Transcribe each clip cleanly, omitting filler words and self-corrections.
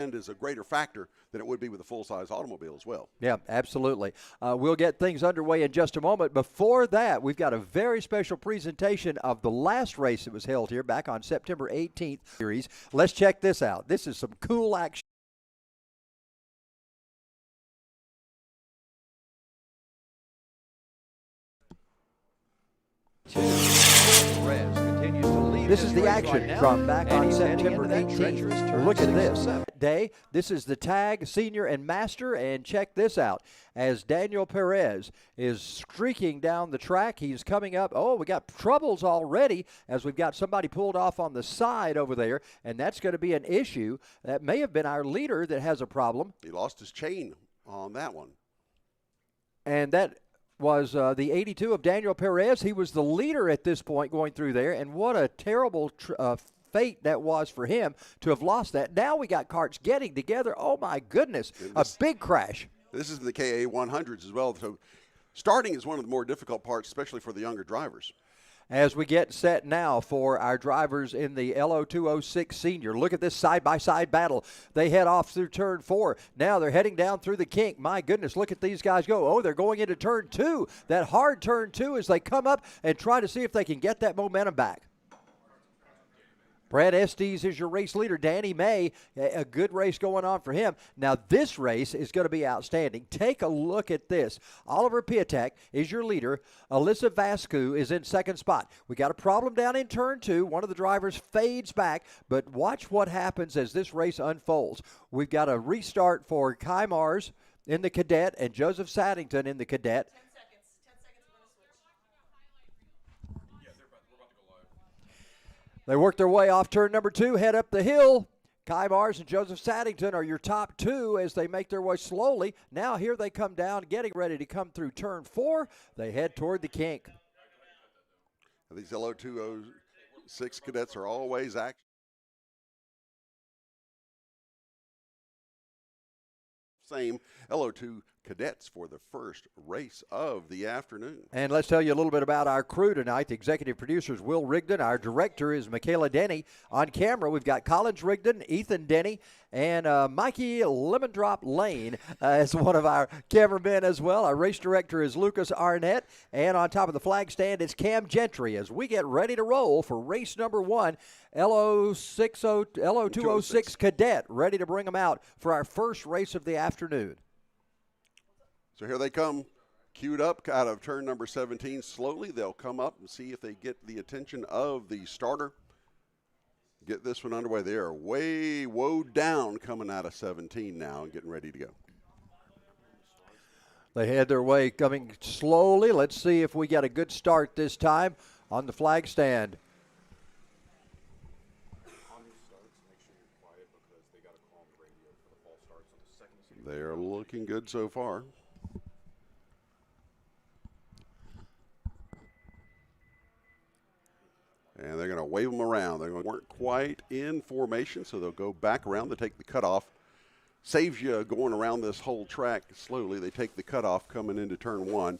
is a greater factor than it would be with a full-size automobile as well. Yeah, absolutely. We'll get things underway in just a moment. Before that, we've got a very special presentation of the last race that was held here back on September 18th series. Let's check this out. This is some cool action. This is the action from back on September 18th. Look at this. Day. This is the TaG Senior and Master, and check this out. As Daniel Perez is streaking down the track, he's coming up. Oh, we got troubles already as we've got somebody pulled off on the side over there, and that's going to be an issue. That may have been our leader that has a problem. He lost his chain on that one. And that was the 82 of Daniel Perez. He was the leader at this point going through there, and what a terrible fate that was for him to have lost that. Now we got karts getting together. Oh, my goodness, a big crash. This is the KA 100s as well, so starting is one of the more difficult parts, especially for the younger drivers. As we get set now for our drivers in the LO206 Senior. Look at this side-by-side battle. They head off through turn 4. Now they're heading down through the kink. My goodness, look at these guys go. Oh, they're going into turn 2. That hard turn 2 as they come up and try to see if they can get that momentum back. Brad Estes is your race leader. Danny May, a good race going on for him. Now, this race is going to be outstanding. Take a look at this. Oliver Piatek is your leader. Alyssa Vascu is in second spot. We got a problem down in turn 2. One of the drivers fades back, but watch what happens as this race unfolds. We've got a restart for Kai Mars in the Cadet and Joseph Saddington in the Cadet. They work their way off turn number 2, head up the hill. Kai Mars and Joseph Saddington are your top 2 as they make their way slowly. Now here they come down, getting ready to come through turn 4. They head toward the kink. These LO206 cadets are always active. Same LO2 cadets for the first race of the afternoon. And let's tell you a little bit about our crew tonight. The executive producer is Will Rigdon. Our director is Michaela Denny. On camera, we've got Collins Rigdon, Ethan Denny, and Mikey Lemon Drop Lane as one of our cameramen as well. Our race director is Lucas Arnett. And on top of the flag stand is Cam Gentry as we get ready to roll for race number 1, LO206 Cadet, ready to bring them out for our first race of the afternoon. So here they come, queued up out of turn number 17. Slowly they'll come up and see if they get the attention of the starter. Get this one underway. They are way down coming out of 17 now and getting ready to go. They head their way coming slowly. Let's see if we get a good start this time on the flag stand. They're looking good so far. And they're going to wave them around. They weren't quite in formation, so they'll go back around. They take the cutoff. Saves you going around this whole track slowly. They take the cutoff coming into turn 1,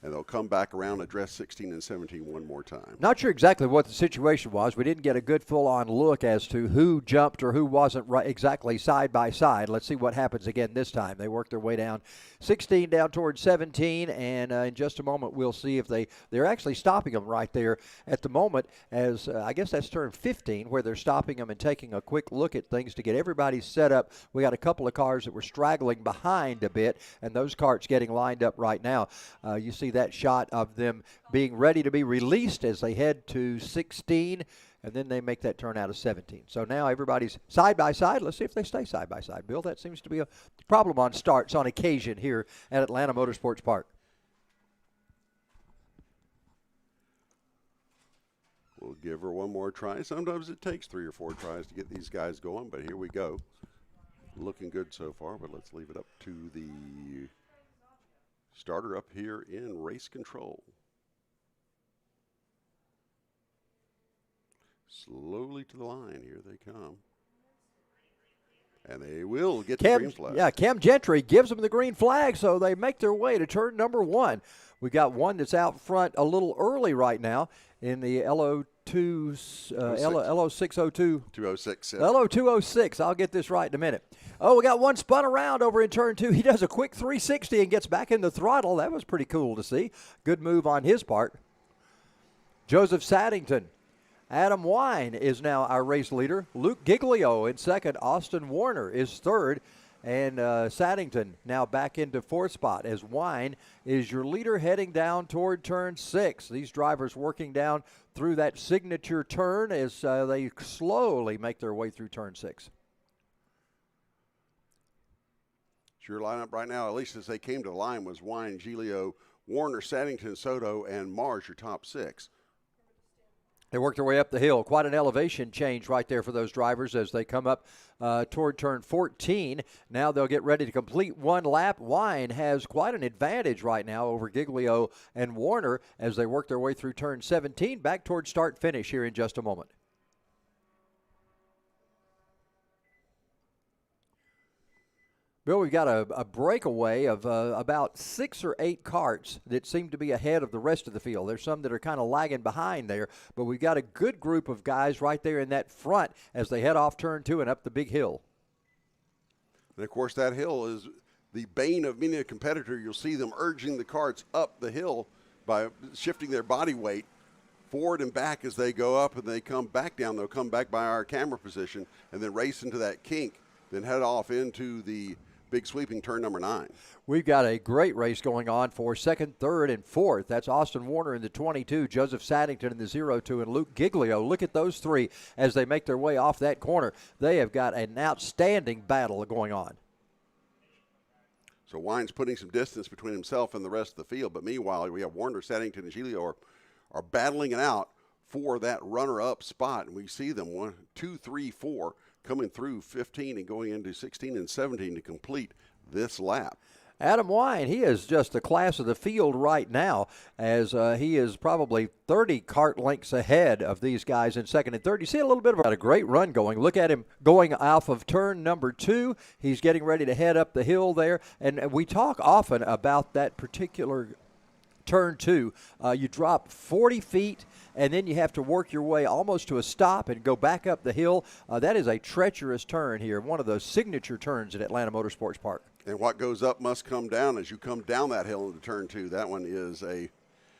and they'll come back around, address 16 and 17 one more time. Not sure exactly what the situation was. We didn't get a good full-on look as to who jumped or who wasn't right exactly side by side. Let's see what happens again this time. They work their way down 16 down towards 17, and in just a moment we'll see if they're actually stopping them right there at the moment as I guess that's turn 15 where they're stopping them and taking a quick look at things to get everybody set up. We got a couple of cars that were straggling behind a bit, and those carts getting lined up right now. You see that shot of them being ready to be released as they head to 16, and then they make that turn out of 17. So now everybody's side by side. Let's see if they stay side by side. Bill, that seems to be a problem on starts on occasion here at Atlanta Motorsports Park. We'll give her one more try. Sometimes it takes 3 or 4 tries to get these guys going, but here we go. Looking good so far, but let's leave it up to the starter up here in race control. Slowly to the line, here they come. And they will get the green flag. Yeah, Cam Gentry gives them the green flag, so they make their way to turn number 1. We got one that's out front a little early right now in the LO602. 206. Yeah. LO206. I'll get this right in a minute. Oh, we got one spun around over in turn 2. He does a quick 360 and gets back in the throttle. That was pretty cool to see. Good move on his part. Joseph Saddington. Adam Wine is now our race leader. Luke Giglio in second. Austin Warner is third. And Saddington now back into fourth spot as Wine is your leader heading down toward turn 6. These drivers working down through that signature turn as they slowly make their way through turn 6. Your lineup right now, at least as they came to the line, was Wine, Giglio, Warner, Saddington, Soto, and Mars, your top 6. They work their way up the hill. Quite an elevation change right there for those drivers as they come up toward turn 14. Now they'll get ready to complete one lap. Wine has quite an advantage right now over Giglio and Warner as they work their way through turn 17. Back toward start-finish here in just a moment. Bill, we've got a breakaway of about 6 or 8 karts that seem to be ahead of the rest of the field. There's some that are kind of lagging behind there, but we've got a good group of guys right there in that front as they head off turn 2 and up the big hill. And, of course, that hill is the bane of many a competitor. You'll see them urging the karts up the hill by shifting their body weight forward and back as they go up, and they come back down. They'll come back by our camera position and then race into that kink, then head off into the big sweeping turn number 9. We've got a great race going on for second, third, and fourth. That's Austin Warner in the 22, Joseph Saddington in the 02, and Luke Giglio. Look at those three as they make their way off that corner. They have got an outstanding battle going on. So Wine's putting some distance between himself and the rest of the field, but meanwhile we have Warner, Saddington, and Giglio are battling it out for that runner-up spot, and we see them 1, 2, 3, 4 coming through 15 and going into 16 and 17 to complete this lap. Adam Wine, he is just the class of the field right now as he is probably 30 kart lengths ahead of these guys in second and third. You see a little bit of a great run going. Look at him going off of turn number 2. He's getting ready to head up the hill there. And we talk often about that particular turn 2. You drop 40 feet and then you have to work your way almost to a stop and go back up the hill. That is a treacherous turn here, one of those signature turns at Atlanta Motorsports Park. And what goes up must come down as you come down that hill into turn 2. That one is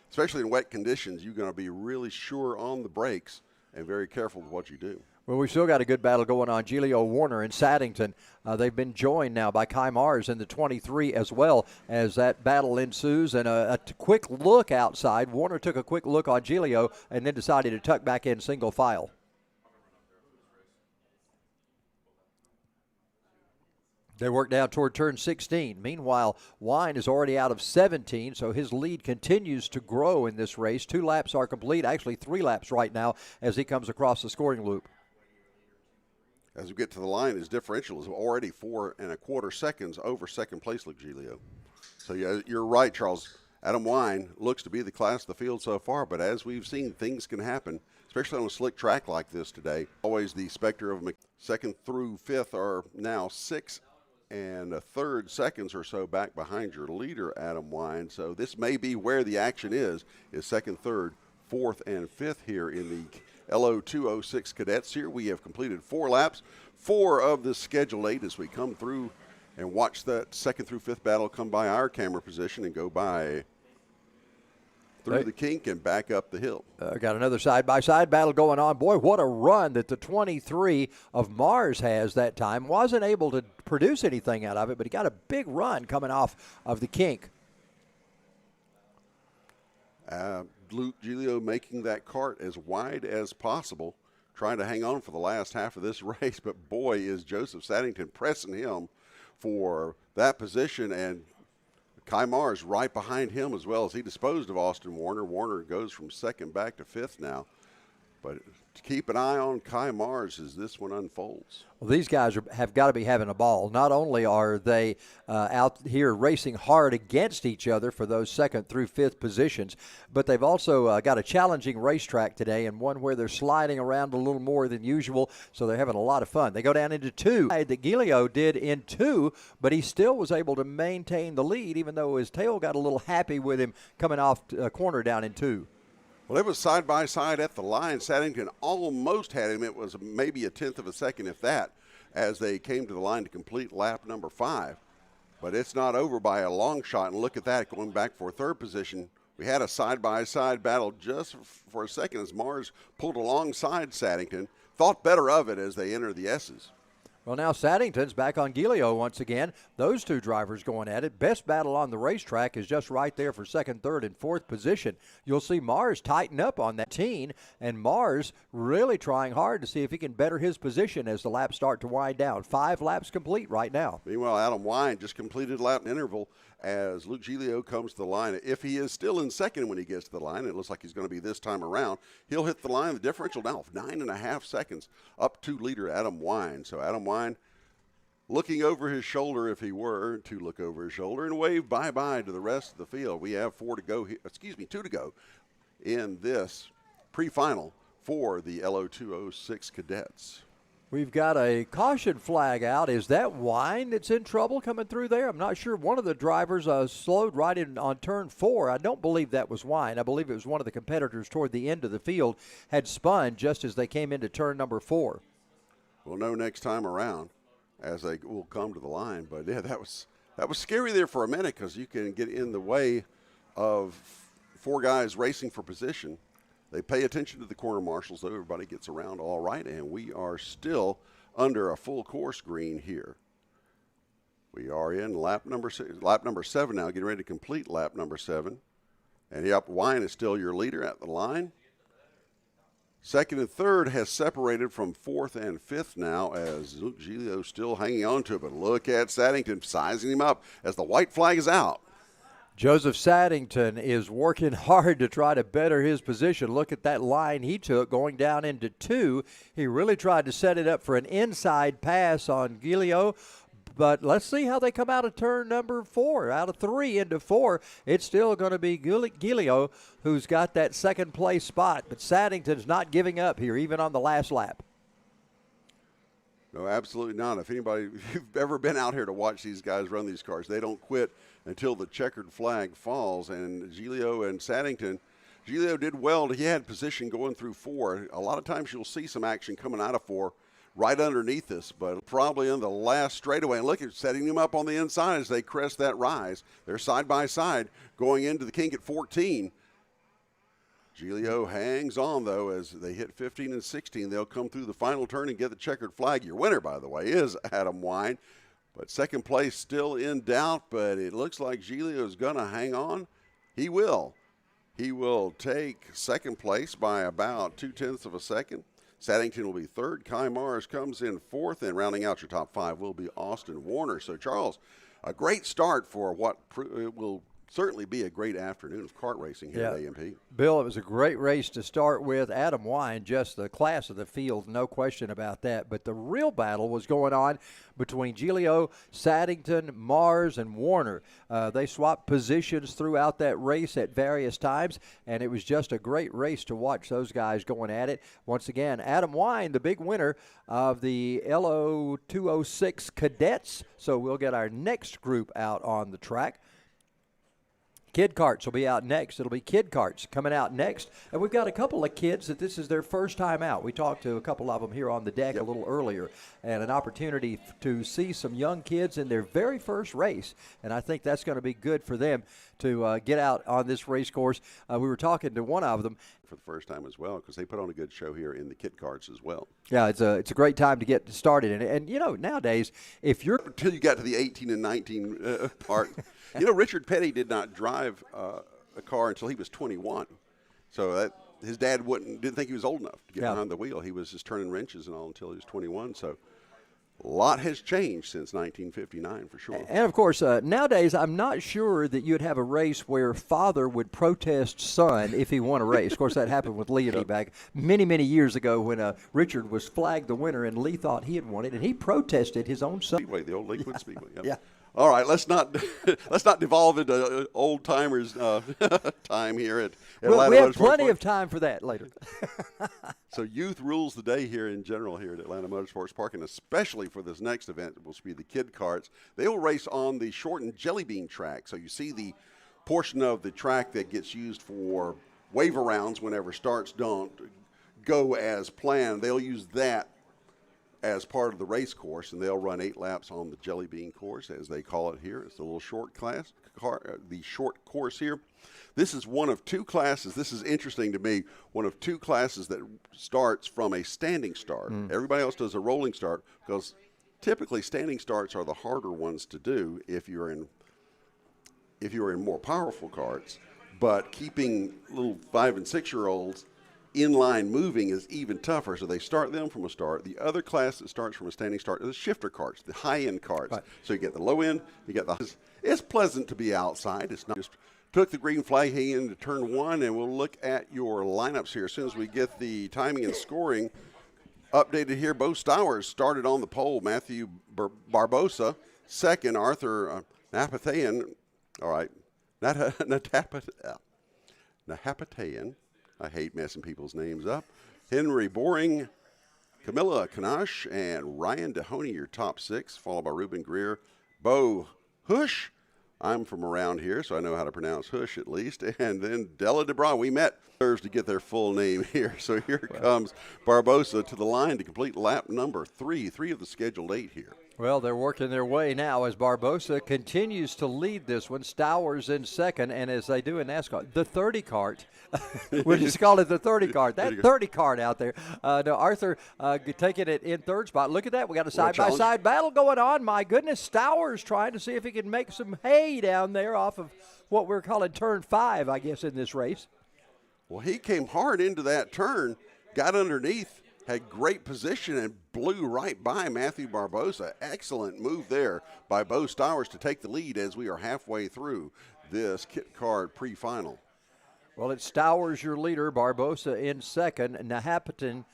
especially in wet conditions, you're going to be really sure on the brakes and very careful with what you do. Well, we've still got a good battle going on. Giglio, Warner, and Saddington. They've been joined now by Kai Mars in the 23 as well as that battle ensues. And a quick look outside. Warner took a quick look on Giglio and then decided to tuck back in single file. They work down toward turn 16. Meanwhile, Wine is already out of 17, so his lead continues to grow in this race. 2 laps are complete, actually 3 laps right now as he comes across the scoring loop. As we get to the line, his differential is already 4 1/4 seconds over second place, Luke Giglio. So yeah, you're right, Charles. Adam Wine looks to be the class of the field so far, but as we've seen, things can happen, especially on a slick track like this today. Always the specter of second through fifth are now 6 1/3 seconds or so back behind your leader, Adam Wine. So this may be where the action is second, third, fourth, and fifth here in the LO206 Cadets. Here we have completed 4 laps, 4 of the Schedule 8 as we come through and watch that second through fifth battle come by our camera position and go by through the kink and back up the hill. Got another side-by-side battle going on. Boy, what a run that the 23 of Mars has that time. Wasn't able to produce anything out of it, but he got a big run coming off of the kink. Luke Giglio making that kart as wide as possible, trying to hang on for the last half of this race, but boy, is Joseph Saddington pressing him for that position, and Kai Mars right behind him as well as he disposed of Austin Warner. Warner goes from second back to fifth now. But keep an eye on Kai Mars as this one unfolds. Well, these guys have got to be having a ball. Not only are they out here racing hard against each other for those second through fifth positions, but they've also got a challenging racetrack today and one where they're sliding around a little more than usual, so they're having a lot of fun. They go down into 2. That Giglio did in 2, but he still was able to maintain the lead even though his tail got a little happy with him coming off a corner down in 2. Well, it was side by side at the line. Saddington almost had him. It was maybe a tenth of a second, if that, as they came to the line to complete lap number 5. But it's not over by a long shot. And look at that, going back for third position. We had a side-by-side battle just for a second as Mars pulled alongside Saddington. Thought better of it as they enter the S's. Well, now Saddington's back on Giglio once again. Those two drivers going at it. Best battle on the racetrack is just right there for second, third, and fourth position. You'll see Mars tighten up on that 18, and Mars really trying hard to see if he can better his position as the laps start to wind down. 5 laps complete right now. Meanwhile, Adam Wine just completed lap interval as Luke Giglio comes to the line. If he is still in second when he gets to the line, it looks like he's going to be this time around, he'll hit the line. The differential now of 9.5 seconds up to leader Adam Wine. So Adam Wine looking over his shoulder, if he were to look over his shoulder, and wave bye-bye to the rest of the field. We have 2 to go in this pre-final for the LO206 cadets. We've got a caution flag out. Is that Wine that's in trouble coming through there? I'm not sure. One of the drivers slowed right in on turn 4. I don't believe that was Wine. I believe it was one of the competitors toward the end of the field had spun just as they came into turn number 4. We'll know next time around as they will come to the line. But, yeah, that was scary there for a minute because you can get in the way of 4 guys racing for position. They pay attention to the corner marshals, though. Everybody gets around all right, and we are still under a full course green here. We are in lap number 7 now, getting ready to complete lap number 7. And, yep, Wine is still your leader at the line. Second and third has separated from 4th and 5th now as Luke Giglio still hanging on to it. But look at Saddington sizing him up as the white flag is out. Joseph Saddington is working hard to try to better his position. Look at that line he took going down into 2. He really tried to set it up for an inside pass on Giglio. But let's see how they come out of turn number 4. Out of 3 into 4, it's still going to be Giglio who's got that second place spot. But Saddington's not giving up here, even on the last lap. No, absolutely not. If you've ever been out here to watch these guys run these cars, they don't quit until the checkered flag falls. And Giglio and Saddington, Giglio did well. He had position going through 4. A lot of times you'll see some action coming out of 4 right underneath us, but probably in the last straightaway. And look, it's setting them up on the inside as they crest that rise. They're side by side going into the kink at 14. Giglio hangs on, though, as they hit 15 and 16. They'll come through the final turn and get the checkered flag. Your winner, by the way, is Adam Wine. But second place still in doubt, but it looks like Giglio's going to hang on. He will. He will take second place by about 0.2 of a second. Saddington will be third. Kai Mars comes in 4th, and rounding out your top 5 will be Austin Warner. So, Charles, a great start for what will certainly be a great afternoon of kart racing here at AMP. Bill, it was a great race to start with. Adam Wine, just the class of the field, no question about that. But the real battle was going on between Giglio, Saddington, Mars, and Warner. They swapped positions throughout that race at various times, and it was just a great race to watch those guys going at it. Once again, Adam Wine, the big winner of the LO206 cadets. So we'll get our next group out on the track. Kid Karts will be out next. It'll be Kid Karts coming out next. And we've got a couple of kids that this is their first time out. We talked to a couple of them here on the deck a little earlier, and an opportunity to see some young kids in their very first race. And I think that's going to be good for them to get out on this race course. We were talking to one of them. For the first time as well, because they put on a good show here in the Kid Karts as well. Yeah, it's a great time to get started. And you know, nowadays, if you're... Until you got to the 18 and 19 part. You know, Richard Petty did not drive a car until he was 21. So his dad didn't think he was old enough to get behind the wheel. He was just turning wrenches and all until he was 21. So a lot has changed since 1959 for sure. And, of course, nowadays I'm not sure that you'd have a race where father would protest son if he won a race. Of course, that happened with Lee and me back many, many years ago when Richard was flagged the winner and Lee thought he had won it, and he protested his own son. Speedway, the old Lakewood Speedway. Yep. Yeah. All right, let's not devolve into old timers time here at Atlanta. We have plenty of time for that later. So youth rules the day here in general here at Atlanta Motorsports Park, and especially for this next event, which will be the Kid Karts. They will race on the shortened Jelly Bean track. So you see the portion of the track that gets used for wave arounds whenever starts don't go as planned. They'll use that as part of the race course, and they'll run 8 laps on the Jelly Bean course, as they call it here. It's a little short the short course here. This is one of 2 classes. This is interesting to me. One of 2 classes that starts from a standing start. Everybody else does a rolling start because typically standing starts are the harder ones to do if you're in more powerful karts. But keeping little 5 and 6-year-olds inline moving is even tougher, so they start them from a start. The other class that starts from a standing start is the shifter karts, the high-end karts. Right. So you get the low end, you get the. It's pleasant to be outside. It's not just took the green flag into turn 1, and we'll look at your lineups here as soon as we get the timing and scoring updated here. Bo Stowers started on the pole. Matthew Barbosa second. Arthur Napathayan. All right, Nahapatayan. I hate messing people's names up. Henry Boring, Camilla Kanash, and Ryan Dehoney, your top 6, followed by Ruben Greer. Bo Hush, I'm from around here, so I know how to pronounce Hush at least. And then Della DeBra. We met to get their full name here. So here comes Barbosa to the line to complete lap number 3 of the scheduled 8 here. Well, they're working their way now as Barbosa continues to lead this one. Stowers in second, and as they do in NASCAR, the 30 kart. We'll just call it the 30 kart. That 30 kart out there. No, Arthur taking it in third spot. Look at that. We got a side-by-side battle going on. My goodness, Stowers trying to see if he can make some hay down there off of what we're calling turn 5, I guess, in this race. Well, he came hard into that turn, got underneath, had great position, and blew right by Matthew Barbosa. Excellent move there by Bo Stowers to take the lead as we are halfway through this Kit Kart pre-final. Well, it's Stowers, your leader, Barbosa in second, Nahapatan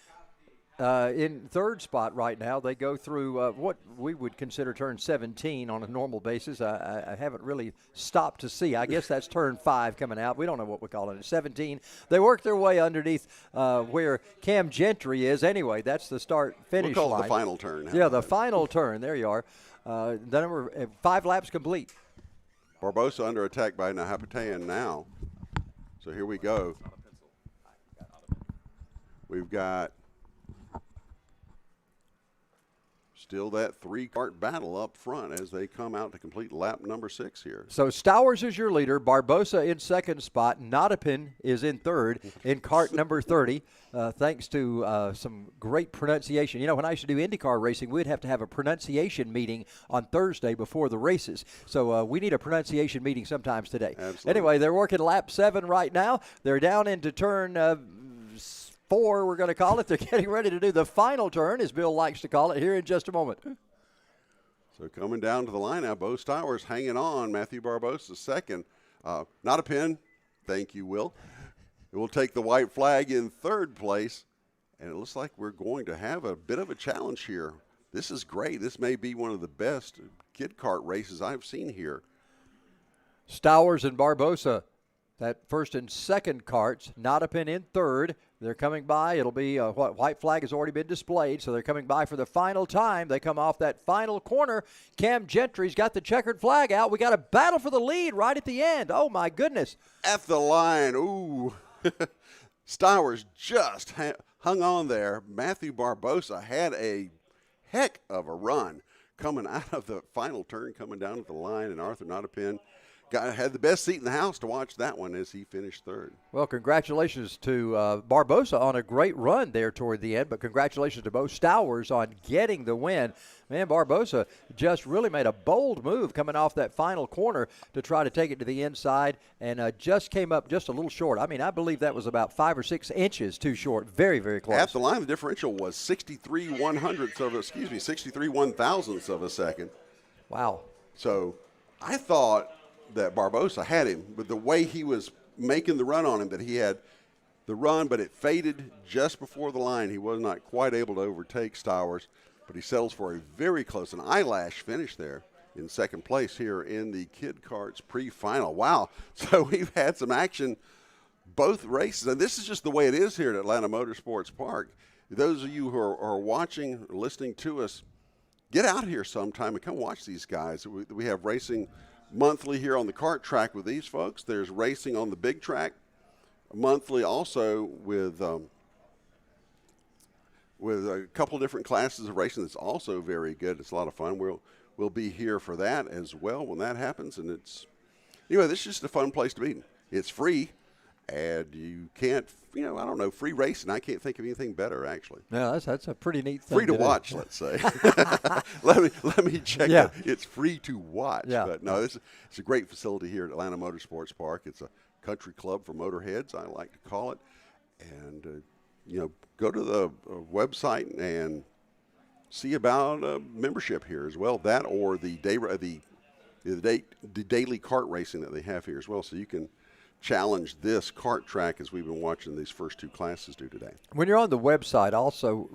in third spot right now. They go through what we would consider turn 17 on a normal basis. I haven't really stopped to see. I guess that's turn 5 coming out. We don't know what we're calling it. 17. They work their way underneath where Cam Gentry is. Anyway, that's the start-finish line. We'll call it the final turn. Yeah, the final turn. There you are. The number 5 laps complete. Barbosa under attack by Nahapatayan now. So here we go. We've got still that 3-kart battle up front as they come out to complete lap number 6 here. So Stowers is your leader. Barbosa in second spot. Notapin is in third in kart number 30. Thanks to some great pronunciation. You know, when I used to do IndyCar racing, we'd have to have a pronunciation meeting on Thursday before the races. So we need a pronunciation meeting sometimes today. Absolutely. Anyway, they're working lap 7 right now. They're down into turn 4, we're going to call it. They're getting ready to do the final turn, as Bill likes to call it, here in just a moment. So coming down to the line now, Bo Stowers hanging on. Matthew Barbosa second. Not a pin. Thank you, Will. We'll take the white flag in third place, and it looks like we're going to have a bit of a challenge here. This is great. This may be one of the best Kid Kart races I've seen here. Stowers and Barbosa, that first and second karts. Notapin in third. They're coming by. It'll be white flag has already been displayed, so they're coming by for the final time. They come off that final corner. Cam Gentry's got the checkered flag out. We got a battle for the lead right at the end. Oh, my goodness. At the line. Ooh. Stowers just hung on there. Matthew Barbosa had a heck of a run coming out of the final turn, coming down to the line, and Arthur Notapin had the best seat in the house to watch that one as he finished third. Well, congratulations to Barbosa on a great run there toward the end, but congratulations to Bo Stowers on getting the win. Man, Barbosa just really made a bold move coming off that final corner to try to take it to the inside, and just came up just a little short. I mean, I believe that was about 5 or 6 inches too short. Very, very close. At the line, the differential was 63 one-thousandths of a second. Wow. So I thought that Barbosa had him, but the way he was making the run on him, that he had the run, but it faded just before the line. He was not quite able to overtake Stowers, but he settles for a very close, an eyelash finish there in second place here in the Kid Karts pre-final. Wow. So we've had some action both races, and this is just the way it is here at Atlanta Motorsports Park. Those of you who are watching or listening to us, get out here sometime and come watch these guys. We have racing monthly here on the kart track with these folks. There's racing on the big track monthly also with a couple of different classes of racing that's also very good. It's a lot of fun. We'll be here for that as well when that happens. And it's, anyway, this is just a fun place to be. It's free, and you can't, I don't know, free racing. I can't think of anything better, actually. No, that's a pretty neat thing. Free to watch, let's say. let me check that. It's free to watch. Yeah. But no, it's a great facility here at Atlanta Motorsports Park. It's a country club for motorheads, I like to call it. And, go to the website and see about membership here as well. That or the daily kart racing that they have here as well. So you can challenge this kart track as we've been watching these first two classes do today. When you're on the website, also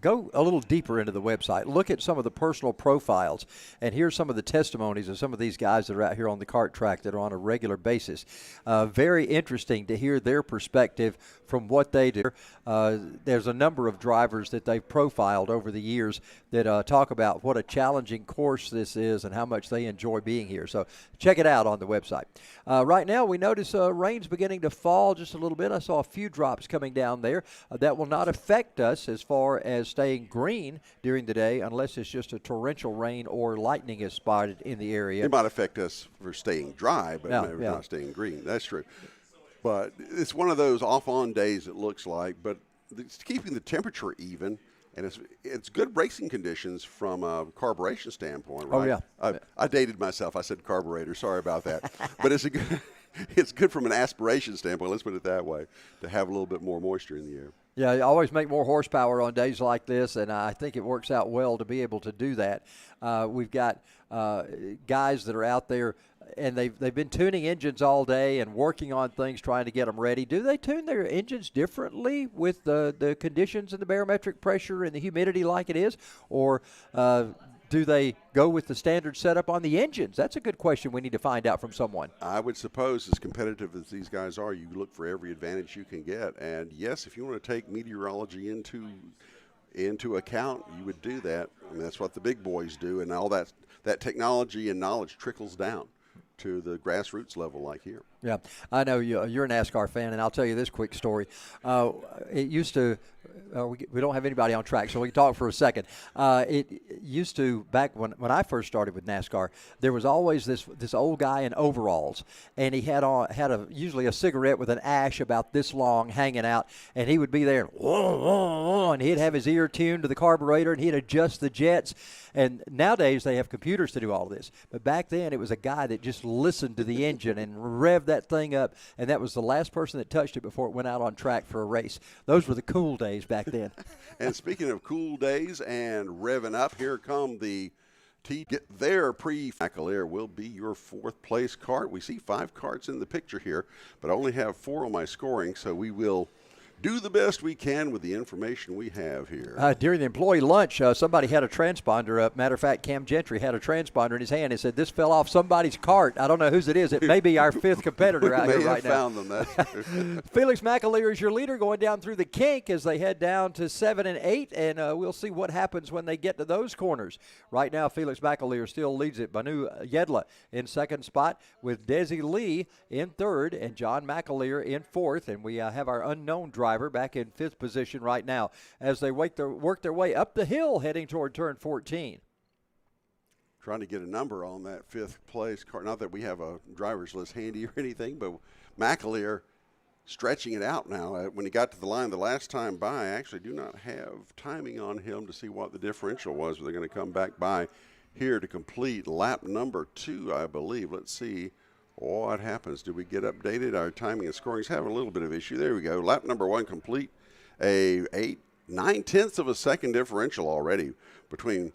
go a little deeper into the website. Look at some of the personal profiles, and here's some of the testimonies of some of these guys that are out here on the kart track that are on a regular basis. Very interesting to hear their perspective from what they do. There's a number of drivers that they've profiled over the years that talk about what a challenging course this is and how much they enjoy being here. So check it out on the website. Right now, we notice rain's beginning to fall just a little bit. I saw a few drops coming down there. That will not affect us as far as staying green during the day unless it's just a torrential rain or lightning is spotted in the area. It might affect us for staying dry, but not staying green. That's true. But it's one of those off-on days, it looks like, but it's keeping the temperature even, and it's good racing conditions from a carburation standpoint, right? Oh, yeah. I dated myself. I said carburetor. Sorry about that. But it's good from an aspiration standpoint, let's put it that way, to have a little bit more moisture in the air. Yeah, you always make more horsepower on days like this, and I think it works out well to be able to do that. We've got guys that are out there, and they've been tuning engines all day and working on things, trying to get them ready. Do they tune their engines differently with the conditions and the barometric pressure and the humidity like it is, or do they go with the standard setup on the engines? That's a good question we need to find out from someone. I would suppose, as competitive as these guys are, you look for every advantage you can get. And, yes, if you want to take meteorology into account, you would do that. I mean, that's what the big boys do, and all that technology and knowledge trickles down to the grassroots level like here. Yeah, I know you're a NASCAR fan, and I'll tell you this quick story. It used to we don't have anybody on track, so we can talk for a second. It used to, back when I first started with NASCAR, there was always this old guy in overalls, and he had usually a cigarette with an ash about this long hanging out, and he would be there, and he'd have his ear tuned to the carburetor, and he'd adjust the jets. And nowadays they have computers to do all of this. But back then it was a guy that just listened to the engine and revved that thing up, and that was the last person that touched it before it went out on track for a race. Those were the cool days back then. And speaking of cool days and revving up, here come the get their McAleer will be your fourth place kart. We see 5 karts in the picture here, but I only have 4 on my scoring, so we will do the best we can with the information we have here. During the employee lunch, somebody had a transponder up. Matter of fact, Cam Gentry had a transponder in his hand and said, "This fell off somebody's cart." I don't know whose it is. It may be our 5th competitor out here right now. We may have found them. That's Felix McAleer is your leader going down through the kink as they head down to 7 and 8, and we'll see what happens when they get to those corners. Right now, Felix McAleer still leads it. Banu Yedla in 2nd spot with Desi Lee in 3rd and John McAleer in 4th, and we have our unknown driver back in 5th position right now as they work their way up the hill heading toward turn 14. Trying to get a number on that 5th place car. Not that we have a driver's list handy or anything, but McAleer stretching it out now. When he got to the line the last time by, I actually do not have timing on him to see what the differential was. They're going to come back by here to complete lap number 2, I believe. Let's see what happens. Do we get updated? Our timing and scoring is having a little bit of issue. There we go. Lap number 1 complete. A 9/10 of a second differential already between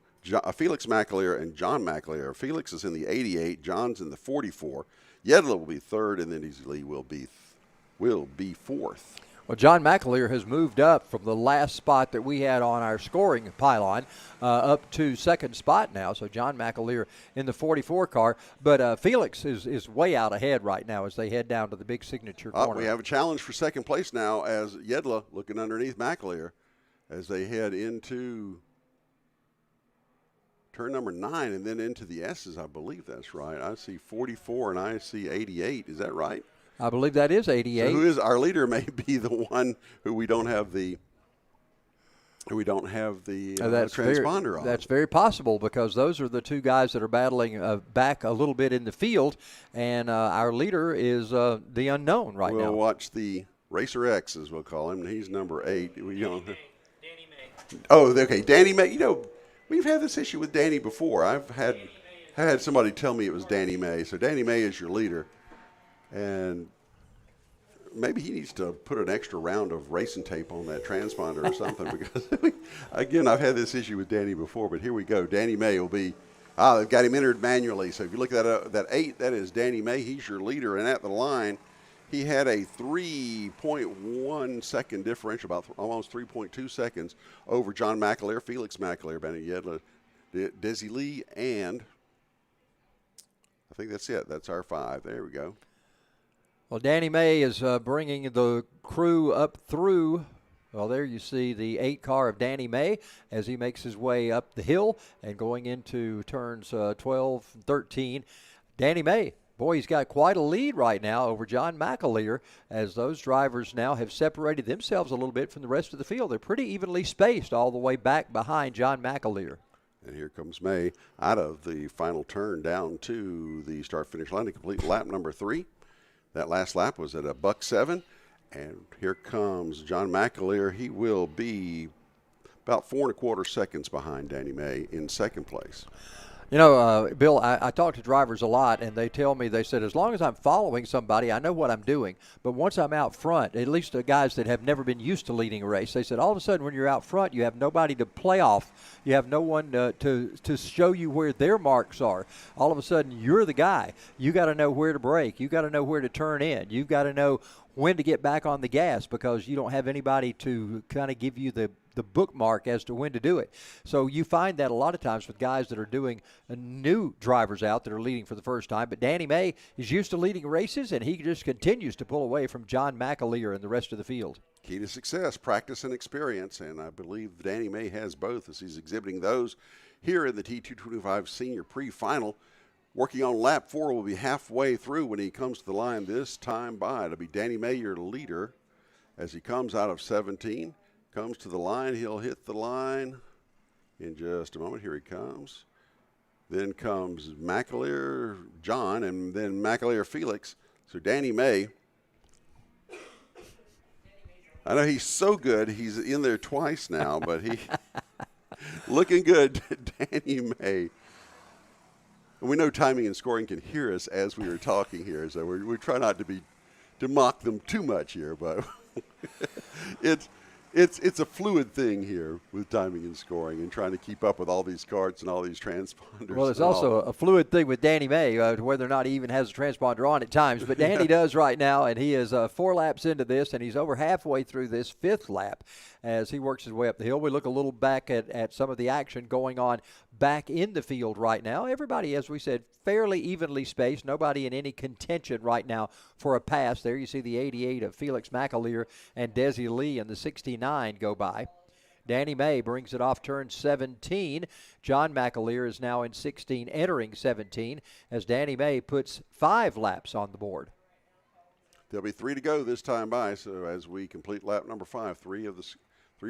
Felix McAleer and John McAleer. Felix is in the 88. John's in the 44. Yedla will be 3rd, and then Lee will be 4th. Well, John McAleer has moved up from the last spot that we had on our scoring pylon up to 2nd spot now. So John McAleer in the 44 car. But Felix is way out ahead right now as they head down to the big signature corner. We have a challenge for 2nd place now as Yedla looking underneath McAleer as they head into turn number 9 and then into the S's. I believe that's right. I see 44 and I see 88. Is that right? I believe that is 88. So who is our leader? May be the one who we don't have the transponder on. That's very possible, because those are the two guys that are battling back a little bit in the field, and our leader is the unknown now. We'll watch the Racer X, as we'll call him. He's number 8. Danny May. Oh, okay, Danny May. We've had this issue with Danny before. I've had somebody tell me it was Danny May. So Danny May is your leader, and maybe he needs to put an extra round of racing tape on that transponder or something, because, again, I've had this issue with Danny before, but here we go. Danny May will be they've got him entered manually. So if you look at that 8, that is Danny May. He's your leader, and at the line, he had a 3.1 second differential, about almost 3.2 seconds over John McAleer, Felix McAleer, Benny Yedler, Desi Lee, and I think that's it. That's our 5. There we go. Well, Danny May is bringing the crew up through. Well, there you see the 8 car of Danny May as he makes his way up the hill and going into turns 12 and 13. Danny May, boy, he's got quite a lead right now over John McAleer, as those drivers now have separated themselves a little bit from the rest of the field. They're pretty evenly spaced all the way back behind John McAleer. And here comes May out of the final turn down to the start-finish line to complete lap number 3. That last lap was at a $1.07, and here comes John McAleer. He will be about 4.25 seconds behind Danny May in second place. Bill, I talk to drivers a lot, and they tell me, they said, as long as I'm following somebody, I know what I'm doing. But once I'm out front, at least the guys that have never been used to leading a race, they said all of a sudden when you're out front, you have nobody to play off. You have no one to show you where their marks are. All of a sudden, you're the guy. You got to know where to brake. You got to know where to turn in. You've got to know when to get back on the gas, because you don't have anybody to kind of give you the bookmark as to when to do it. So you find that a lot of times with guys that are doing new drivers out that are leading for the first time. But Danny May is used to leading races, and he just continues to pull away from John McAleer and the rest of the field. Key to success, practice and experience, and I believe Danny May has both, as he's exhibiting those here in the T225 Senior pre-final. Working on lap 4, will be halfway through when he comes to the line this time by. It'll be Danny May, your leader, as he comes out of 17. Comes to the line. He'll hit the line in just a moment. Here he comes. Then comes McAleer, John, and then McAleer, Felix. So Danny May. I know he's so good. He's in there twice now, but he looking good, Danny May. And we know timing and scoring can hear us as we are talking here, so we try not to mock them too much here, but It's a fluid thing here with timing and scoring and trying to keep up with all these carts and all these transponders. Well, it's also a fluid thing with Danny May, whether or not he even has a transponder on at times. But Danny does right now, and he is 4 laps into this, and he's over halfway through this 5th lap as he works his way up the hill. We look a little back at some of the action going on back in the field right now. Everybody, as we said, fairly evenly spaced. Nobody in any contention right now for a pass. There you see the 88 of Felix McAleer and Desi Lee and the 69 go by. Danny May brings it off turn 17. John McAleer is now in 16, entering 17, as Danny May puts 5 laps on the board. There'll be 3 to go this time by, so as we complete lap number 5, 3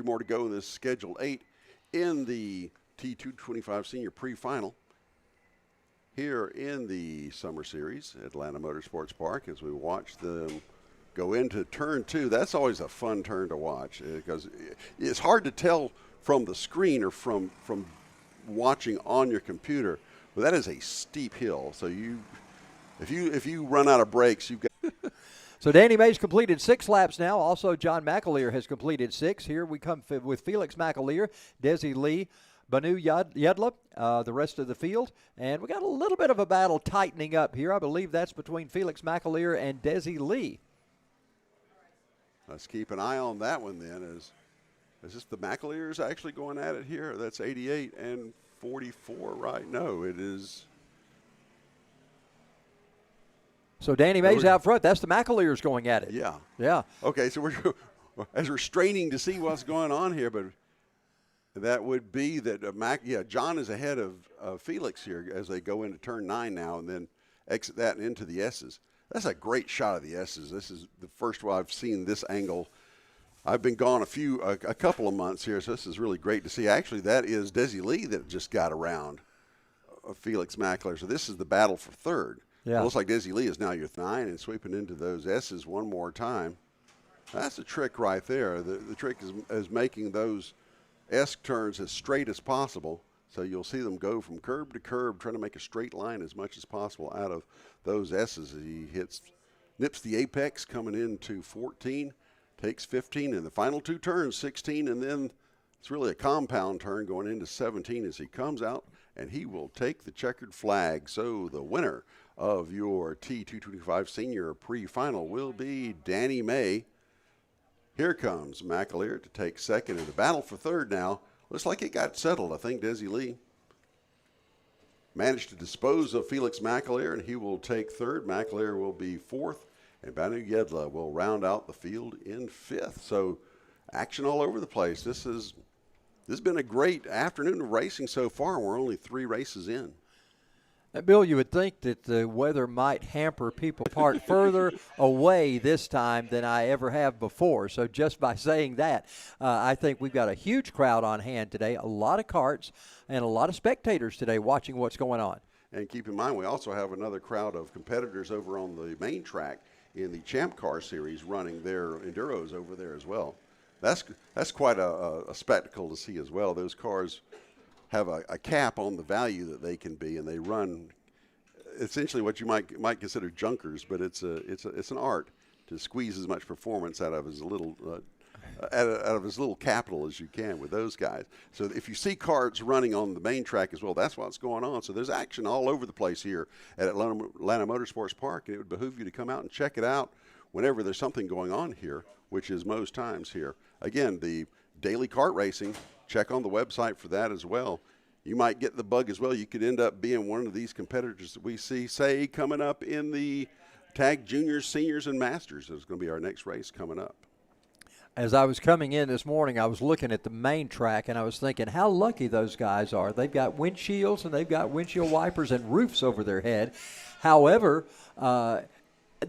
more to go in this scheduled 8 in the T225 Senior pre-final here in the Summer Series, Atlanta Motorsports Park, as we watch them go into turn 2. That's always a fun turn to watch, because it's hard to tell from the screen or from watching on your computer, but that is a steep hill. So if you run out of brakes, you've got. So Danny May's completed 6 laps now. Also, John McAleer has completed 6. Here we come with Felix McAleer, Desi Lee, Banu Yedla, the rest of the field. And we got a little bit of a battle tightening up here. I believe that's between Felix McAleer and Desi Lee. Let's keep an eye on that one then. Is this the McAleers actually going at it here? That's 88 and 44, right? No, it is. So Danny May's out front. That's the McAleers going at it. Yeah. Yeah. Okay, so we're straining to see what's going on here, but that would be that John is ahead of Felix here as they go into turn 9 now and then exit that and into the S's. That's a great shot of the S's. This is the first one I've seen this angle. I've been gone a couple of months here, so this is really great to see. Actually, that is Desi Lee that just got around Felix McAleer. So this is the battle for third. Yeah. It looks like Desi Lee is now your 9 and sweeping into those S's one more time. That's a trick right there. The trick is making those S turns as straight as possible. So you'll see them go from curb to curb, trying to make a straight line as much as possible out of those S's. He nips the apex coming into 14, takes 15, and the final 2 turns, 16, and then it's really a compound turn going into 17 as he comes out, and he will take the checkered flag. So the winner of your T225 Senior pre-final will be Danny May. Here comes McAleer to take second in the battle for third now. Looks like it got settled. I think Desi Lee managed to dispose of Felix McAleer, and he will take third. McAleer will be fourth, and Banu Yedla will round out the field in fifth. So action all over the place. This has been a great afternoon of racing so far, and we're only 3 races in. Bill, you would think that the weather might hamper people parked further away this time than I ever have before. So just by saying that, I think we've got a huge crowd on hand today, a lot of karts, and a lot of spectators today watching what's going on. And keep in mind, we also have another crowd of competitors over on the main track in the Champ Car Series running their Enduros over there as well. That's quite a spectacle to see as well. Those cars have a cap on the value that they can be, and they run essentially what you might consider junkers, but it's an art to squeeze as much performance out of as little capital as you can with those guys. So if you see karts running on the main track as well, that's what's going on. So there's action all over the place here at Atlanta Motorsports Park, and it would behoove you to come out and check it out whenever there's something going on here, which is most times here. Again, the daily kart racing, check on the website for that as well. You might get the bug as well. You could end up being one of these competitors that we see, say, coming up in the TaG Juniors, Seniors, and Masters. It's going to be our next race coming up. As I was coming in this morning, I was looking at the main track, and I was thinking how lucky those guys are. They've got windshields, and they've got windshield wipers and roofs over their head. However,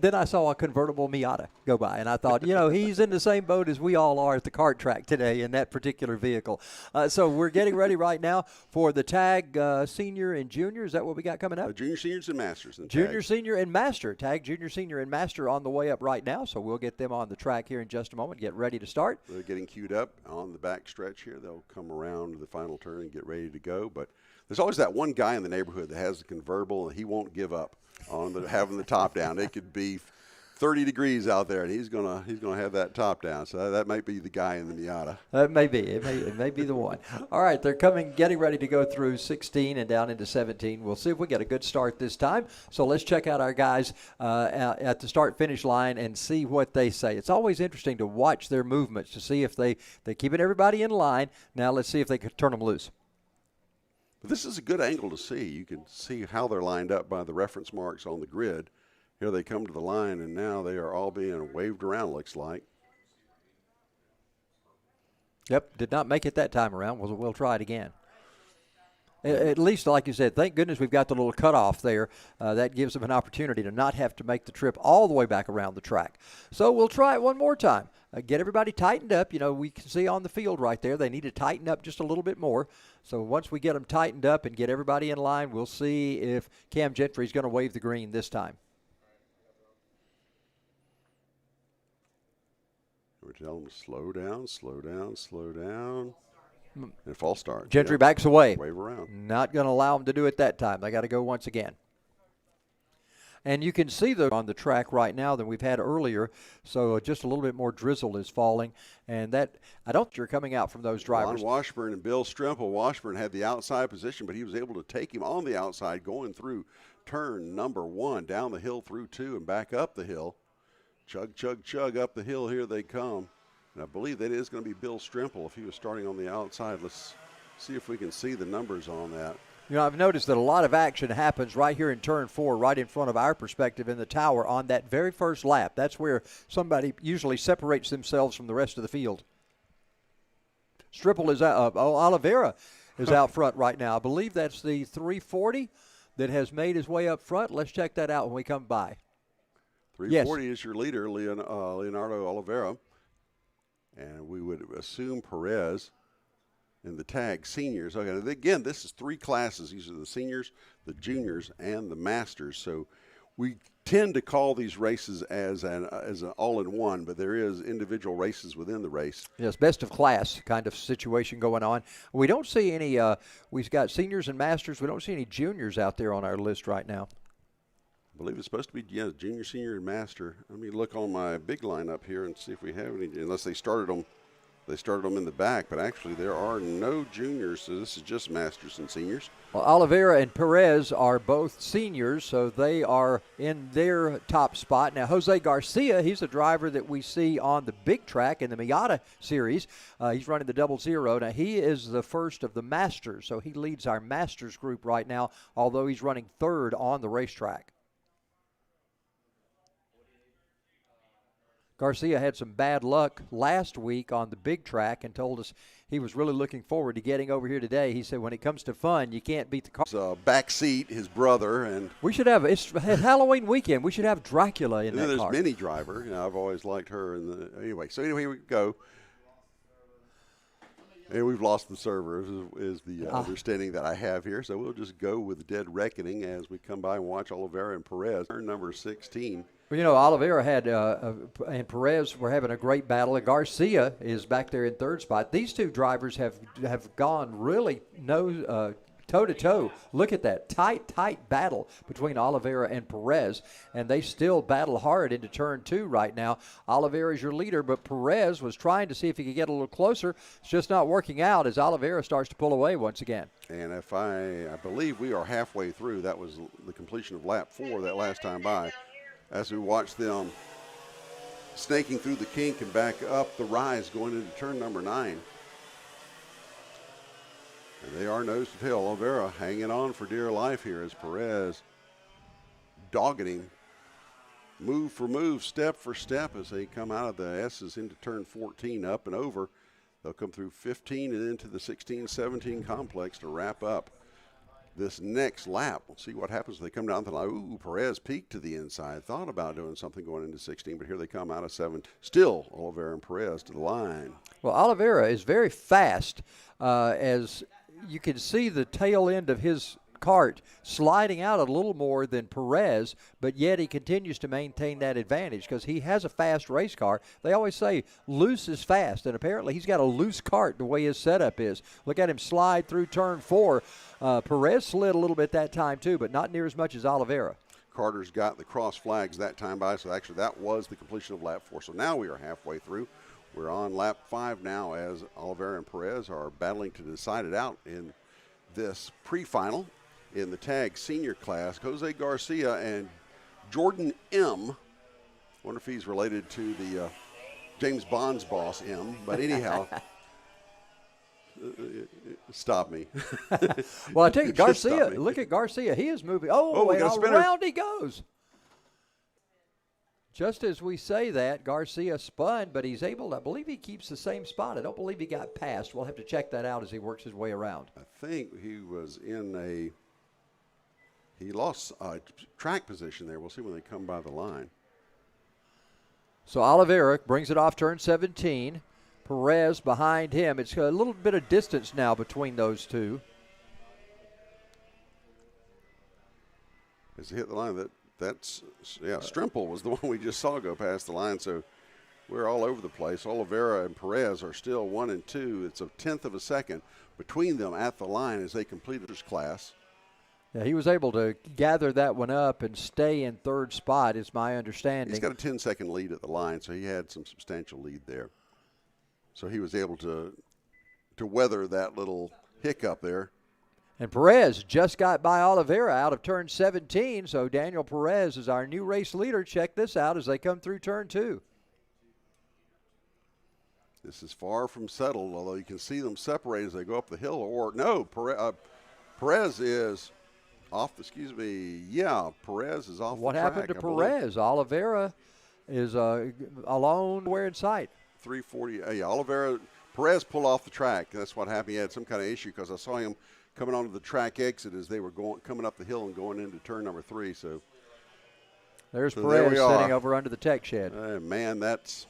then I saw a convertible Miata go by, and I thought, he's in the same boat as we all are at the kart track today in that particular vehicle. So we're getting ready right now for the TaG Senior and Junior. Is that what we got coming up? Junior, Seniors, and Masters. Junior, Senior, and Master. TaG Junior, Senior, and Master on the way up right now, so we'll get them on the track here in just a moment, get ready to start. They're getting queued up on the back stretch here. They'll come around the final turn and get ready to go. But there's always that one guy in the neighborhood that has the convertible, and he won't give up on having the top down. It could be 30 degrees out there, and he's gonna have that top down. So that might be the guy in the Miata. That may be. It may be the one. All right, they're getting ready to go through 16 and down into 17. We'll see if we get a good start this time. So let's check out our guys at the start-finish line and see what they say. It's always interesting to watch their movements to see if they're keeping everybody in line. Now let's see if they can turn them loose. But this is a good angle to see. You can see how they're lined up by the reference marks on the grid. Here they come to the line, and now they are all being waved around, looks like. Yep, did not make it that time around. We'll try it again. At least, like you said, thank goodness we've got the little cutoff there. That gives them an opportunity to not have to make the trip all the way back around the track. So we'll try it one more time. Get everybody tightened up. We can see on the field right there, they need to tighten up just a little bit more. So once we get them tightened up and get everybody in line, we'll see if Cam Gentry's going to wave the green this time. We're telling them to slow down, slow down, slow down. And false start. Gentry backs away. Wave around. Not going to allow them to do it that time. They got to go once again. And you can see them on the track right now than we've had earlier. So just a little bit more drizzle is falling. And that, I don't think you're coming out from those drivers. Ron Washburn and Bill Stremple. Washburn had the outside position, but he was able to take him on the outside going through turn number 1, down the hill through 2 and back up the hill. Chug, chug, chug up the hill. Here they come. And I believe that is going to be Bill Stremple if he was starting on the outside. Let's see if we can see the numbers on that. I've noticed that a lot of action happens right here in turn 4, right in front of our perspective in the tower on that very first lap. That's where somebody usually separates themselves from the rest of the field. Stripple is out. Oliveira is out front right now. I believe that's the 340 that has made his way up front. Let's check that out when we come by. 340 is your leader, Leonardo Oliveira. And we would assume Perez in the TaG Seniors. Okay, again, this is 3 classes. These are the seniors, the juniors, and the masters. So we tend to call these races as an all-in-one, but there is individual races within the race. Yes, best of class kind of situation going on. We don't see any, we've got seniors and masters. We don't see any juniors out there on our list right now. I believe it's supposed to be, junior, senior, and master. Let me look on my big lineup here and see if we have any, unless they started them in the back, but actually there are no juniors, so this is just masters and seniors. Well, Oliveira and Perez are both seniors, so they are in their top spot. Now, Jose Garcia, he's a driver that we see on the big track in the Miata series. He's running the 00. Now, he is the first of the masters, so he leads our masters group right now, although he's running 3rd on the racetrack. Garcia had some bad luck last week on the big track and told us he was really looking forward to getting over here today. He said when it comes to fun, you can't beat the car. Back seat, his brother, and we should have, it's Halloween weekend. We should have Dracula in that there's car. Minnie Driver. I've always liked her. Anyway, here we go. And we've lost the server is the understanding that I have here. So we'll just go with Dead Reckoning as we come by and watch Oliveira and Perez. Turn number 16. Well, Oliveira had and Perez were having a great battle. Garcia is back there in 3rd spot. These 2 drivers have gone really toe-to-toe. Look at that tight battle between Oliveira and Perez, and they still battle hard into turn 2 right now. Oliveira is your leader, but Perez was trying to see if he could get a little closer. It's just not working out as Oliveira starts to pull away once again. And if I believe we are halfway through. That was the completion of lap 4 that last time by. As we watch them snaking through the kink and back up the rise going into turn number 9. And they are nose to tail. Oliveira hanging on for dear life here as Perez dogging him. Move for move, step for step as they come out of the S's into turn 14 up and over. They'll come through 15 and into the 16-17 complex to wrap up this next lap. We'll see what happens when they come down the line. Ooh, Perez peeked to the inside. Thought about doing something going into 16, but here they come out of 7. Still, Oliveira and Perez to the line. Well, Oliveira is very fast. As you can see the tail end of his cart sliding out a little more than Perez, but yet he continues to maintain that advantage because he has a fast race car. They always say loose is fast, and apparently he's got a loose cart the way his setup is. Look at him slide through turn 4. Perez slid a little bit that time too, but not near as much as Oliveira. Carter's got the cross flags that time by, so actually that was the completion of lap 4. So now we are halfway through. We're on lap 5 now as Oliveira and Perez are battling to decide it out in this pre-final. In the TaG Senior class, Jose Garcia and Jordan M. Wonder if he's related to the James Bond's boss M. But anyhow, stop me. Well, I tell you, Garcia. Look at Garcia. He is moving. Oh, and around he goes. Just as we say that, Garcia spun, but he's able to, I believe he keeps the same spot. I don't believe he got past. We'll have to check that out as he works his way around. I think he was in he lost track position there. We'll see when they come by the line. So Oliveira brings it off turn 17. Perez behind him. It's a little bit of distance now between those 2. As he hit the line, Strimple was the one we just saw go past the line. So we're all over the place. Oliveira and Perez are still 1 and 2. It's a 1/10 of a second between them at the line as they completed this class. Yeah, he was able to gather that one up and stay in 3rd spot, is my understanding. He's got a 10-second lead at the line, so he had some substantial lead there. So he was able to weather that little hiccup there. And Perez just got by Oliveira out of turn 17, so Daniel Perez is our new race leader. Check this out as they come through turn 2. This is far from settled, although you can see them separate as they go up the hill. Or no, Perez is off. Perez is off. What the happened track, to Perez? Oliveira is alone. Where in sight? 340. Oliveira. Perez pulled off the track. That's what happened. He had some kind of issue because I saw him coming onto the track exit as they were coming up the hill and going into turn number 3. So There's So Perez there we sitting are. over under the tech shed. Man, that's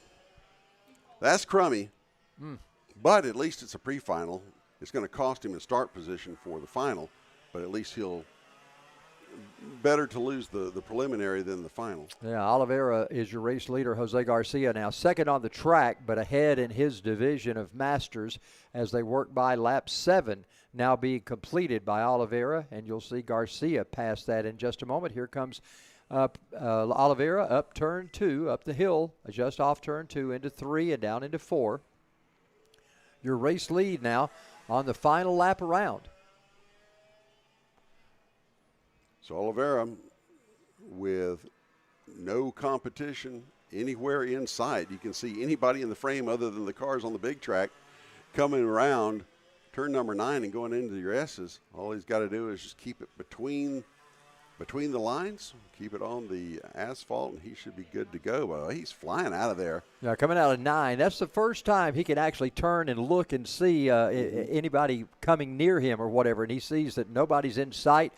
crummy. But at least it's a pre-final. It's going to cost him a start position for the final, but at least he'll better to lose the preliminary than the final. Yeah, Oliveira is your race leader. Jose Garcia now second on the track, but ahead in his division of Masters as they work by lap 7 now being completed by Oliveira, and you'll see Garcia pass that in just a moment. Here comes Oliveira up turn 2, up the hill, just off turn 2 into 3 and down into 4. Your race lead now on the final lap around. So Oliveira, with no competition anywhere in sight, you can see anybody in the frame other than the cars on the big track coming around turn number 9 and going into your S's. All he's got to do is just keep it between the lines, keep it on the asphalt, and he should be good to go. Well, he's flying out of there. Yeah, coming out of 9, that's the first time he can actually turn and look and see anybody coming near him or whatever, and he sees that nobody's in sight.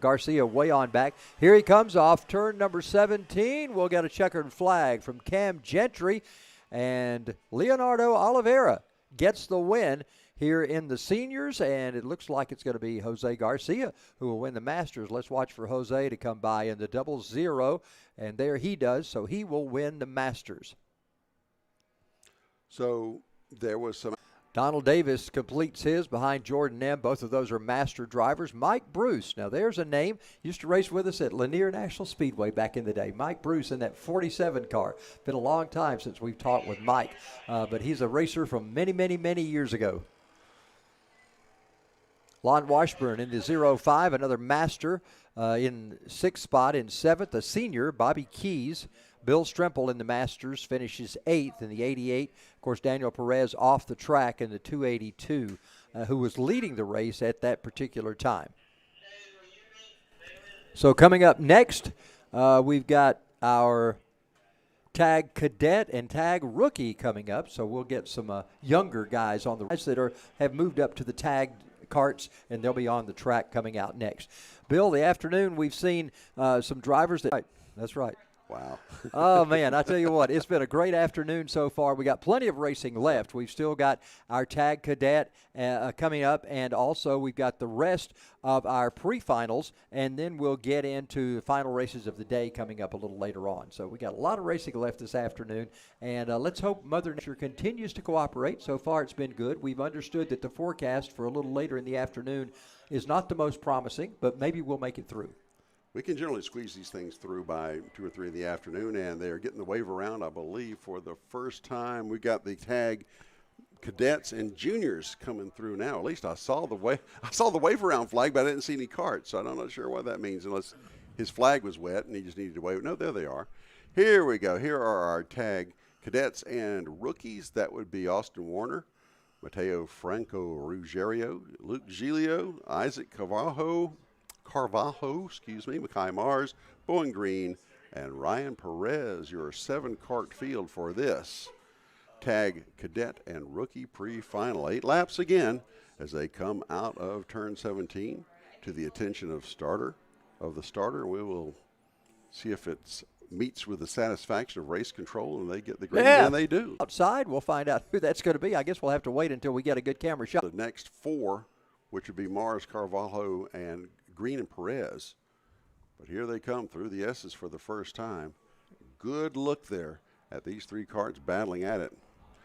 Garcia way on back. Here he comes off turn number 17. We'll get a checkered flag from Cam Gentry, and Leonardo Oliveira gets the win here in the seniors, and it looks like it's going to be Jose Garcia who will win the Masters. Let's watch for Jose to come by in the 00, and there he does, so he will win the Masters. So there was some. Donald Davis completes his behind Jordan M. Both of those are master drivers. Mike Bruce, now there's a name, used to race with us at Lanier National Speedway back in the day. Mike Bruce in that 47 car. Been a long time since we've talked with Mike, but he's a racer from many, many, many years ago. Lon Washburn in the 05, another master in 6th spot. In 7th, a senior, Bobby Keys. Bill Strempel in the Masters finishes 8th in the 88. Of course, Daniel Perez off the track in the 282, who was leading the race at that particular time. So coming up next, we've got our TaG Cadet and TaG Rookie coming up. So we'll get some younger guys on the race that have moved up to the TaG carts, and they'll be on the track coming out next. Bill, the afternoon we've seen some drivers that. Right, that's right. Wow. Oh, man, I tell you what, it's been a great afternoon so far. We got plenty of racing left. We've still got our TaG Cadet coming up, and also we've got the rest of our pre-finals, and then we'll get into the final races of the day coming up a little later on. So we got a lot of racing left this afternoon, and let's hope Mother Nature continues to cooperate. So far it's been good. We've understood that the forecast for a little later in the afternoon is not the most promising, but maybe we'll make it through. We can generally squeeze these things through by 2 or 3 in the afternoon, and they're getting the wave around, I believe, for the first time. We got the TaG Cadets and Juniors coming through now. At least I saw the wave around flag, but I didn't see any carts, so I'm not sure what that means unless his flag was wet and he just needed to wave. No, there they are. Here we go. Here are our TaG Cadets and Rookies. That would be Austin Warner, Mateo Franco Ruggiero, Luke Giglio, Isaac Carvalho, Mackay Mars, Bowen Green, and Ryan Perez, your 7-cart field for this TaG Cadet and Rookie pre-final. 8 laps again as they come out of turn 17 to the attention of the starter. We will see if it meets with the satisfaction of race control and they get the green, and they do. Outside, we'll find out who that's going to be. I guess we'll have to wait until we get a good camera shot. The next 4, which would be Mars, Carvalho, and Green and Perez. But here they come through the S's for the first time. Good look there at these 3 carts battling at it.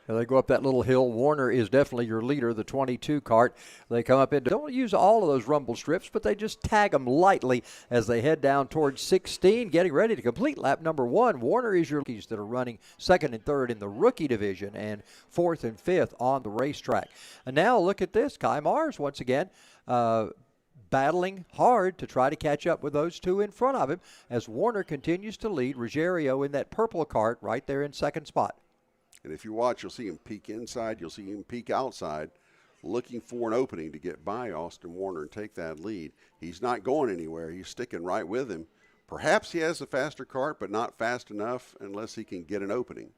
As they go up that little hill, Warner is definitely your leader, the 22 cart. They come up into, don't use all of those rumble strips, but they just tag them lightly as they head down towards 16, getting ready to complete lap number 1. Warner is your rookies that are running 2nd and 3rd in the rookie division and 4th and 5th on the racetrack. And now look at this, Kai Mars once again, battling hard to try to catch up with those 2 in front of him as Warner continues to lead Ruggiero in that purple cart right there in 2nd spot. And if you watch, you'll see him peek inside, you'll see him peek outside, looking for an opening to get by Austin Warner and take that lead. He's not going anywhere. He's sticking right with him. Perhaps he has a faster cart, but not fast enough unless he can get an opening.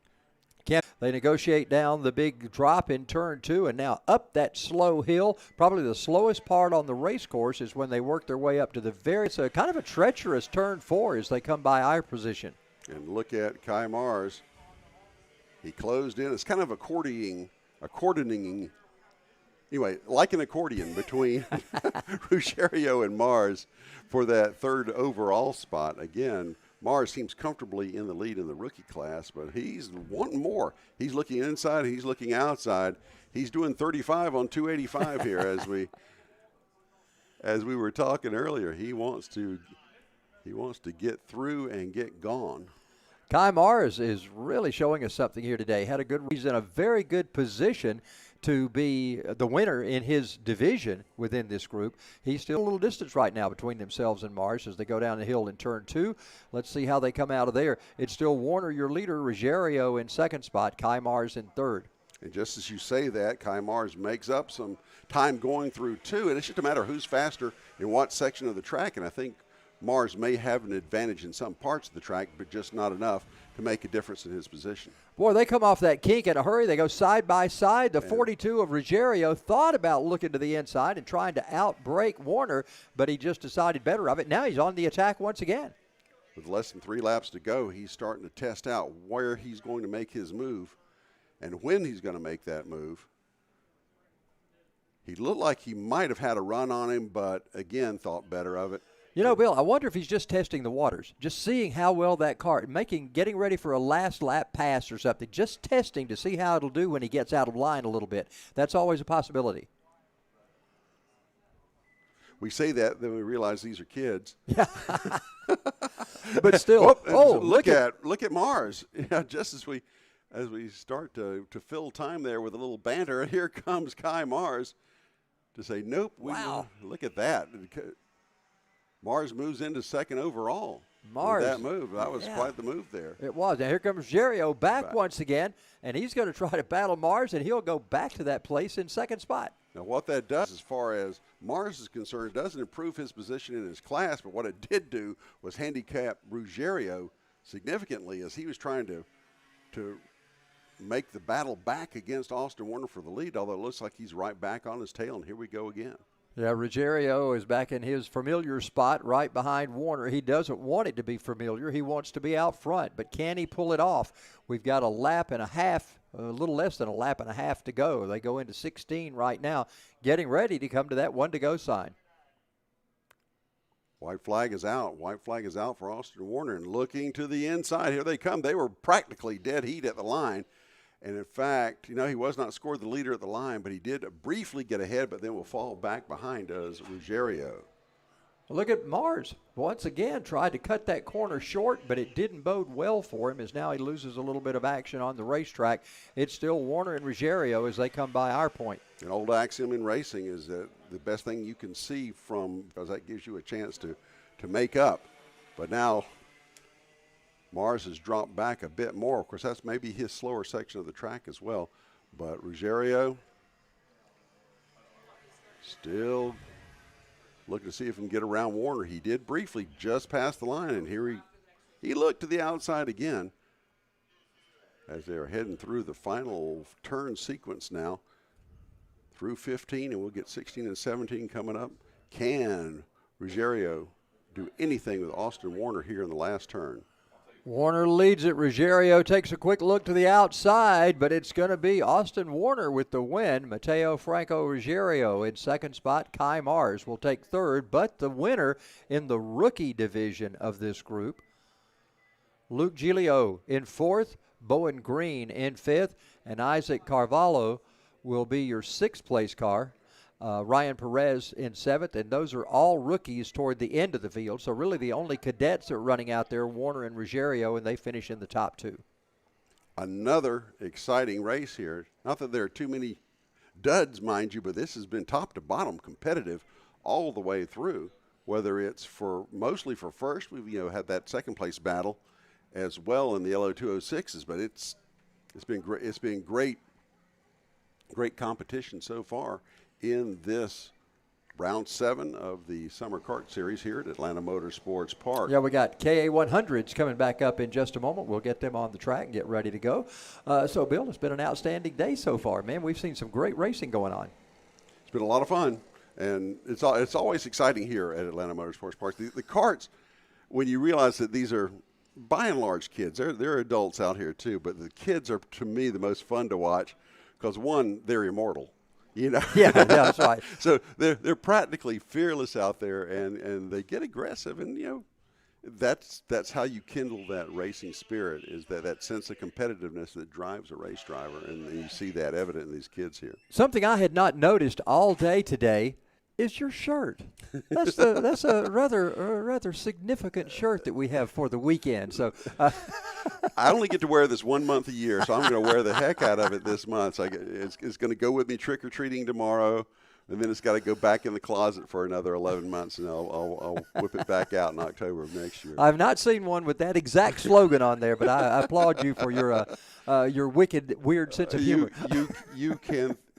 They negotiate down the big drop in turn 2 and now up that slow hill. Probably the slowest part on the race course is when they work their way up to the it's a kind of a treacherous turn 4 as they come by our position. And look at Kai Mars. He closed in. It's kind of accordion, anyway, like an accordion between Ruggiero and Mars for that third overall spot. Again, Mars seems comfortably in the lead in the rookie class, but he's wanting more. He's looking inside, he's looking outside. He's doing 35 on 285 here as we were talking earlier. He wants to get through and get gone. Kai Mars is really showing us something here today. He's in a very good position to be the winner in his division within this group. He's still a little distance right now between themselves and Mars as they go down the hill in turn 2. Let's see how they come out of there. It's still Warner, your leader, Ruggiero in second spot, Kai Mars in third. And just as you say that, Kai Mars makes up some time going through 2, and it's just a matter of who's faster in what section of the track, and I think Mars may have an advantage in some parts of the track, but just not enough to make a difference in his position. Boy, they come off that kink in a hurry. They go side by side. The 42 of Ruggiero thought about looking to the inside and trying to outbreak Warner, but he just decided better of it. Now he's on the attack once again. With less than 3 laps to go, he's starting to test out where he's going to make his move and when he's going to make that move. He looked like he might have had a run on him, but again, thought better of it. You know, Bill, I wonder if he's just testing the waters, just seeing how well that car, getting ready for a last lap pass or something, just testing to see how it'll do when he gets out of line a little bit. That's always a possibility. We say that, then we realize these are kids. Yeah. But still, look at Mars. Yeah, just as we start to fill time there with a little banter, here comes Kai Mars to say, nope. Wow. Look at that. Mars moves into second overall. Mars. That move. That was quite the move there. It was. Now here comes Ruggiero back once again, and he's going to try to battle Mars, and he'll go back to that place in second spot. Now what that does as far as Mars is concerned doesn't improve his position in his class, but what it did do was handicap Ruggiero significantly as he was trying to make the battle back against Austin Warner for the lead, although it looks like he's right back on his tail, and here we go again. Yeah, Ruggiero is back in his familiar spot right behind Warner. He doesn't want it to be familiar. He wants to be out front, but can he pull it off? We've got a lap and a half, a little less than a lap and a half to go. They go into 16 right now, getting ready to come to that 1-to-go sign. White flag is out. White flag is out for Austin Warner, and looking to the inside. Here they come. They were practically dead heat at the line. And, in fact, he was not scored the leader at the line, but he did briefly get ahead, but then will fall back behind us, Ruggiero. Look at Mars. Once again, tried to cut that corner short, but it didn't bode well for him as now he loses a little bit of action on the racetrack. It's still Warner and Ruggiero as they come by our point. An old axiom in racing is that the best thing you can see because that gives you a chance to make up. But now Mars has dropped back a bit more. Of course, that's maybe his slower section of the track as well. But Ruggiero still looking to see if he can get around Warner. He did briefly just pass the line, and here he looked to the outside again as they're heading through the final turn sequence now through 15, and we'll get 16 and 17 coming up. Can Ruggiero do anything with Austin Warner here in the last turn? Warner leads it. Ruggiero takes a quick look to the outside, but it's going to be Austin Warner with the win. Mateo Franco Ruggiero in second spot. Kai Mars will take third, but the winner in the rookie division of this group, Luke Giglio in fourth, Bowen Green in fifth, and Isaac Carvalho will be your sixth place car. Ryan Perez in seventh, and those are all rookies toward the end of the field. So really the only cadets that are running out there, Warner and Ruggiero, and they finish in the top two. Another exciting race here. Not that there are too many duds, mind you, but this has been top to bottom competitive all the way through, whether it's mostly for first. We've had that second place battle as well in the LO206s, but it's been great competition so far in this round 7 of the Summer Kart Series here at Atlanta Motorsports Park. Yeah, we got KA100s coming back up in just a moment. We'll get them on the track and get ready to go. So, Bill, it's been an outstanding day so far, man. We've seen some great racing going on. It's been a lot of fun, and it's always exciting here at Atlanta Motorsports Park. The karts, when you realize that these are, by and large, kids. They're adults out here, too, but the kids are, to me, the most fun to watch because, one, they're immortal. Yeah, that's right. So they're practically fearless out there, and they get aggressive, and that's how you kindle that racing spirit, is that sense of competitiveness that drives a race driver, and you see that evident in these kids here. Something I had not noticed all day today is your shirt. That's a rather significant shirt that we have for the weekend. So I only get to wear this 1 month a year, so I'm going to wear the heck out of it this month. So it's going to go with me trick-or-treating tomorrow, and then it's got to go back in the closet for another 11 months, and I'll whip it back out in October of next year. I've not seen one with that exact slogan on there, but I applaud you for your wicked, weird sense of humor.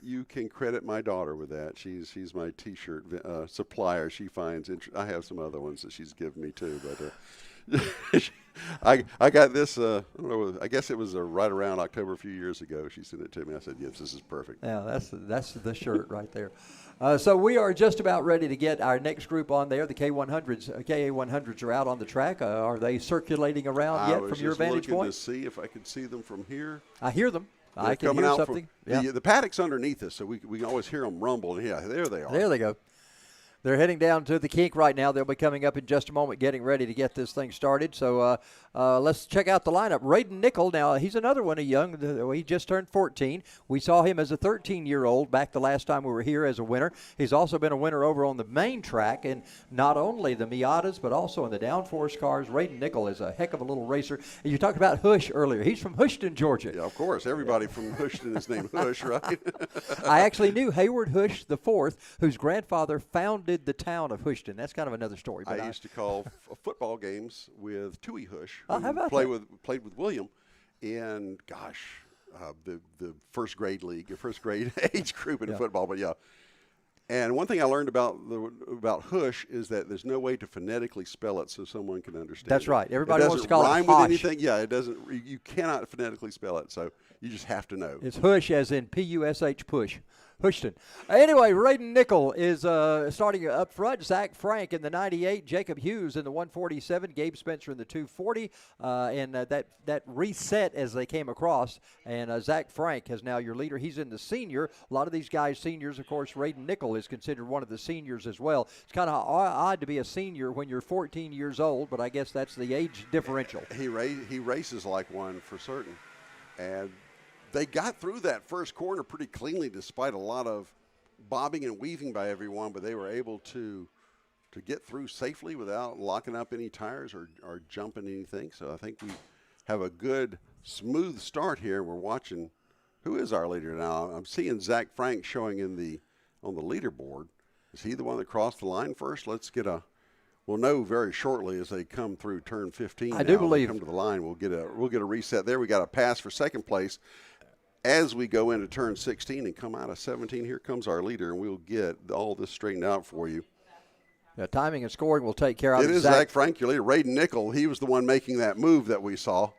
You can credit my daughter with that. She's my T-shirt supplier. She finds I have some other ones that she's given me too, but I got this. I don't know. I guess it was right around October a few years ago. She sent it to me. I said, "Yes, this is perfect." Yeah, that's the shirt right there. So we are just about ready to get our next group on there. The KA100s are out on the track. Are they circulating around yet from your vantage point? I was just looking to see if I could see them from here. I hear them. They're I can hear something. The paddock's underneath us, so we can always hear them rumble. And yeah, there they are. There they go. They're heading down to the kink right now. They'll be coming up in just a moment, getting ready to get this thing started. So let's check out the lineup. Raiden Nickel, now he's another one, he just turned 14. We saw him as a 13-year-old back the last time we were here as a winner. He's also been a winner over on the main track, and not only the Miatas, but also in the downforce cars. Raiden Nickel is a heck of a little racer. And you talked about Hush earlier. He's from Houston, Georgia. Yeah, of course. Everybody from Houston is named Hush, right? I actually knew Hayward Hush IV, whose grandfather founded the town of Houston. That's kind of another story. But I used to call football games with Tui Hush. How about played with William, and the first grade league, the first grade age group in football. But yeah, and one thing I learned about Hush is that there's no way to phonetically spell it so someone can understand. That's right. Everybody wants to call it rhyme Hosh. with anything. Yeah, it doesn't. You cannot phonetically spell it, so you just have to know. It's Hush, as in P-U-S-H, push. Houston. Anyway, Raiden Nickel is starting up front. Zach Frank in the 98, Jacob Hughes in the 147, Gabe Spencer in the 240, and that reset as they came across. And Zach Frank is now your leader. He's in the senior. A lot of these guys seniors, of course. Raiden Nickel is considered one of the seniors as well. It's kind of odd to be a senior when you're 14 years old, but I guess that's the age differential. He races like one for certain, and they got through that first corner pretty cleanly despite a lot of bobbing and weaving by everyone, but they were able to get through safely without locking up any tires or jumping anything. So I think we have a good, smooth start here. We're watching who is our leader now. I'm seeing Zach Frank showing on the leaderboard. Is he the one that crossed the line first? We'll know very shortly as they come through turn 15. I do believe. Come to the line, we'll get a reset there. We got a pass for second place. As we go into turn 16 and come out of 17, here comes our leader, and we'll get all this straightened out for you. Yeah, timing and scoring will take care of it. It is Zach Frank, your leader. Raiden Nickel, he was the one making that move that we saw.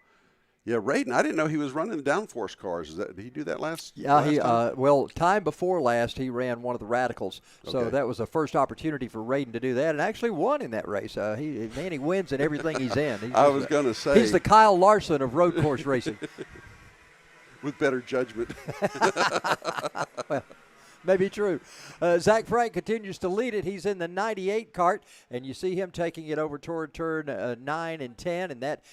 Yeah, Raiden, I didn't know he was running the downforce cars. Did he do that last time? Time before last, he ran one of the Radicals. So that was the first opportunity for Raiden to do that, and actually won in that race. He wins in everything he's in. I was going to say. He's the Kyle Larson of road course racing. With better judgment. Well, maybe true. Zach Frank continues to lead it. He's in the 98 cart, and you see him taking it over toward turn 9 and 10, and that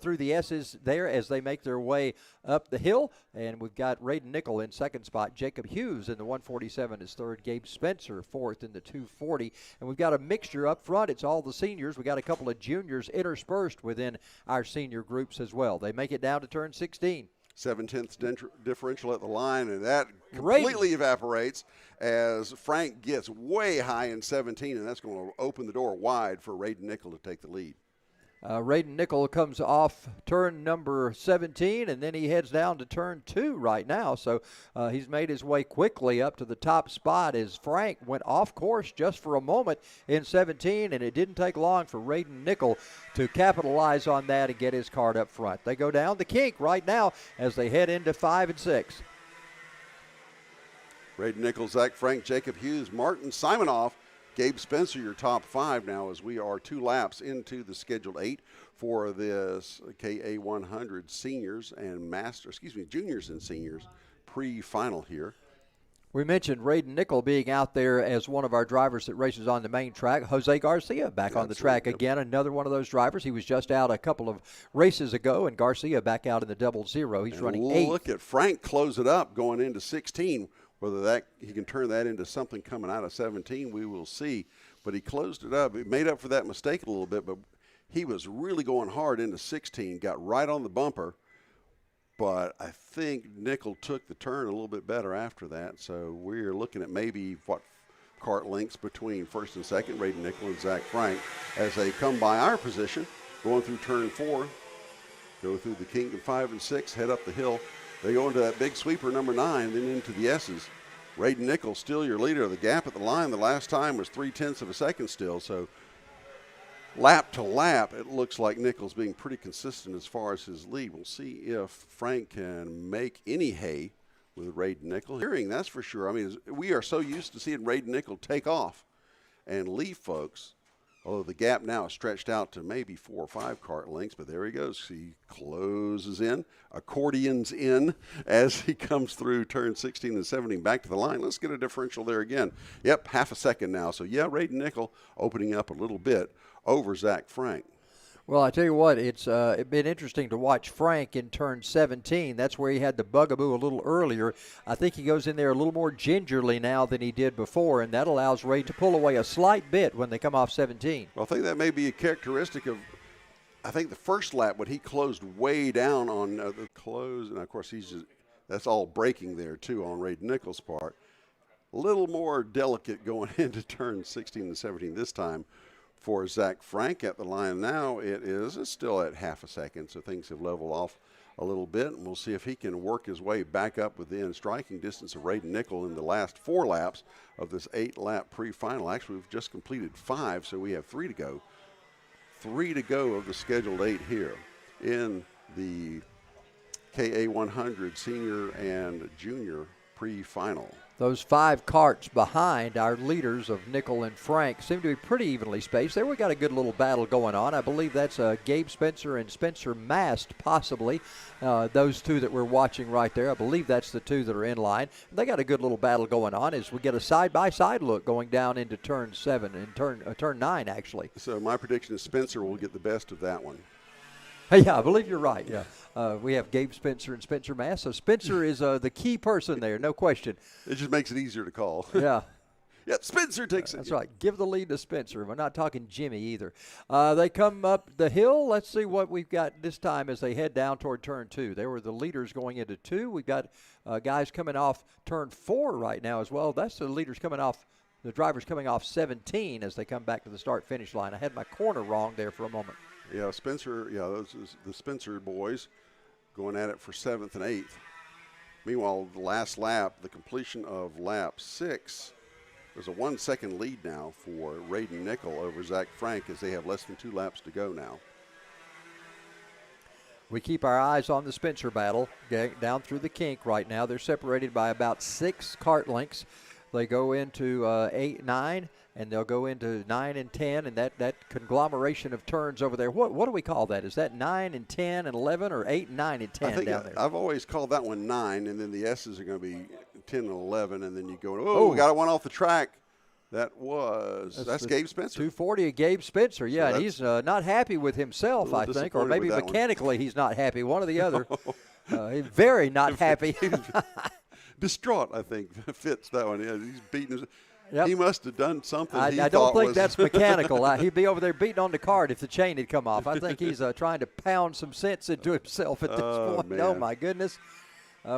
through the S's there as they make their way up the hill. And we've got Raiden Nickel in second spot. Jacob Hughes in the 147 is third. Gabe Spencer fourth in the 240. And we've got a mixture up front. It's all the seniors. We got a couple of juniors interspersed within our senior groups as well. They make it down to turn 16. 7/10 differential at the line, and that completely evaporates as Frank gets way high in 17, and that's going to open the door wide for Raiden Nickel to take the lead. Raiden Nickel comes off turn number 17, and then he heads down to turn 2 right now. So he's made his way quickly up to the top spot as Frank went off course just for a moment in 17, and it didn't take long for Raiden Nickel to capitalize on that and get his cart up front. They go down the kink right now as they head into 5 and 6. Raiden Nickel, Zach Frank, Jacob Hughes, Martin Simonoff, Gabe Spencer, your top 5 now as we are 2 laps into the scheduled 8 for this KA100 seniors and juniors and seniors pre-final here. We mentioned Raiden Nickel being out there as one of our drivers that races on the main track. Jose Garcia back on the track again, another one of those drivers. He was just out a couple of races ago, and Garcia back out in the 00. He's running 8. Look at Frank close it up going into 16. Whether he can turn that into something coming out of 17, we will see. But he closed it up. He made up for that mistake a little bit, but he was really going hard into 16, got right on the bumper. But I think Nickel took the turn a little bit better after that. So we're looking at maybe kart lengths between first and second, Raiden Nickel and Zach Frank, as they come by our position, going through turn 4, go through the kink of 5 and 6, head up the hill. They go into that big sweeper, number 9, then into the S's. Raiden Nickel still your leader. The gap at the line the last time was 0.3 of a second still. So lap to lap, it looks like Nickel's being pretty consistent as far as his lead. We'll see if Frank can make any hay with Raiden Nickel. Hearing, that's for sure. I mean, we are so used to seeing Raiden Nickel take off and leave folks. Although the gap now is stretched out to maybe 4 or 5 kart lengths, but there he goes. He closes in, accordions in as he comes through turn 16 and 17 back to the line. Let's get a differential there again. Yep, half a second now. So, yeah, Raiden Nickel opening up a little bit over Zach Frank. Well, I tell you what, it's been interesting to watch Frank in turn 17. That's where he had the bugaboo a little earlier. I think he goes in there a little more gingerly now than he did before, and that allows Ray to pull away a slight bit when they come off 17. Well, I think that may be a characteristic of, I think the first lap when he closed way down on the close, and of course that's all braking there too on Raiden Nickel's part. A little more delicate going into turn 16 and 17 this time. For Zach Frank at the line now, it's still at half a second, so things have leveled off a little bit, and we'll see if he can work his way back up within striking distance of Raiden Nickel in the last 4 laps of this 8-lap pre-final. Actually, we've just completed 5, so we have 3 to go. 3 to go of the scheduled 8 here in the KA100 senior and junior pre-final. Those 5 karts behind our leaders of Nickel and Frank seem to be pretty evenly spaced. There we got a good little battle going on. I believe that's Gabe Spencer and Spencer Mast, possibly. Those 2 that we're watching right there. I believe that's the 2 that are in line. They got a good little battle going on as we get a side-by-side look going down into turn 7 and turn 9, actually. So my prediction is Spencer will get the best of that one. Yeah, I believe you're right, yeah. We have Gabe Spencer and Spencer Mast. So Spencer is the key person there, no question. It just makes it easier to call. Yeah. Yeah, Spencer takes it. That's right. Give the lead to Spencer. We're not talking Jimmy either. They come up the hill. Let's see what we've got this time as they head down toward turn 2. They were the leaders going into 2. We've got guys coming off turn 4 right now as well. That's the leaders coming off, the drivers coming off 17 as they come back to the start-finish line. I had my corner wrong there for a moment. Yeah, Spencer, those is the Spencer boys going at it for 7th and 8th. Meanwhile, the last lap, the completion of lap 6, there's a 1-second lead now for Raiden Nickel over Zach Frank as they have less than 2 laps to go now. We keep our eyes on the Spencer battle down through the kink right now. They're separated by about 6 kart lengths. They go into 8, 9, and they'll go into 9 and 10, and that conglomeration of turns over there. What do we call that? Is that 9 and 10 and 11, or 8, 9, and 10 down there? I've always called that one 9, and then the S's are going to be 10 and 11, and then you go, we got one off the track. That's Gabe Spencer. 240 of Gabe Spencer, yeah, so and he's not happy with himself, I think, or maybe mechanically he's not happy, one or the other. He's very not happy. Distraught, I think, fits that one. Yeah, he's beating his. Yep. He must have done something. I don't think that's mechanical. He'd be over there beating on the cart if the chain had come off. I think he's trying to pound some sense into himself at this point. Man. Oh, my goodness.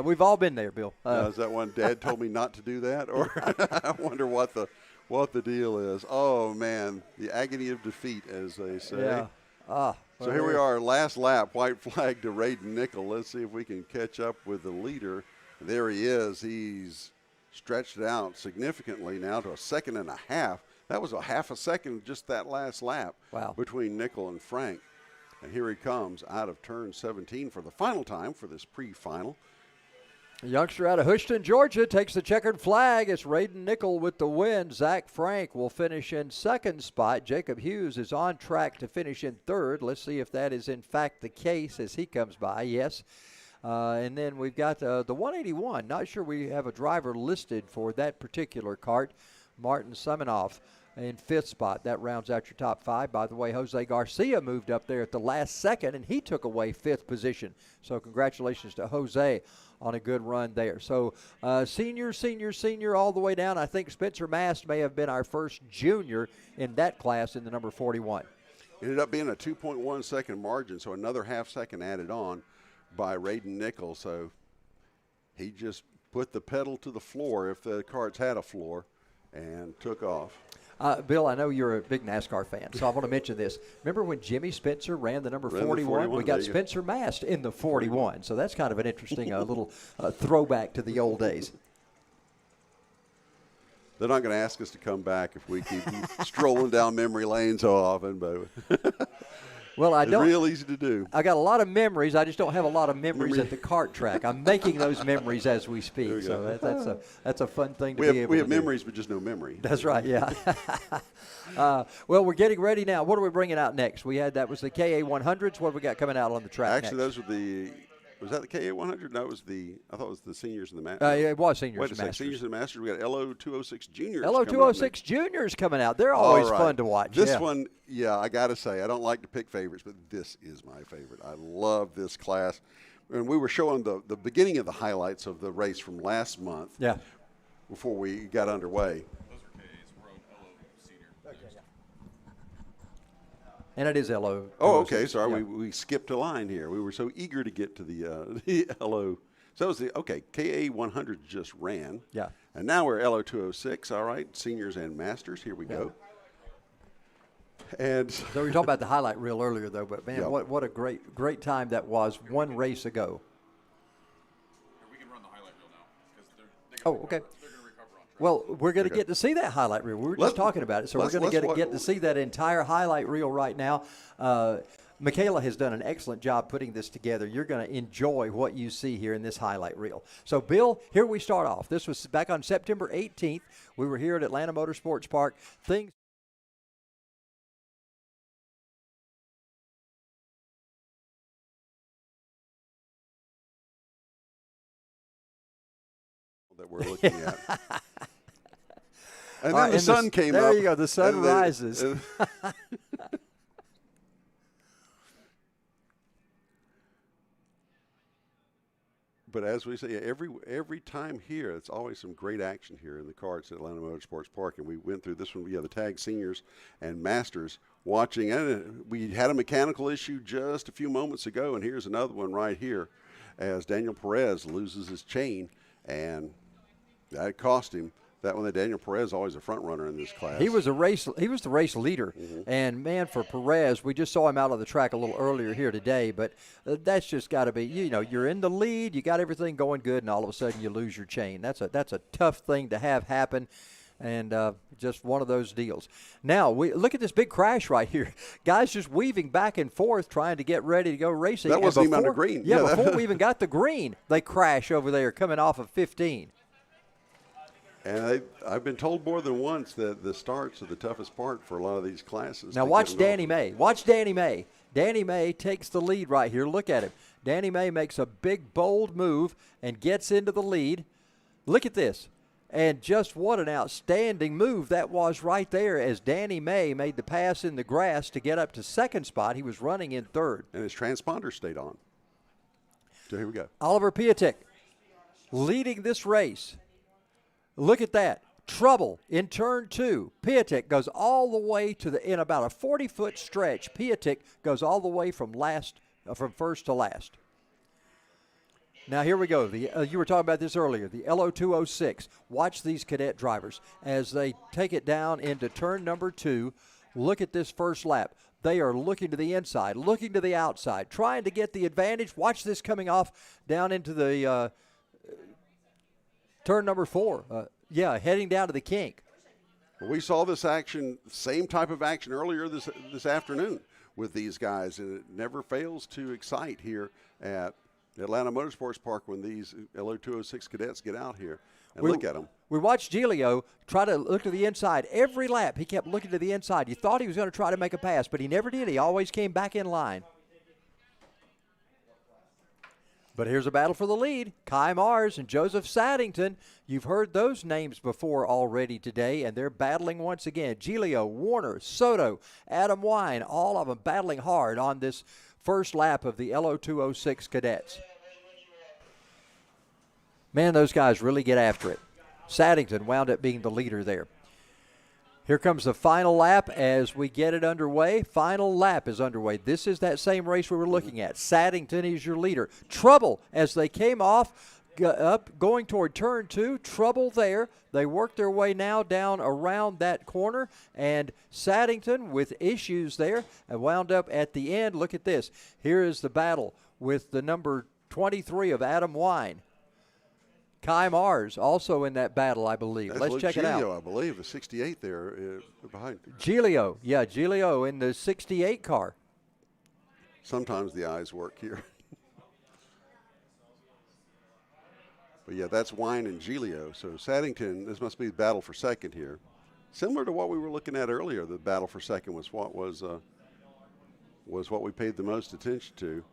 We've all been there, Bill. Is that one Dad told me not to do that? Or I wonder what the deal is. Oh, man, the agony of defeat, as they say. Yeah. So here we are, last lap, white flag to Raiden Nickel. Let's see if we can catch up with the leader. There he is. He's stretched it out significantly now to a second and a half. That was a half a second just that last lap between Nickel and Frank. And here he comes out of turn 17 for the final time for this pre-final. A youngster out of Houston, Georgia, takes the checkered flag. It's Raiden Nickel with the win. Zach Frank will finish in second spot. Jacob Hughes is on track to finish in third. Let's see if that is in fact the case as he comes by. Yes. And then we've got the 181. Not sure we have a driver listed for that particular kart. Martin Semenoff in fifth spot. That rounds out your top five. By the way, Jose Garcia moved up there at the last second, and he took away fifth position. So congratulations to Jose on a good run there. So senior all the way down. I think Spencer Mast may have been our first junior in that class in the number 41. Ended up being a 2.1 second margin, so another half second added on by Raiden Nickel. So he just put the pedal to the floor, if the karts had a floor, and took off. Bill, I know you're a big NASCAR fan, so I want to mention this. Remember when Jimmy Spencer ran the number 41? We got Spencer Mast in the 41, so that's kind of an interesting little throwback to the old days. They're not going to ask us to come back if we keep strolling down memory lane so often, but well, it's real easy to do. I got a lot of memories. I just don't have a lot of memories at the kart track. I'm making those memories as we speak, so that's a fun thing to be able to do. We have memories, but just no memory. That's right, yeah. Well, we're getting ready now. What are we bringing out next? That was the KA100s. What have we got coming out on the track Actually, next? those were was that the KA100? No, I thought it was the seniors and the masters. Yeah, it was seniors Wait and a second, masters. seniors and masters. We got LO206 juniors. LO206 juniors coming out. They're always fun to watch. This one, I got to say, I don't like to pick favorites, but this is my favorite. I love this class. And we were showing the beginning of the highlights of the race from last month before we got underway. Those are KAs. We're on LO Senior. And it is LO. Oh, okay. Sorry, we skipped a line here. We were so eager to get to the LO. So that was KA100 just ran. Yeah. And now we're LO206. All right, seniors and masters. Here we go. And so we were talking about the highlight reel earlier, though. But man, what a great time that was one race ago. We can run the highlight reel now because they're okay. They're going to recover on track. Well, we're going to get to see that highlight reel. We were just talking about it, so we're going to get to see that entire highlight reel right now. Michaela has done an excellent job putting this together. You're going to enjoy what you see here in this highlight reel. So, Bill, here we start off. This was back on September 18th. We were here at Atlanta Motorsports Park. Things that we're looking at. And then the sun came up. There you go. The sun rises. But as we say, every time here, it's always some great action here in the karts at Atlanta Motorsports Park. And we went through this one. We have the TaG seniors and masters watching. And we had a mechanical issue just a few moments ago, and here's another one right here as Daniel Perez loses his chain, and that cost him. That one, Daniel Perez, always a front runner in this class. He was the race leader, and man, for Perez, we just saw him out on the track a little earlier here today. But that's just got to be, you're in the lead, you got everything going good, and all of a sudden you lose your chain. That's a tough thing to have happen, and just one of those deals. Now we look at this big crash right here. Guys just weaving back and forth, trying to get ready to go racing. That wasn't even under green. Yeah, before we even got the green, they crash over there coming off of 15. And I've been told more than once that the starts are the toughest part for a lot of these classes. Now watch Danny May. Watch Danny May. Danny May takes the lead right here. Look at him. Danny May makes a big, bold move and gets into the lead. Look at this. And just what an outstanding move that was right there as Danny May made the pass in the grass to get up to second spot. He was running in third. And his transponder stayed on. So here we go. Oliver Piatek leading this race. Look at that. Trouble in turn two. Piatek goes all the way in about a 40-foot stretch. Piatek goes all the way from first to last. Now here we go. You were talking about this earlier. The LO206. Watch these cadet drivers as they take it down into turn number 2. Look at this first lap. They are looking to the inside, looking to the outside, trying to get the advantage. Watch this coming off down into the turn number 4. Heading down to the kink. We saw this action, same type of action earlier this afternoon with these guys, and it never fails to excite here at Atlanta Motorsports Park when these LO206 cadets get out here. And look at them. We watched Giglio try to look to the inside every lap. He kept looking to the inside. You thought he was going to try to make a pass, but he never did. He always came back in line. But here's a battle for the lead. Kai Mars and Joseph Saddington. You've heard those names before already today, and they're battling once again. Giglio, Warner, Soto, Adam Wine, all of them battling hard on this first lap of the LO206 cadets. Man, those guys really get after it. Saddington wound up being the leader there. Here comes the final lap as we get it underway. Final lap is underway. This is that same race we were looking at. Saddington is your leader. Trouble as they came off up going toward turn 2. Trouble there. They work their way now down around that corner, and Saddington with issues there and wound up at the end. Look at this. Here is the battle with the number 23 of Adam Wine. Kai Mars also in that battle, I believe. That's Let's Luke check it out. Giglio, I believe, the 68 there behind. Giglio, Giglio in the 68 car. Sometimes the eyes work here. But yeah, that's Wine and Giglio. So Saddington, this must be the battle for second here. Similar to what we were looking at earlier, the battle for second was what we paid the most attention to.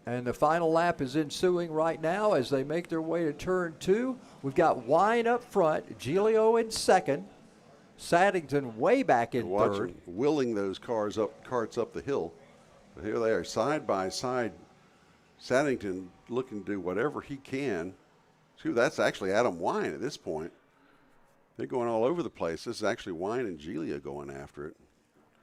And the final lap is ensuing right now as they make their way to turn 2. We've got Wine up front, Giglio in second, Saddington way back in third. Willing those carts up the hill. But here they are, side by side. Saddington looking to do whatever he can. See, that's actually Adam Wine at this point. They're going all over the place. This is actually Wine and Giglio going after it.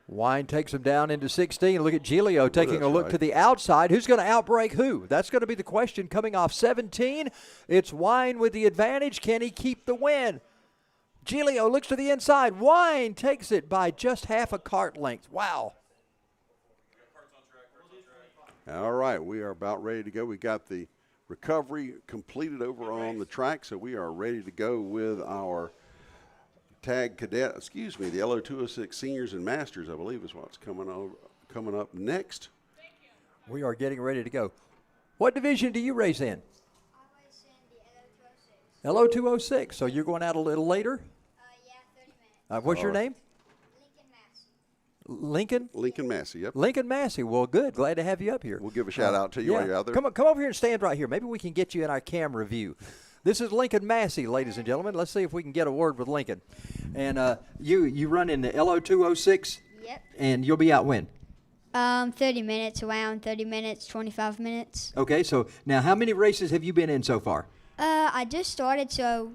Wine takes him down into 16. Look at Giglio taking a look to the outside. Who's going to outbreak who? That's going to be the question coming off 17. It's Wine with the advantage. Can he keep the win? Giglio looks to the inside. Wine takes it by just half a cart length. Wow. All right, we are about ready to go. We got the recovery completed over on the track, so we are ready to go with our TaG Cadet, the LO206 Seniors and Masters, I believe is what's coming up next. We are getting ready to go. What division do you race in? I race in the LO206. So you're going out a little later? Yeah, 30 minutes. What's your name? Lincoln Massey. Lincoln? Lincoln Massey, yep. Lincoln Massey. Well, good. Glad to have you up here. We'll give a shout out to you while you're out there. Come over here and stand right here. Maybe we can get you in our camera view. This is Lincoln Massey, ladies and gentlemen. Let's see if we can get a word with Lincoln. And you run in the LO206? Yep. And you'll be out when? 30 minutes, around 30 minutes, 25 minutes. Okay, so now how many races have you been in so far? I just started, so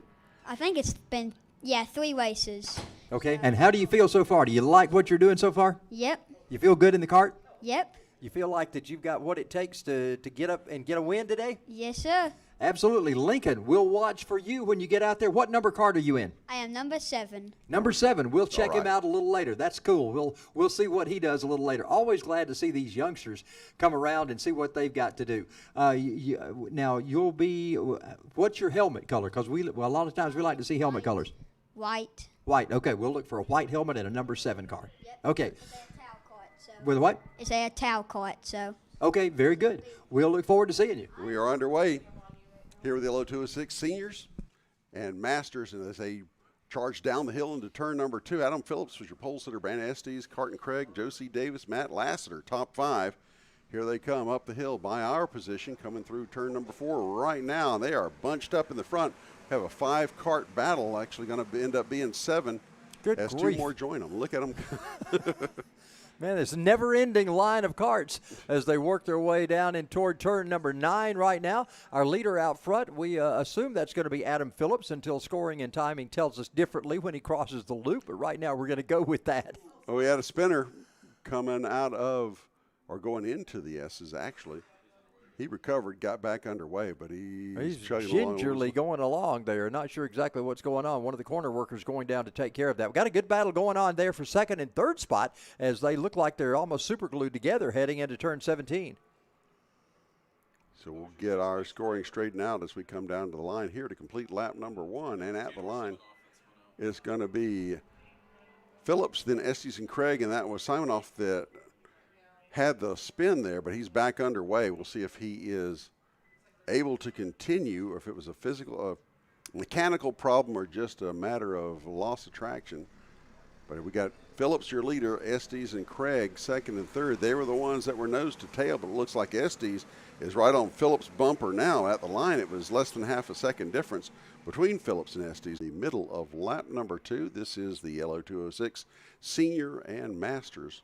I think it's been, 3 races. Okay, and how do you feel so far? Do you like what you're doing so far? Yep. You feel good in the cart? Yep. You feel like that you've got what it takes to get up and get a win today? Yes, sir. Absolutely. Lincoln, we'll watch for you when you get out there. What number cart are you in? I am number 7. Number 7. We'll check him right. out a little later. That's cool. We'll see what he does a little later. Always glad to see these youngsters come around and see what they've got to do. Now, you'll be, what's your helmet color? Because a lot of times we like to see helmet colors. White. White. Okay, we'll look for a white helmet and a number 7 car. Yep. Okay. It's a towel cart, so. With what? It's a towel cart, so. Okay, very good. We'll look forward to seeing you. We are underway here with the LO206 Seniors and Masters, and as they charge down the hill into turn number 2, Adam Phillips was your pole sitter, Brandon Estes, Carton Craig, Josie Davis, Matt Lassiter, top 5. Here they come up the hill by our position, coming through turn number 4 right now, and they are bunched up in the front. Have a 5-cart battle, actually going to end up being 7 Good as grief. 2 more join them. Look at them. Man, this never-ending line of carts as they work their way down in toward turn number 9 right now. Our leader out front, we assume that's going to be Adam Phillips until scoring and timing tells us differently when he crosses the loop, but right now we're going to go with that. Oh, we had a spinner coming out of, or going into the S's actually. He recovered, got back underway, but he's chugging gingerly along. going along there. Not sure exactly what's going on. One of the corner workers going down to take care of that. We've got a good battle going on there for second and third spot as they look like they're almost super glued together heading into turn 17. So we'll get our scoring straightened out as we come down to the line here to complete lap number 1. And at the line, it's going to be Phillips, then Estes and Craig, and that was Simonoff that had the spin there, but he's back underway. We'll see if he is able to continue or if it was a mechanical problem or just a matter of loss of traction. But we got Phillips, your leader, Estes and Craig, second and third. They were the ones that were nose to tail, but it looks like Estes is right on Phillips' bumper now. At the line, it was less than half a second difference between Phillips and Estes. The middle of lap number 2. This is the LO206 Senior and Masters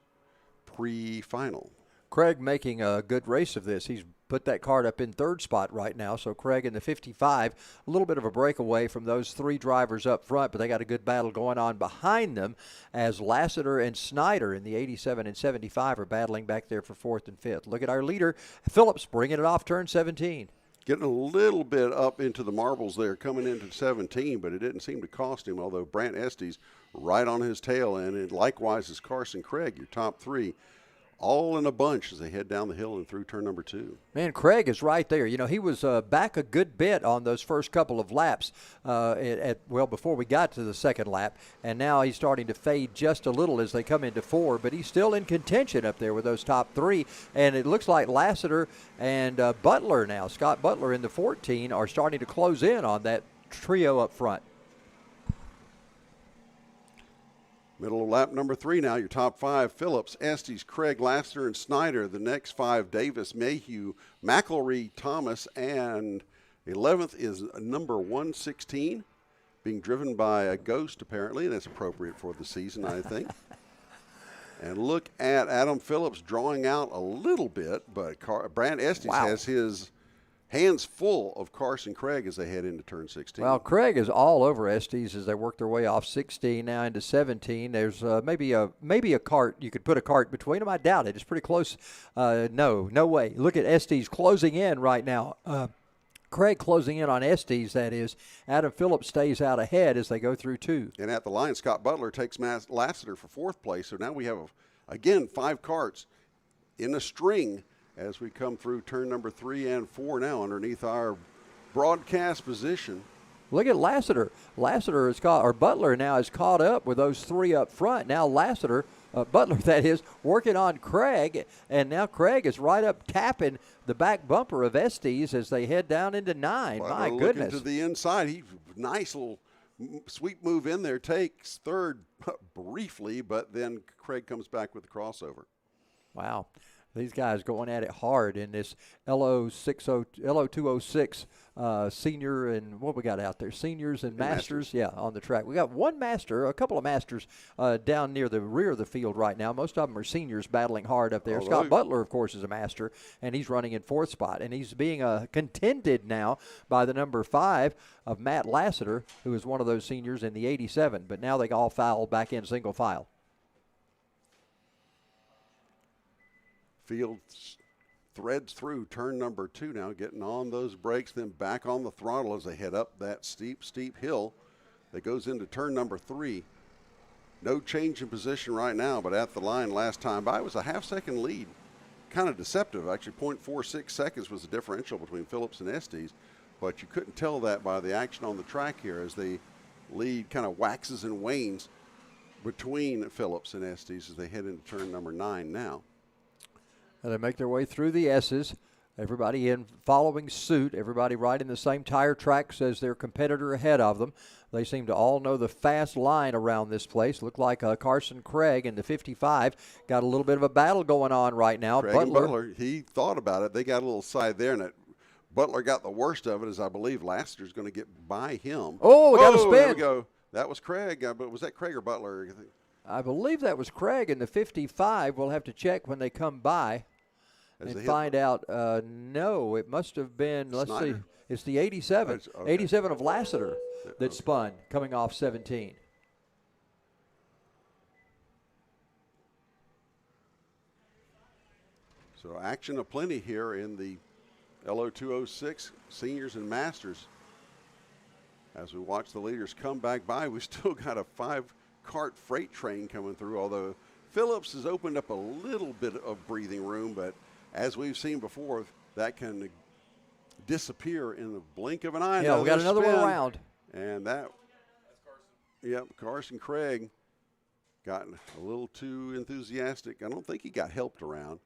pre-final. Craig making a good race of this. He's put that card up in third spot right now. So Craig in the 55, a little bit of a breakaway from those three drivers up front, but they got a good battle going on behind them as Lassiter and Snyder in the 87 and 75 are battling back there for fourth and fifth. Look at our leader, Phillips, bringing it off turn 17. Getting a little bit up into the marbles there coming into 17, but it didn't seem to cost him, although Brant Estes right on his tail end, and likewise is Carson Craig, your top three, all in a bunch as they head down the hill and through turn number 2. Man, Craig is right there. You know, he was back a good bit on those first couple of laps before we got to the second lap, and now he's starting to fade just a little as they come into 4, but he's still in contention up there with those top 3, and it looks like Lassiter and Butler now, Scott Butler in the 14, are starting to close in on that trio up front. Middle of lap number 3 now, your top 5, Phillips, Estes, Craig, Lassiter, and Snyder. The next 5, Davis, Mayhew, McElree, Thomas, and 11th is number 116, being driven by a ghost apparently, and it's appropriate for the season, I think. And look at Adam Phillips drawing out a little bit, but Brant Estes has his hands full of Carson Craig as they head into turn 16. Well, Craig is all over Estes as they work their way off 16 now into 17. There's maybe a cart. You could put a cart between them. I doubt it. It's pretty close. No way. Look at Estes closing in right now. Craig closing in on Estes, that is. Adam Phillips stays out ahead as they go through 2. And at the line, Scott Butler takes Lassiter for 4th place. So now we have, again, 5 carts in a string as we come through turn number 3 and 4 now underneath our broadcast position. Look at Lassiter. Butler now is caught up with those 3 up front. Now Lassiter, Butler that is, working on Craig, and now Craig is right up tapping the back bumper of Estes as they head down into 9. Butler My goodness. looking to the inside. He nice little sweep move in there, takes 3rd briefly, but then Craig comes back with the crossover. Wow. These guys going at it hard in this LO206 senior and what we got out there? Seniors and masters. Yeah, on the track. We got one master, a couple of masters down near the rear of the field right now. Most of them are seniors battling hard up there. Scott Butler, of course, is a master, and he's running in 4th spot. And he's being contended now by the number 5 of Matt Lassiter, who is one of those seniors in the 87. But now they all foul back in single file. Field threads through turn number 2 now, getting on those brakes, then back on the throttle as they head up that steep hill that goes into turn number 3. No change in position right now, but at the line last time by was a half-second lead. Kind of deceptive, actually. 0.46 seconds was the differential between Phillips and Estes, but you couldn't tell that by the action on the track here as the lead kind of waxes and wanes between Phillips and Estes as they head into turn number 9 now. And they make their way through the S's. Everybody in following suit. Everybody riding the same tire tracks as their competitor ahead of them. They seem to all know the fast line around this place. Look like Carson Craig in the 55 got a little bit of a battle going on right now. Butler, he thought about it. They got a little side there, and Butler got the worst of it, as I believe Lassiter's going to get by him. Oh, we got a spin. There we go. That was Craig, but was that Craig or Butler? I believe that was Craig in the 55. We'll have to check when they come by and find out. No, it must have been, let's see, it's the 87. Okay. 87 of Lassiter that spun coming off 17. So action aplenty here in the LO206 seniors and masters. As we watch the leaders come back by, we still got a 5-cart freight train coming through, although Phillips has opened up a little bit of breathing room, but as we've seen before, that can disappear in the blink of an eye. Yeah, we got another one around. And that's Carson. Yep, Carson Craig got a little too enthusiastic. I don't think he got helped around.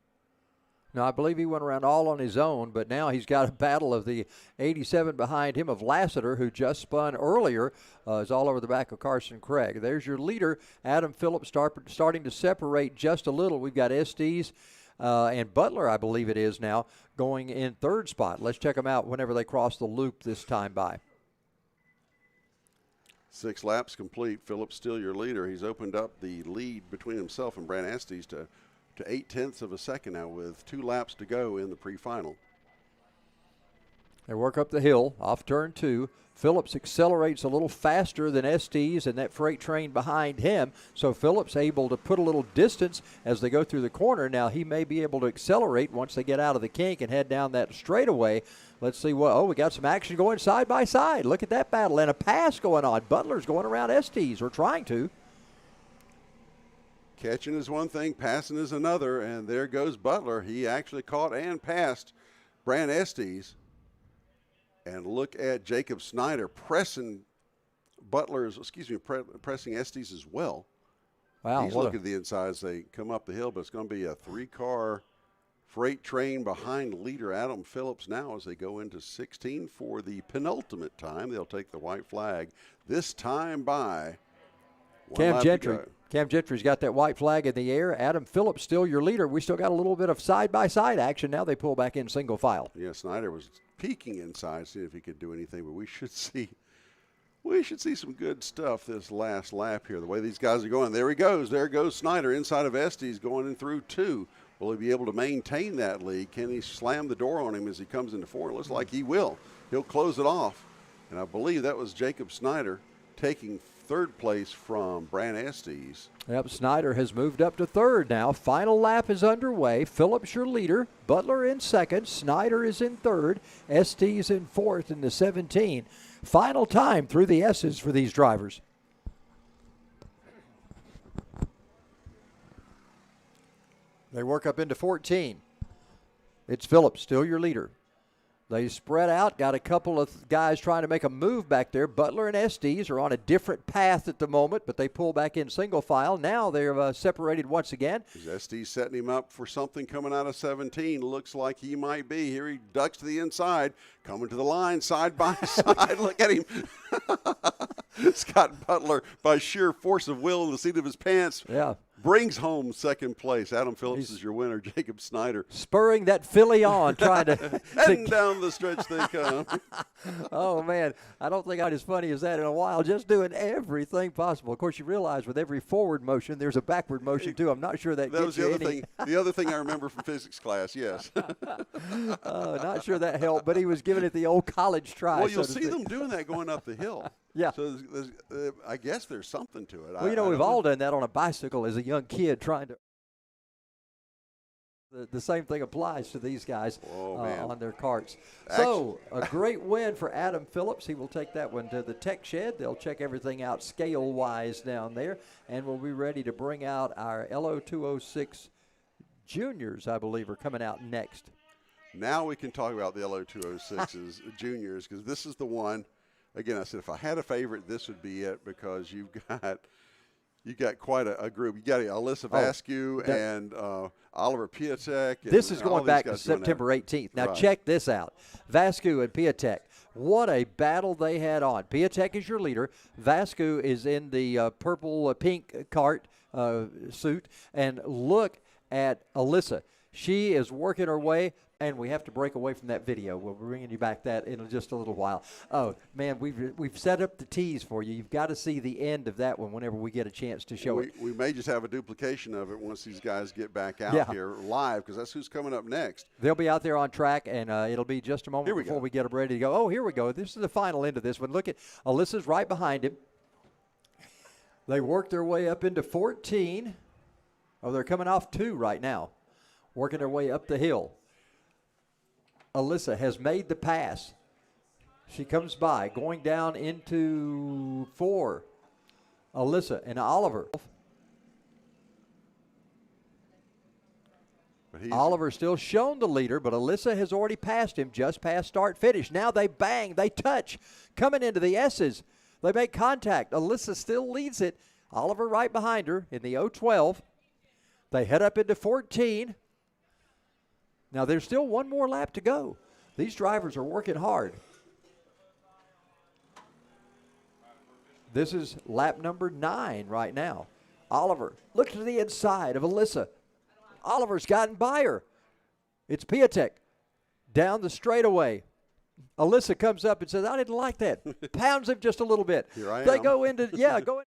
No, I believe he went around all on his own, but now he's got a battle of the 87 behind him of Lassiter, who just spun earlier, is all over the back of Carson Craig. There's your leader, Adam Phillips, starting to separate just a little. We've got Estes and Butler, I believe it is now, going in third spot. Let's check them out whenever they cross the loop this time by. 6 laps complete. Phillips still your leader. He's opened up the lead between himself and Brant Estes to 0.8 of a second now with 2 laps to go in the pre-final. They work up the hill off turn 2. Phillips accelerates a little faster than Estes and that freight train behind him. So Phillips able to put a little distance as they go through the corner. Now he may be able to accelerate once they get out of the kink and head down that straightaway. Let's see what, oh, we got some action going side by side. Look at that battle and a pass going on. Butler's going around Estes, or trying to. Catching is one thing, passing is another, and there goes Butler. He actually caught and passed Brant Estes. And look at Jacob Snyder pressing pressing Estes as well. Wow. He's looking at the inside as they come up the hill, but it's going to be a 3-car freight train behind leader Adam Phillips now as they go into 16 for the penultimate time. They'll take the white flag this time by Cam Gentry. Cam Gentry's got that white flag in the air. Adam Phillips still your leader. We still got a little bit of side-by-side action. Now they pull back in single file. Yeah, Snyder was peeking inside, seeing if he could do anything, but we should see some good stuff this last lap here. The way these guys are going. There he goes. There goes Snyder inside of Estes going in through 2. Will he be able to maintain that lead? Can he slam the door on him as he comes into 4? It looks like he will. He'll close it off. And I believe that was Jacob Snyder taking third place from Brant Estes. Yep, Snyder has moved up to third now. Final lap is underway. Phillips your leader. Butler in second. Snyder is in third. Estes in fourth in the 17. Final time through the S's for these drivers. They work up into 14. It's Phillips, still your leader. They spread out, got a couple of guys trying to make a move back there. Butler and Estes are on a different path at the moment, but they pull back in single file. Now they're separated once again. Is Estes setting him up for something coming out of 17? Looks like he might be. Here he ducks to the inside, coming to the line side by side. Look at him. Scott Butler, by sheer force of will in the seat of his pants, brings home second place. Adam Phillips is your winner. Jacob Snyder spurring that filly on, trying to heading down the stretch they come. Oh man, I don't think I'm as funny as that in a while. Just doing everything possible. Of course, you realize with every forward motion, there's a backward motion too. I'm not sure that was the other thing. The other thing I remember from physics class. Yes. Not sure that helped, but he was giving it the old college try. Well, you'll see them doing that going up the hill. Yeah. So I guess there's something to it. Well, we've all done that on a bicycle as a young kid trying to. The same thing applies to these guys on their carts. So a great win for Adam Phillips. He will take that one to the tech shed. They'll check everything out scale-wise down there, and we'll be ready to bring out our LO206 juniors, I believe, are coming out next. Now we can talk about the LO206's juniors, because this is the one. Again, I said if I had a favorite, this would be it, because you got quite a group. You got Alyssa Vasquez and Oliver Piatek. This is going back to September 18th. Now check this out. Vasquez and Piatek. What a battle they had on. Piatek is your leader. Vasquez is in the purple pink cart suit. And look at Alyssa. She is working her way. And we have to break away from that video. We'll be bringing you back that in just a little while. Oh, man, we've set up the tease for you. You've got to see the end of that one whenever we get a chance to show it. We may just have a duplication of it once these guys get back out here live, because that's who's coming up next. They'll be out there on track, and it'll be just a moment before we get them ready to go. Oh, here we go. This is the final end of this one. Look at Alyssa's right behind him. They work their way up into 14. Oh, they're coming off 2 right now, working their way up the hill. Alyssa has made the pass. She comes by, going down into 4. Alyssa and Oliver. Oliver still shown the leader, but Alyssa has already passed him just past start finish. Now they bang, they touch, coming into the S's. They make contact. Alyssa still leads it. Oliver right behind her in the 012. They head up into 14. Now there's still one more lap to go. These drivers are working hard. This is lap number 9 right now. Oliver, look to the inside of Alyssa. Oliver's gotten by her. It's Piatek down the straightaway. Alyssa comes up and says, I didn't like that. Pounds him just a little bit. Here I they am. go into, go in.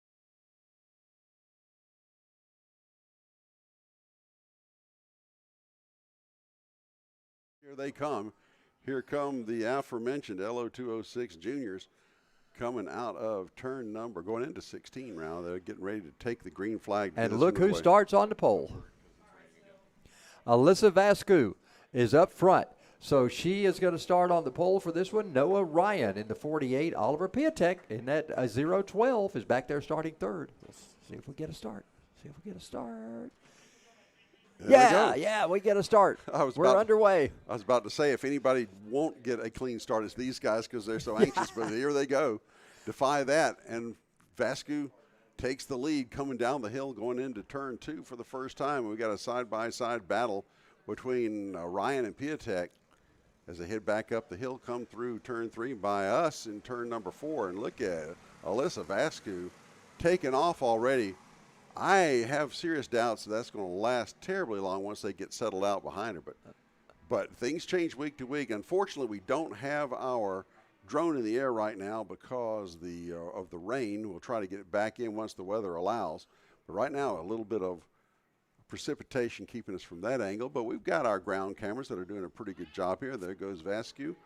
Here they come. Here come the aforementioned LO206 juniors coming out of turn number, going into 16 round. They're getting ready to take the green flag. And look who starts on the pole. Alyssa Vascu is up front. So she is going to start on the pole for this one. Noah Ryan in the 48. Oliver Piatek in that 012 is back there starting third. Let's see if we get a start. We get a start. We're underway. I was about to say, if anybody won't get a clean start, it's these guys because they're so anxious. But here they go. Defy that. And Vascu takes the lead coming down the hill going into turn 2 for the first time. We've got a side-by-side battle between Ryan and Piatek as they head back up the hill, come through turn 3 by us in turn number 4. And look at it, Alyssa Vascu taking off already. I have serious doubts that's going to last terribly long once they get settled out behind her. But things change week to week. Unfortunately, we don't have our drone in the air right now because of the rain. We'll try to get it back in once the weather allows. But right now, a little bit of precipitation keeping us from that angle. But we've got our ground cameras that are doing a pretty good job here. There goes Vascu.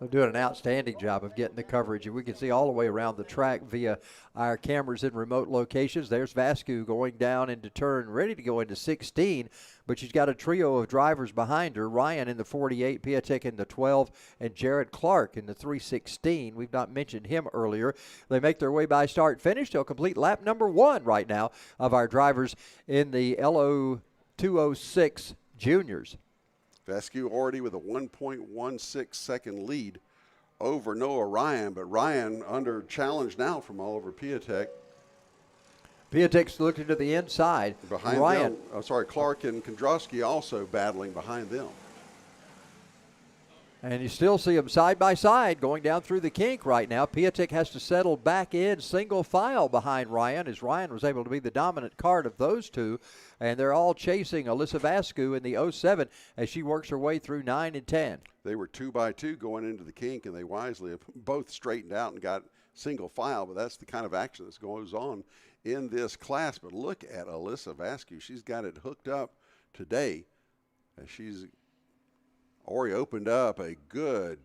They're doing an outstanding job of getting the coverage. And we can see all the way around the track via our cameras in remote locations. There's Vascu going down into turn, ready to go into 16. But she's got a trio of drivers behind her. Ryan in the 48, Piatek in the 12, and Jared Clark in the 316. We've not mentioned him earlier. They make their way by start finish. They'll complete lap number 1 right now of our drivers in the LO206 juniors. Vascu already with a 1.16 second lead over Noah Ryan, but Ryan under challenge now from Oliver Piatek. Piatek's looking to the inside. Behind Ryan. them, Clark and Kondrowski also battling behind them. And you still see them side by side going down through the kink right now. Piatek has to settle back in single file behind Ryan, as Ryan was able to be the dominant card of those two. And they're all chasing Alyssa Vascu in the 07 as she works her way through 9 and 10. They were 2 by 2 going into the kink, and they wisely have both straightened out and got single file. But that's the kind of action that goes on in this class. But look at Alyssa Vascu. She's got it hooked up today as she's already opened up a good,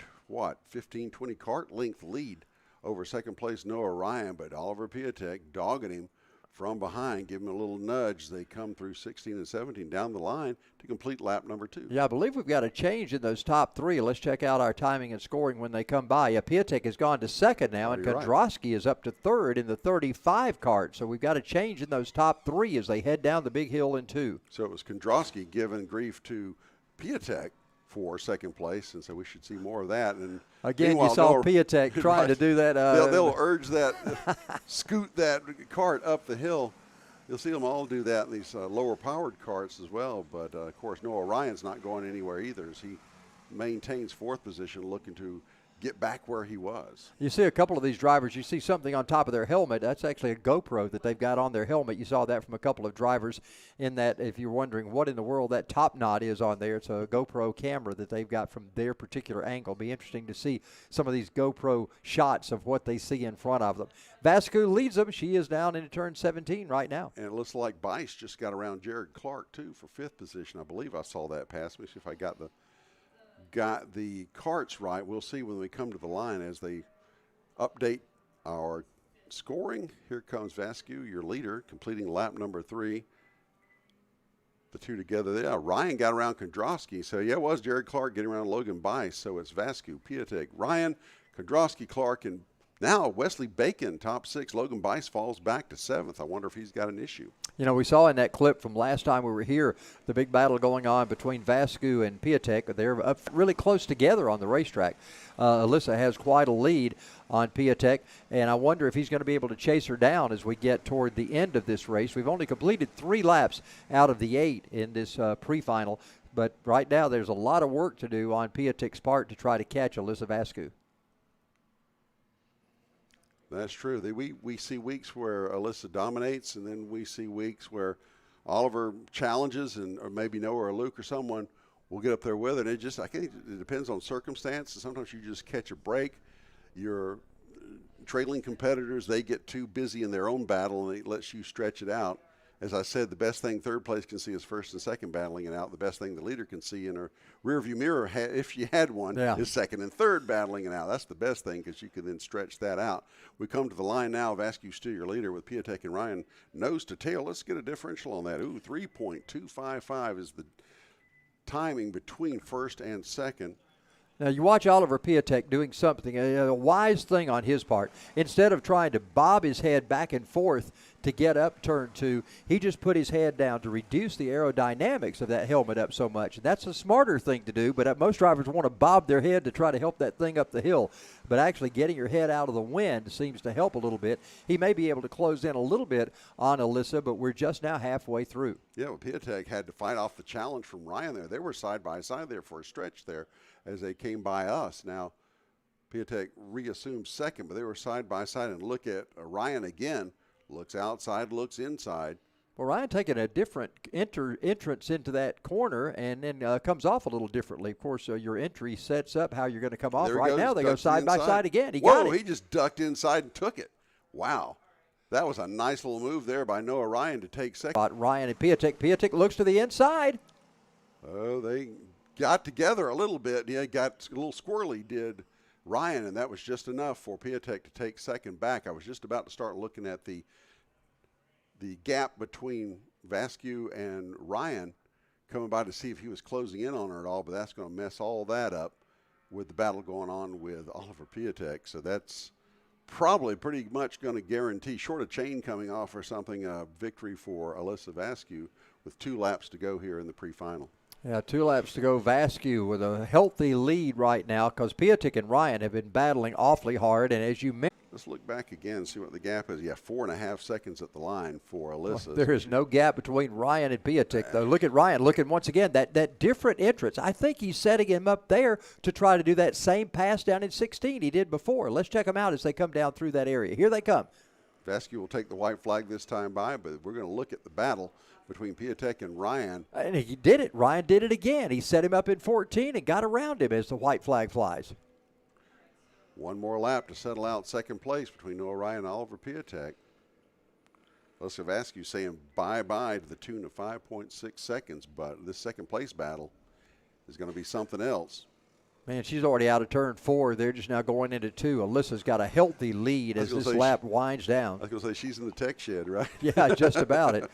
15, 20 cart length lead over second place Noah Ryan. But Oliver Piatek dogging him from behind, give him a little nudge. They come through 16 and 17 down the line to complete lap number 2. Yeah, I believe we've got a change in those top 3. Let's check out our timing and scoring when they come by. Yeah, Piatek has gone to second now, and Kondrowski is up to third in the 35 cart. So we've got a change in those top 3 as they head down the big hill in 2. So it was Kondrowski giving grief to Piatek for second place, and so we should see more of that. And again, you saw Piatek trying to do that. They'll urge that, scoot that cart up the hill. You'll see them all do that in these lower-powered carts as well. But, of course, Noah Ryan's not going anywhere either as he maintains 4th position, looking to get back where he was. You see a couple of these drivers, you see something on top of their helmet. That's actually a GoPro that they've got on their helmet. You saw that from a couple of drivers in that. If you're wondering what in the world that top knot is on there, it's a GoPro camera that they've got from their particular angle. Be interesting to see some of these GoPro shots of what they see in front of them. Vascu leads them. She is down into turn 17 right now. And it looks like Bice just got around Jared Clark, too, for 5th position. I believe I saw that pass. Let me see if I got the carts right. We'll see when we come to the line as they update our scoring. Here comes Vascu, your leader, completing lap number 3. the two together. Yeah, Ryan got around Kondrowski. So, yeah, it was Jared Clark getting around Logan Bice. So it's Vascu, Piatek, Ryan, Kondrowski, Clark, and now Wesley Bacon, top 6. Logan Bice falls back to 7th. I wonder if he's got an issue. You know, we saw in that clip from last time we were here the big battle going on between Vascu and Piatek. They're up really close together on the racetrack. Alyssa has quite a lead on Piatek, and I wonder if he's going to be able to chase her down as we get toward the end of this race. We've only completed 3 laps out of the 8 in this pre-final, but right now there's a lot of work to do on Piatek's part to try to catch Alyssa Vascu. That's true. We see weeks where Alyssa dominates, and then we see weeks where Oliver challenges, or maybe Noah or Luke or someone will get up there with it. I think it depends on circumstances. Sometimes you just catch a break. Your trailing competitors, they get too busy in their own battle, and it lets you stretch it out. As I said, the best thing third place can see is first and second battling it out. The best thing the leader can see in her rearview mirror, if she had one, is second and third battling it out. That's the best thing because you can then stretch that out. We come to the line now. Vascu still your leader with Piatek and Ryan nose to tail. Let's get a differential on that. 3.255 is the timing between first and second. Now, you watch Oliver Piatek doing something, a wise thing on his part. Instead of trying to bob his head back and forth to get up turn 2, he just put his head down to reduce the aerodynamics of that helmet up so much. And that's a smarter thing to do, but most drivers want to bob their head to try to help that thing up the hill. But actually getting your head out of the wind seems to help a little bit. He may be able to close in a little bit on Alyssa, but we're just now halfway through. Yeah, well, Piatek had to fight off the challenge from Ryan there. They were side by side there for a stretch there as they came by us. Now, Piatek reassumed second, but they were side by side. And look at Ryan again. Looks outside, looks inside. Well, Ryan taking a different entrance into that corner and then comes off a little differently. Of course, your entry sets up how you're going to come off. Right now, they go side by side again. He got it. He just ducked inside and took it. Wow. That was a nice little move there by Noah Ryan to take second. Ryan and Piatek. Piatek looks to the inside. Oh, they got together a little bit. Yeah, got a little squirrely, did Ryan, and that was just enough for Piatek to take second back. I was just about to start looking at the gap between Vascu and Ryan, coming by to see if he was closing in on her at all, but that's going to mess all that up with the battle going on with Oliver Piatek. So that's probably pretty much going to guarantee, short of chain coming off or something, a victory for Alyssa Vascu with 2 laps to go here in the pre-final. Yeah, 2 laps to go. Vascu with a healthy lead right now because Piatek and Ryan have been battling awfully hard. And as you mentioned, let's look back again and see what the gap is. Yeah, 4.5 seconds at the line for Alyssa. Well, there is no gap between Ryan and Piatek, though. Look at Ryan looking once again, that different entrance. I think he's setting him up there to try to do that same pass down in 16 he did before. Let's check them out as they come down through that area. Here they come. Vascu will take the white flag this time by, but we're going to look at the battle between Piatek and Ryan. And he did it. Ryan did it again. He set him up in 14 and got around him as the white flag flies. One more lap to settle out second place between Noah Ryan and Oliver Piatek. Alyssa Vascu saying bye-bye to the tune of 5.6 seconds, but this second place battle is going to be something else. Man, she's already out of turn 4. They're just now going into 2. Alyssa's got a healthy lead as this lap winds down. I was going to say she's in the tech shed, right? Yeah, just about it.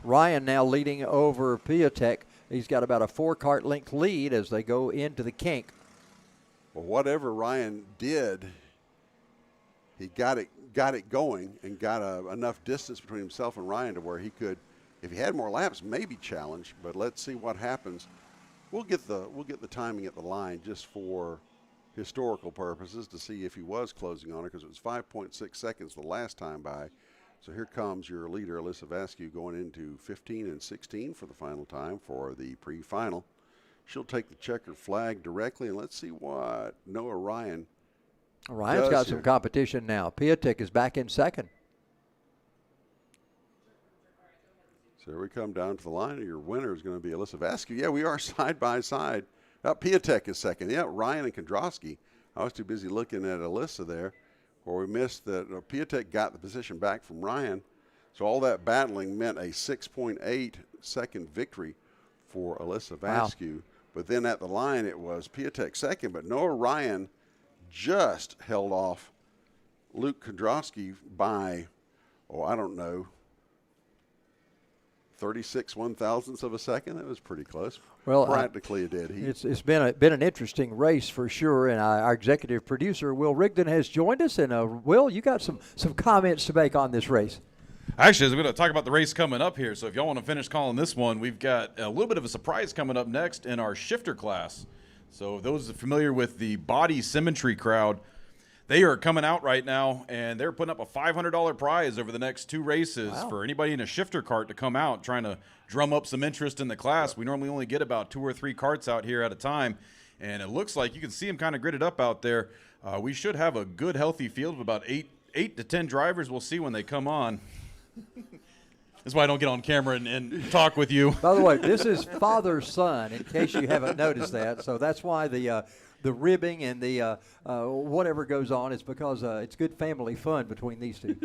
Ryan now leading over Piatek. He's got about a 4-kart length lead as they go into the kink. Well, whatever Ryan did, he got it going and got enough distance between himself and Ryan to where he could, if he had more laps, maybe challenge. But let's see what happens. We'll get the timing at the line just for historical purposes to see if he was closing on her, because it was 5.6 seconds the last time by. So here comes your leader, Alyssa Vascu, going into 15 and 16 for the final time for the pre-final. She'll take the checkered flag directly, and let's see what Noah Ryan Ryan's got some competition now. Piatek is back in second. So here we come down to the line. Your winner is going to be Alyssa Vascu. Yeah, we are side by side. Piatek is second. Yeah, Ryan and Kondrowski. I was too busy looking at Alyssa there, where we missed that Piatek got the position back from Ryan. So all that battling meant a 6.8 second victory for Alyssa Vascu. Wow. But then at the line, it was Piatek second, but Noah Ryan just held off Luke Kondrowski by, I don't know, 36 one-thousandths of a second. That was pretty close. Well, practically a dead heat. It's been an interesting race for sure, and our executive producer Will Rigdon has joined us. And Will, you got some comments to make on this race. Actually, we're going to talk about the race coming up here. So if y'all want to finish calling this one, we've got a little bit of a surprise coming up next in our shifter class. So those familiar with the body symmetry crowd, they are coming out right now, and they're putting up a $500 prize over the next 2 races for anybody in a shifter cart to come out, trying to drum up some interest in the class. We normally only get about 2 or 3 carts out here at a time, and it looks like you can see them kind of gridded up out there. We should have a good, healthy field of about 8 to 10 drivers. We'll see when they come on. That's why I don't get on camera and talk with you. By the way, this is father-son, in case you haven't noticed that. So that's why the ribbing and the whatever goes on is because it's good family fun between these two.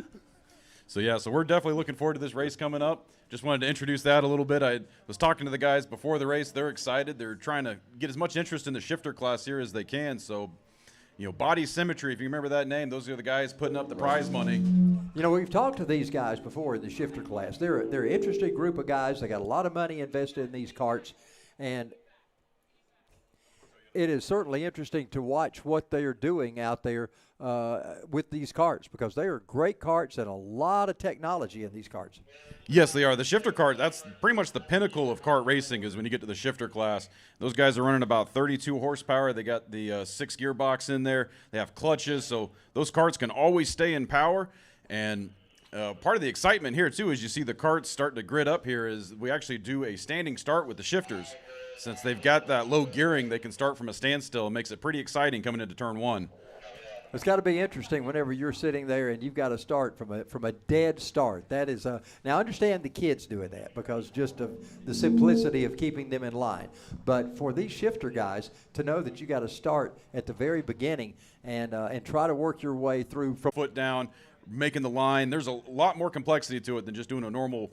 So we're definitely looking forward to this race coming up. Just wanted to introduce that a little bit. I was talking to the guys before the race. They're excited. They're trying to get as much interest in the shifter class here as they can. So, body symmetry, if you remember that name, those are the guys putting up the prize money. We've talked to these guys before in the shifter class. They're an interesting group of guys. They got a lot of money invested in these carts, and it is certainly interesting to watch what they are doing out there with these carts, because they are great carts and a lot of technology in these carts. Yes, they are. The shifter cart, that's pretty much the pinnacle of kart racing is when you get to the shifter class. Those guys are running about 32 horsepower. They got the 6 gearbox in there. They have clutches, so those carts can always stay in power. And part of the excitement here, too, is you see the carts starting to grid up here is we actually do a standing start with the shifters. Since they've got that low gearing, they can start from a standstill. It makes it pretty exciting coming into turn 1. It's got to be interesting whenever you're sitting there and you've got to start from a dead start. That is now I understand the kids doing that because just of the simplicity of keeping them in line. But for these shifter guys to know that you got to start at the very beginning and try to work your way through from foot down, making the line. There's a lot more complexity to it than just doing a normal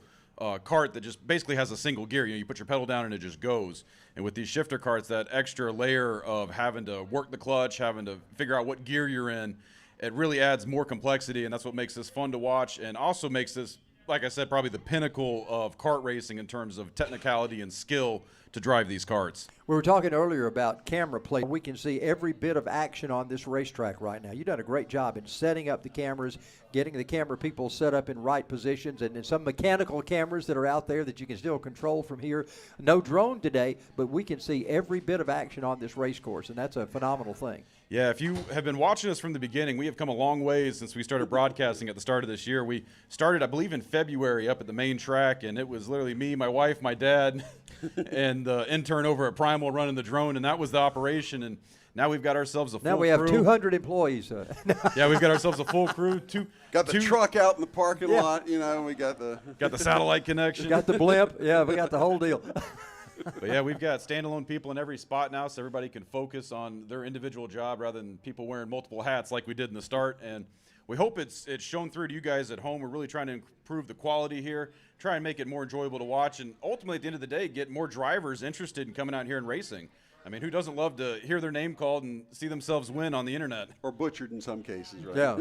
cart that just basically has a single gear. You put your pedal down and it just goes. And with these shifter carts, that extra layer of having to work the clutch, having to figure out what gear you're in, it really adds more complexity, and that's what makes this fun to watch and also makes this, like I said, probably the pinnacle of kart racing in terms of technicality and skill to drive these carts. We were talking earlier about camera play. We can see every bit of action on this racetrack right now. You've done a great job in setting up the cameras, getting the camera people set up in right positions, and some mechanical cameras that are out there that you can still control from here. No drone today, but we can see every bit of action on this race course, and that's a phenomenal thing. Yeah, if you have been watching us from the beginning, we have come a long ways since we started broadcasting at the start of this year. We started, I believe, in February up at the main track, and it was literally me, my wife, my dad, and the intern over at Primal running the drone, and that was the operation. And now we've got ourselves a full crew. Now we have 200 employees. Yeah, we've got ourselves a full crew. Got the truck out in the parking lot, we got the satellite connection. Got the blimp. Yeah, we got the whole deal. But yeah, we've got standalone people in every spot now, so everybody can focus on their individual job rather than people wearing multiple hats like we did in the start. And we hope it's shown through to you guys at home. We're really trying to improve the quality here, try and make it more enjoyable to watch, and ultimately at the end of the day, get more drivers interested in coming out here and racing. I mean, who doesn't love to hear their name called and see themselves win on the internet? Or butchered in some cases, right? Yeah,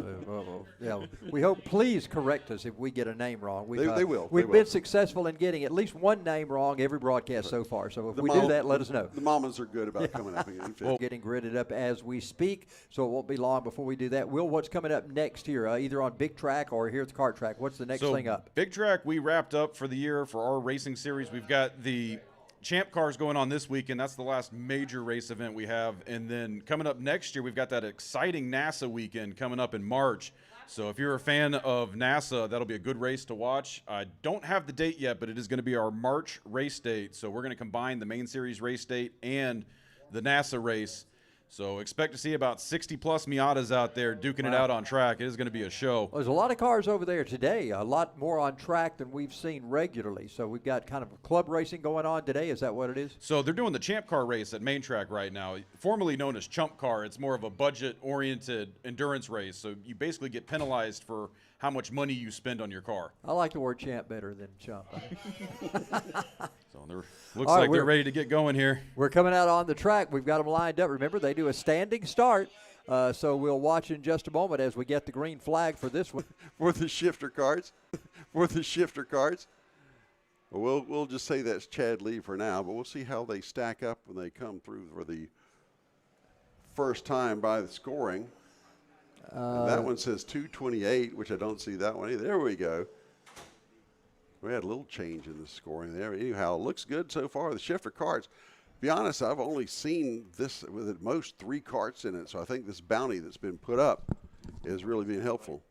yeah. We hope, please correct us if we get a name wrong. They will. We've been successful in getting at least one name wrong every broadcast so far. So if we do that, let us know. The mamas are good about coming up again. Well, getting gridded up as we speak, so it won't be long before we do that. Will, what's coming up next here, either on Big Track or here at the kart track? What's the next thing up? Big Track, we wrapped up for the year for our racing series. We've got the Champ Cars going on this weekend. That's the last major race event we have. And then coming up next year, we've got that exciting NASA weekend coming up in March. So if you're a fan of NASA, that'll be a good race to watch. I don't have the date yet, but it is going to be our March race date. So we're going to combine the main series race date and the NASA race. So expect to see about 60-plus Miatas out there duking it out on track. It is going to be a show. Well, there's a lot of cars over there today, a lot more on track than we've seen regularly. So we've got kind of club racing going on today. Is that what it is? So they're doing the Champ Car race at main track right now, formerly known as Chump Car. It's more of a budget-oriented endurance race. So you basically get penalized for how much money you spend on your car. I like the word champ better than chump. So looks like they're ready to get going here. We're coming out on the track. We've got them lined up. Remember, they do a standing start. So we'll watch in just a moment as we get the green flag for this one. For the shifter carts. Well, we'll just say that's Chad Lee for now, but we'll see how they stack up when they come through for the first time by the scoring. And that one says 228, which I don't see that one either. There we go. We had a little change in the scoring there. Anyhow, it looks good so far. The shifter carts, to be honest, I've only seen this with at most 3 carts in it, so I think this bounty that's been put up is really being helpful.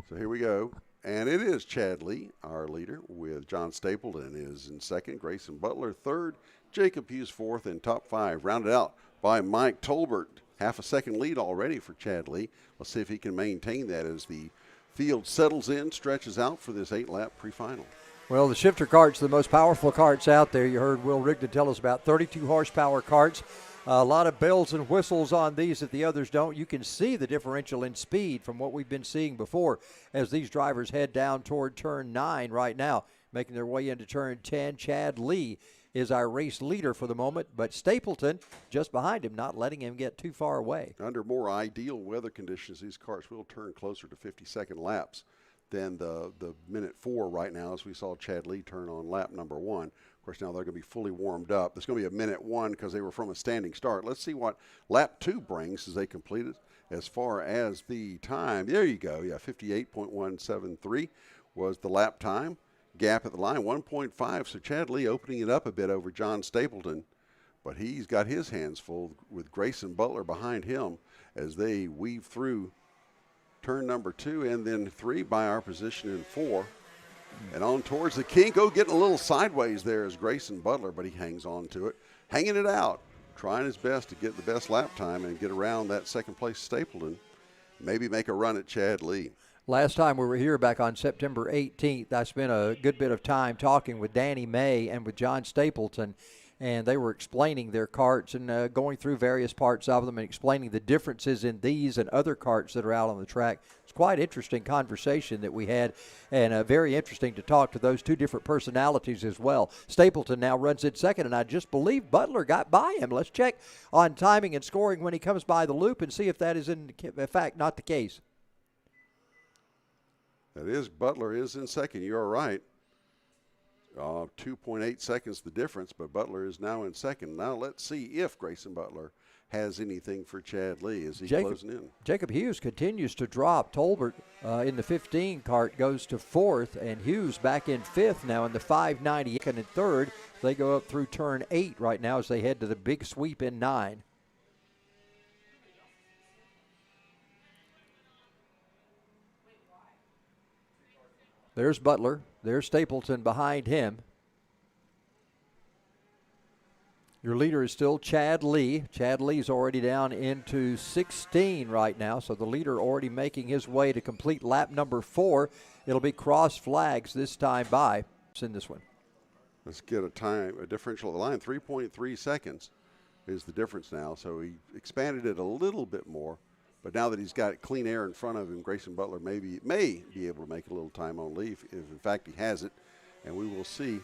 So here we go. And it is Chad Lee, our leader, with John Stapleton is in second, Grayson Butler third, Jacob Hughes fourth, and top 5 rounded out by Mike Tolbert. Half a second lead already for Chad Lee. Let's see if he can maintain that as the field settles in, stretches out for this 8-lap pre-final. Well, the shifter carts, the most powerful carts out there. You heard Will Rigdon tell us about 32 horsepower carts. A lot of bells and whistles on these that the others don't. You can see the differential in speed from what we've been seeing before as these drivers head down toward turn 9 right now, making their way into turn 10. Chad Lee is our race leader for the moment, but Stapleton just behind him, not letting him get too far away. Under more ideal weather conditions, these carts will turn closer to 50-second laps than the minute 4 right now, as we saw Chad Lee turn on lap number 1. Of course, now they're going to be fully warmed up. There's going to be a minute 1 because they were from a standing start. Let's see what lap 2 brings as they complete it. As far as the time, there you go. Yeah, 58.173 was the lap time. Gap at the line, 1.5. So Chad Lee opening it up a bit over John Stapleton. But he's got his hands full with Grayson Butler behind him as they weave through turn number 2 and then 3 by our position in 4. And on towards the kink. Oh, getting a little sideways there is Grayson Butler, but he hangs on to it. Hanging it out, trying his best to get the best lap time and get around that second place Stapleton. Maybe make a run at Chad Lee. Last time we were here back on September 18th, I spent a good bit of time talking with Danny May and with John Stapleton, and they were explaining their carts and going through various parts of them and explaining the differences in these and other carts that are out on the track. It's quite interesting conversation that we had, and very interesting to talk to those 2 different personalities as well. Stapleton now runs in second, and I just believe Butler got by him. Let's check on timing and scoring when he comes by the loop and see if that is in fact not the case. That is, Butler is in second. You are right. 2.8 seconds the difference, but Butler is now in second. Now let's see if Grayson Butler has anything for Chad Lee as he's closing in. Jacob Hughes continues to drop. Tolbert in the 15 cart goes to 4th, and Hughes back in 5th now in the 590 and in 3rd. They go up through turn 8 right now as they head to the big sweep in 9. There's Butler. There's Stapleton behind him. Your leader is still Chad Lee. Chad Lee's already down into 16 right now, so the leader already making his way to complete lap number 4. It'll be cross flags this time by. It's in this one. Let's get a differential at the line. 3.3 seconds is the difference now, so he expanded it a little bit more. But now that he's got clean air in front of him, Grayson Butler may be able to make a little time on leave if in fact he has it. And we will see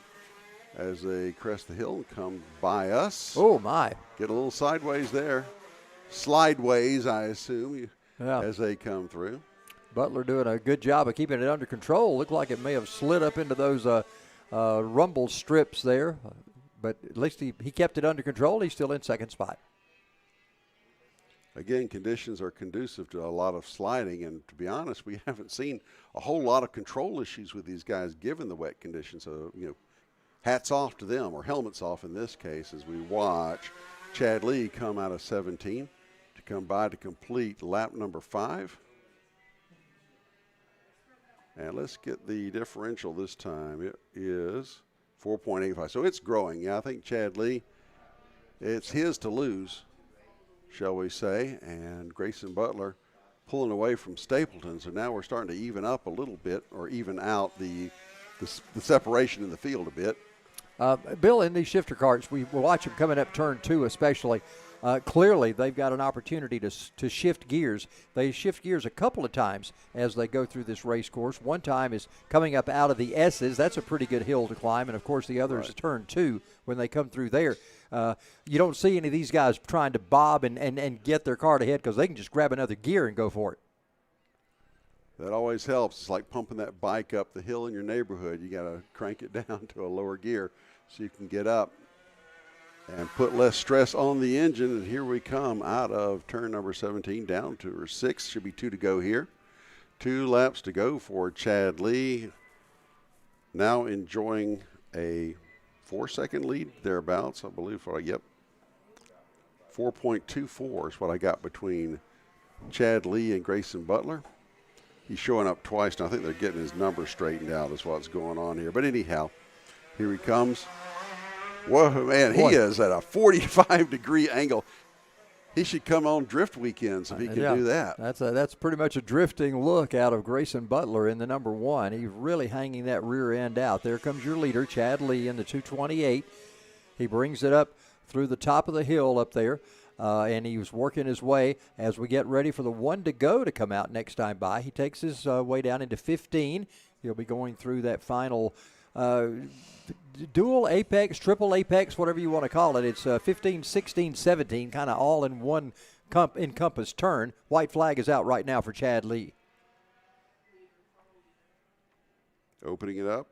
as they crest the hill and come by us. Oh, my. Get a little sideways there. Slideways, I assume, as they come through. Butler doing a good job of keeping it under control. Looked like it may have slid up into those rumble strips there. But at least he kept it under control. He's still in second spot. Again, conditions are conducive to a lot of sliding, and to be honest, we haven't seen a whole lot of control issues with these guys given the wet conditions. So, hats off to them, or helmets off in this case, as we watch Chad Lee come out of 17 to come by to complete lap number 5. And let's get the differential this time. It is 4.85, so it's growing. Yeah, I think Chad Lee, it's his to lose, shall we say, and Grayson Butler pulling away from Stapleton. So now we're starting to even up a little bit, or even out the separation in the field a bit. Bill, in these shifter carts, we watch them coming up turn 2 especially. Clearly, they've got an opportunity to shift gears. They shift gears a couple of times as they go through this race course. One time is coming up out of the S's. That's a pretty good hill to climb. And, of course, the other is turn 2 when they come through there. You don't see any of these guys trying to bob and get their cart ahead because they can just grab another gear and go for it. That always helps. It's like pumping that bike up the hill in your neighborhood. You got to crank it down to a lower gear so you can get up and put less stress on the engine. And here we come out of turn number 17 down to 6. Should be 2 to go here. 2 laps to go for Chad Lee. Now enjoying a 4-second lead thereabouts, I believe. Yep. 4.24 is what I got between Chad Lee and Grayson Butler. He's showing up twice, and I think they're getting his number straightened out is what's going on here. But anyhow, here he comes. Whoa, man, he is at a 45-degree angle. He should come on drift weekends if he can do that. That's pretty much a drifting look out of Grayson Butler in the number 1. He's really hanging that rear end out. There comes your leader, Chad Lee, in the 228. He brings it up through the top of the hill up there. And he was working his way as we get ready for the 1 to go to come out next time by. He takes his way down into 15. He'll be going through that final dual apex, triple apex, whatever you want to call it. It's 15, 16, 17, kind of all in one encompassed turn. White flag is out right now for Chad Lee. Opening it up,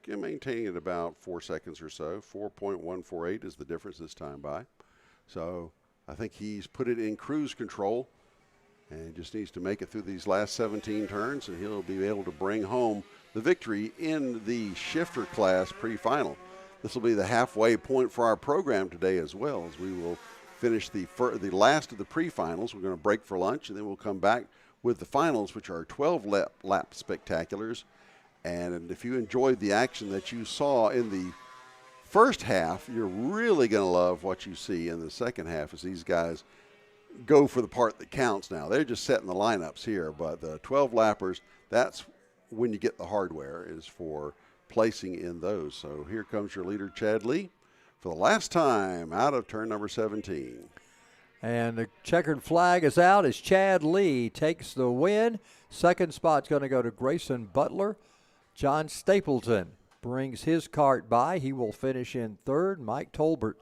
maintaining it about 4 seconds or so. 4.148 is the difference this time by. So I think he's put it in cruise control and just needs to make it through these last 17 turns, and he'll be able to bring home the victory in the shifter class pre-final. This will be the halfway point for our program today as well, as we will finish the last of the pre-finals. We're going to break for lunch, and then we'll come back with the finals, which are 12-lap spectaculars. And if you enjoyed the action that you saw in the first half, you're really going to love what you see in the second half as these guys go for the part that counts now. They're just setting the lineups here, but the 12-lappers, that's when you get the hardware, is for placing in those. So here comes your leader, Chad Lee, for the last time out of turn number 17. And the checkered flag is out as Chad Lee takes the win. Second spot's going to go to Grayson Butler. John Stapleton brings his cart by. He will finish in third. Mike Tolbert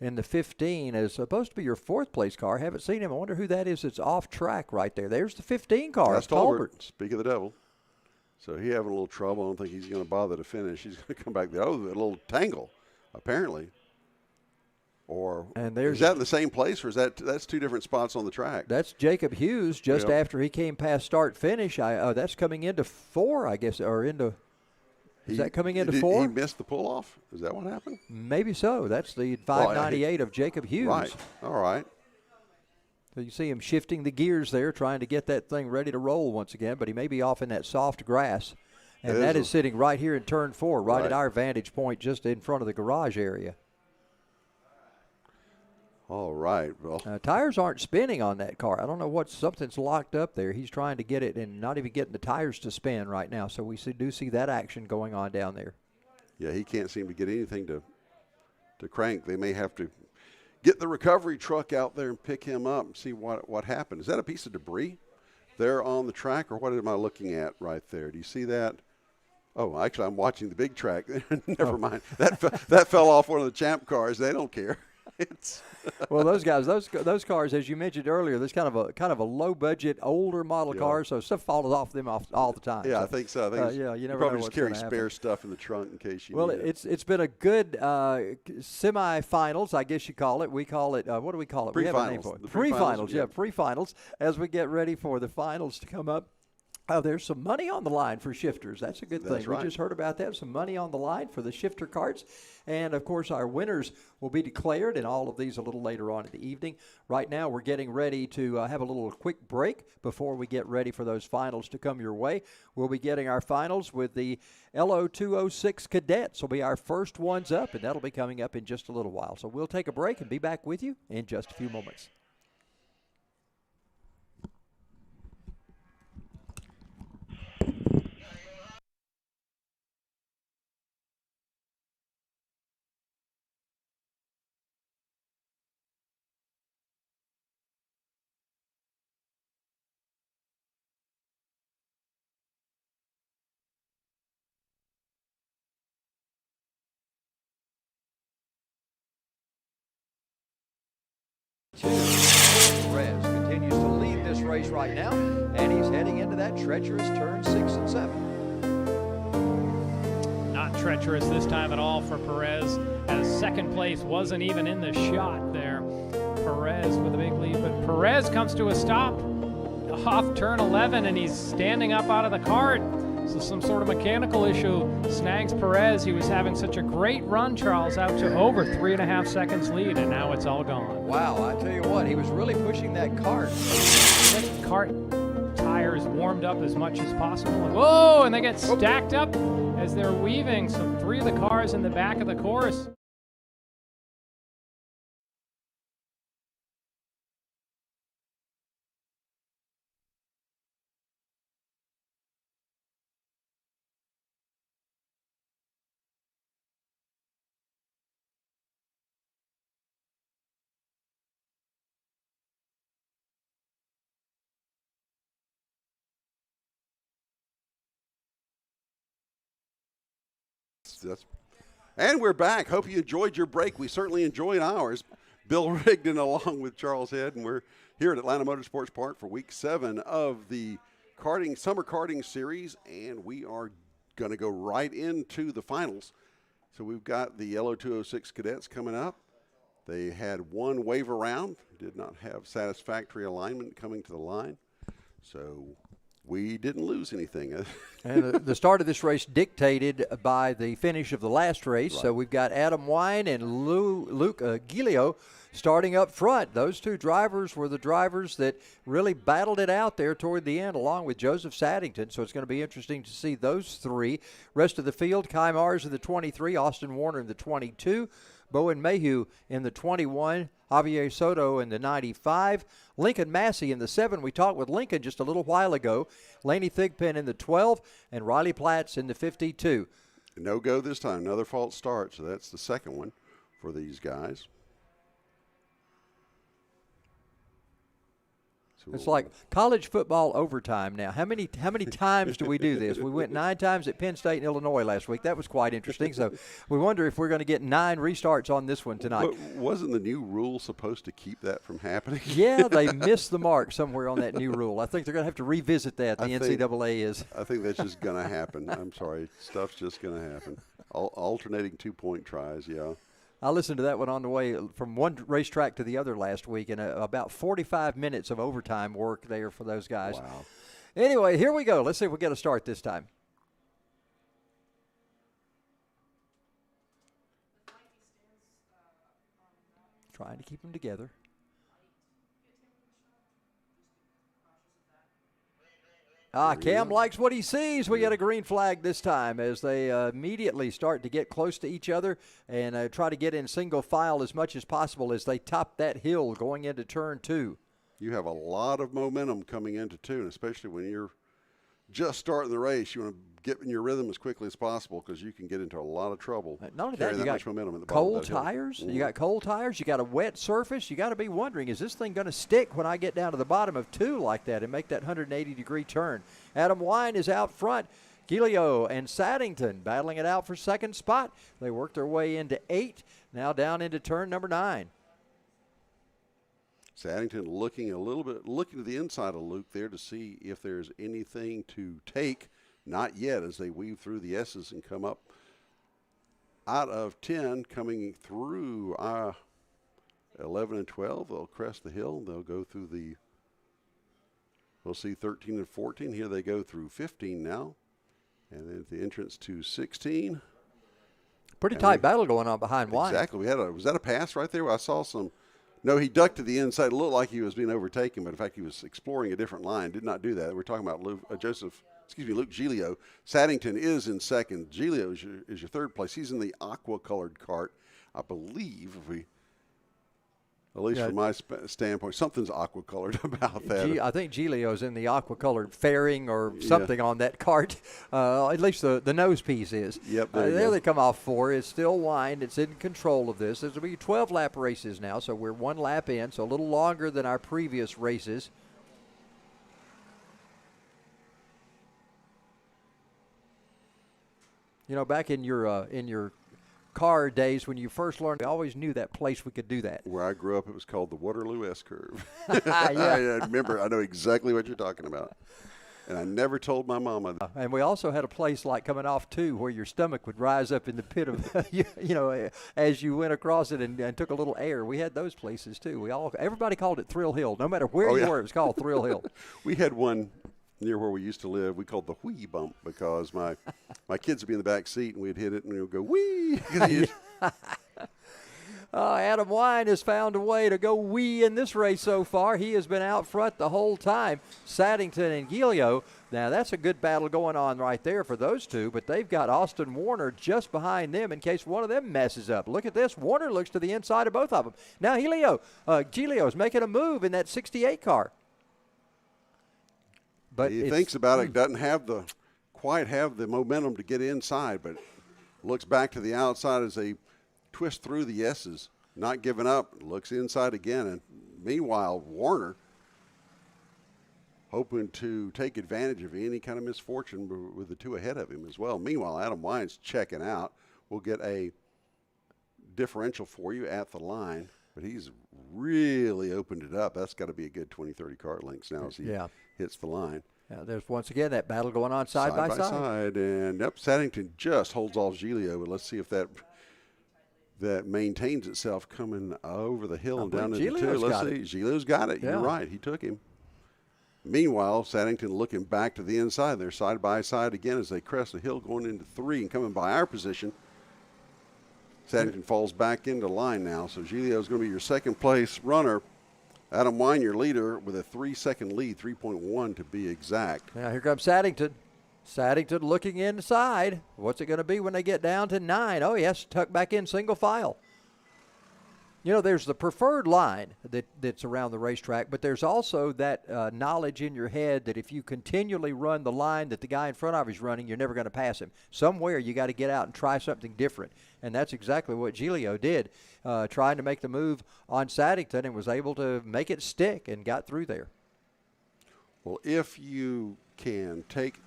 in the 15 is supposed to be your fourth place car. Haven't seen him. I wonder who that is that's off track right there. There's the 15 car. That's Tolbert. Speak of the devil. So he having a little trouble. I don't think he's going to bother to finish. He's going to come back there. Oh, a little tangle, apparently. Or is that in the same place, or is that's 2 different spots on the track? That's Jacob Hughes just after he came past start finish. That's coming into 4, I guess, or into. Is that coming into 4? He missed the pull-off? Is that what happened? Maybe so. That's the 598 of Jacob Hughes. Right. All right. So you see him shifting the gears there, trying to get that thing ready to roll once again, but he may be off in that soft grass. And that is sitting right here in turn 4, right at our vantage point, just in front of the garage area. All right. Well, tires aren't spinning on that car. I don't know something's locked up there. He's trying to get it and not even getting the tires to spin right now. So we do see that action going on down there. Yeah, he can't seem to get anything to crank. They may have to get the recovery truck out there and pick him up and see what happened. Is that a piece of debris there on the track, or what am I looking at right there? Do you see that? Oh, actually, I'm watching the big track. Never mind. That fell off one of the champ cars. They don't care. Well, those guys, those cars, as you mentioned earlier, there's kind of a low budget, older model car, so stuff falls off them all the time. Yeah, so, I think so. you never probably know just what's carry gonna spare happen. stuff in the trunk in case you. Well, need it. it's been a good semifinals, I guess you call it. We call it what do we call it? We have a name for it. Pre-finals, yeah, pre-finals. As we get ready for the finals to come up. Oh, there's some money on the line for shifters. That's a good thing. Right. We just heard about that. Some money on the line for the shifter carts. And, of course, our winners will be declared in all of these a little later on in the evening. Right now, we're getting ready to have a little quick break before we get ready for those finals to come your way. We'll be getting our finals with the LO206 Cadets. Will be our first ones up, and that'll be coming up in just a little while. So we'll take a break and be back with you in just a few moments. Perez continues to lead this race. race right now, and he's heading into that treacherous turn 6 and 7. Not treacherous this time at all for Perez, as second place wasn't even in the shot there. Perez with a big lead, but Perez comes to a stop off turn 11, and he's standing up out of the cart. So some sort of mechanical issue snags Perez. He was having such a great run, Charles, out to over 3.5 seconds lead, and now it's all gone. Wow, I tell you what, he was really pushing that cart. That cart tires warmed up as much as possible. Whoa, and they get stacked up as they're weaving. So 3 of the cars in the back of the course. And we're back. Hope you enjoyed your break. We certainly enjoyed ours. Bill Rigdon along with Charles Head, and we're here at Atlanta Motorsports Park for week 7 of the summer karting series, and we are going to go right into the finals. So we've got the LO206 cadets coming up. They had one wave around, did not have satisfactory alignment coming to the line. So we didn't lose anything. And the start of this race dictated by the finish of the last race. Right. So we've got Adam Wine and Luke Giglio starting up front. Those two drivers were the drivers that really battled it out there toward the end, along with Joseph Saddington. So it's going to be interesting to see those three. Rest of the field, Kai Mars in the 23, Austin Warner in the 22, Bowen Mayhew in the 21, Javier Soto in the 95, Lincoln Massey in the 7. We talked with Lincoln just a little while ago. Laney Thigpen in the 12, and Riley Platts in the 52. No go this time. Another false start, so that's the second one for these guys. So It's like college football overtime now. How many times do we do this? We went 9 times at Penn State and Illinois last week. That was quite interesting. So we wonder if we're going to get 9 restarts on this one tonight. But wasn't the new rule supposed to keep that from happening? Yeah, they missed the mark somewhere on that new rule. I think they're going to have to revisit that. The NCAA is. I think that's just going to happen. I'm sorry. Stuff's just going to happen. Alternating 2-point tries, yeah. I listened to that one on the way from one racetrack to the other last week, and about 45 minutes of overtime work there for those guys. Wow. Anyway, here we go. Let's see if we get a start this time. Trying to keep them together. Cam likes what he sees. We get a green flag this time as they immediately start to get close to each other and try to get in single file as much as possible as they top that hill going into turn 2. You have a lot of momentum coming into 2, and especially when you're just starting the race, you want to get in your rhythm as quickly as possible because you can get into a lot of trouble. Not only that, you got much momentum at the bottom cold of that hill. tires. You got cold tires. You got a wet surface. You got to be wondering, is this thing going to stick when I get down to the bottom of 2 like that and make that 180-degree turn? Adam Wine is out front. Giglio and Saddington battling it out for second spot. They work their way into 8, now down into turn number 9. Saddington looking to the inside of Luke there to see if there's anything to take. Not yet, as they weave through the S's and come up out of 10, coming through 11 and 12. They'll crest the hill. They'll go through we'll see 13 and 14. Here they go through 15 now. And then the entrance to 16. Pretty tight battle going on behind Wine. Exactly. Was that a pass right there? I saw some. No, he ducked to the inside. It looked like he was being overtaken, but in fact he was exploring a different line. Did not do that. We're talking about Luke Giglio. Saddington is in second. Giglio is your third place. He's in the aqua-colored cart, I believe. At least from my standpoint, something's aqua-colored about that. I think Giglio's in the aqua-colored fairing or something on that cart. At least the nose piece is. Yep, there they come off 4. It's still Wine. It's in control of this. There's going to be 12-lap races now, so we're 1 lap in, so a little longer than our previous races. You know, back in your car days when you first learned. We always knew that place we could do that. Where I grew up, it was called the Waterloo S-curve. Yeah. I remember. I know exactly what you're talking about. And I never told my mama. And we also had a place like coming off 2 where your stomach would rise up in the pit of, you know, as you went across it and took a little air. We had those places too. Everybody called it Thrill Hill. No matter where you were, it was called Thrill Hill. We had one near where we used to live. We called the whee bump because my kids would be in the back seat and we'd hit it and we would go whee. Adam Wine has found a way to go wee in this race so far. He has been out front the whole time. Saddington and Gilio. Now, that's a good battle going on right there for those two, but they've got Austin Warner just behind them in case one of them messes up. Look at this. Warner looks to the inside of both of them. Now, Gilio is making a move in that 68 car. But he thinks about it, doesn't quite have the momentum to get inside, but looks back to the outside as they twist through the S's, not giving up, looks inside again. And meanwhile, Warner hoping to take advantage of any kind of misfortune with the two ahead of him as well. Meanwhile, Adam Wine's checking out. We'll get a differential for you at the line, but he's really opened it up. That's got to be a good 20-30 car lengths now as he hits the line. There's once again that battle going on side by side. And Saddington just holds off Gilio, but let's see if that maintains itself coming over the hill and down into 2. Let's see. Gilio's got it. Yeah. You're right. He took him. Meanwhile, Saddington looking back to the inside. They're side by side again as they crest the hill going into 3 and coming by our position. Saddington falls back into line now. So Gilio's going to be your second place runner. Adam Wine, your leader, with a 3-second lead, 3.1 to be exact. Now here comes Saddington. Saddington looking inside. What's it going to be when they get down to 9? Oh, yes, tuck back in single file. You know, there's the preferred line that's around the racetrack, but there's also that knowledge in your head that if you continually run the line that the guy in front of you is running, you're never going to pass him. Somewhere you got to get out and try something different, and that's exactly what Gilio did, trying to make the move on Saddington and was able to make it stick and got through there. Well, if you can take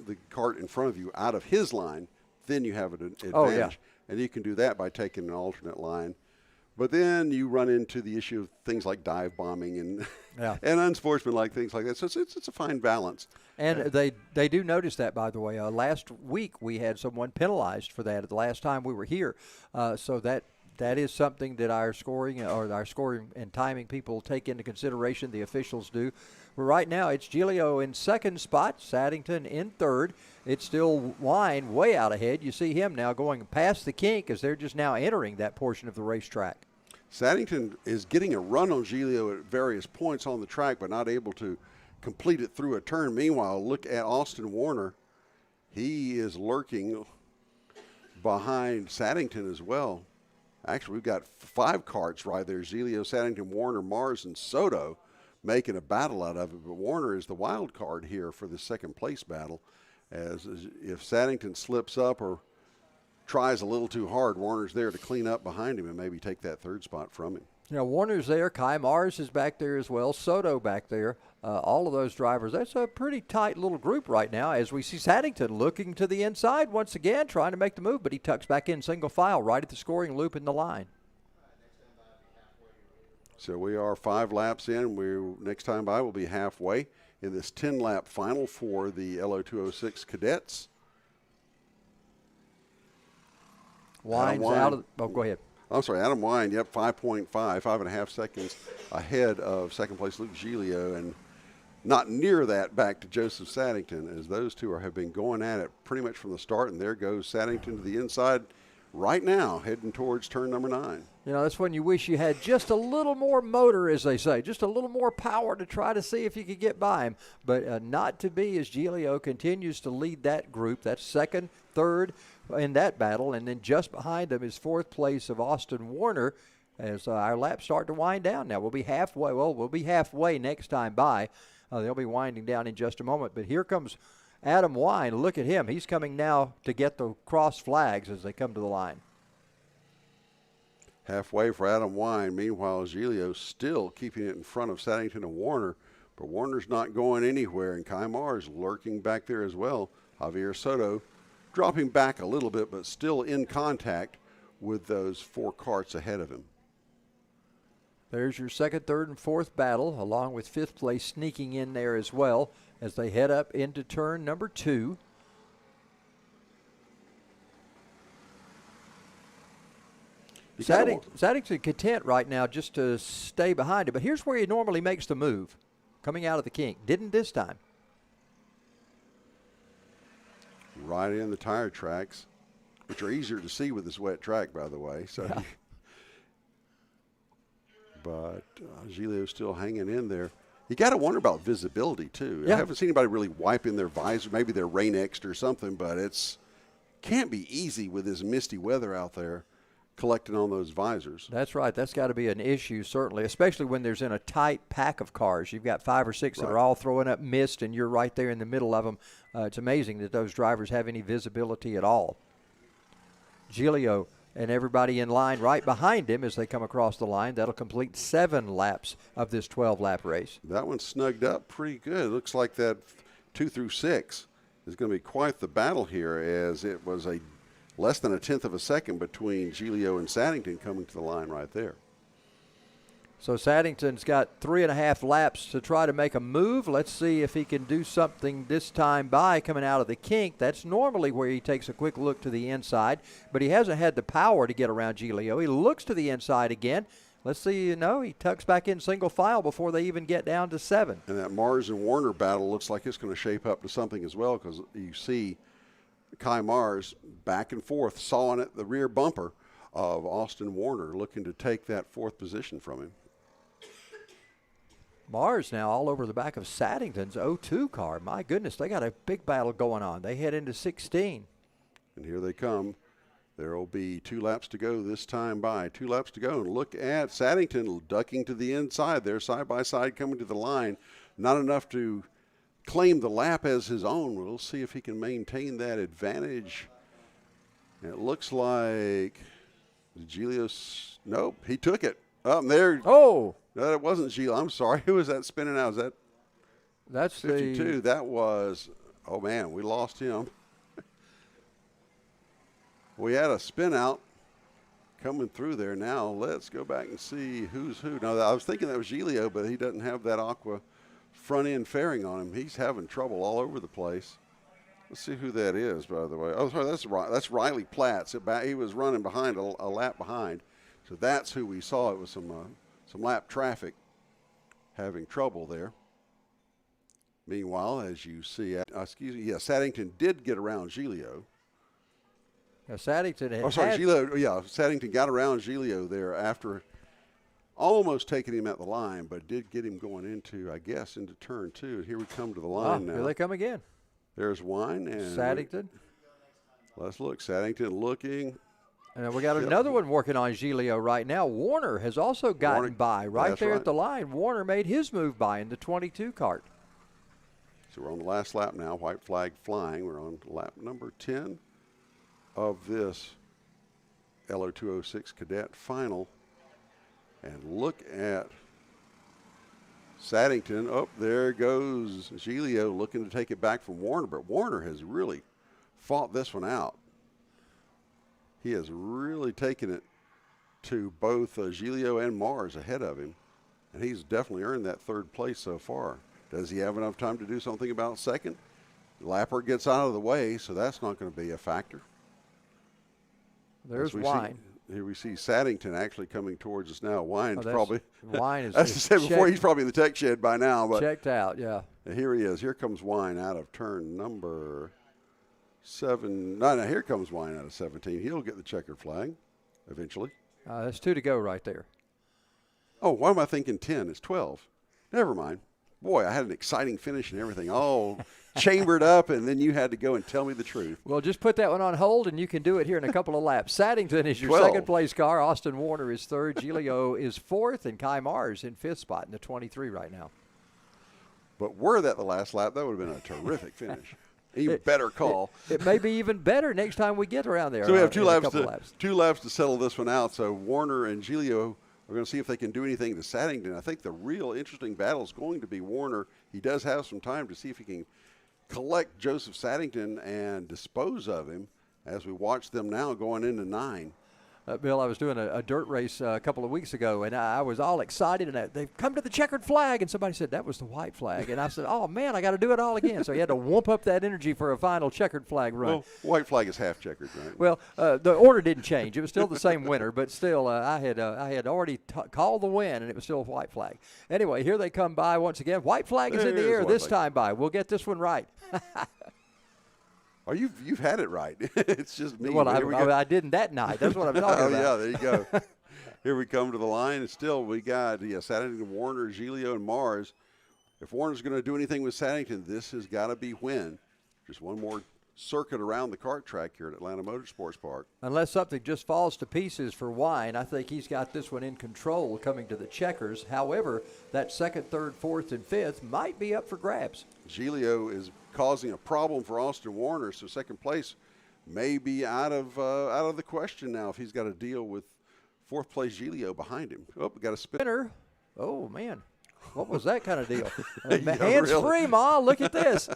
the cart in front of you out of his line, then you have an advantage. Oh, yeah. And you can do that by taking an alternate line. But then you run into the issue of things like dive bombing and and unsportsmanlike things like that. So it's a fine balance. And they do notice that, by the way. Last week we had someone penalized for that at the last time we were here. So that is something that our scoring and timing people take into consideration, the officials do. But right now it's Gilio in second spot, Saddington in third. It's still Wine way out ahead. You see him now going past the kink as they're just now entering that portion of the racetrack. Saddington is getting a run on Gilio at various points on the track, but not able to complete it through a turn. Meanwhile, look at Austin Warner. He is lurking behind Saddington as well. Actually, we've got 5 carts right there. Gilio, Saddington, Warner, Mars, and Soto making a battle out of it. But Warner is the wild card here for the second place battle. As if Saddington slips up or tries a little too hard, Warner's there to clean up behind him and maybe take that third spot from him. You know, Warner's there. Kai Mars is back there as well. Soto back there. All of those drivers. That's a pretty tight little group right now as we see Saddington looking to the inside once again, trying to make the move, but he tucks back in single file right at the scoring loop in the line. So we are 5 laps in. Next time by will be halfway in this 10-lap final for the LO206 cadets. Wine's out of – oh, go ahead. I'm sorry, Adam Wine, 5.5 seconds ahead of second place Luke Gilio, and not near that back to Joseph Saddington, as those two have been going at it pretty much from the start, and there goes Saddington to the inside right now, heading towards turn number 9. You know, that's when you wish you had just a little more motor, as they say, just a little more power to try to see if you could get by him. But not to be, as Gilio continues to lead that group. That's second, third in that battle. And then just behind them is fourth place of Austin Warner as our laps start to wind down now. We'll be halfway. Well, we'll be halfway next time by. They'll be winding down in just a moment. But here comes Adam Wine. Look at him. He's coming now to get the cross flags as they come to the line. Halfway for Adam Wine. Meanwhile, Gilio still keeping it in front of Saddington and Warner. But Warner's not going anywhere, and Kai Mars lurking back there as well. Javier Soto dropping back a little bit, but still in contact with those 4 karts ahead of him. There's your second, third, and fourth battle, along with fifth place sneaking in there as well as they head up into turn number 2. Saddington content right now just to stay behind it, but here's where he normally makes the move, coming out of the kink. Didn't this time. Right in the tire tracks, which are easier to see with this wet track, by the way. So, yeah. But Giglio's still hanging in there. You got to wonder about visibility, too. Yeah. I haven't seen anybody really wiping their visor. Maybe they're rain-exed or something, but it's can't be easy with this misty weather out there collecting on those visors. That's right. That's got to be an issue, certainly, especially when there's in a tight pack of cars. You've got 5 or 6 that are all throwing up mist, and you're right there in the middle of them. It's amazing that those drivers have any visibility at all. Giglio and everybody in line right behind him as they come across the line. That'll complete 7 laps of this 12-lap race. That one snugged up pretty good. It looks like that 2 through 6 is going to be quite the battle here, as it was a less than a tenth of a second between Giglio and Saddington coming to the line right there. So Saddington's got 3.5 laps to try to make a move. Let's see if he can do something this time by coming out of the kink. That's normally where he takes a quick look to the inside, but he hasn't had the power to get around Giglio. He looks to the inside again. Let's see, he tucks back in single file before they even get down to 7. And that Mars and Warner battle looks like it's going to shape up to something as well, because you see Kai Mars back and forth, sawing at the rear bumper of Austin Warner, looking to take that 4th position from him. Mars now all over the back of Saddington's 02 car. My goodness, they got a big battle going on. They head into 16. And here they come. There will be 2 laps to go this time by. 2 laps to go. And look at Saddington ducking to the inside there, side by side coming to the line. Not enough to claim the lap as his own. We'll see if he can maintain that advantage. And it looks like Giglio's, nope, he took it. Up there. Oh! No, it wasn't Giglio. I'm sorry. Who was that spinning out? Is that's 52? That was, oh man, we lost him. We had a spin out coming through there. Now let's go back and see who's who. No, I was thinking that was Giglio, but he doesn't have that aqua front end fairing on him. He's having trouble all over the place. Let's see who that is, by the way. Oh, sorry, that's Riley Platts. He was running behind a lap behind. So that's who we saw. It was some lap traffic having trouble there. Meanwhile, as you see, Saddington did get around Giglio. Saddington. Giglio. Yeah, Saddington got around Giglio there after almost taking him at the line, but did get him going into turn 2. Here we come to the line now. Here they come again. There's Wine and Saddington. Let's look. Saddington looking. And we got another one working on Giglio right now. Warner has also gotten by right there at the line. Warner made his move by in the 22 kart. So we're on the last lap now. White flag flying. We're on lap number 10 of this LO206 Cadet final. And look at Saddington. Oh, there goes Giglio looking to take it back from Warner. But Warner has really fought this one out. He has really taken it to both Giglio and Mars ahead of him. And he's definitely earned that 3rd place so far. Does he have enough time to do something about second? Lapper gets out of the way, so that's not going to be a factor. There's Wine. Here we see Saddington actually coming towards us now. Wine's probably. Wine is. As I said before, he's probably in the tech shed by now. But checked out, yeah. Here he is. Here comes Wine out of turn number 7. No, here comes Wine out of 17. He'll get the checkered flag eventually. That's 2 to go right there. Oh, why am I thinking 10? It's 12. Never mind. Boy, I had an exciting finish and everything all chambered up, and then you had to go and tell me the truth. Well, just put that one on hold, and you can do it here in a couple of laps. Saddington is your 12. 2nd place car. Austin Warner is 3rd. Giglio is 4th, and Kai Mars in 5th spot in the 23 right now. But were that the last lap, that would have been a terrific finish. Even better call. It may be even better next time we get around there. So we have 2 laps to settle this one out. So Warner and Giglio are going to see if they can do anything to Saddington. I think the real interesting battle is going to be Warner. He does have some time to see if he can collect Joseph Saddington and dispose of him as we watch them now going into 9. Bill, I was doing a dirt race a couple of weeks ago, and I was all excited, and they've come to the checkered flag, and somebody said that was the white flag. And I said, oh, man, I got to do it all again. So you had to whoop up that energy for a final checkered flag run. Well, white flag is half checkered, right? Well, the order didn't change. It was still the same winner, but still, I had already called the win, and it was still a white flag. Anyway, here they come by once again. White flag is in the air this time by. We'll get this one right. Oh, you've had it right. It's just me. Well, I didn't that night. That's what I'm talking about. Yeah, there you go. Here we come to the line, and still we got Saddington, Warner, Giglio, and Mars. If Warner's going to do anything with Saddington, this has got to be win. Just one more circuit around the kart track here at Atlanta Motorsports Park. Unless something just falls to pieces for Wine, I think he's got this one in control coming to the checkers. However, that second, third, fourth, and fifth might be up for grabs. Giglio is causing a problem for Austin Warner, so second place may be out of the question now if he's got to deal with fourth place Giglio behind him. Oh, we got a spinner. Oh, man. What was that kind of deal? Yeah, hands really. free, Ma. Look at this.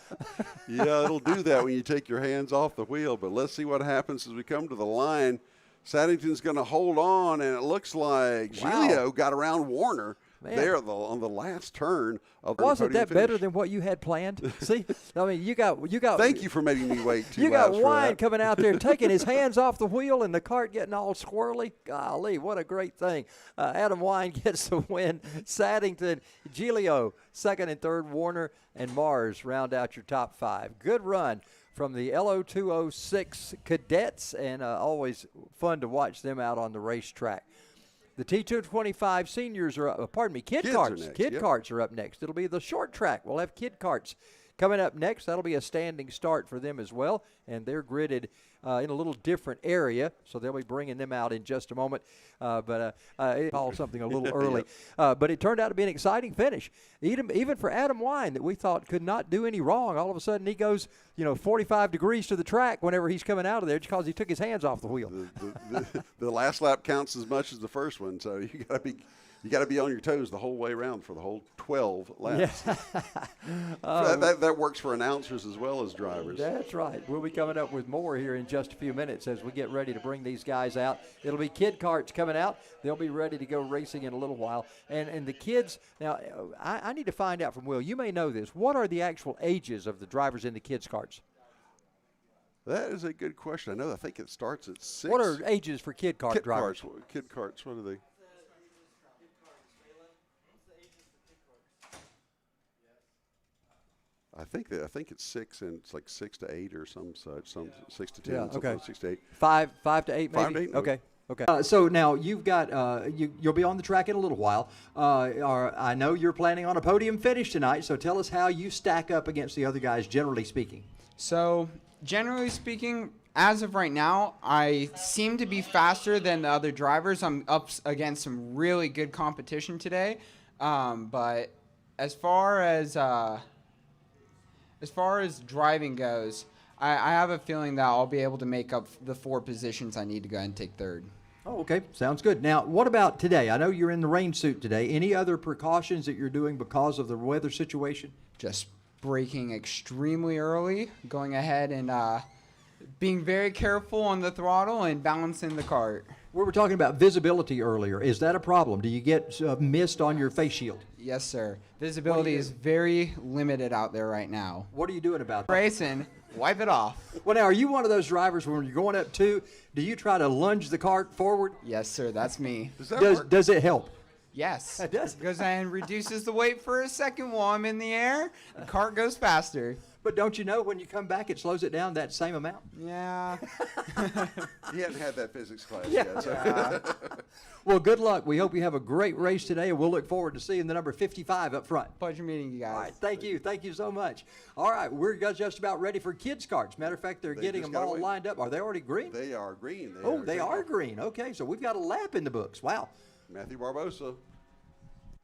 Yeah, it'll do that when you take your hands off the wheel. But let's see what happens as we come to the line. Saddington's going to hold on, and it looks like Giglio got around Warner there on the last turn of the Wasn't that finish. better than what you had planned? See, I mean, you got. Thank you for making me wait 2 You laps got for Wine that. coming out there taking his hands off the wheel and the cart getting all squirrely. Golly, what a great thing. Adam Wine gets the win. Saddington, Giglio, second and third. Warner and Mars round out your top 5. Good run from the LO206 cadets, and always fun to watch them out on the racetrack. The T225 seniors are up. Kid Karts. Kid Karts are up next. It'll be the short track. We'll have Kid Karts coming up next. That'll be a standing start for them as well, and they're gridded in a little different area, so they'll be bringing them out in just a moment. But it called something a little early. But it turned out to be an exciting finish. Even for Adam Wine, that we thought could not do any wrong, all of a sudden he goes 45 degrees to the track whenever he's coming out of there because he took his hands off the wheel. The last lap counts as much as the first one, so you got to be on your toes the whole way around for the whole 12 laps. Yeah. That works for announcers as well as drivers. That's right. We'll be coming up with more here in just a few minutes as we get ready to bring these guys out. It'll be Kid Karts coming out. They'll be ready to go racing in a little while. And the kids, now I need to find out from Will. You may know this. What are the actual ages of the drivers in the kids' karts? That is a good question. I think it starts at 6. What are ages for Kid Kart drivers? Kid Karts, what are they? I think it's 6, and it's like 6 to 8 or some 6 to 10. Yeah, okay. 6 to 8. 5 to 8 maybe? 5 to 8. Okay. Okay. So now you've got you'll be on the track in a little while. I know you're planning on a podium finish tonight. So tell us how you stack up against the other guys, generally speaking. So generally speaking, as of right now, I seem to be faster than the other drivers. I'm up against some really good competition today. But as far as driving goes, I have a feeling that I'll be able to make up the 4 positions I need to go ahead and take third. Oh, okay. Sounds good. Now, what about today? I know you're in the rain suit today. Any other precautions that you're doing because of the weather situation? Just braking extremely early, going ahead and being very careful on the throttle and balancing the cart. We were talking about visibility earlier. Is that a problem? Do you get mist on your face shield? Yes, sir. Visibility is very limited out there right now. What are you doing about that? Racing, wipe it off. Well, now, are you one of those drivers when you're going up 2, do you try to lunge the cart forward? Yes, sir. That's me. Does that work? Does it help? Yes. It does. Goes and reduces the weight for a second while I'm in the air. The cart goes faster. But don't you know when you come back, it slows it down that same amount? Yeah. He hadn't had that physics class Yeah. yet. So. Well, good luck. We hope you have a great race today, and we'll look forward to seeing the number 55 up front. Pleasure meeting you guys. All right, thank you. Thank you so much. All right, we're just about ready for kids' karts. Matter of fact, they're getting just them gotta all wait. lined up. Are they already green? They are green. They are green. Okay, so we've got a lap in the books. Wow. Matthew Barbosa,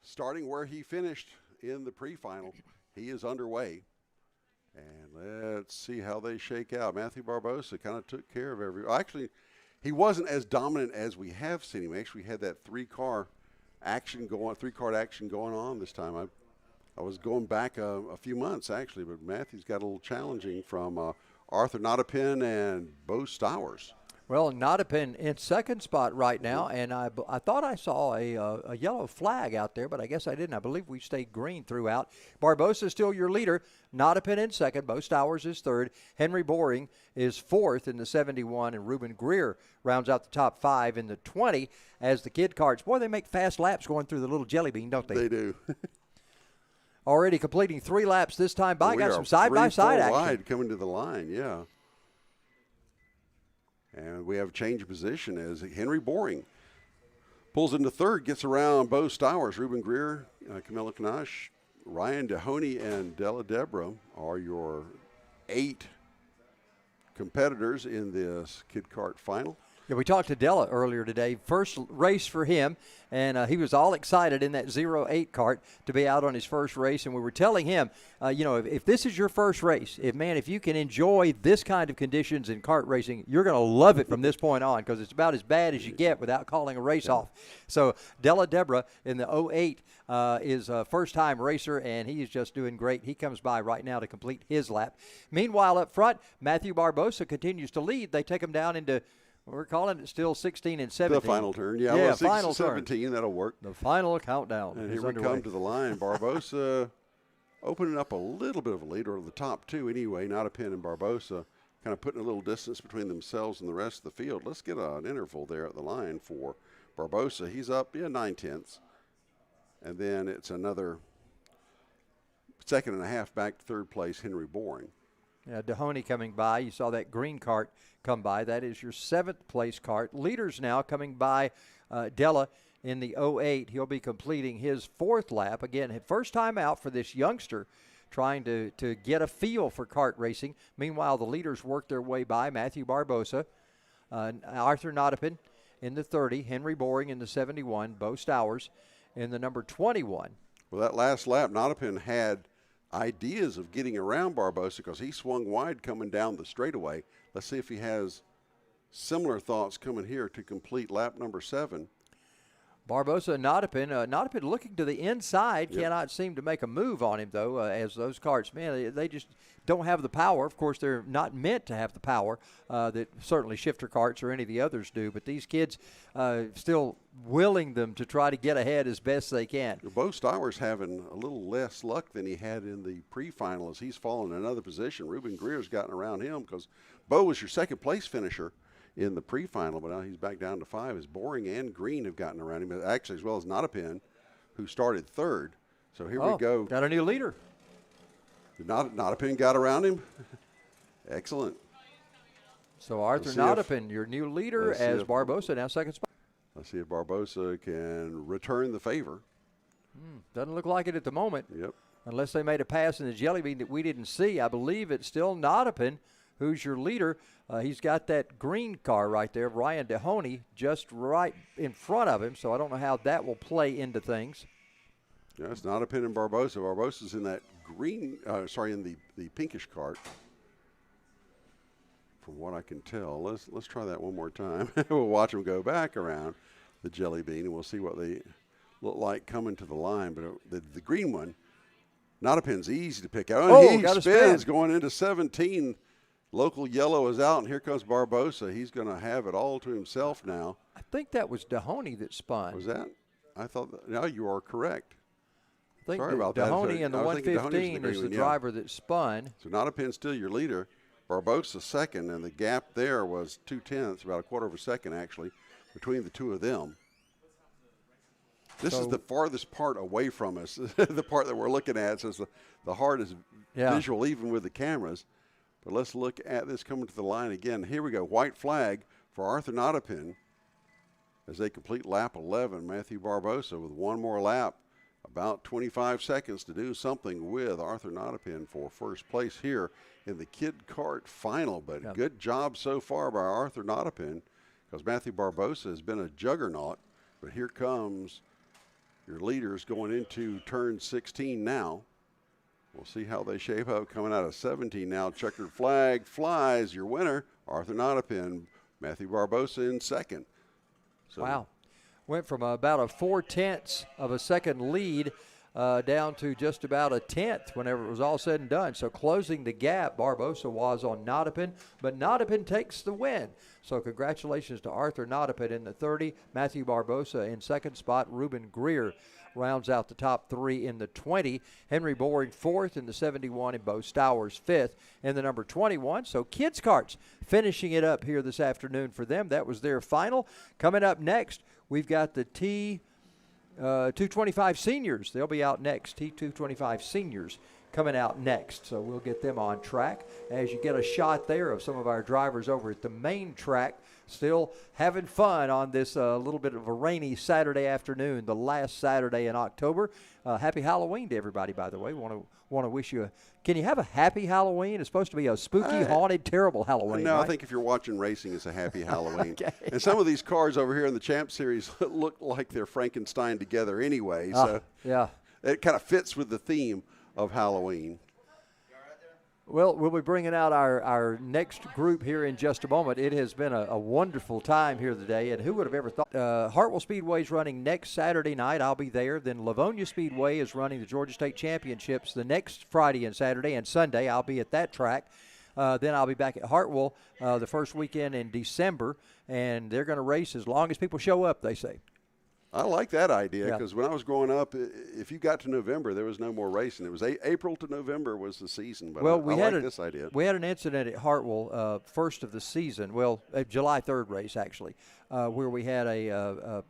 starting where he finished in the pre-final, he is underway. And let's see how they shake out. Matthew Barbosa kind of took care of actually, he wasn't as dominant as we have seen him. Actually, had that three-card action going on this time. I was going back a few months, actually, but Matthew's got a little challenging from Arthur Nottapin and Bo Stowers. Well, Nottapin in second spot right now, and I thought I saw a yellow flag out there, but I guess I didn't. I believe we stayed green throughout. Barbosa is still your leader. Nottapin in second. Bo Stowers is third. Henry Boring is fourth in the 71, and Reuben Greer rounds out the top 5 in the 20 as the Kid Karts. Boy, they make fast laps going through the little jelly bean, don't they? They do. Already completing 3 laps this time by. We Got are some side-by-side action. wide coming to the line, yeah. And we have a change of position as Henry Boring pulls into third, gets around Bo Stowers. Reuben Greer, Camilla Kanash, Ryan Dehoney, and Della Deborah are your 8 competitors in this Kid Kart final. Yeah, we talked to Della earlier today. First race for him, and he was all excited in that 08 kart to be out on his first race. And we were telling him, if this is your first race, if you can enjoy this kind of conditions in kart racing, you're going to love it from this point on because it's about as bad as you get without calling a race off. So Della Deborah in the 08 is a first-time racer, and he is just doing great. He comes by right now to complete his lap. Meanwhile, up front, Matthew Barbosa continues to lead. They take him down into – we're calling it still 16 and 17. The final turn, yeah. Yeah, Well, final 17, turn. That'll work. The final countdown. And is here we underway. come to the line. Barbosa opening up a little bit of a lead, or the top 2 anyway. Nottapin and Barbosa kind of putting a little distance between themselves and the rest of the field. Let's get an interval there at the line for Barbosa. He's up 9/10. And then it's another second and a half back to third place, Henry Boring. Yeah, Dehoney coming by. You saw that green cart come by. That is your 7th place cart. Leaders now coming by Della in the 08. He'll be completing his 4th lap. Again, first time out for this youngster trying to get a feel for kart racing. Meanwhile, the leaders work their way by. Matthew Barbosa, Arthur Nottapin in the 30, Henry Boring in the 71, Bo Stowers in the number 21. Well, that last lap, Nottapin had ideas of getting around Barbosa because he swung wide coming down the straightaway. Let's see if he has similar thoughts coming here to complete lap number 7. Barbosa and Nottapin. Nottapin looking to the inside, Yep. cannot seem to make a move on him, though, as those karts, man, they just don't have the power. Of course, they're not meant to have the power that certainly shifter karts or any of the others do, but these kids still willing them to try to get ahead as best they can. Bo Stowers having a little less luck than he had in the pre-final as he's fallen in another position. Reuben Greer's gotten around him because Bo was your second place finisher in the pre-final, but now he's back down to 5 as Boring and Green have gotten around him, actually as well as Nottapin, who started 3rd. So here we go. Got a new leader. Nottapin got around him. Excellent. So Arthur Nottapin, your new leader, as Barbosa now second spot. Let's see if Barbosa can return the favor. Doesn't look like it at the moment. Yep. Unless they made a pass in the jelly bean that we didn't see. I believe it's still Nottapin who's your leader. He's got that green car right there, Ryan Dehoney, just right in front of him, so I don't know how that will play into things. Yeah, it's Nottapin and Barbosa. Barbosa's in that green, in the pinkish cart. From what I can tell, let's try that one more time. We'll watch them go back around the jelly bean, and we'll see what they look like coming to the line. But the green one, Nottapin's easy to pick out. Oh, he got a spins spin. going into 17. Local yellow is out, and here comes Barbosa. He's going to have it all to himself now. I think that was Dehoney that spun. Was that? I thought that. No, you are correct. I think Sorry about that. Dehoney in the I was thinking Dehoney was the 115 is green the one, yeah. driver that spun. So Nottapin's still your leader. Barbosa second, and the gap there was 0.2, about a quarter of a second actually, between the two of them. This is the farthest part away from us, the part that we're looking at, since the heart is visual even with the cameras. But let's look at this coming to the line again. Here we go, white flag for Arthur Nottapin as they complete lap 11. Matthew Barbosa with one more lap, about 25 seconds to do something with Arthur Nottapin for first place here in the Kid Kart final. But good job so far by Arthur Nottapin, because Matthew Barbosa has been a juggernaut. But here comes your leaders going into turn 16 now. We'll see how they shape up coming out of 17 now. Checkered flag flies. Your winner, Arthur Nottapin. Matthew Barbosa in second. So Wow. Went from about a 0.4 of a second lead down to just about a 10th whenever it was all said and done. So closing the gap, Barbosa was on Nottapin, but Nottapin takes the win. So congratulations to Arthur Nottapin in the 30, Matthew Barbosa in second spot, Ruben Greer rounds out the top three in the 20. Henry Boring fourth in the 71, and Bo Stowers fifth in the number 21. So Kids Karts finishing it up here this afternoon for them. That was their final. Coming up next, we've got the T225 Seniors. They'll be out next. T225 Seniors coming out next. So we'll get them on track as you get a shot there of some of our drivers over at the main track. Still having fun on this little bit of a rainy Saturday afternoon, the last Saturday in October. Happy Halloween to everybody, by the way. Want to wish you can you have a happy Halloween? It's supposed to be a spooky, haunted, terrible Halloween. No, right? I think if you're watching racing, it's a happy Halloween. Okay. And some of these cars over here in the Champ Series look like they're Frankenstein together anyway. So yeah. it kind of fits with the theme of Halloween. Well, we'll be bringing out our next group here in just a moment. It has been a wonderful time here today, and who would have ever thought? Hartwell Speedway is running next Saturday night. I'll be there. Then Livonia Speedway is running the Georgia State Championships the next Friday and Saturday, and Sunday I'll be at that track. Then I'll be back at Hartwell the first weekend in December, and they're going to race as long as people show up, they say. I like that idea because when I was growing up, if you got to November, there was no more racing. It was April to November was the season. But well, I like this idea. We had an incident at Hartwell, first of the season. Well, July 3rd race actually, where we had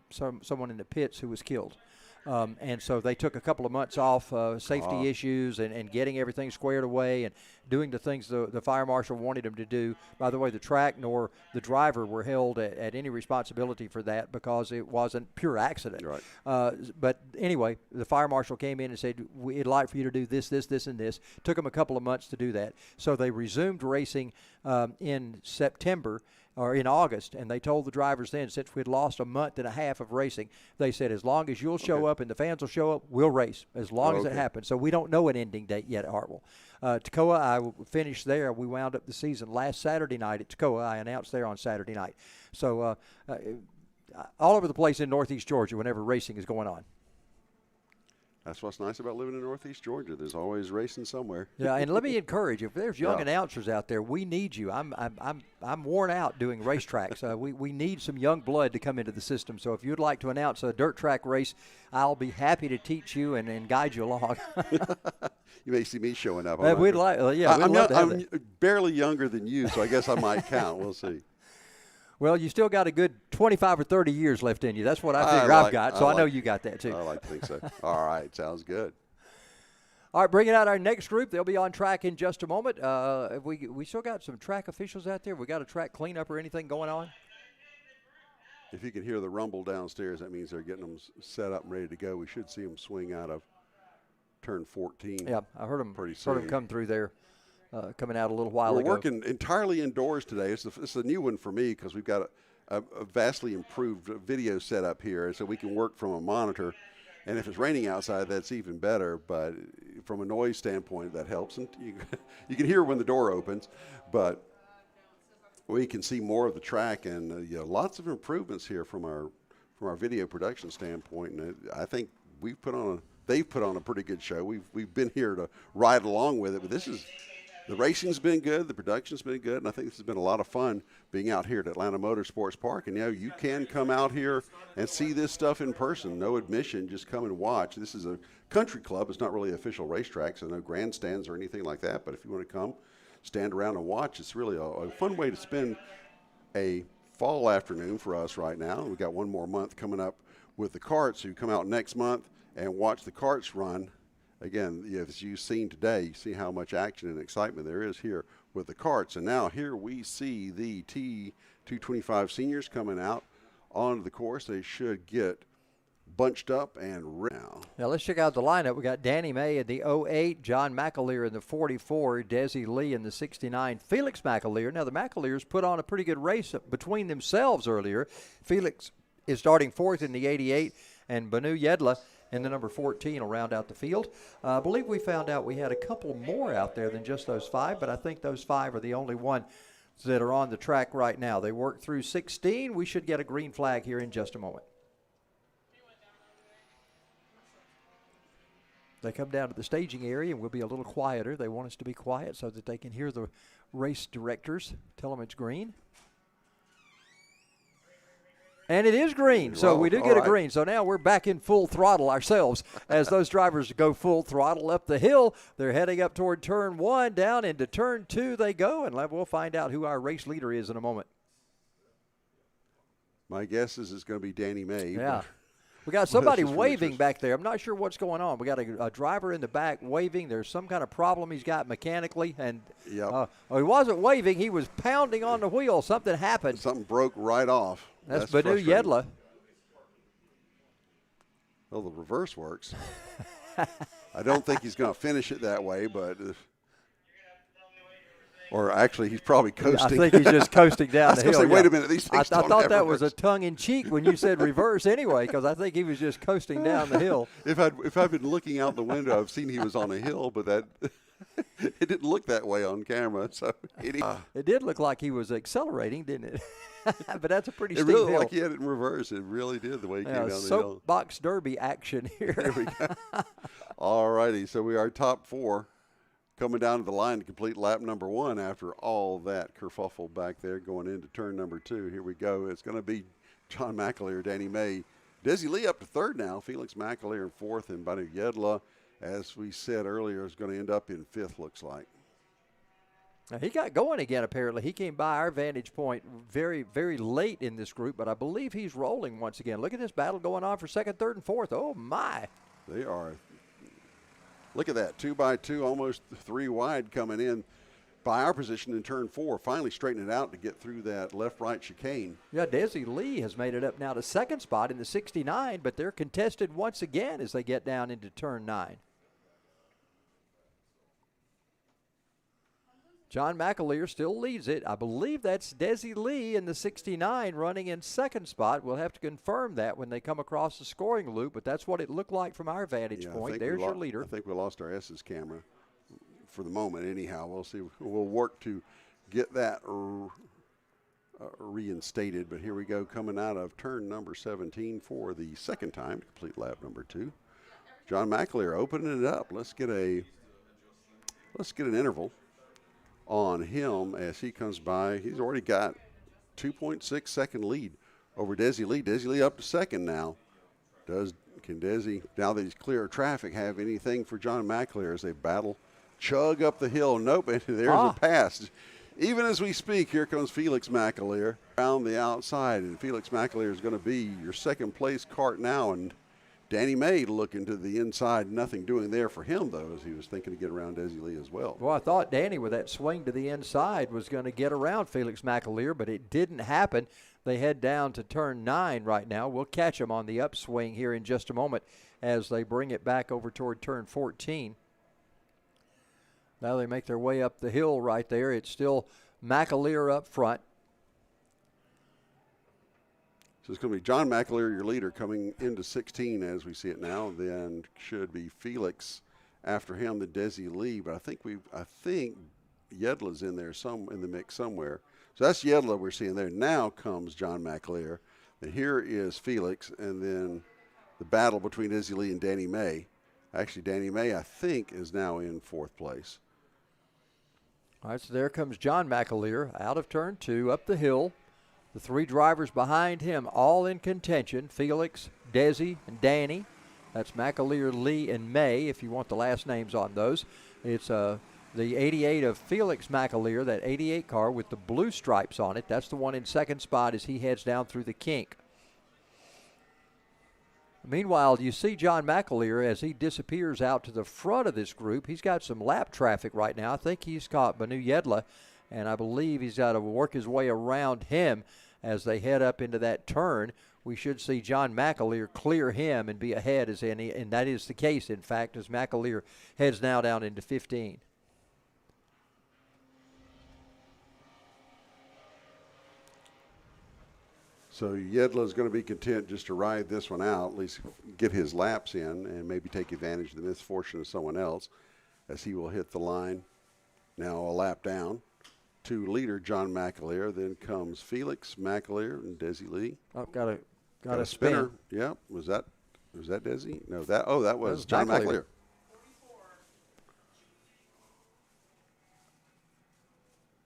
someone in the pits who was killed. And so they took a couple of months off, safety issues and getting everything squared away and doing the things the fire marshal wanted them to do. By the way, the track nor the driver were held at any responsibility for that because it wasn't pure accident. Right. But anyway, the fire marshal came in and said, we'd like for you to do this, this, this, and this. Took them a couple of months to do that. So they resumed racing in September. Or in August, and they told the drivers then, since we'd lost a month and a half of racing, they said, as long as you'll show up and the fans will show up, we'll race, as long as it happens. So we don't know an ending date yet at Hartwell. Toccoa, I finished there. We wound up the season last Saturday night at Toccoa. I announced there on Saturday night. So all over the place in Northeast Georgia whenever racing is going on. That's what's nice about living in Northeast Georgia. There's always racing somewhere. Yeah, and let me encourage you. If there's young announcers out there, we need you. I'm worn out doing racetracks. We need some young blood to come into the system. So if you'd like to announce a dirt track race, I'll be happy to teach you and guide you along. You may see me showing up. We'd like, I'm barely younger than you, so I guess I might count. We'll see. Well, you still got a good 25 or 30 years left in you. That's what I figure I've got, so I know you got that too. I like to think so. All right, sounds good. All right, bringing out our next group. They'll be on track in just a moment. We still got some track officials out there. We got a track cleanup or anything going on? If you can hear the rumble downstairs, that means they're getting them set up and ready to go. We should see them swing out of turn 14. Yeah, I heard them pretty soon. Heard them come through there. Coming out a little while ago. We're working entirely indoors today. It's a new one for me because we've got a vastly improved video setup here, so we can work from a monitor. And if it's raining outside, that's even better. But from a noise standpoint, that helps. And you can hear when the door opens, but we can see more of the track and lots of improvements here from our video production standpoint. And I think they've put on a pretty good show. We've been here to ride along with it, but the racing's been good, the production's been good, and I think this has been a lot of fun being out here at Atlanta Motorsports Park. And you can come out here and see this stuff in person. No admission, just come and watch. This is a country club. It's not really an official racetrack, so no grandstands or anything like that. But if you want to come, stand around and watch, it's really a fun way to spend a fall afternoon for us right now. We've got one more month coming up with the karts, so you come out next month and watch the karts run. Again, as you've seen today, you see how much action and excitement there is here with the karts. And now here we see the T225 Seniors coming out onto the course. They should get bunched up and now. Now let's check out the lineup. We got Danny May in the 08, John McAleer in the 44, Desi Lee in the 69, Felix McAleer. Now the McAleers put on a pretty good race between themselves earlier. Felix is starting fourth in the 88, and Banu Yedla in the number 14 will round out the field. I believe we found out we had a couple more out there than just those five, but I think those five are the only ones that are on the track right now. They worked through 16. We should get a green flag here in just a moment. they come down to the staging area, and we'll be a little quieter. They want us to be quiet so that they can hear the race directors tell them it's green. And it is green, so Well, we do all get a right. green. So now we're back in full throttle ourselves as those drivers go full throttle up the hill. They're heading up toward turn 1. Down into turn 2 they go, and we'll find out who our race leader is in a moment. My guess is it's going to be Danny May. Yeah. We got somebody This is waving interesting. back there. I'm not sure what's going on. We got a driver in the back waving. There's some kind of problem he's got mechanically. And Yep. he wasn't waving. He was pounding on the wheel. Something happened. Something broke right off. That's Banu frustrating. Yedla. Well, the reverse works. I don't think he's going to finish it that way, but or actually, he's probably I coasting. think he's just coasting down I was the gonna hill. say, wait yeah. a minute, these things I don't thought have that was a reverse. tongue-in-cheek when you said reverse anyway, because I think he was just coasting down the hill. If I'd been looking out the window, I've seen he was on a hill, but that it didn't look that way on camera. So It did look like he was accelerating, didn't it? But that's a pretty it steep really hill. looked like he had it in reverse. It really did the way he came down the hill. Soapbox derby action here. There we go. All righty, so we are top 4 coming down to the line to complete lap number 1 after all that kerfuffle back there going into turn number 2. Here we go. It's going to be John McAleer, Danny May. Desi Lee up to 3rd now. Felix McAleer in 4th, and Banu Yedla, as we said earlier, is going to end up in 5th, looks like. Now, he got going again, apparently. He came by our vantage point very, very late in this group, but I believe he's rolling once again. Look at this battle going on for 2nd, 3rd, and 4th. Oh, my. They are. Look at that, 2 by 2, almost 3 wide coming in by our position in turn 4. Finally straightening it out to get through that left-right chicane. Yeah, Desi Lee has made it up now to 2nd spot in the 69, but they're contested once again as they get down into turn 9. John McAleer still leads it. I believe that's Desi Lee in the 69 running in 2nd spot. We'll have to confirm that when they come across the scoring loop, but that's what it looked like from our vantage Yeah, I point. think There's we your leader. I think we lost our S's camera for the moment anyhow. We'll see. We'll work to get that reinstated, but here we go coming out of turn number 17 for the 2nd time to complete lap number 2. John McAleer opening it up. Let's get an interval on him as he comes by. He's already got 2.6 second lead over Desi Lee. Desi Lee up to 2nd now. Can Desi, now that he's clear of traffic, have anything for John McAleer as they battle, chug up the hill? Nope, and there's a pass. Even as we speak, here comes Felix McAleer around the outside, and Felix McAleer is going to be your 2nd place kart now, and Danny May looking to the inside, nothing doing there for him, though, as he was thinking to get around Desi Lee as well. Well, I thought Danny, with that swing to the inside, was going to get around Felix McAleer, but it didn't happen. They head down to turn 9 right now. We'll catch them on the upswing here in just a moment as they bring it back over toward turn 14. Now they make their way up the hill right there. It's still McAleer up front. So it's going to be John McAleer, your leader, coming into 16 as we see it now. Then should be Felix after him, the Desi Lee. But I think Yedla's in there in the mix somewhere. So that's Yedla we're seeing there. Now comes John McAleer. And here is Felix, and then the battle between Desi Lee and Danny May. Actually, Danny May, I think, is now in 4th place. All right, so there comes John McAleer out of turn 2, up the hill. The 3 drivers behind him all in contention, Felix, Desi, and Danny. That's McAleer, Lee, and May, if you want the last names on those. It's the 88 of Felix McAleer, that 88 car with the blue stripes on it. That's the one in 2nd spot as he heads down through the kink. Meanwhile, you see John McAleer as he disappears out to the front of this group. He's got some lap traffic right now. I think he's caught Banu Yedla, and I believe he's got to work his way around him as they head up into that turn. We should see John McAleer clear him and be ahead, and that is the case, in fact, as McAleer heads now down into 15. So Yedla's going to be content just to ride this one out, at least get his laps in, and maybe take advantage of the misfortune of someone else as he will hit the line. Now a lap down to leader John McAleer. Then comes Felix McAleer and Desi Lee. Oh, got a spinner. spin. Yeah, was that Desi? No, that was was John McAleer. McAleer.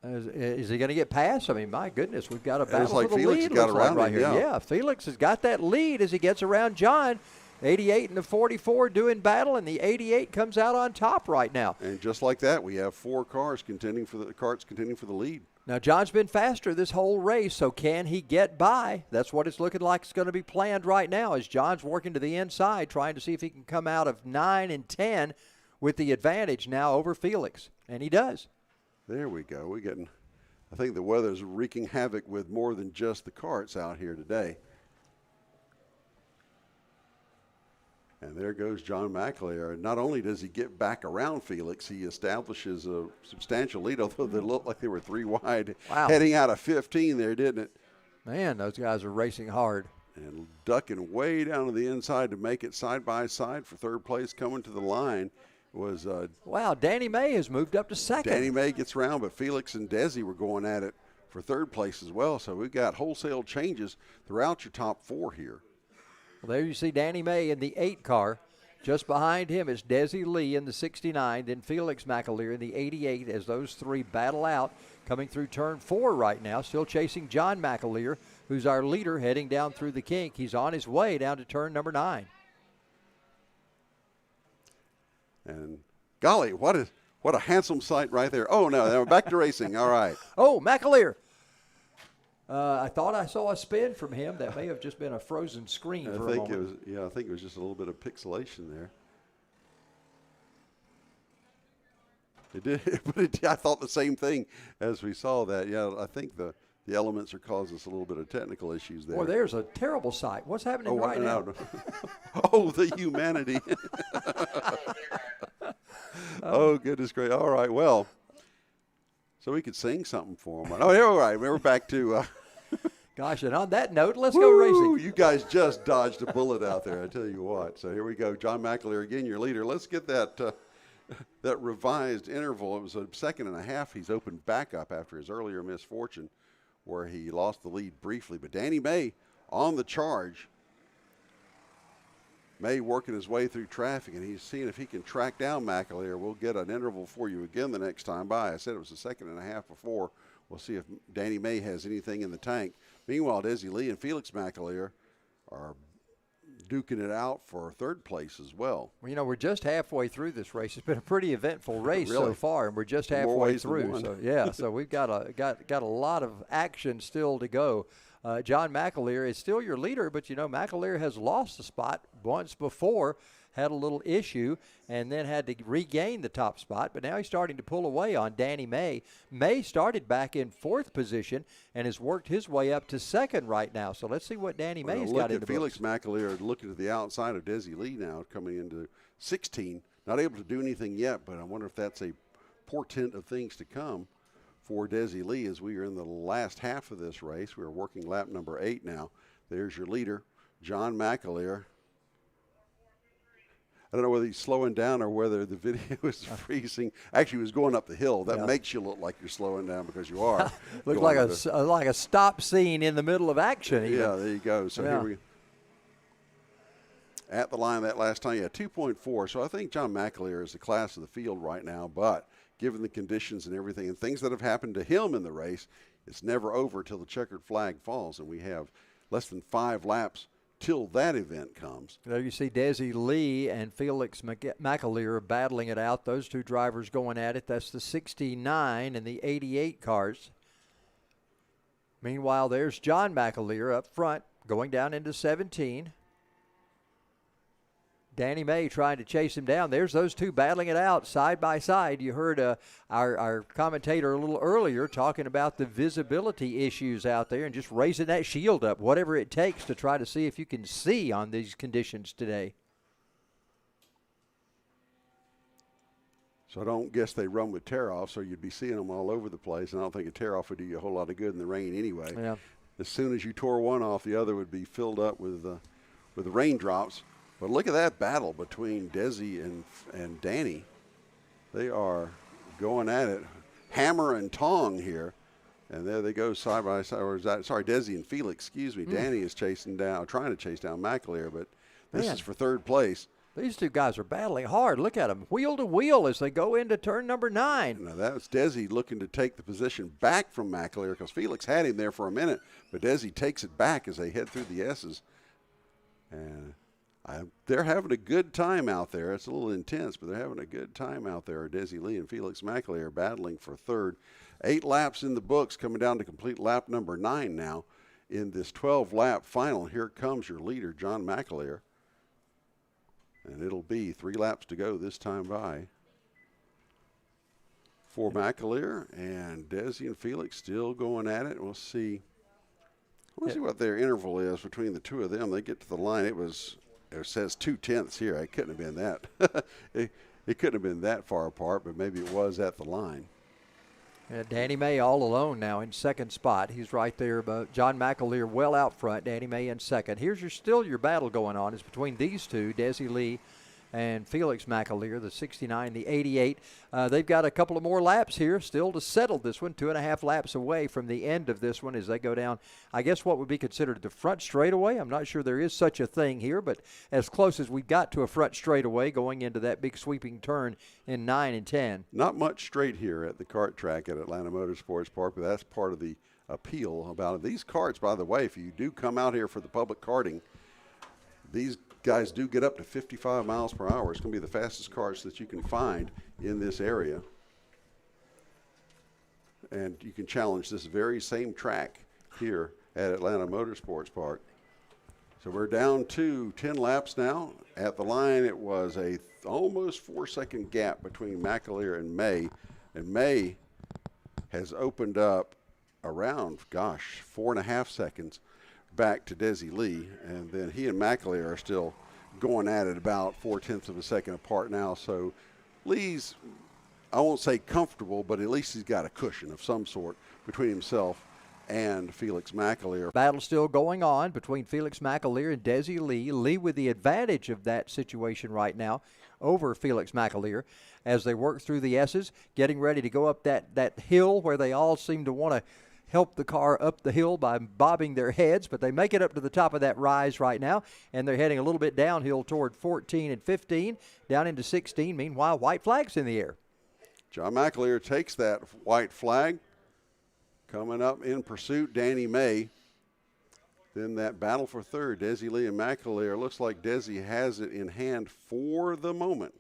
Is he going to get past? I mean, my goodness, we've got a battle It's like for the Felix lead. got looks like around right him, here. yeah. Felix has got that lead as he gets around John. 88 and the 44 doing battle, and the 88 comes out on top right now. And just like that, we have 4 cars contending for the lead. Now, John's been faster this whole race, so can he get by? That's what it's looking like it's going to be planned right now as John's working to the inside, trying to see if he can come out of 9 and 10 with the advantage now over Felix. And he does. There we go. I think the weather's wreaking havoc with more than just the karts out here today. And there goes John McAleer. Not only does he get back around Felix, he establishes a substantial lead, although they looked like they were 3 wide heading out of 15 there, didn't it? Man, those guys are racing hard. And ducking way down to the inside to make it side by side for third place coming to the line was wow, Danny May has moved up to second. Danny May gets around, but Felix and Desi were going at it for third place as well. So we've got wholesale changes throughout your top 4 here. Well, there you see Danny May in the 8 car. Just behind him is Desi Lee in the 69, then Felix McAleer in the 88 as those 3 battle out. Coming through turn 4 right now, still chasing John McAleer, who's our leader heading down through the kink. He's on his way down to turn number 9. And golly, what a handsome sight right there. Oh, no, we're back to racing. All right. Oh, McAleer. I thought I saw a spin from him. That may have just been a frozen screen for a moment. I think it was just a little bit of pixelation there. It did, but I thought the same thing as we saw that. Yeah, I think the elements are causing us a little bit of technical issues there. Well, there's a terrible sight. What's happening right now? Oh, the humanity. Oh, goodness gracious. All right, well, so we could sing something for them. Oh, all right, we're back to gosh, and on that note, let's go racing. You guys just dodged a bullet out there, I tell you what. So here we go. John McAleer again, your leader. Let's get that that revised interval. It was a 2.5 seconds. He's opened back up after his earlier misfortune where he lost the lead briefly. But Danny May on the charge. May working his way through traffic, and he's seeing if he can track down McAleer. We'll get an interval for you again the next time by. I said it was a 1.5 seconds before. We'll see if Danny May has anything in the tank. Meanwhile, Desi Lee and Felix McAleer are duking it out for third place as well. Well, you know, we're just halfway through this race. It's been a pretty eventful race really? So far, and we're just halfway through. So yeah, so we've got a lot of action still to go. John McAleer is still your leader, but you know McAleer has lost the spot once before, had a little issue, and then had to regain the top spot. But now he's starting to pull away on Danny May. May started back in 4th position and has worked his way up to 2nd right now. So let's see what Danny May's got in the Felix books. McAleer looking to the outside of Desi Lee now, coming into 16. Not able to do anything yet, but I wonder if that's a portent of things to come for Desi Lee as we are in the last half of this race. We're working lap number 8 now. There's your leader, John McAleer. I don't know whether he's slowing down or whether the video is freezing. Actually, he was going up the hill. That makes you look like you're slowing down because you are. Looks like a stop scene in the middle of action. Even. Yeah, there you go. So here we go. At the line that last time, 2.4. So I think John McAleer is the class of the field right now, but given the conditions and everything and things that have happened to him in the race, it's never over till the checkered flag falls, and we have less than 5 laps till that event comes. There you see Desi Lee and Felix McAleer battling it out. Those 2 drivers going at it. That's the 69 and the 88 cars. Meanwhile, there's John McAleer up front going down into 17. Danny May trying to chase him down. There's those 2 battling it out side by side. You heard our commentator a little earlier talking about the visibility issues out there and just raising that shield up, whatever it takes to try to see if you can see on these conditions today. So I don't guess they run with tear-offs, or you'd be seeing them all over the place, and I don't think a tear-off would do you a whole lot of good in the rain anyway. Yeah. As soon as you tore one off, the other would be filled up with the raindrops. But look at that battle between Desi and Danny. They are going at it, hammer and tong here. And there they go side by side. Or is that, sorry, Desi and Felix, excuse me. Danny is trying to chase down McAleer, but this is for third place. These two guys are battling hard. Look at them, wheel to wheel as they go into turn number 9. Now that's Desi looking to take the position back from McAleer because Felix had him there for a minute, but Desi takes it back as they head through the S's. And they're having a good time out there. It's a little intense, but they're having a good time out there. Desi Lee and Felix McAleer battling for third. 8 laps in the books, coming down to complete lap number 9 now in this 12-lap final. Here comes your leader, John McAleer. And it'll be 3 laps to go this time by for McAleer, and Desi and Felix still going at it. We'll see what their interval is between the two of them. They get to the line. It says 2/10 here. It couldn't have been that. it couldn't have been that far apart, but maybe it was at the line. Danny May all alone now in second spot. He's right there, but John McAleer well out front. Danny May in second. Here's still your battle going on. It's between these two, Desi Lee and Felix McAleer, the 69, the 88. They've got a couple of more laps here still to settle this one. 2.5 laps away from the end of this one as they go down, I guess what would be considered the front straightaway. I'm not sure there is such a thing here, but as close as we got to a front straightaway going into that big sweeping turn in 9 and 10. Not much straight here at the kart track at Atlanta Motorsports Park, but that's part of the appeal about it. These karts, by the way, if you do come out here for the public karting, these guys do get up to 55 miles per hour. It's going to be the fastest karts that you can find in this area. And you can challenge this very same track here at Atlanta Motorsports Park. So we're down to 10 laps now. At the line, it was a almost 4-second gap between McAleer and May. And May has opened up around, 4.5 seconds back to Desi Lee, and then he and McAleer are still going at it about 0.4 of a second apart now. So Lee's, I won't say comfortable, but at least he's got a cushion of some sort between himself and Felix McAleer. Battle still going on between Felix McAleer and Desi Lee. Lee with the advantage of that situation right now over Felix McAleer as they work through the S's, getting ready to go up that hill where they all seem to want to help the car up the hill by bobbing their heads, but they make it up to the top of that rise right now, and they're heading a little bit downhill toward 14 and 15, down into 16. Meanwhile, white flag's in the air. John McAleer takes that white flag. Coming up in pursuit, Danny May. Then that battle for third, Desi Lee and McAleer. Looks like Desi has it in hand for the moment.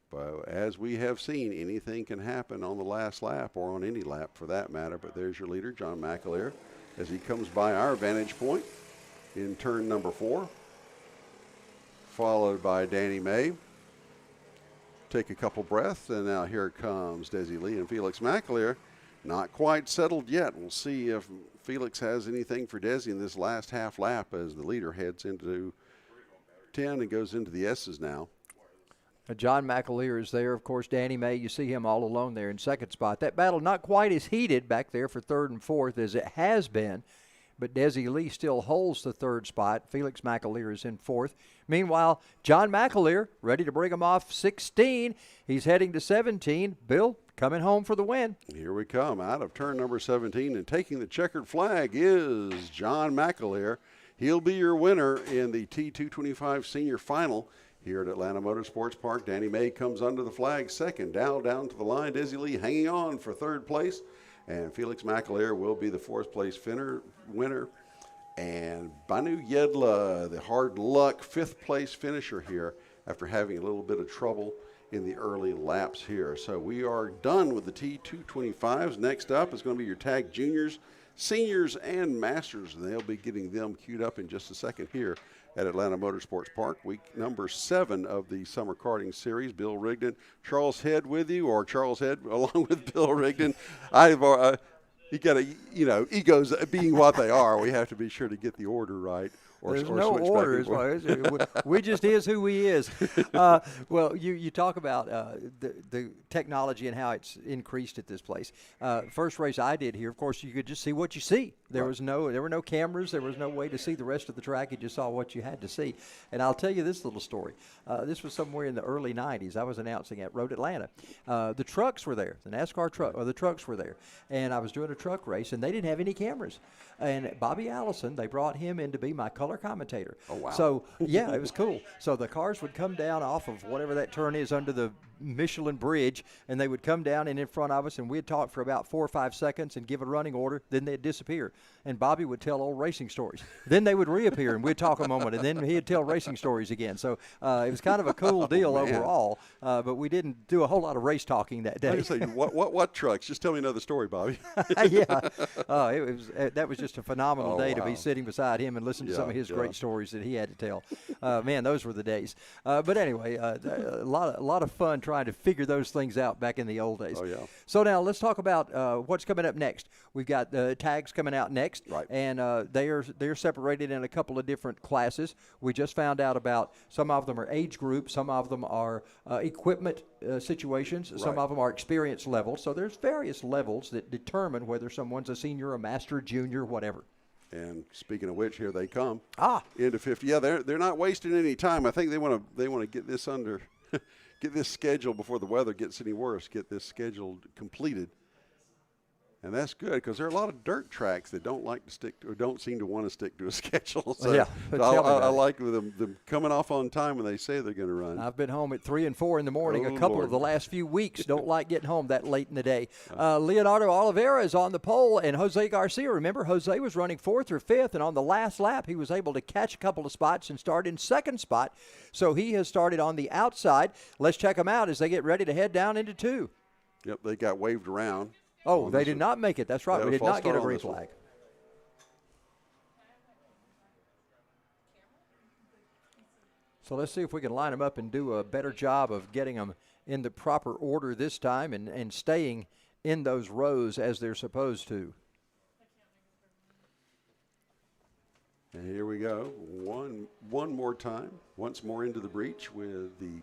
But as we have seen, anything can happen on the last lap or on any lap for that matter. But there's your leader, John McAleer, as he comes by our vantage point in turn number 4, followed by Danny May. Take a couple breaths, and now here comes Desi Lee and Felix McAleer. Not quite settled yet. We'll see if Felix has anything for Desi in this last half lap as the leader heads into 10 and goes into the S's now. John McAleer is there. Of course, Danny May, you see him all alone there in second spot. That battle not quite as heated back there for third and fourth as it has been, but Desi Lee still holds the third spot. Felix McAleer is in fourth. Meanwhile, John McAleer ready to bring him off 16. He's heading to 17. Bill coming home for the win. Here we come out of turn number 17, and taking the checkered flag is John McAleer. He'll be your winner in the T225 Senior Final here at Atlanta Motorsports Park. Danny May comes under the flag second. Down to the line. Desi Lee hanging on for third place. And Felix McAleer will be the fourth place winner. And Banu Yedla, the hard luck fifth place finisher here after having a little bit of trouble in the early laps here. So we are done with the T225s. Next up is going to be your TaG Juniors, Seniors, and Masters. And they'll be getting them queued up in just a second here at Atlanta Motorsports Park. Week number 7 of the Summer Karting Series. Bill Rigdon, Charles Head with you, or Charles Head along with Bill Rigdon. You got to, egos being what they are, we have to be sure to get the order right. There's no order as far as we just is who he is. Well, you talk about the technology and how it's increased at this place. First race I did here, of course, you could just see what you see. There were no cameras. There was no way to see the rest of the track. You just saw what you had to see. And I'll tell you this little story. This was somewhere in the early 90s. I was announcing at Road Atlanta. The trucks were there. The NASCAR truck, or the trucks were there. And I was doing a truck race, and they didn't have any cameras. And Bobby Allison, they brought him in to be my color commentator. Oh, wow. So, yeah, it was cool. So the cars would come down off of whatever that turn is under the Michelin Bridge, and they would come down and in front of us, and we'd talk for about 4 or 5 seconds and give a running order. Then they'd disappear, and Bobby would tell old racing stories. Then they would reappear, and we'd talk a moment, and then he'd tell racing stories again. So it was kind of a cool deal overall, but we didn't do a whole lot of race talking that day. I was saying, what trucks? Just tell me another story, Bobby. Yeah, that was just a phenomenal day to be wow. sitting beside him and listen to some of his Yeah. great stories that he had to tell. Man, those were the days. But anyway, a lot of fun trying to figure those things out back in the old days. Oh, yeah. So now let's talk about what's coming up next. We've got tags coming out next, Right. and they're separated in a couple of different classes. We just found out about some of them are age groups, some of them are equipment situations, some Right. of them are experience levels. So there's various levels that determine whether someone's a senior, a master, junior, whatever. And speaking of which, here they come. Ah. Into 50. Yeah, they're not wasting any time. I think they want to get this under, get this schedule before the weather gets any worse. Get this schedule completed, and that's good because there are a lot of dirt tracks that don't like to stick to, or don't seem to want to stick to a schedule. So, Yeah, so tell me about I it. like them coming off on time when they say they're going to run. I've been home at 3 and 4 in the morning. Oh, A couple Lord. of the last few weeks don't like getting home that late in the day. Leonardo Oliveira is on the pole, and Jose Garcia. Remember, Jose was running 4th or 5th, and on the last lap, he was able to catch a couple of spots and start in 2nd spot. So he has started on the outside. Let's check him out as they get ready to head down into 2. Yep, they got waved around. Oh, on they this did one. not make it. That's right. Yeah, We did false not get start a on green this one. flag. So let's see if we can line them up and do a better job of getting them in the proper order this time and staying in those rows as they're supposed to. And here we go. One more time. Once more into the breach with the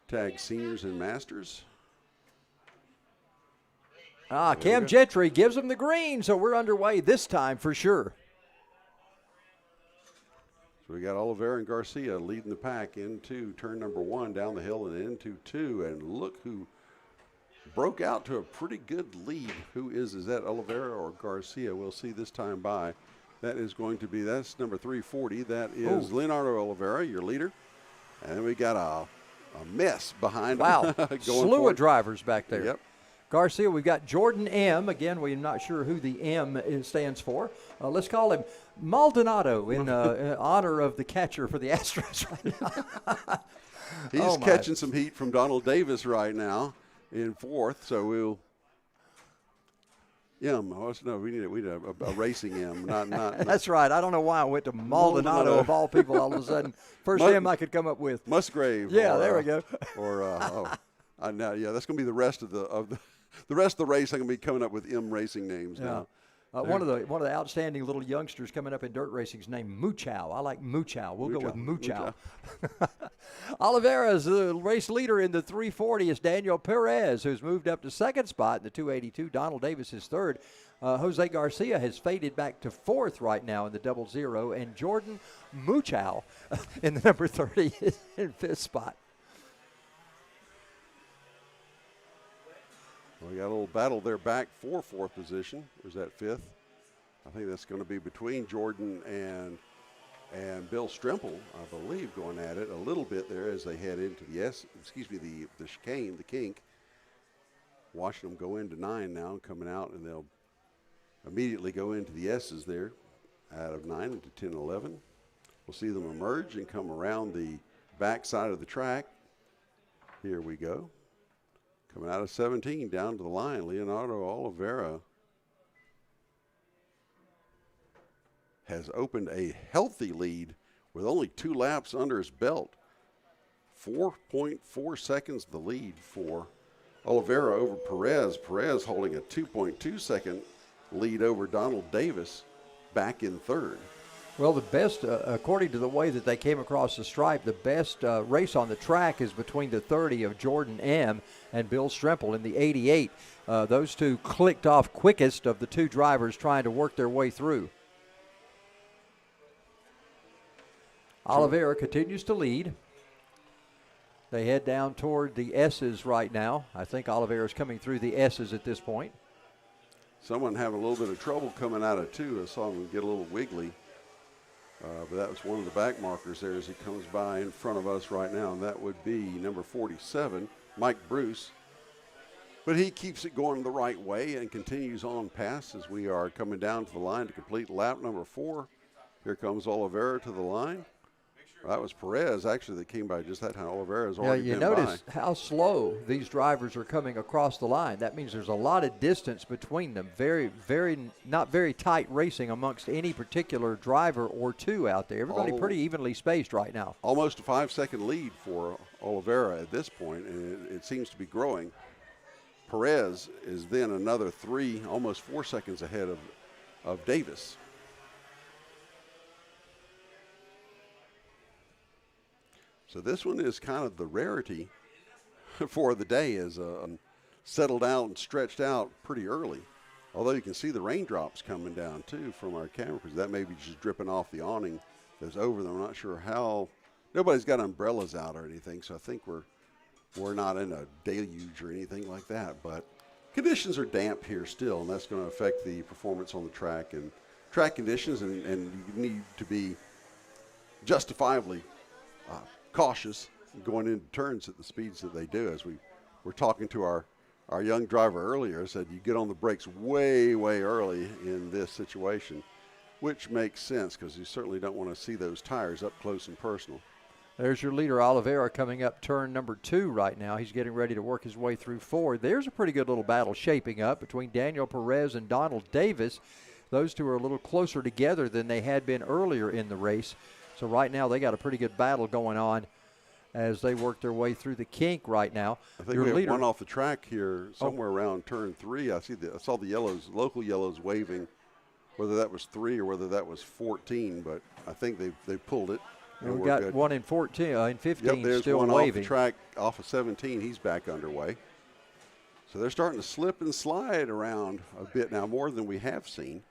TaG Seniors and Masters. Cam Gentry gives them the green, so we're underway this time for sure. So we got Oliveira and Garcia leading the pack into turn number 1 down the hill and into 2. And look who broke out to a pretty good lead. Who is that Oliveira or Garcia? We'll see this time by. That is going to be, that's number 340. That is Leonardo Oliveira, your leader. And then we got a mess behind Wow, him. Going slew forward. of drivers back there. Yep. Garcia, we've got Jordan M. Again, we're not sure who the M stands for. Let's call him Maldonado in honor of the catcher for the Astros right now. He's Oh, my. catching some heat from Donald Davis right now in 4th. So we'll. We need a racing M, not That's right. I don't know why I went to Maldonado of all people all of a sudden. First M I could come up with. Musgrave. Yeah, or, there we go. That's going to be the rest of the rest of the race. I'm going to be coming up with M racing names now. One of the outstanding little youngsters coming up in dirt racing is named Muchow. I like Muchow. We'll go with Muchow. Oliveira's the race leader in the 340 is Daniel Perez, who's moved up to 2nd spot in the 282. Donald Davis is 3rd. Jose Garcia has faded back to 4th right now in the 00, and Jordan Muchow in the number 30 is in 5th spot. We got a little battle there back for 4th position. Or is that 5th? I think that's going to be between Jordan and Bill Stremple, I believe, going at it a little bit there as they head into the chicane, the kink. Watching them go into 9 now, coming out, and they'll immediately go into the S's there out of 9 into 10 and 11. We'll see them emerge and come around the back side of the track. Here we go. Coming out of 17 down to the line, Leonardo Oliveira has opened a healthy lead with only 2 laps under his belt. 4.4 seconds the lead for Oliveira over Perez. Perez holding a 2.2 second lead over Donald Davis back in 3rd. Well, the best, according to the way that they came across the stripe, the best race on the track is between the 30 of Jordan M. and Bill Stremple in the 88. Those two clicked off quickest of the two drivers trying to work their way through. Oliveira continues to lead. They head down toward the S's right now. I think Oliveira's coming through the S's at this point. Someone having a little bit of trouble coming out of 2. I saw him get a little wiggly. But that was one of the back markers there as he comes by in front of us right now, and that would be number 47, Mike Bruce. But he keeps it going the right way and continues on past as we are coming down to the line to complete lap number 4. Here comes Oliveira to the line. That was Perez, actually, that came by just that time. Oliveira's already been by. You notice how slow these drivers are coming across the line. That means there's a lot of distance between them. Not very tight racing amongst any particular driver or two out there. Everybody pretty evenly spaced right now. Almost a 5-second lead for Oliveira at this point, and it seems to be growing. Perez is then another 3, almost 4 seconds ahead of Davis. So this one is kind of the rarity for the day, is settled out and stretched out pretty early. Although you can see the raindrops coming down too from our camera, because that may be just dripping off the awning that's over them. I'm not sure how. Nobody's got umbrellas out or anything, so I think we're not in a deluge or anything like that. But conditions are damp here still, and that's going to affect the performance on the track and track conditions, and you need to be justifiably cautious going into turns at the speeds that they do. As we were talking to our young driver earlier, said you get on the brakes way early in this situation, which makes sense because you certainly don't want to see those tires up close and personal. There's your leader, Oliveira, coming up turn number 2 right now. He's getting ready to work his way through 4. There's a pretty good little battle shaping up between Daniel Perez and Donald Davis. Those two are a little closer together than they had been earlier in the race. So right now they got a pretty good battle going on as they work their way through the kink right now. I think we have one off the track here somewhere around turn 3. I saw the yellows, local yellows waving, whether that was 3 or whether that was 14, but I think they pulled it. We've got good. One in 14, in 15 yep, there's still one waving. Off the track off of 17. He's back underway. So they're starting to slip and slide around a bit now, more than we have seen.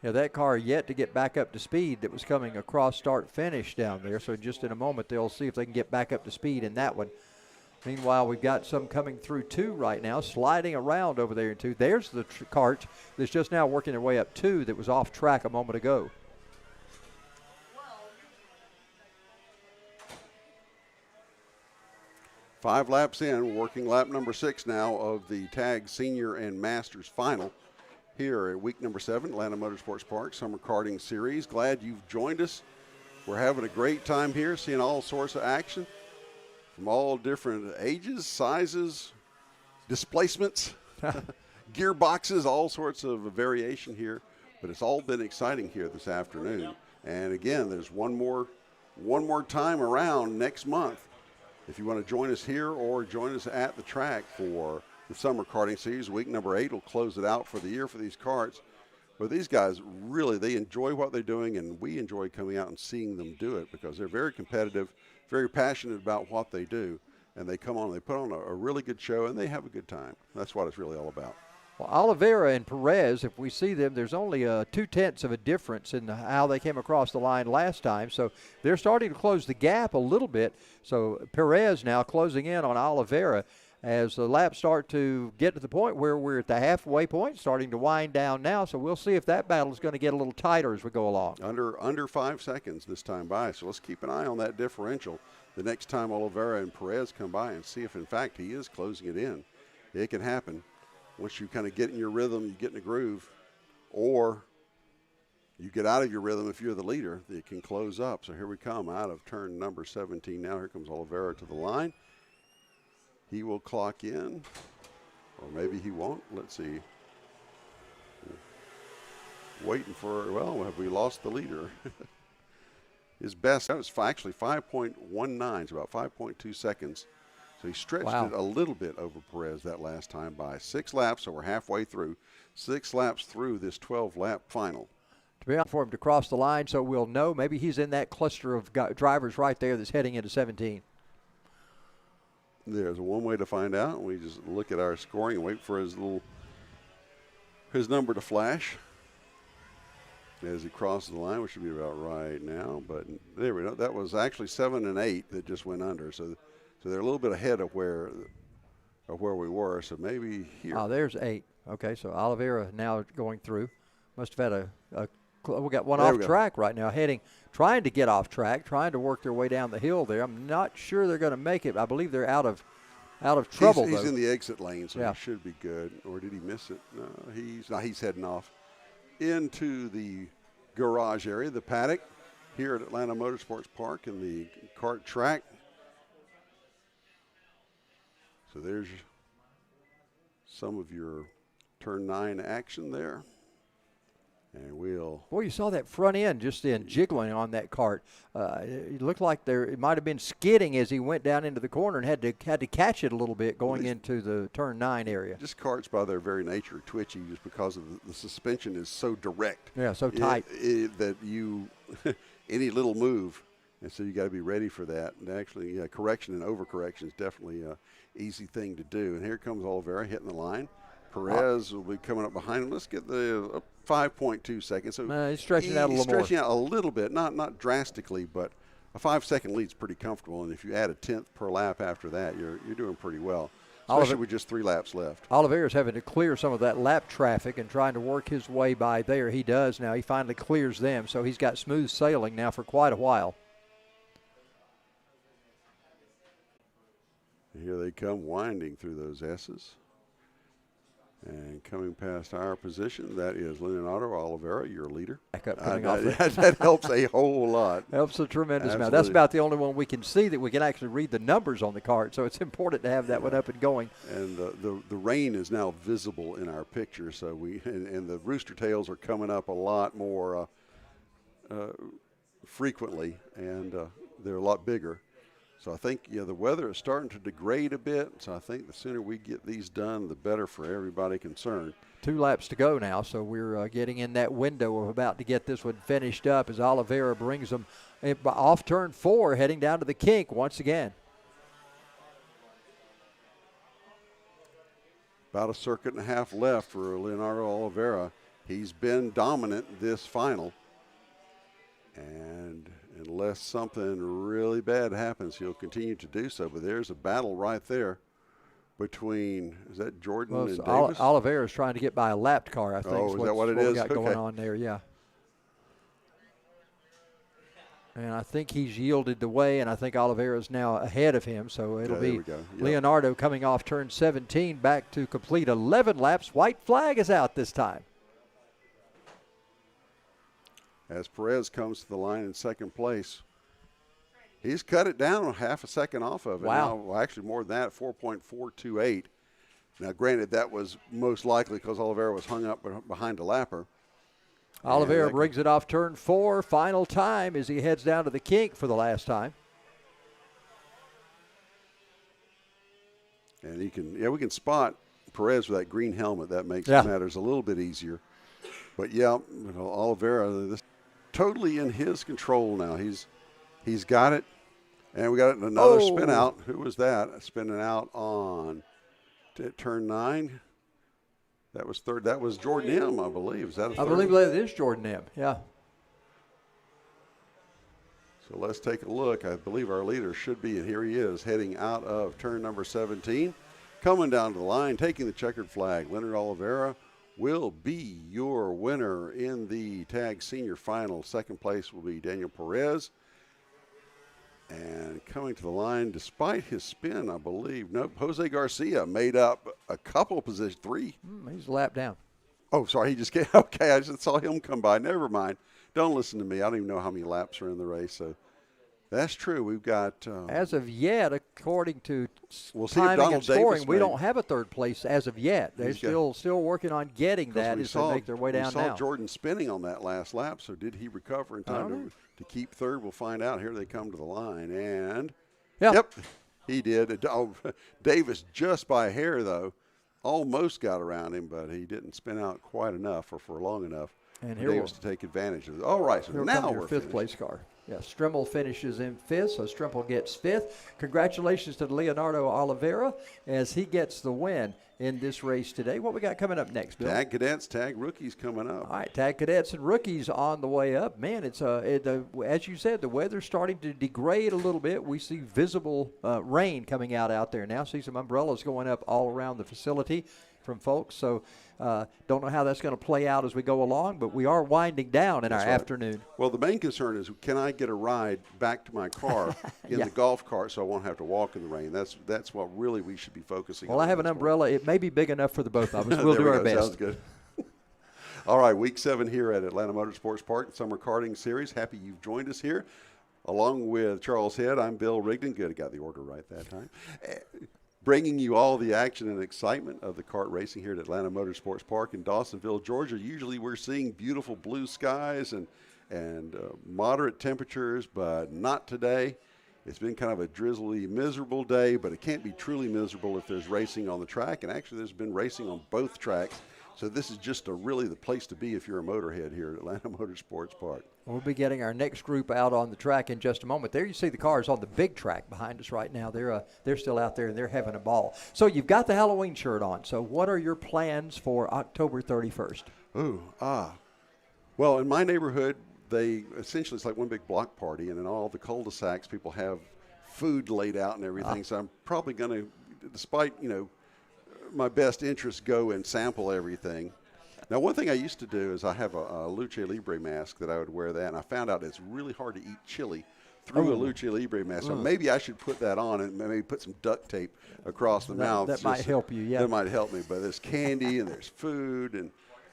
Yeah, that car yet to get back up to speed that was coming across start-finish down there. So just in a moment, they'll see if they can get back up to speed in that one. Meanwhile, we've got some coming through 2 right now, sliding around over there in 2. There's the cart that's just now working their way up 2 that was off track a moment ago. Five laps in, working lap number 6 now of the TaG Senior and Masters final here at week number 7, Atlanta Motorsports Park Summer Karting Series. Glad you've joined us. We're having a great time here, seeing all sorts of action from all different ages, sizes, displacements, gearboxes, all sorts of variation here. But it's all been exciting here this afternoon. And again, there's one more time around next month. If you want to join us here or join us at the track for the Summer Karting Series, week number 8 will close it out for the year for these karts. But these guys really, they enjoy what they're doing, and we enjoy coming out and seeing them do it because they're very competitive, very passionate about what they do, and they come on, they put on a really good show, and they have a good time. That's what it's really all about. Well, Oliveira and Perez, if we see them, there's only 0.2 of a difference in how they came across the line last time. So they're starting to close the gap a little bit. So Perez now closing in on Oliveira as the laps start to get to the point where we're at the halfway point, starting to wind down now. So we'll see if that battle is going to get a little tighter as we go along. Under 5 seconds this time by. So let's keep an eye on that differential the next time Oliveira and Perez come by and see if, in fact, he is closing it in. It can happen. Once you kind of get in your rhythm, you get in a groove, or you get out of your rhythm if you're the leader, it can close up. So here we come out of turn number 17 now. Here comes Oliveira to the line. He will clock in, or maybe he won't. Let's see. Waiting for, well, have we lost the leader? His best, that was actually 5.19, so about 5.2 seconds. So he stretched it a little bit over Perez that last time by 6 laps, so we're halfway through. 6 laps through this 12-lap final. to be for him to cross the line, so we'll know. Maybe he's in that cluster of drivers right there that's heading into 17. There's one way to find out. We just look at our scoring and wait for his number to flash as he crosses the line, which should be about right now. But there we go. That was actually 7 and 8 that just went under. So they're a little bit ahead of where we were. So maybe here. Oh, there's 8. Okay, so Oliveira now going through. Must have had we got one off track right now, trying to get off track, trying to work their way down the hill there. I'm not sure they're going to make it. I believe they're out of trouble. He's in the exit lane, so he should be good. Or did he miss it? No, he's heading off into the garage area, the paddock here at Atlanta Motorsports Park in the kart track. So there's some of your turn 9 action there. And Boy, you saw that front end just then jiggling on that cart. It looked like it might have been skidding as he went down into the corner and had to catch it a little bit going into the turn 9 area. Just karts by their very nature are twitchy just because of the suspension is so direct. Yeah, so tight. That you any little move, and so you got to be ready for that. And actually, correction and overcorrection is definitely an easy thing to do. And here comes Oliveira hitting the line. Perez will be coming up behind him. Let's get the 5.2 seconds. So he's stretching out a little more. Stretching out a little bit, not drastically, but a 5-second lead is pretty comfortable. And if you add a 10th per lap after that, you're doing pretty well, especially with just 3 laps left. Oliveira's having to clear some of that lap traffic and trying to work his way by there. He does now. He finally clears them, so he's got smooth sailing now for quite a while. Here they come winding through those S's. And coming past our position, that is Leonardo Oliveira, your leader. That helps a whole lot. Helps a tremendous amount. That's about the only one we can see that we can actually read the numbers on the cart, so it's important to have that one up and going. And the rain is now visible in our picture, so and the rooster tails are coming up a lot more frequently, and they're a lot bigger. So I think, the weather is starting to degrade a bit. So I think the sooner we get these done, the better for everybody concerned. 2 laps to go now, so we're getting in that window of about to get this one finished up as Oliveira brings them off turn 4, heading down to the kink once again. About a circuit and a half left for Leonardo Oliveira. He's been dominant this final. And unless something really bad happens, he'll continue to do so. But there's a battle right there between, is that Jordan and Davis? Oliveira's trying to get by a lapped car, I think. Oh, is that what it is? We got going on there, yeah. And I think he's yielded the way, and I think Oliveira's now ahead of him. So it'll be Leonardo coming off turn 17 back to complete 11 laps. White flag is out this time. As Perez comes to the line in second place. He's cut it down half a second off of it. Wow. Now, well, actually more than that, 4.428. Now, granted, that was most likely because Oliveira was hung up behind a lapper. Oliveira brings it off turn 4, final time as he heads down to the kink for the last time. And we can spot Perez with that green helmet. That makes matters a little bit easier. But, Oliveira, this totally in his control now. He's got it. And we got another spin out. Who was that? Spinning out on turn 9. That was third. That was Jordan M., I believe. Is that a third? I believe that is Jordan M., yeah. So let's take a look. I believe our leader should be, and here he is, heading out of turn number 17. Coming down to the line, taking the checkered flag. Leonard Oliveira will be your winner in the TaG Senior Final. Second place will be Daniel Perez. And coming to the line, despite his spin, I believe, Jose Garcia made up a couple positions, 3. He's a lap down. Oh, sorry, he just came. Okay, I just saw him come by. Never mind. Don't listen to me. I don't even know how many laps are in the race. So that's true. We've got. As of yet, according to we'll timing and scoring, we don't have a third place as of yet. They're still working on getting that as they make their way down now. We saw Jordan spinning on that last lap, so did he recover in time to keep third? We'll find out. Here they come to the line, and yep, he did. Davis just by a hair, though, almost got around him, but he didn't spin out quite enough or for long enough. And for here Davis to take advantage of it. All right, so here now comes we're your fifth finished. place car. Yeah, Strimmel finishes in fifth, so Strimmel gets fifth. Congratulations to Leonardo Oliveira as he gets the win in this race today. What we got coming up next, Bill? TaG Cadets, TaG Rookies coming up. All right, TaG Cadets and Rookies on the way up. Man, it's as you said, the weather's starting to degrade a little bit. We see visible rain coming out there now. See some umbrellas going up all around the facility from folks. So don't know how that's going to play out as we go along, but we are winding down in That's our right. afternoon. Well, the main concern is, can I get a ride back to my car in Yeah. the golf cart so I won't have to walk in the rain? That's what really we should be focusing on. Well, I have an this umbrella. It may be big enough for the both of us. morning. We'll There do we our go. best. Sounds good. All right, week 7 here at Atlanta Motorsports Park, Summer Karting Series. Happy you've joined us here. Along with Charles Head, I'm Bill Rigdon. Good, I got the order right that time. Bringing you all the action and excitement of the kart racing here at Atlanta Motorsports Park in Dawsonville, Georgia. Usually we're seeing beautiful blue skies and moderate temperatures, but not today. It's been kind of a drizzly, miserable day, but it can't be truly miserable if there's racing on the track. And actually, there's been racing on both tracks. So this is just really the place to be if you're a motorhead here at Atlanta Motorsports Park. We'll be getting our next group out on the track in just a moment. There you see the cars on the big track behind us right now. They're still out there and they're having a ball. So you've got the Halloween shirt on. So what are your plans for October 31st? Well, in my neighborhood, essentially it's like one big block party, and in all the cul-de-sacs, people have food laid out and everything. So I'm probably going to, despite my best interest, go and sample everything. Now, one thing I used to do is I have a Lucha Libre mask that I would wear that, and I found out it's really hard to eat chili through a Lucha Libre mask. So maybe I should put that on and maybe put some duct tape across the mouth. That might help you, yeah. That might help me. But there's candy and there's food and,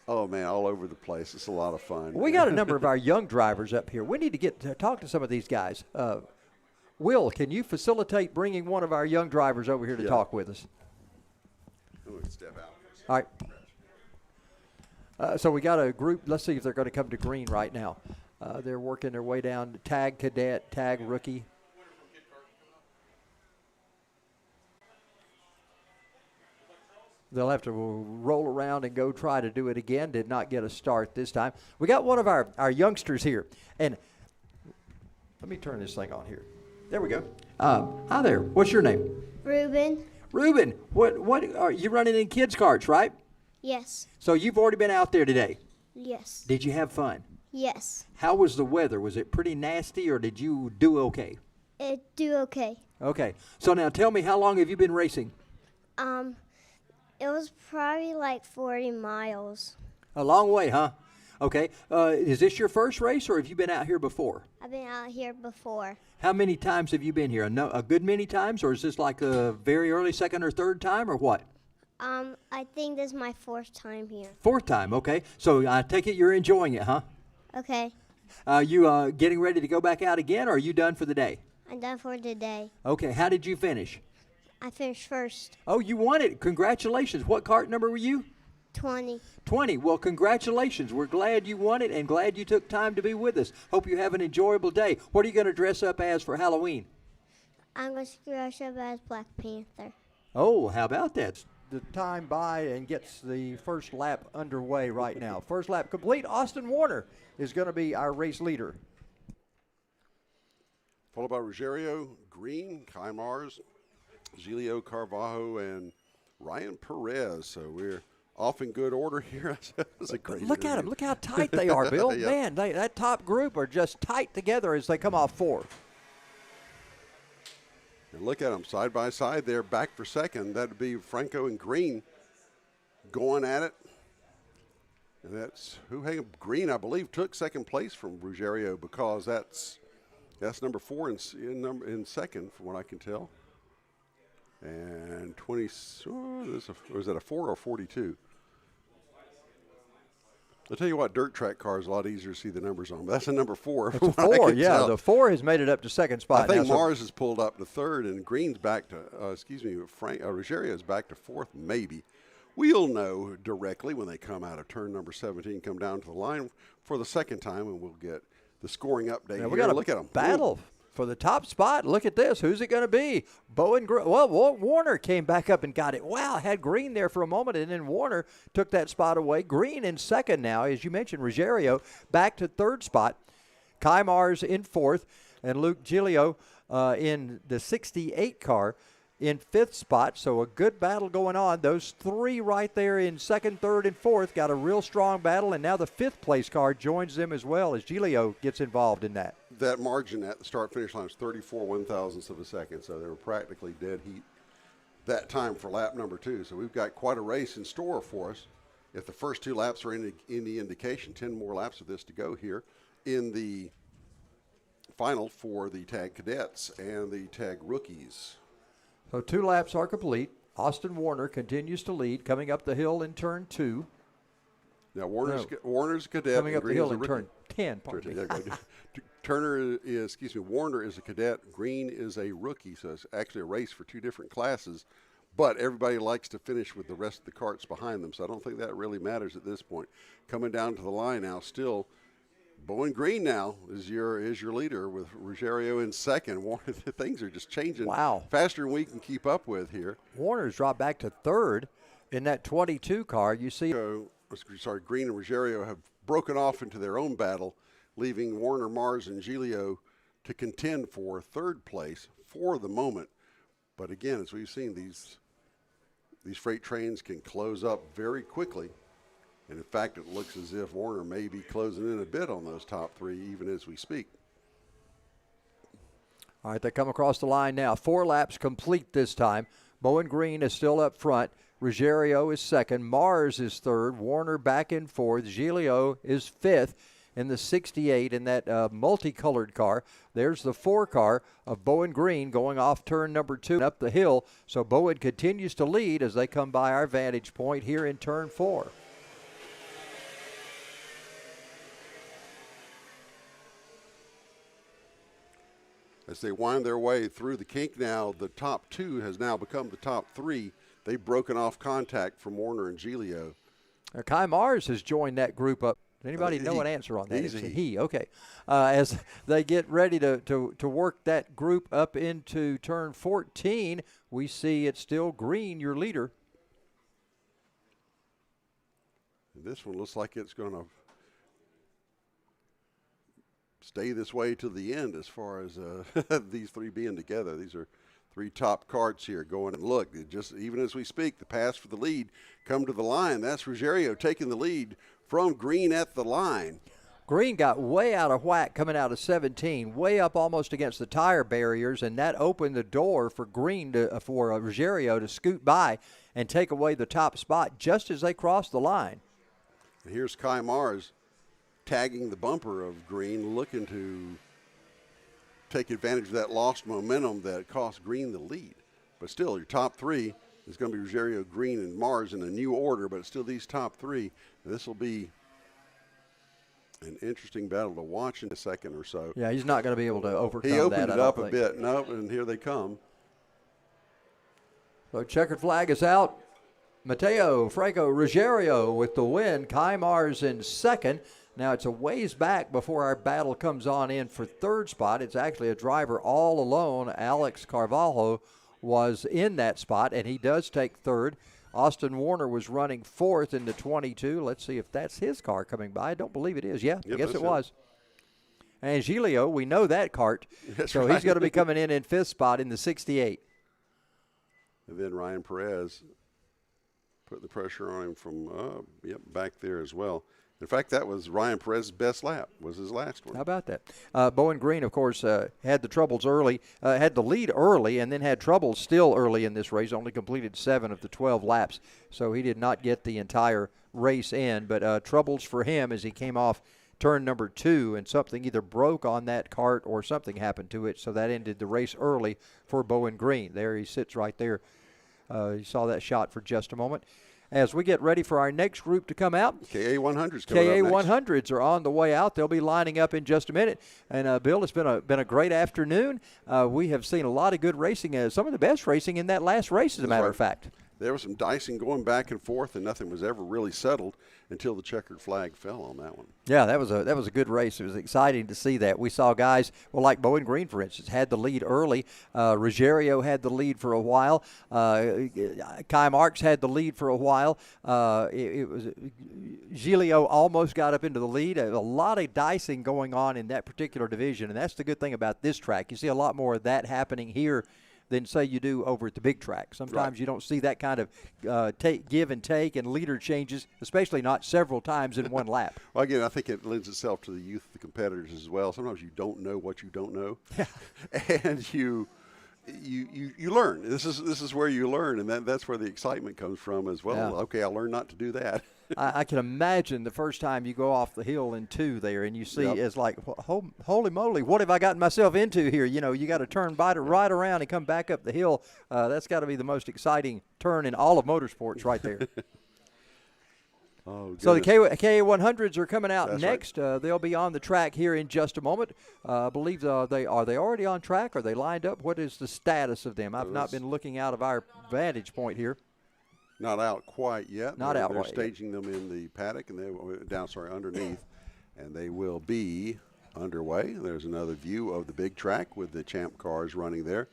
oh, man, all over the place. It's a lot of fun. We got a number of our young drivers up here. We need to get to talk to some of these guys. Will, can you facilitate bringing one of our young drivers over here to talk with us? Oh, step out. All right. So we got a group. Let's see if they're going to come to green right now. They're working their way down to TaG Cadet, TaG Rookie. They'll have to roll around and go try to do it again. Did not get a start this time. We got one of our youngsters here. And let me turn this thing on here. There we go. Hi there. What's your name? Ruben. Ruben. What are you running in kids' karts, right? Yes. So you've already been out there today. Yes. Did you have fun? Yes. How was the weather? Was it pretty nasty or did you do okay? It do okay. Okay. So now tell me, how long have you been racing? It was probably like 40 miles. A long way, huh? Okay. Is this your first race or have you been out here before? I've been out here before. How many times have you been here? A good many times, or is this like a very early second or third time, or what? I think this is my 4th time here. 4th time, okay. So I take it you're enjoying it, huh? Okay. You getting ready to go back out again, or are you done for the day? I'm done for today. Okay. How did you finish? I finished first. Oh, you won it. Congratulations. What kart number were you? 20. 20. Well, congratulations. We're glad you won it and glad you took time to be with us. Hope you have an enjoyable day. What are you going to dress up as for Halloween? I'm going to dress up as Black Panther. Oh, how about that? The time by and gets the first lap underway right now. First lap complete. Austin Warner is going to be our race leader. Followed by Rogerio Green, Kai Mars, Gilio Carvalho, and Ryan Perez. So we're off in good order here. That's a crazy Look at them. Look how tight they are, Bill. Yep. Man, that top group are just tight together as they come off 4. And look at them side by side there, back for second. That would be Franco and Green going at it. And that's Green, I believe, took second place from Ruggiero because that's number 4 in second, from what I can tell. And 20, was that a 4 or 42? I'll tell you what, dirt track car is a lot easier to see the numbers on. But that's a number 4. It's a 4, yeah. The 4 has made it up to second spot. I think now, Mars has pulled up to third, and Green's back to, Ruggiero is back to 4th, maybe. We'll know directly when they come out of turn number 17, come down to the line for the second time, and we'll get the scoring update. Yeah, we got Look at them. battle. for the top spot. Look at this. Who's it going to be? Warner came back up and got it. Wow, had Green there for a moment, and then Warner took that spot away. Green in second now. As you mentioned, Ruggiero back to third spot. Kai Mars in fourth, and Luke Giglio in the 68 car in fifth spot. So a good battle going on. Those three right there in second, third, and fourth got a real strong battle, and now the fifth place car joins them as well as Giglio gets involved in that. That margin at the start-finish line was 34 one-thousandths of a second, so they were practically dead heat that time for lap number 2. So we've got quite a race in store for us. If the first 2 laps are in the indication, 10 more laps of this to go here in the final for the TaG Cadets and the TaG Rookies. So 2 laps are complete. Austin Warner continues to lead, coming up the hill in turn 2. Now Warner's a cadet. Coming up the Green hill is a in rookie. turn 10. Pardon me. Warner is a cadet. Green is a rookie. So it's actually a race for 2 different classes. But everybody likes to finish with the rest of the carts behind them. So I don't think that really matters at this point. Coming down to the line now, still Bowen Green now is your leader with Ruggiero in second. Warner, things are just changing faster than we can keep up with here. Warner's dropped back to third in that 22 car. You see. Green and Ruggiero have broken off into their own battle, leaving Warner, Mars, and Giglio to contend for third place for the moment. But again, as we've seen, these freight trains can close up very quickly. And in fact, it looks as if Warner may be closing in a bit on those top 3 even as we speak. All right, they come across the line now. 4 laps complete this time. Bowen Green is still up front. Ruggiero is second. Mars is third. Warner back in fourth. Giglio is fifth in the 68 in that multicolored car. There's the 4 car of Bowen Green going off turn number 2 up the hill. So Bowen continues to lead as they come by our vantage point here in turn 4. As they wind their way through the kink now, the top 2 has now become the top 3. They've broken off contact from Warner and Giglio. Kai Mars has joined that group up. Does anybody know an answer on that? He's it's a he. Okay. As they get ready to work that group up into turn 14, we see it's still Green, your leader. This one looks like it's going to stay this way to the end as far as these 3 being together. These are 3 top carts here going. And look, just even as we speak, the pass for the lead come to the line. That's Ruggiero taking the lead from Green at the line. Green got way out of whack coming out of 17, way up almost against the tire barriers, and that opened the door for Green for Ruggiero to scoot by and take away the top spot just as they crossed the line. And here's Kai Mars tagging the bumper of Green, looking to take advantage of that lost momentum that cost Green the lead. But still, your top 3 is going to be Ruggiero, Green, and Mars in a new order, but it's still these top 3. And this will be an interesting battle to watch in a second or so. Yeah, he's not going to be able to overcome that. He opened it up a think. bit. Nope, and here they come. So checkered flag is out. Mateo Franco Ruggiero with the win. Kai Mars in second. Now it's a ways back before our battle comes on in for third spot. It's actually a driver all alone. Alex Carvalho was in that spot, and he does take third. Austin Warner was running fourth in the 22. Let's see if that's his car coming by. I don't believe it is. Yeah, yep, I guess it was. And Giglio, we know that cart. That's so right. He's going to be coming in fifth spot in the 68. And then Ryan Perez put the pressure on him from back there as well. In fact, that was Ryan Perez's best lap, was his last one. How about that? Bowen Green, of course, had the troubles early, had the lead early, and then had troubles still early in this race, only completed 7 of the 12 laps, so he did not get the entire race in. But troubles for him as he came off turn number 2, and something either broke on that cart or something happened to it, so that ended the race early for Bowen Green. There he sits right there. You saw that shot for just a moment. As we get ready for our next group to come out. KA100s coming up next. KA100s are on the way out. They'll be lining up in just a minute. And, Bill, it's been a great afternoon. We have seen a lot of good racing, some of the best racing in that last race, as a matter of fact. there was some dicing going back and forth, and nothing was ever really settled until the checkered flag fell on that one. Yeah, that was a good race. It was exciting to see that. We saw guys, well, like Bowling Green, for instance, had the lead early. Ruggiero had the lead for a while. Kai Marks had the lead for a while. It was Giglio almost got up into the lead. A lot of dicing going on in that particular division, and that's the good thing about this track. You see a lot more of that happening here than, say, you do over at the big track. Sometimes you don't see that kind of give and take and leader changes, especially not several times in one lap. Well, again, I think it lends itself to the youth of the competitors as well. Sometimes you don't know what you don't know, and you learn. This is where you learn, and that's where the excitement comes from as well. Yeah. Okay, I'll learn not to do that. I can imagine the first time you go off the hill in 2 there and you see it's like, holy moly, what have I gotten myself into here? You know, you got to turn right around and come back up the hill. That's got to be the most exciting turn in all of motorsports right there. So the KA100s are coming out next. Right. They'll be on the track here in just a moment. I believe are they already on track? Are they lined up? What is the status of them? I've not been looking out of our vantage point here. Not out quite yet. They're staging them in the paddock and underneath, and they will be underway. There's another view of the big track with the champ cars running there.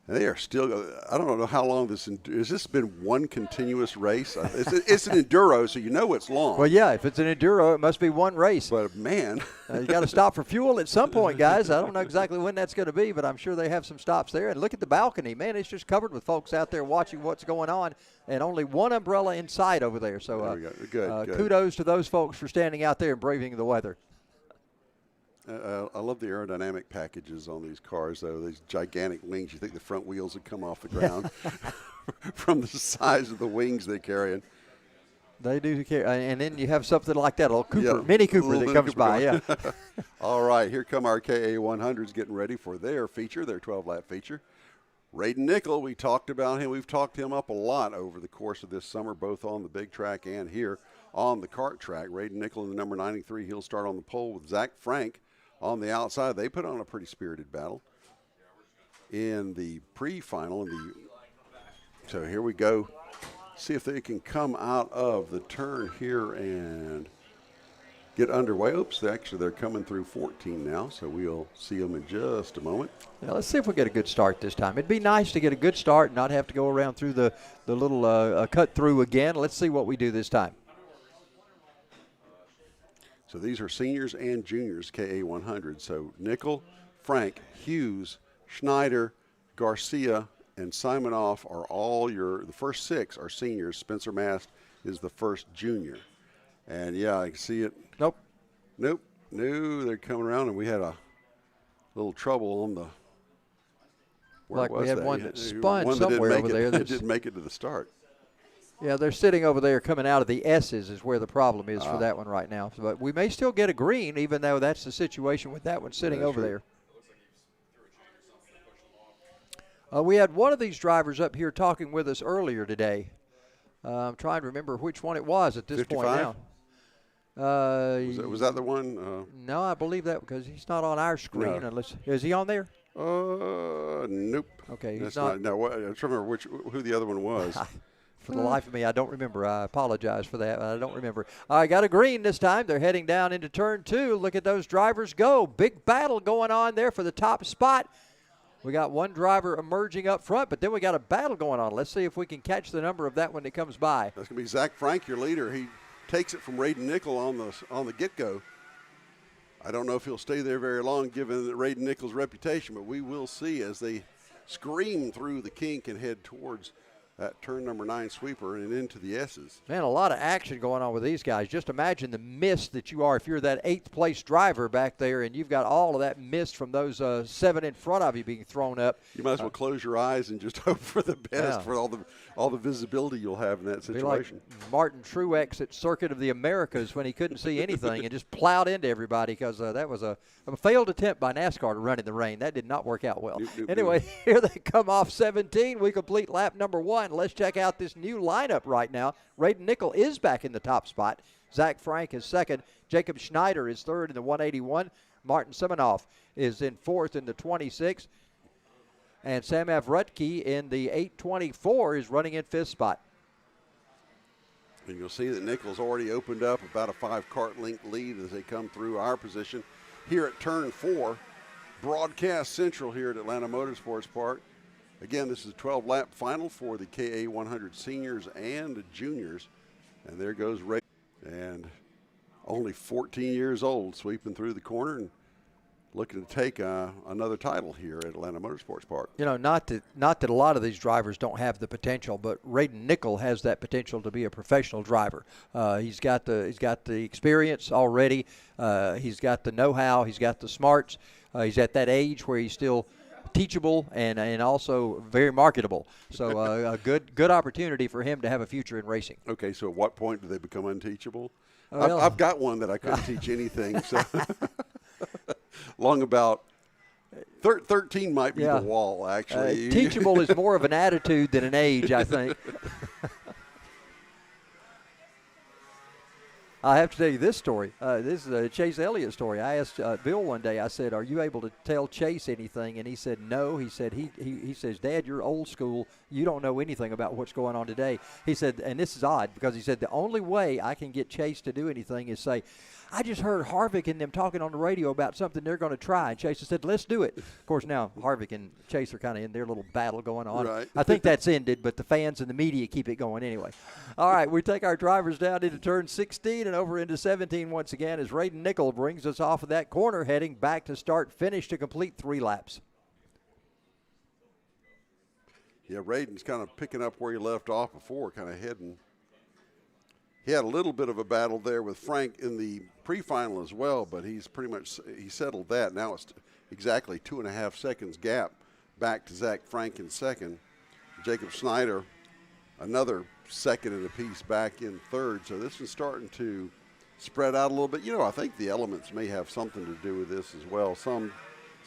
And they are still, I don't know how long has this been one continuous race? It's an enduro, so you know it's long. Well, yeah, if it's an enduro, it must be one race. But, man. You got to stop for fuel at some point, guys. I don't know exactly when that's going to be, but I'm sure they have some stops there. And look at the balcony. Man, it's just covered with folks out there watching what's going on, and only one umbrella in sight over there. So good. Kudos to those folks for standing out there and braving the weather. I love the aerodynamic packages on these cars, though. These gigantic wings. You think the front wheels would come off the ground from the size of the wings they're carrying. They do carry, and then you have something like that, a little Mini Cooper that comes by. Yeah. All right, here come our KA100s getting ready for their feature, their 12-lap feature. Raiden Nickel, we talked about him. We've talked him up a lot over the course of this summer, both on the big track and here on the kart track. Raiden Nickel in the number 93. He'll start on the pole with Zach Frank on the outside. They put on a pretty spirited battle in the pre-final. So here we go. See if they can come out of the turn here and get underway. Oops, they're coming through 14 now, so we'll see them in just a moment. Yeah, let's see if we get a good start this time. It'd be nice to get a good start and not have to go around through the little cut through again. Let's see what we do this time. So these are seniors and juniors, KA100. So Nickel, Frank, Hughes, Schneider, Garcia, and Simonoff are all the first 6 are seniors. Spencer Mast is the first junior. And, yeah, I can see it. Nope. No, they're coming around, and we had a little trouble on the – like we had one that spun somewhere over there. That didn't make it to the start. Yeah, they're sitting over there coming out of the S's is where the problem is for that one right now. But we may still get a green, even though that's the situation with that one sitting over there. We had one of these drivers up here talking with us earlier today. I'm trying to remember which one it was at this 55? point now. Was that the one? No, I believe that because he's not on our screen. No. Unless is he on there? Nope. Okay, he's not. No, I'm trying to remember who the other one was. For the life of me, I don't remember. I apologize for that. I don't remember. All right, got a green this time. They're heading down into turn 2. Look at those drivers go. Big battle going on there for the top spot. We got one driver emerging up front, but then we got a battle going on. Let's see if we can catch the number of that when it comes by. That's going to be Zach Frank, your leader. He takes it from Raiden Nickel on the get-go. I don't know if he'll stay there very long given Raiden Nickel's reputation, but we will see as they scream through the kink and head towards that turn number 9 sweeper and into the S's. Man, a lot of action going on with these guys. Just imagine the mist that you are if you're that 8th place driver back there and you've got all of that mist from those 7 in front of you being thrown up. You might as well close your eyes and just hope for the best for all the visibility you'll have in that situation. Be like Martin Truex at Circuit of the Americas when he couldn't see anything and just plowed into everybody because that was a failed attempt by NASCAR to run in the rain. That did not work out well. Anyway, here they come off 17. We complete lap number 1. Let's check out this new lineup right now. Raiden Nickel is back in the top spot. Zach Frank is second. Jacob Schneider is third in the 181. Martin Simonoff is in fourth in the 26. And Samav Rutke in the 8:24 is running in 5th spot. And you'll see that Nichols already opened up about a 5-kart length lead as they come through our position here at turn 4. Broadcast Central here at Atlanta Motorsports Park. Again, this is a 12-lap final for the KA 100 seniors and juniors. And there goes Ray. And only 14 years old, sweeping through the corner and looking to take another title here at Atlanta Motorsports Park. You know, not that a lot of these drivers don't have the potential, but Raiden Nickel has that potential to be a professional driver. He's got the experience already. He's got the know-how. He's got the smarts. He's at that age where he's still teachable and also very marketable. So a good opportunity for him to have a future in racing. Okay, so at what point do they become unteachable? Well, I've got one that I couldn't teach anything. So long about 13 might be the wall, actually. Teachable is more of an attitude than an age, I think. I have to tell you this story. This is a Chase Elliott story. I asked Bill one day, I said, are you able to tell Chase anything? And he said, no. He said, he says, Dad, you're old school. You don't know anything about what's going on today. He said, and this is odd because he said, the only way I can get Chase to do anything is say, I just heard Harvick and them talking on the radio about something they're going to try. And Chase said, let's do it. Of course, now Harvick and Chase are kind of in their little battle going on. Right. I think that's ended, but the fans and the media keep it going anyway. All right, we take our drivers down into turn 16 and over into 17 once again as Raiden Nickel brings us off of that corner, heading back to start finish to complete 3 laps. Yeah, Raiden's kind of picking up where he left off before, kind of heading. He had a little bit of a battle there with Frank in the pre-final as well, but he's pretty much he settled that. Now it's exactly 2.5 seconds gap back to Zach Frank in second. Jacob Snyder, another second and a piece back in third. So this is starting to spread out a little bit. You know, I think the elements may have something to do with this as well. Some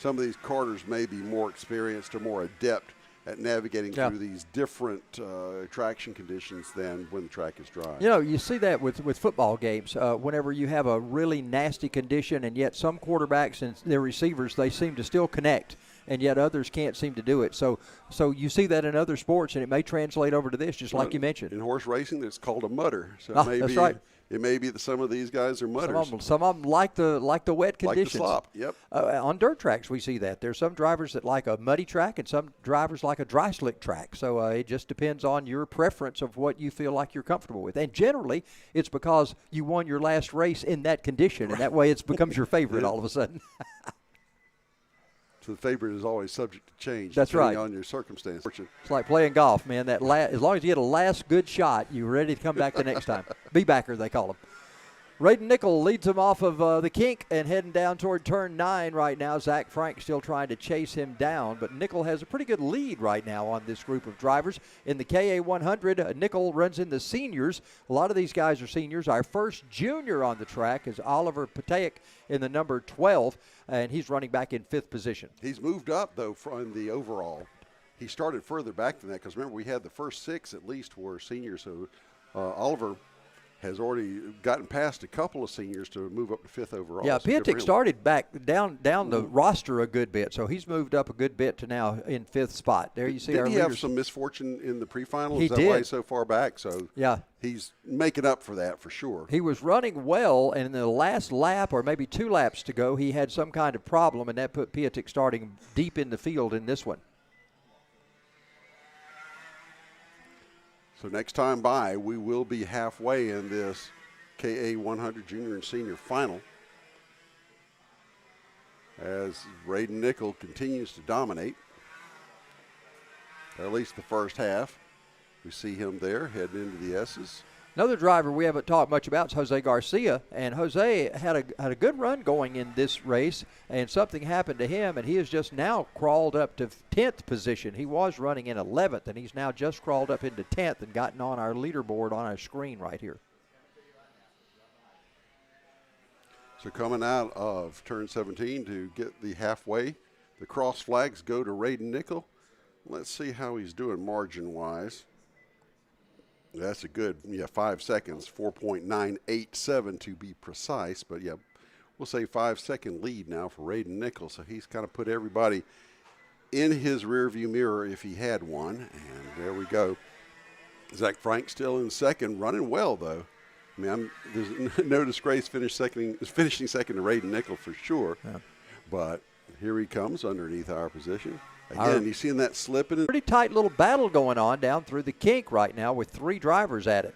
of these karters may be more experienced or more adept at navigating through these different traction conditions than when the track is dry. You know, you see that with football games. Whenever you have a really nasty condition and yet some quarterbacks and their receivers, they seem to still connect, and yet others can't seem to do it. So you see that in other sports, and it may translate over to this, just like you mentioned. In horse racing, it's called a mutter. So that's right. It may be that some of these guys are mutters. Some of them like the wet conditions. Like the slop, yep. On dirt tracks, we see that. There's some drivers that like a muddy track and some drivers like a dry slick track. So it just depends on your preference of what you feel like you're comfortable with. And generally, it's because you won your last race in that condition, and that way it becomes your favorite all of a sudden. So the favorite is always subject to change. That's right. Depending on your circumstances. It's like playing golf, man. As long as you get a last good shot, you're ready to come back the next time. Be-backer, they call them. Raiden Nickel leads him off of the kink and heading down toward turn 9 right now. Zach Frank still trying to chase him down, but Nickel has a pretty good lead right now on this group of drivers. In the KA 100, Nickel runs in the seniors. A lot of these guys are seniors. Our first junior on the track is Oliver Patek in the number 12, and he's running back in 5th position. He's moved up, though, from the overall. He started further back than that because, remember, we had the first 6 at least were seniors. So Oliver has already gotten past a couple of seniors to move up to 5th overall. Yeah, so Piatek started back down the roster a good bit, so he's moved up a good bit to now in 5th spot. There you see Didn't our he leaders. have some misfortune in the pre-final? He Is that did. why he's so far back? So yeah, he's making up for that for sure. He was running well, and in the last lap or maybe 2 laps to go, he had some kind of problem, and that put Piatek starting deep in the field in this one. So next time by, we will be halfway in this KA 100 junior and senior final as Raiden Nickel continues to dominate, at least the first half. We see him there heading into the S's. Another driver we haven't talked much about is Jose Garcia, and Jose had a good run going in this race, and something happened to him, and he has just now crawled up to 10th position. He was running in 11th, and he's now just crawled up into 10th and gotten on our leaderboard on our screen right here. So coming out of turn 17 to get the halfway, the cross flags go to Raiden Nickel. Let's see how he's doing margin-wise. That's a good, 5 seconds, 4.987 to be precise. But, we'll say 5-second lead now for Raiden Nickel. So he's kind of put everybody in his rearview mirror if he had one. And there we go. Zach Frank still in second, running well, though. I mean, there's no disgrace finishing second to Raiden Nickel for sure. Yeah. But here he comes underneath our position. Again, you seeing that slipping? Pretty tight little battle going on down through the kink right now with 3 drivers at it.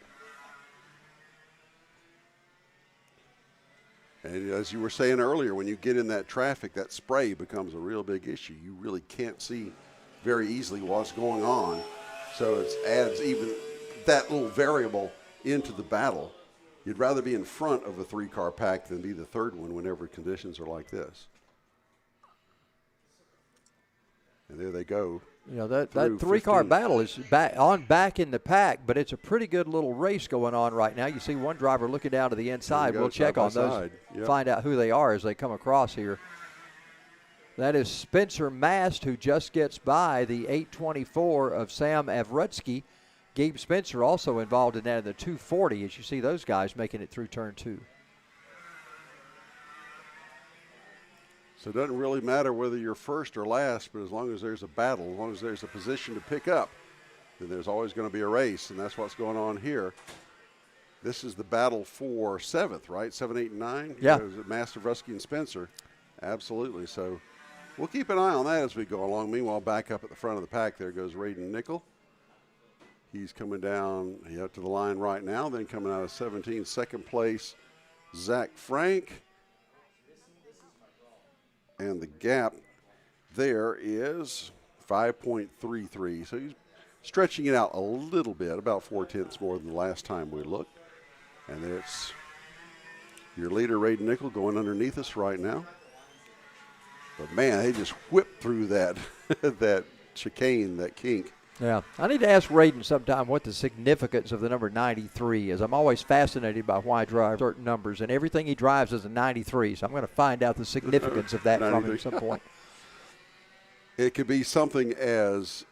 And as you were saying earlier, when you get in that traffic, that spray becomes a real big issue. You really can't see very easily what's going on. So it adds even that little variable into the battle. You'd rather be in front of a 3-car pack than be the third one whenever conditions are like this. And there they go. You know, that 3-car battle is back in the pack, but it's a pretty good little race going on right now. You see one driver looking down to the inside. We'll check on those, find out who they are as they come across here. That is Spencer Mast, who just gets by the 824 of Sam Avrutsky. Gabe Spencer also involved in that in the 240, as you see those guys making it through turn 2. So it doesn't really matter whether you're first or last, but as long as there's a battle, as long as there's a position to pick up, then there's always going to be a race, and that's what's going on here. This is the battle for 7th, right? 7, 8, and 9? Yeah. Master Vrusky and Spencer. Absolutely. So we'll keep an eye on that as we go along. Meanwhile, back up at the front of the pack, there goes Raiden Nickel. He's coming down to the line right now. Then coming out of 17th, second place, Zach Frank. And the gap there is 5.33. So he's stretching it out a little bit, about 4/10 more than the last time we looked. And it's your leader, Raiden Nickel, going underneath us right now. But, man, they just whipped through that, that chicane, that kink. Yeah, I need to ask Raiden sometime what the significance of the number 93 is. I'm always fascinated by why he drives certain numbers, and everything he drives is a 93, so I'm going to find out the significance of that from him at some point. It could be something as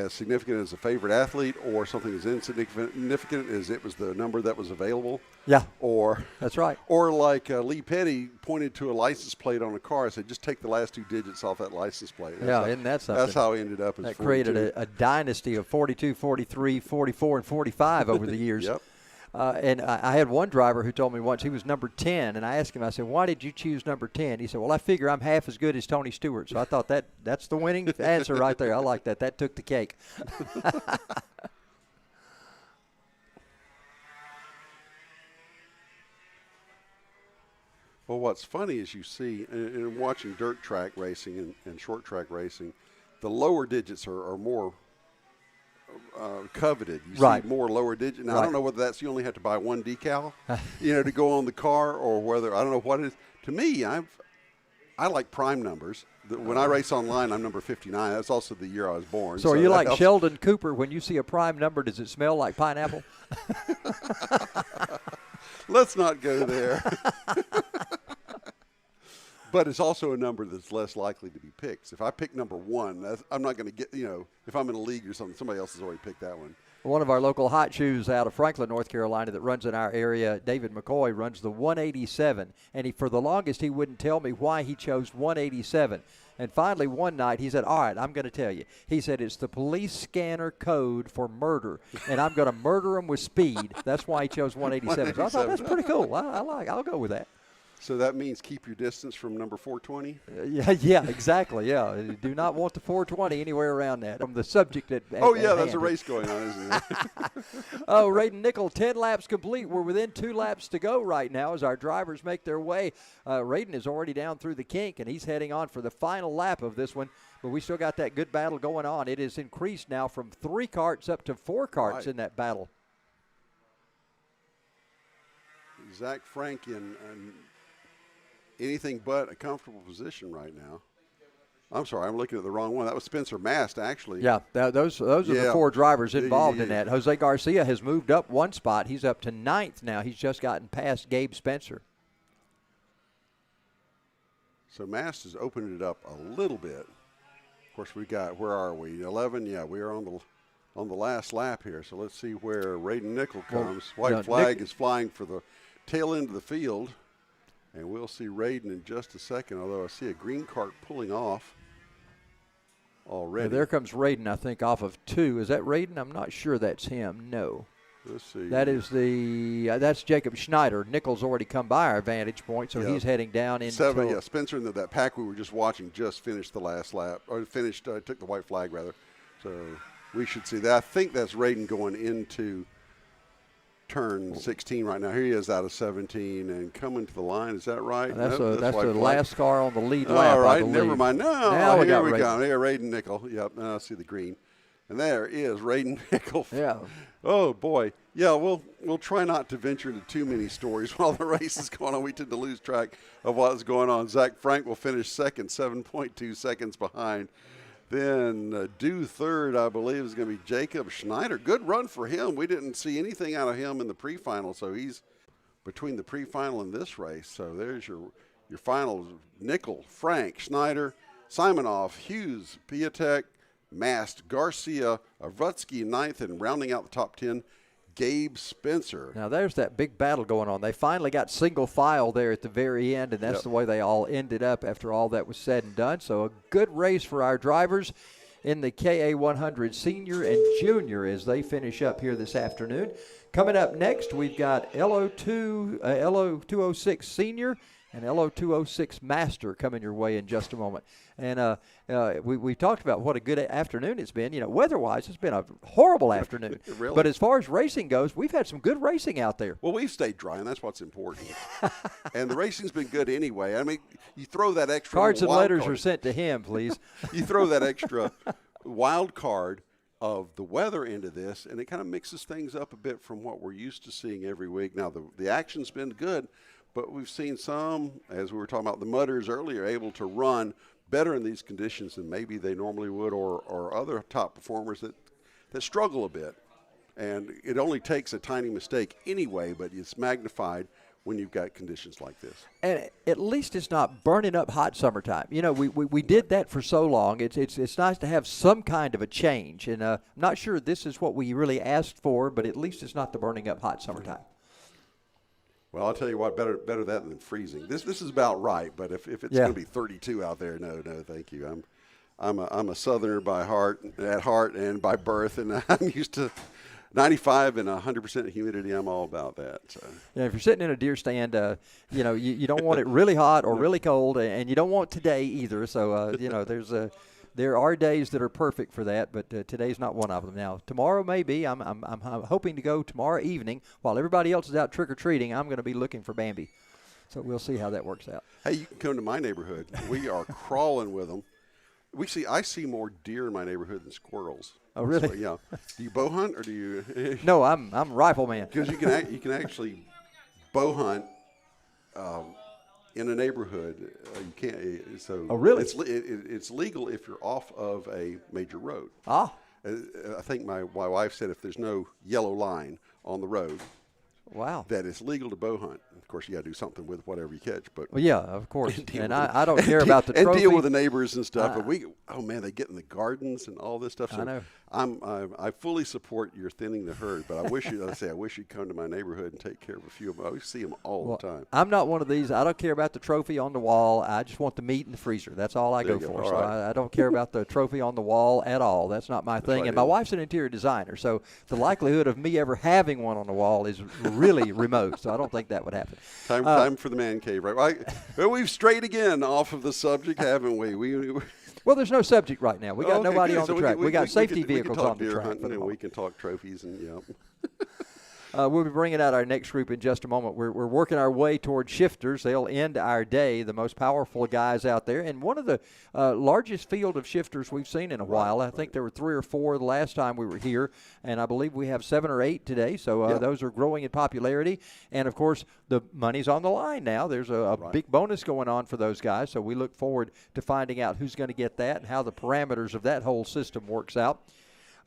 significant as a favorite athlete, or something as insignificant as it was the number that was available. Yeah, or that's right. Or like Lee Petty pointed to a license plate on a car and said, just take the last 2 digits off that license plate. Isn't that something? That's how he ended up as that 42. created a dynasty of 42, 43, 44, and 45 over the years. Yep. And I had one driver who told me once he was number 10, and I asked him, I said, why did you choose number 10? He said, well, I figure I'm half as good as Tony Stewart. So I thought that's the winning answer right there. I like that. That took the cake. Well, what's funny is you see, in watching dirt track racing and short track racing, the lower digits are more coveted. You see more lower digits. Now, I don't know whether that's you only have to buy one decal, to go on the car, or whether, I don't know what it is. To me, I like prime numbers. When I race online, I'm number 59. That's also the year I was born. So are you like Sheldon Cooper? When you see a prime number, does it smell like pineapple? Let's not go there. But it's also a number that's less likely to be picked. If I pick number 1, I'm not going to get, if I'm in a league or something, somebody else has already picked that one. One of our local hot shoes out of Franklin, North Carolina, that runs in our area, David McCoy, runs the 187. And for the longest, he wouldn't tell me why he chose 187. And finally, one night, he said, all right, I'm going to tell you. He said, it's the police scanner code for murder, and I'm going to murder them with speed. That's why he chose 187. So I thought, that's pretty cool. I'll go with that. So that means keep your distance from number 420? Yeah, exactly, yeah. Do not want the 420 anywhere around that. From the subject at that's a race going on, isn't it? Oh, Raiden Nickel, 10 laps complete. We're within 2 laps to go right now as our drivers make their way. Raiden is already down through the kink, and he's heading on for the final lap of this one. But we still got that good battle going on. It is increased now from 3 carts up to 4 carts in that battle. Zach Frank in anything but a comfortable position right now. I'm sorry, I'm looking at the wrong one. That was Spencer Mast, actually. Yeah, those are the 4 drivers involved in that. Jose Garcia has moved up 1 spot. He's up to 9th now. He's just gotten past Gabe Spencer. So Mast has opened it up a little bit. Of course, we got, where are we? 11? Yeah, we are on the last lap here. So let's see where Raiden Nickel comes. White flag is flying for the tail end of the field. And we'll see Raiden in just a second, although I see a green cart pulling off. already. There comes Raiden, I think, off of 2. Is that Raiden? I'm not sure that's him. No. Let's see. That is that's Jacob Schneider. Nickel's already come by our vantage point, so he's heading down into 7. Yeah, Spencer and that pack we were just watching just finished the last lap, or took the white flag rather. So we should see that. I think that's Raiden going into turn 16 right now. Here he is out of 17 and coming to the line. Is that right? That's Nope, the white flag. last car on the lead lap. All right, I believe. never mind. No, Now we here got we Raiden. go. Here, Raiden Nickel. Yep, now I see the green. And there is Raiden Nickel. Yeah. Oh, boy. Yeah, we'll try not to venture into too many stories while the race is going on. We tend to lose track of what's going on. Zach Frank will finish second, 7.2 seconds behind. Then due third, I believe, is going to be Jacob Schneider. Good run for him. We didn't see anything out of him in the pre-final, so he's between the pre-final and this race. So there's your finals. Nickel, Frank, Schneider, Simonoff, Hughes, Piatek, Mast, Garcia, Avrutsky ninth, and rounding out the top 10, Gabe Spencer. Now there's that big battle going on. They finally got single file there at the very end, and that's the way they all ended up after all that was said and done. So a good race for our drivers in the KA100 Senior and Junior as they finish up here this afternoon. Coming up next, we've got LO206 Senior and LO206 Master coming your way in just a moment. And we talked about what a good afternoon it's been. You know, weather-wise, it's been a horrible afternoon. Really? But as far as racing goes, we've had some good racing out there. Well, we've stayed dry, and that's what's important. And the racing's been good anyway. I mean, you throw that extra Cards and wild letters card. are sent to him, please. You throw that extra wild card of the weather into this, and it kind of mixes things up a bit from what we're used to seeing every week. Now, the action's been good, but we've seen some, as we were talking about the mudders earlier, able to run better in these conditions than maybe they normally would, or other top performers that struggle a bit. And it only takes a tiny mistake anyway, but it's magnified when you've got conditions like this. And at least it's not burning up hot summertime. You know, we did that for so long. It's nice to have some kind of a change. And I'm not sure this is what we really asked for, but at least it's not the burning up hot summertime. Well, I'll tell you what, better that than freezing. This is about right, but if it's going to be 32 out there, no, thank you. I'm a Southerner at heart and by birth, and I'm used to 95 and 100% humidity. I'm all about that. So. Yeah, if you're sitting in a deer stand, you know, you don't want it really hot or really cold, and you don't want today either. So, you know, there are days that are perfect for that, but today's not one of them. Now, tomorrow may be. I'm hoping to go tomorrow evening while everybody else is out trick-or-treating. I'm going to be looking for Bambi. So we'll see how that works out. Hey, you can come to my neighborhood. We are crawling with them. I see more deer in my neighborhood than squirrels. Oh, really? So, yeah. Do you bow hunt or do you? No, I'm rifleman. Because you can actually bow hunt in a neighborhood. You can't. So oh, really? It's legal if you're off of a major road. Ah. I think my wife said if there's no yellow line on the road. Wow. That it's legal to bow hunt. Of course, you got to do something with whatever you catch. But well, yeah, of course. And I don't care about the trophy. And deal with the neighbors and stuff. But they get in the gardens and all this stuff. So I know. I fully support your thinning the herd. But I wish you'd come to my neighborhood and take care of a few of them. I see them all the time. I'm not one of these. I don't care about the trophy on the wall. I just want the meat in the freezer. That's all I go for. All so right. I don't care about the trophy on the wall at all. That's not my thing. right, And my wife's an interior designer, so the likelihood of me ever having one on the wall is really remote. So I don't think that would happen. Time for the man cave, right? Well, we've strayed again off of the subject, haven't we? Well, there's no subject right now. We got nobody good. on the So track. We got safety vehicles on the deer track. hunting, and we can talk trophies and We'll be bringing out our next group in just a moment. We're working our way toward shifters. They'll end our day, the most powerful guys out there. And one of the largest field of shifters we've seen in a while. I think there were 3 or 4 the last time we were here, and I believe we have 7 or 8 today. So those are growing in popularity. And, of course, the money's on the line now. There's a big bonus going on for those guys. So we look forward to finding out who's going to get that and how the parameters of that whole system works out.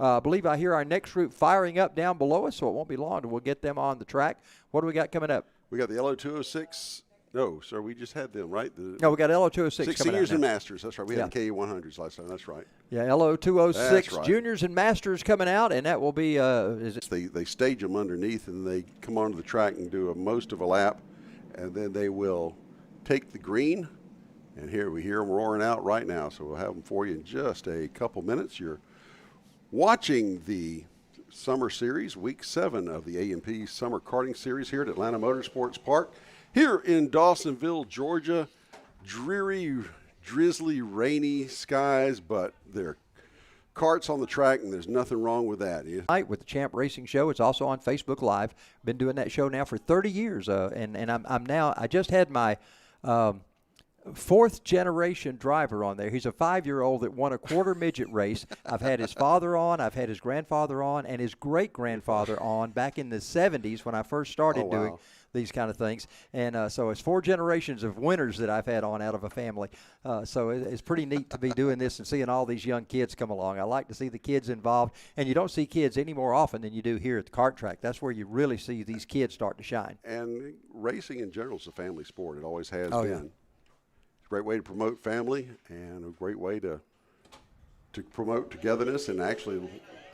I believe I hear our next group firing up down below us, so it won't be long till we'll get them on the track. What do we got coming up? We got the LO206. No, sir, we just had them, right? No, we got LO206 coming Seniors up and now. Masters. That's right. We had the KA100s last time. That's right. Yeah, LO206 That's right. Juniors and Masters coming out, and that will be They stage them underneath, and they come onto the track and do most of a lap, and then they will take the green And here we hear them roaring out right now, so we'll have them for you in just a couple minutes. You're watching the Summer Series, Week 7 of the A&P Summer Karting Series here at Atlanta Motorsports Park. Here in Dawsonville, Georgia, dreary, drizzly, rainy skies, but there are karts on the track, and there's nothing wrong with that. With the Champ Racing Show, it's also on Facebook Live. Been doing that show now for 30 years, and I'm now. I just had my fourth generation driver on there. He's a 5-year-old that won a quarter midget race. I've had his father on, I've had his grandfather on, and his great grandfather on back in the 70s when I first started doing these kind of things. And so it's 4 generations of winners that I've had on out of a family. So it's pretty neat to be doing this and seeing all these young kids come along. I like to see the kids involved, and you don't see kids any more often than you do here at the kart track. That's where you really see these kids start to shine. And racing in general is a family sport. It always has been. Yeah. It's a great way to promote family and a great way to promote togetherness and actually.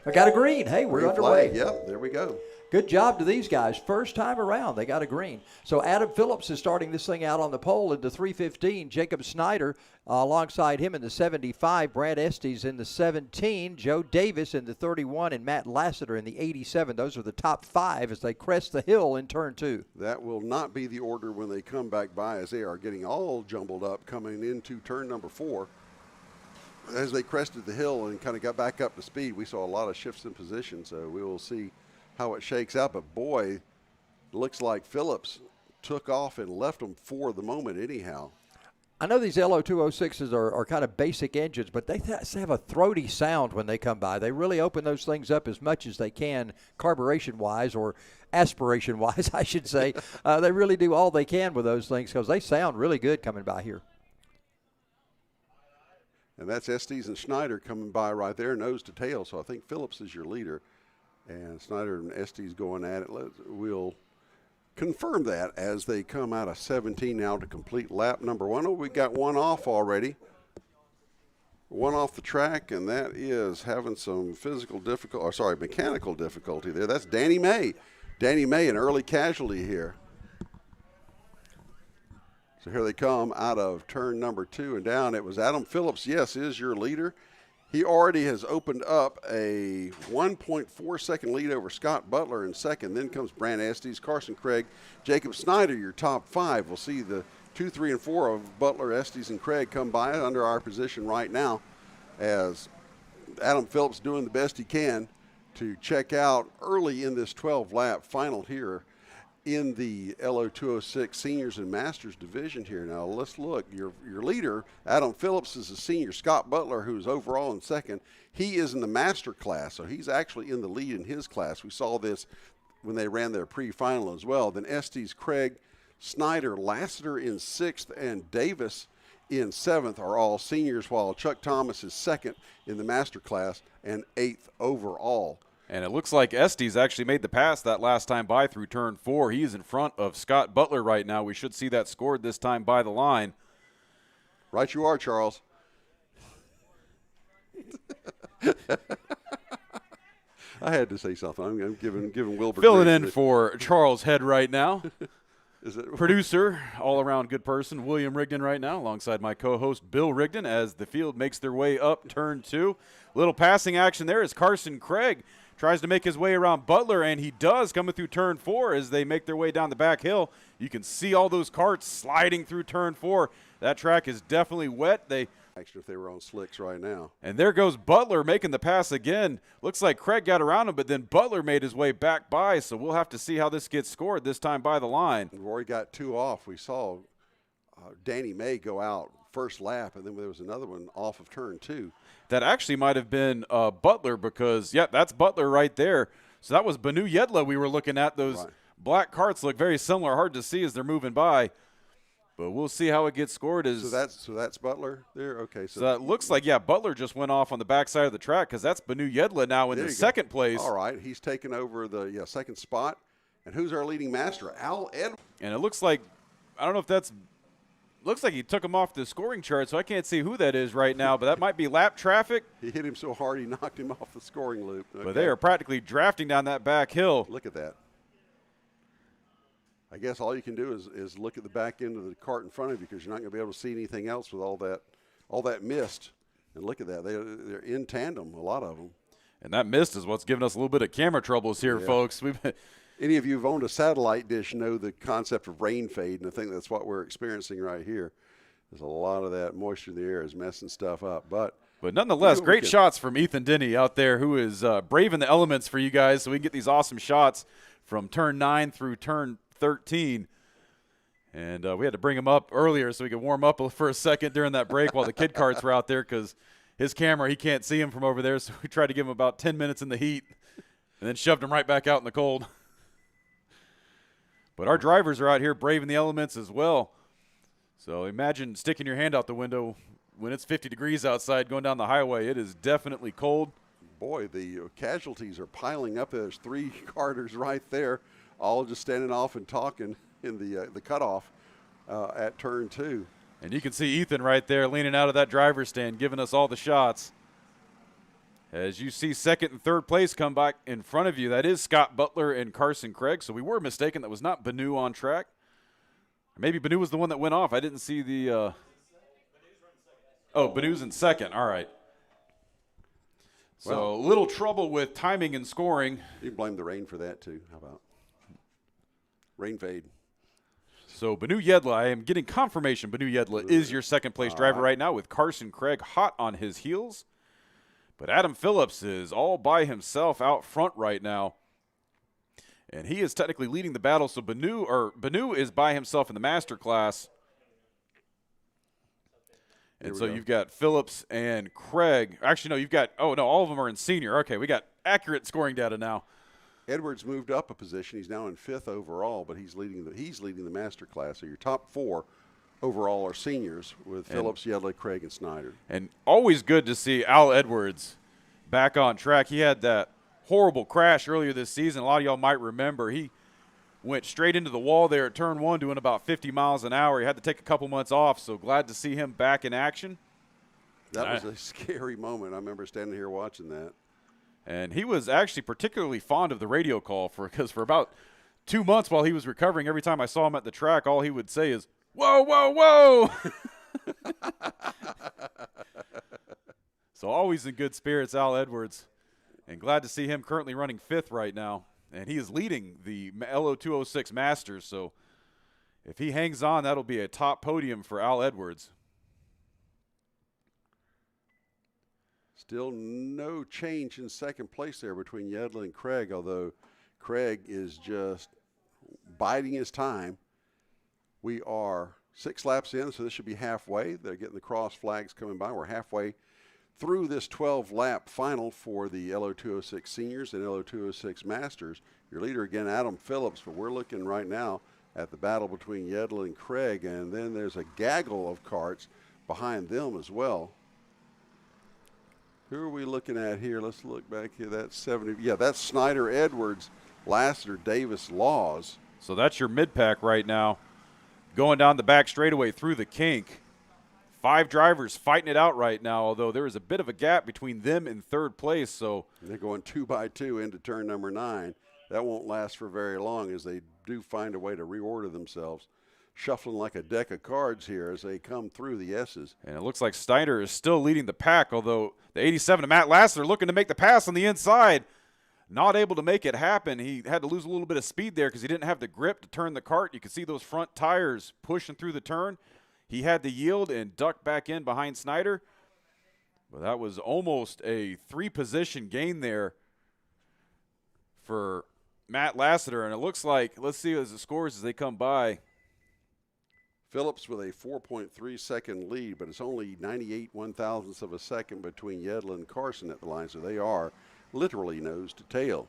I got a green. Hey, we're underway. Yep, there we go. Good job to these guys. First time around, they got a green. So Adam Phillips is starting this thing out on the pole in the 315. Jacob Snyder alongside him in the 75. Brad Estes in the 17. Joe Davis in the 31 and Matt Lassiter in the 87. Those are the top 5 as they crest the hill in turn 2. That will not be the order when they come back by, as they are getting all jumbled up coming into turn number 4. As they crested the hill and kind of got back up to speed, we saw a lot of shifts in position, so we will see how it shakes out. But boy, looks like Phillips took off and left them for the moment anyhow. I know these LO206s are kind of basic engines, but they have a throaty sound when they come by. They really open those things up as much as they can, carburation-wise or aspiration-wise, I should say. They really do all they can with those things because they sound really good coming by here. And that's Estes and Schneider coming by right there, nose to tail. So I think Phillips is your leader. And Snyder and Estes going at it. We'll confirm that as they come out of 17 now to complete lap number 1. Oh, we got one off already. One off the track, and that is having some mechanical difficulty there. That's Danny May. Danny May, an early casualty here. So here they come out of turn number 2 and down. It was Adam Phillips, yes, is your leader. He already has opened up a 1.4 second lead over Scott Butler in second. Then comes Brant Estes, Carson Craig, Jacob Snyder, your top 5. We'll see the 2, 3, and 4 of Butler, Estes, and Craig come by under our position right now as Adam Phillips doing the best he can to check out early in this 12-lap final here in the LO206 Seniors and Masters division here. Now let's look. Your leader, Adam Phillips, is a senior. Scott Butler, who's overall in second, he is in the master class, so he's actually in the lead in his class. We saw this when they ran their pre-final as well. Then Estes, Craig, Snyder, Lassiter in 6th, and Davis in 7th are all seniors, while Chuck Thomas is second in the master class and 8th overall. And it looks like Estes actually made the pass that last time by through turn 4. He is in front of Scott Butler right now. We should see that scored this time by the line. Right you are, Charles. I had to say something. I'm giving Wilbur. Filling in for Charles Head right now. Is it Producer, all-around good person, William Rigdon right now, alongside my co-host Bill Rigdon as the field makes their way up turn 2. Little passing action there as Carson Craig tries to make his way around Butler, and he does, coming through turn 4 as they make their way down the back hill. You can see all those carts sliding through turn 4. That track is definitely wet. Actually, if they were on slicks right now. And there goes Butler making the pass again. Looks like Craig got around him, but then Butler made his way back by, so we'll have to see how this gets scored this time by the line. Rory got 2 off. We saw Danny May go out first lap, and then there was another one off of turn 2. That actually might have been Butler because, that's Butler right there. So that was Banu Yedla we were looking at. Those black carts look very similar, hard to see as they're moving by. But we'll see how it gets scored. So that's Butler there? Okay. So that looks like, Butler just went off on the backside of the track because that's Banu Yedla now in the second place. All right. He's taken over the second spot. And who's our leading master? Al Edwards. And it looks like, I don't know if that's – looks like he took him off the scoring chart, so I can't see who that is right now, but that might be lap traffic. He hit him so hard he knocked him off the scoring loop. Okay. But they are practically drafting down that back hill. Look at that. I guess all you can do is look at the back end of the cart in front of you because you're not going to be able to see anything else with all that mist. And look at that. They're in tandem, a lot of them. And that mist is what's giving us a little bit of camera troubles here, Yeah. folks. Any of you who've owned a satellite dish know the concept of rain fade, and I think that's what we're experiencing right here. There's a lot of that moisture in the air is messing stuff up. But nonetheless, great shots from Ethan Denny out there, who is braving the elements for you guys so we can get these awesome shots from turn 9 through turn 13. And we had to bring him up earlier so we could warm up for a second during that break while the Kid Karts were out there because his camera, he can't see him from over there. So we tried to give him about 10 minutes in the heat and then shoved him right back out in the cold. But our drivers are out here braving the elements as well. So imagine sticking your hand out the window when it's 50 degrees outside going down the highway. It is definitely cold. Boy, the casualties are piling up. There's 3 carters right there, all just standing off and talking in the cutoff at turn 2. And you can see Ethan right there leaning out of that driver's stand giving us all the shots. As you see second and third place come back in front of you, that is Scott Butler and Carson Craig. So we were mistaken. That was not Banu on track. Maybe Banu was the one that went off. I didn't see the oh, Banu's in second. All right. So a little trouble with timing and scoring. You can blame the rain for that, too. How about rain fade? So Banu Yedla, I am getting confirmation Banu Yedla is your second-place driver right now with Carson Craig hot on his heels. But Adam Phillips is all by himself out front right now. And he is technically leading the battle. So Banu is by himself in the master class. And so you've got Phillips and Craig. Actually, no, you've got, all of them are in senior. Okay, we got accurate scoring data now. Edwards moved up a position. He's now in 5th overall, but he's leading the master class. So your top 4 overall are seniors with Phillips, Yedley, Craig, and Snyder. And always good to see Al Edwards back on track. He had that horrible crash earlier this season. A lot of y'all might remember. He went straight into the wall there at turn 1 doing about 50 miles an hour. He had to take a couple months off, so glad to see him back in action. That was a scary moment. I remember standing here watching that. And he was actually particularly fond of the radio call because for about 2 months while he was recovering, every time I saw him at the track, all he would say is, "Whoa, whoa, whoa." So always in good spirits, Al Edwards. And glad to see him currently running 5th right now. And he is leading the LO206 Masters. So if he hangs on, that'll be a top podium for Al Edwards. Still no change in second place there between Yedlin and Craig, although Craig is just biding his time. We are 6 laps in, so this should be halfway. They're getting the cross flags coming by. We're halfway through this 12-lap final for the LO206 Seniors and LO206 Masters. Your leader again, Adam Phillips, but we're looking right now at the battle between Yedlin and Craig, and then there's a gaggle of karts behind them as well. Who are we looking at here? Let's look back here. That's 70. Yeah, that's Snyder, Edwards, Lassiter, Davis, Laws. So that's your mid-pack right now. Going down the back straightaway through the kink. 5 drivers fighting it out right now, although there is a bit of a gap between them and third place. So they're going 2 by 2 into turn number 9. That won't last for very long as they do find a way to reorder themselves. Shuffling like a deck of cards here as they come through the S's. And it looks like Steiner is still leading the pack, although the 87 of Matt Lassiter looking to make the pass on the inside. Not able to make it happen. He had to lose a little bit of speed there because he didn't have the grip to turn the cart. You can see those front tires pushing through the turn. He had to yield and duck back in behind Snyder. But that was almost a 3-position gain there for Matt Lassiter. And it looks like, let's see as the scores as they come by. Phillips with a 4.3 second lead, but it's only 98 1/1000ths of a second between Yedlin and Carson at the line, so they are literally nose to tail.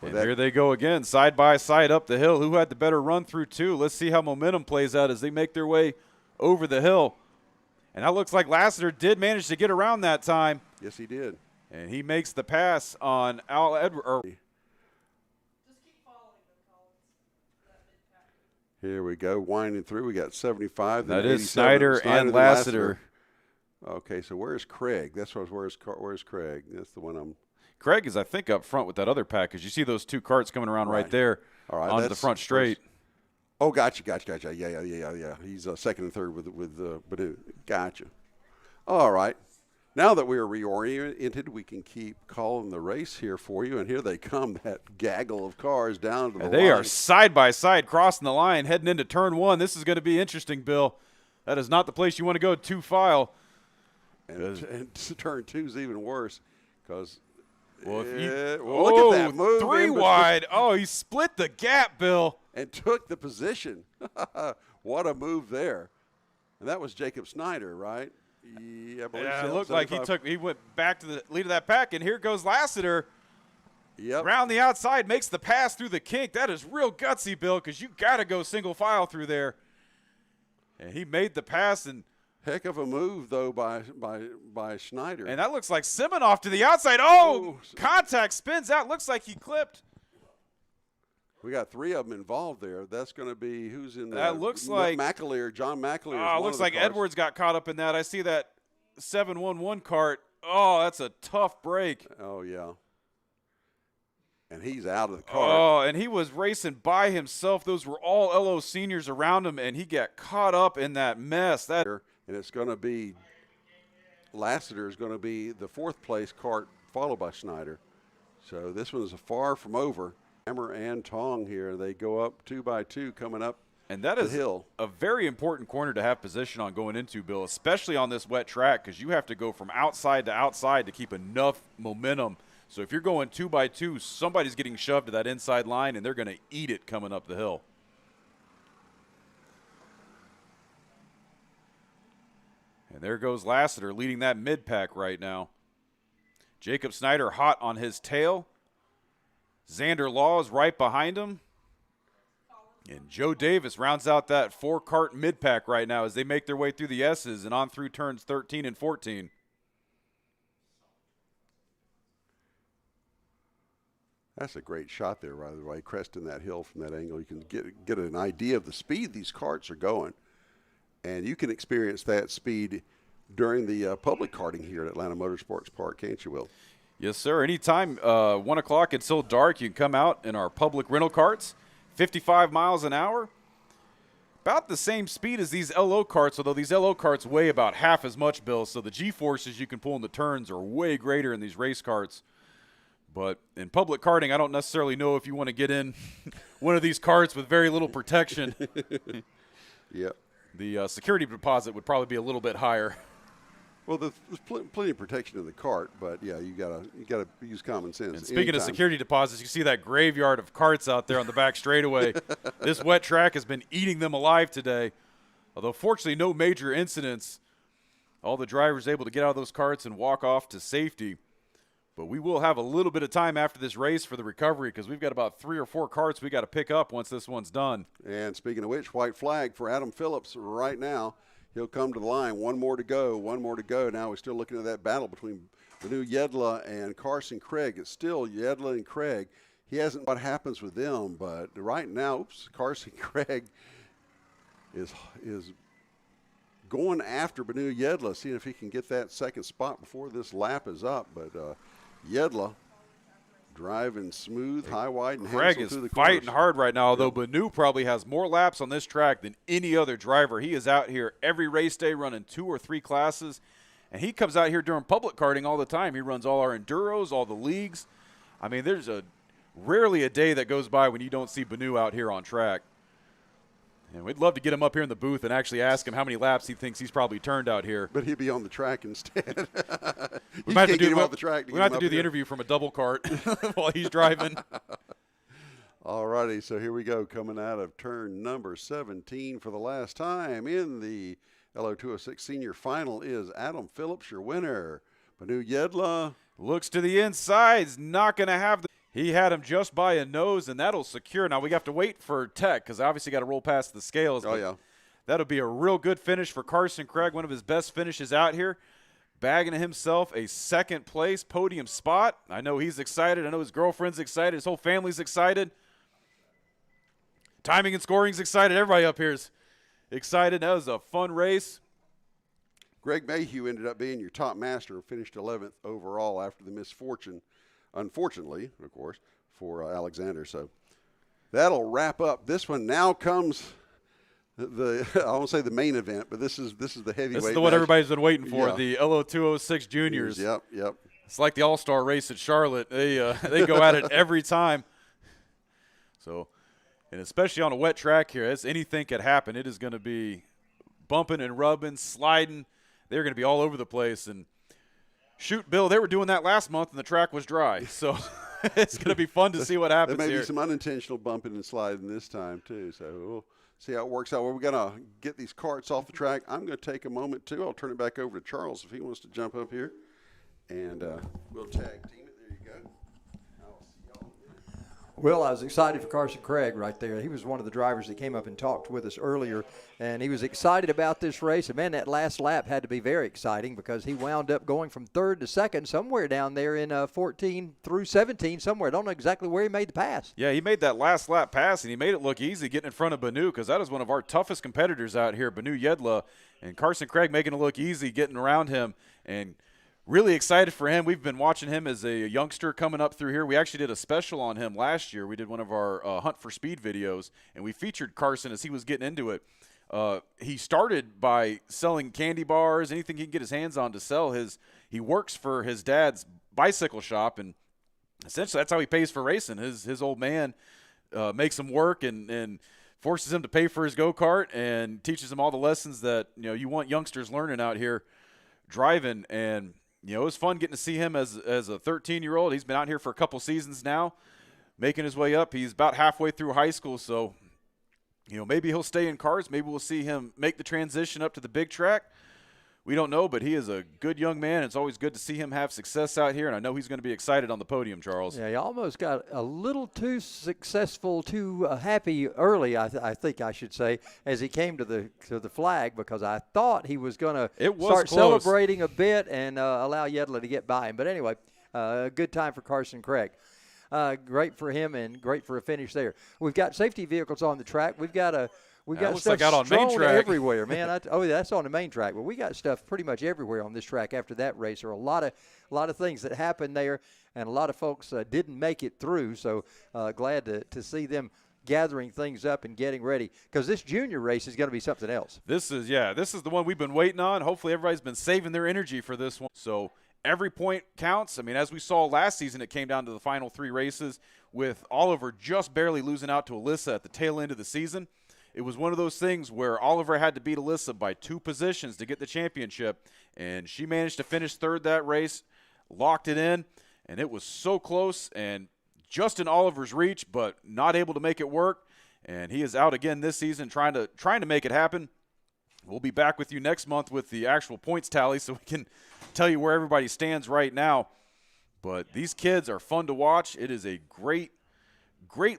And here they go again, side by side up the hill. Who had the better run through 2? Let's see how momentum plays out as they make their way over the hill. And that looks like Lassiter did manage to get around that time. Yes, he did. And he makes the pass on Al Edwards. Here we go, winding through. We got 75. That is Snyder and Lassiter. Okay, so where's Craig? Where's Craig? That's the one I'm. Craig is, I think, up front with that other pack because you see those two carts coming around right there onto the front straight. Oh, gotcha. Yeah. He's second and third with Badu. Gotcha. All right. Now that we are reoriented, we can keep calling the race here for you. And here they come, that gaggle of cars down to the line. They are side by side crossing the line, heading into turn one. This is going to be interesting, Bill. That is not the place you want to go two file. And turn two's even worse because look at that move. Three wide. Oh, he split the gap, Bill. And took the position. What a move there. And that was Jacob Snyder, right? Yeah, I believe so. It looked like he went back to the lead of that pack, and here goes Lassiter. Yep. Round the outside, makes the pass through the kink. That is real gutsy, Bill, because you got to go single file through there. And he made the pass, and heck of a move though by Schneider. And that looks like Siminoff to the outside. Oh, contact, spins out. Looks like he clipped. We got three of them involved there. That's going to be who's in there. That looks like McAleer, John McAleer. Oh, looks like Edwards got caught up in that. I see that 711 cart. Oh, that's a tough break. Oh yeah. And he's out of the car. Oh, and he was racing by himself. Those were all LO seniors around him, and he got caught up in that mess. And it's going to be Lassiter is going to be the fourth place cart, followed by Schneider. So this one is far from over. Hammer and Tong here. They go up 2 by 2 coming up. And that is hill. A very important corner to have position on going into, Bill, especially on this wet track, because you have to go from outside to outside to keep enough momentum. So if you're going 2 by 2, somebody's getting shoved to that inside line, and they're going to eat it coming up the hill. And there goes Lassiter leading that mid-pack right now. Jacob Snyder hot on his tail. Xander Law is right behind him. And Joe Davis rounds out that four-cart mid-pack right now as they make their way through the S's and on through turns 13 and 14. That's a great shot there, by the way, cresting that hill from that angle. You can get an idea of the speed these carts are going. And you can experience that speed during the public karting here at Atlanta Motorsports Park, can't you, Will? Yes, sir. Anytime, 1 o'clock until dark, you can come out in our public rental carts, 55 miles an hour. About the same speed as these LO carts, although these LO carts weigh about half as much, Bill. So the G-forces you can pull in the turns are way greater in these race carts. But in public karting, I don't necessarily know if you want to get in one of these carts with very little protection. Yep. The security deposit would probably be a little bit higher. Well, there's plenty of protection in the cart, but yeah, you gotta use common sense. And speaking of security deposits, you see that graveyard of carts out there on the back straightaway. This wet track has been eating them alive today. Although fortunately, no major incidents. All the drivers able to get out of those carts and walk off to safety. But we will have a little bit of time after this race for the recovery because we've got about 3 or 4 carts we got to pick up once this one's done. And speaking of which, white flag for Adam Phillips right now. He'll come to the line. One more to go. Now we're still looking at that battle between Banu Yedla and Carson Craig. It's still Yedla and Craig. He hasn't what happens with them, but right now, Carson Craig is going after Banu Yedla, seeing if he can get that second spot before this lap is up. But Yedla driving smooth, high, wide, and Craig is fighting hard right now, although Banu probably has more laps on this track than any other driver. He is out here every race day running 2 or 3 classes, and he comes out here during public karting all the time. He runs all our enduros, all the leagues. I mean, there's rarely a day that goes by when you don't see Banu out here on track. And we'd love to get him up here in the booth and actually ask him how many laps he thinks he's probably turned out here. But he'd be on the track instead. We might have to do the interview from a double cart while he's driving. All righty, so here we go, coming out of turn number 17 for the last time in the LO206 Senior Final is Adam Phillips, your winner. Banu Yedla looks to the inside, is not going to have the. He had him just by a nose, and that'll secure. Now we have to wait for Tech because obviously got to roll past the scales. Oh, yeah. That'll be a real good finish for Carson Craig, one of his best finishes out here, bagging himself a second place podium spot. I know he's excited. I know his girlfriend's excited. His whole family's excited. Timing and scoring's excited. Everybody up here is excited. That was a fun race. Greg Mayhew ended up being your top master and finished 11th overall after the misfortune unfortunately, of course, for Alexander. So that'll wrap up this one. Now comes I won't say the main event, but this is the heavyweight. This is the one match. everybody's been waiting for, Yeah. the LO206 juniors. Yep. It's like the All-Star race at Charlotte. They go at it every time. So, and especially on a wet track here, anything could happen. It is going to be bumping and rubbing, sliding. They're going to be all over the place. And shoot, Bill, they were doing that last month, and the track was dry. So it's going to be fun to see what happens There may here. be some unintentional bumping and sliding this time, too. So we'll see how it works out. Well, we're going to get these carts off the track. I'm going to take a moment, too. I'll turn it back over to Charles if he wants to jump up here. And we'll tag team it. There you go. I'll see y'all in a minute. Well, I was excited for Carson Craig right there. He was one of the drivers that came up and talked with us earlier, and he was excited about this race. And, man, that last lap had to be very exciting because he wound up going from third to second somewhere down there in 14 through 17 somewhere. I don't know exactly where he made the pass. Yeah, he made that last lap pass, and he made it look easy getting in front of Banu because that is one of our toughest competitors out here, Banu Yedla. And Carson Craig making it look easy getting around him, and really excited for him. We've been watching him as a youngster coming up through here. We actually did a special on him last year. We did one of our Hunt for Speed videos, and we featured Carson as he was getting into it. He started by selling candy bars, anything he can get his hands on to sell. He works for his dad's bicycle shop, and essentially that's how he pays for racing. His old man makes him work and forces him to pay for his go-kart and teaches him all the lessons that you want youngsters learning out here driving. And it was fun getting to see him as a 13-year-old. He's been out here for a couple seasons now, making his way up. He's about halfway through high school, so maybe he'll stay in cars. Maybe we'll see him make the transition up to the big track. We don't know, but he is a good young man. It's always good to see him have success out here, and I know he's going to be excited on the podium, Charles. Yeah, he almost got a little too successful, too happy early, I think I should say, as he came to the flag, because I thought he was going to start close. celebrating a bit and allow Yedla to get by him. But anyway, a good time for Carson Craig. Great for him and great for a finish there. We've got safety vehicles on the track. We've got looks stuff like out on main strewn track. everywhere, man. That's on the main track. But we got stuff pretty much everywhere on this track after that race. There are a lot of things that happened there, and a lot of folks didn't make it through. So glad to see them gathering things up and getting ready, because this junior race is going to be something else. This is the one we've been waiting on. Hopefully everybody's been saving their energy for this one. So every point counts. I mean, as we saw last season, it came down to the final 3 races with Oliver just barely losing out to Alyssa at the tail end of the season. It was one of those things where Oliver had to beat Alyssa by 2 positions to get the championship, and she managed to finish third that race, locked it in, and it was so close and just in Oliver's reach, but not able to make it work. And he is out again this season trying to make it happen. We'll be back with you next month with the actual points tally so we can tell you where everybody stands right now. But these kids are fun to watch. It is a great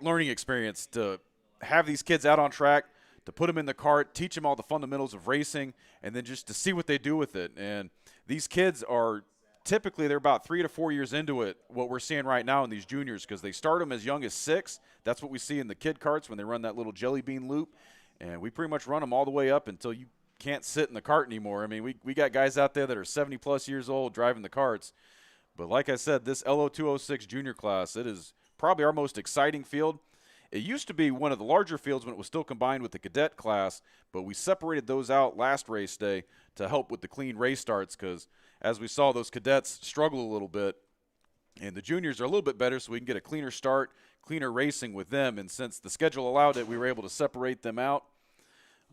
learning experience to have these kids out on track, to put them in the cart, teach them all the fundamentals of racing, and then just to see what they do with it. And these kids are typically, they're about 3 to 4 years into it, what we're seeing right now in these juniors, because they start them as young as 6. That's what we see in the kid carts when they run that little jelly bean loop. And we pretty much run them all the way up until you can't sit in the cart anymore. I mean, we got guys out there that are 70-plus years old driving the carts. But like I said, this LO206 junior class, it is probably our most exciting field. It used to be one of the larger fields when it was still combined with the cadet class, but we separated those out last race day to help with the clean race starts, because as we saw, those cadets struggle a little bit, and the juniors are a little bit better, so we can get a cleaner start, cleaner racing with them. And since the schedule allowed it, we were able to separate them out.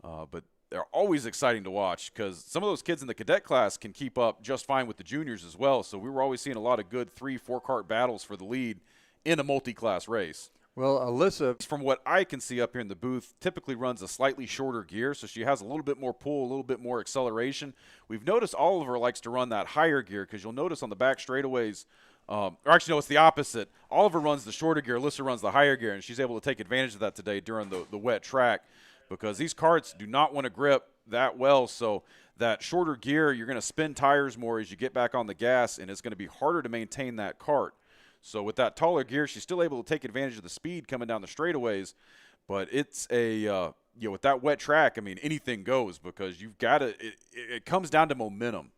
But they're always exciting to watch, because some of those kids in the cadet class can keep up just fine with the juniors as well. So we were always seeing a lot of good 3-4 cart battles for the lead in a multi-class race. Well, Alyssa, from what I can see up here in the booth, typically runs a slightly shorter gear, so she has a little bit more pull, a little bit more acceleration. We've noticed Oliver likes to run that higher gear, because you'll notice on the back straightaways, or actually, no, it's the opposite. Oliver runs the shorter gear, Alyssa runs the higher gear, and she's able to take advantage of that today during the wet track, because these carts do not want to grip that well. So that shorter gear, you're going to spin tires more as you get back on the gas, and it's going to be harder to maintain that cart. So with that taller gear, she's still able to take advantage of the speed coming down the straightaways. But it's with that wet track, I mean, anything goes, because you've got to – it comes down to momentum.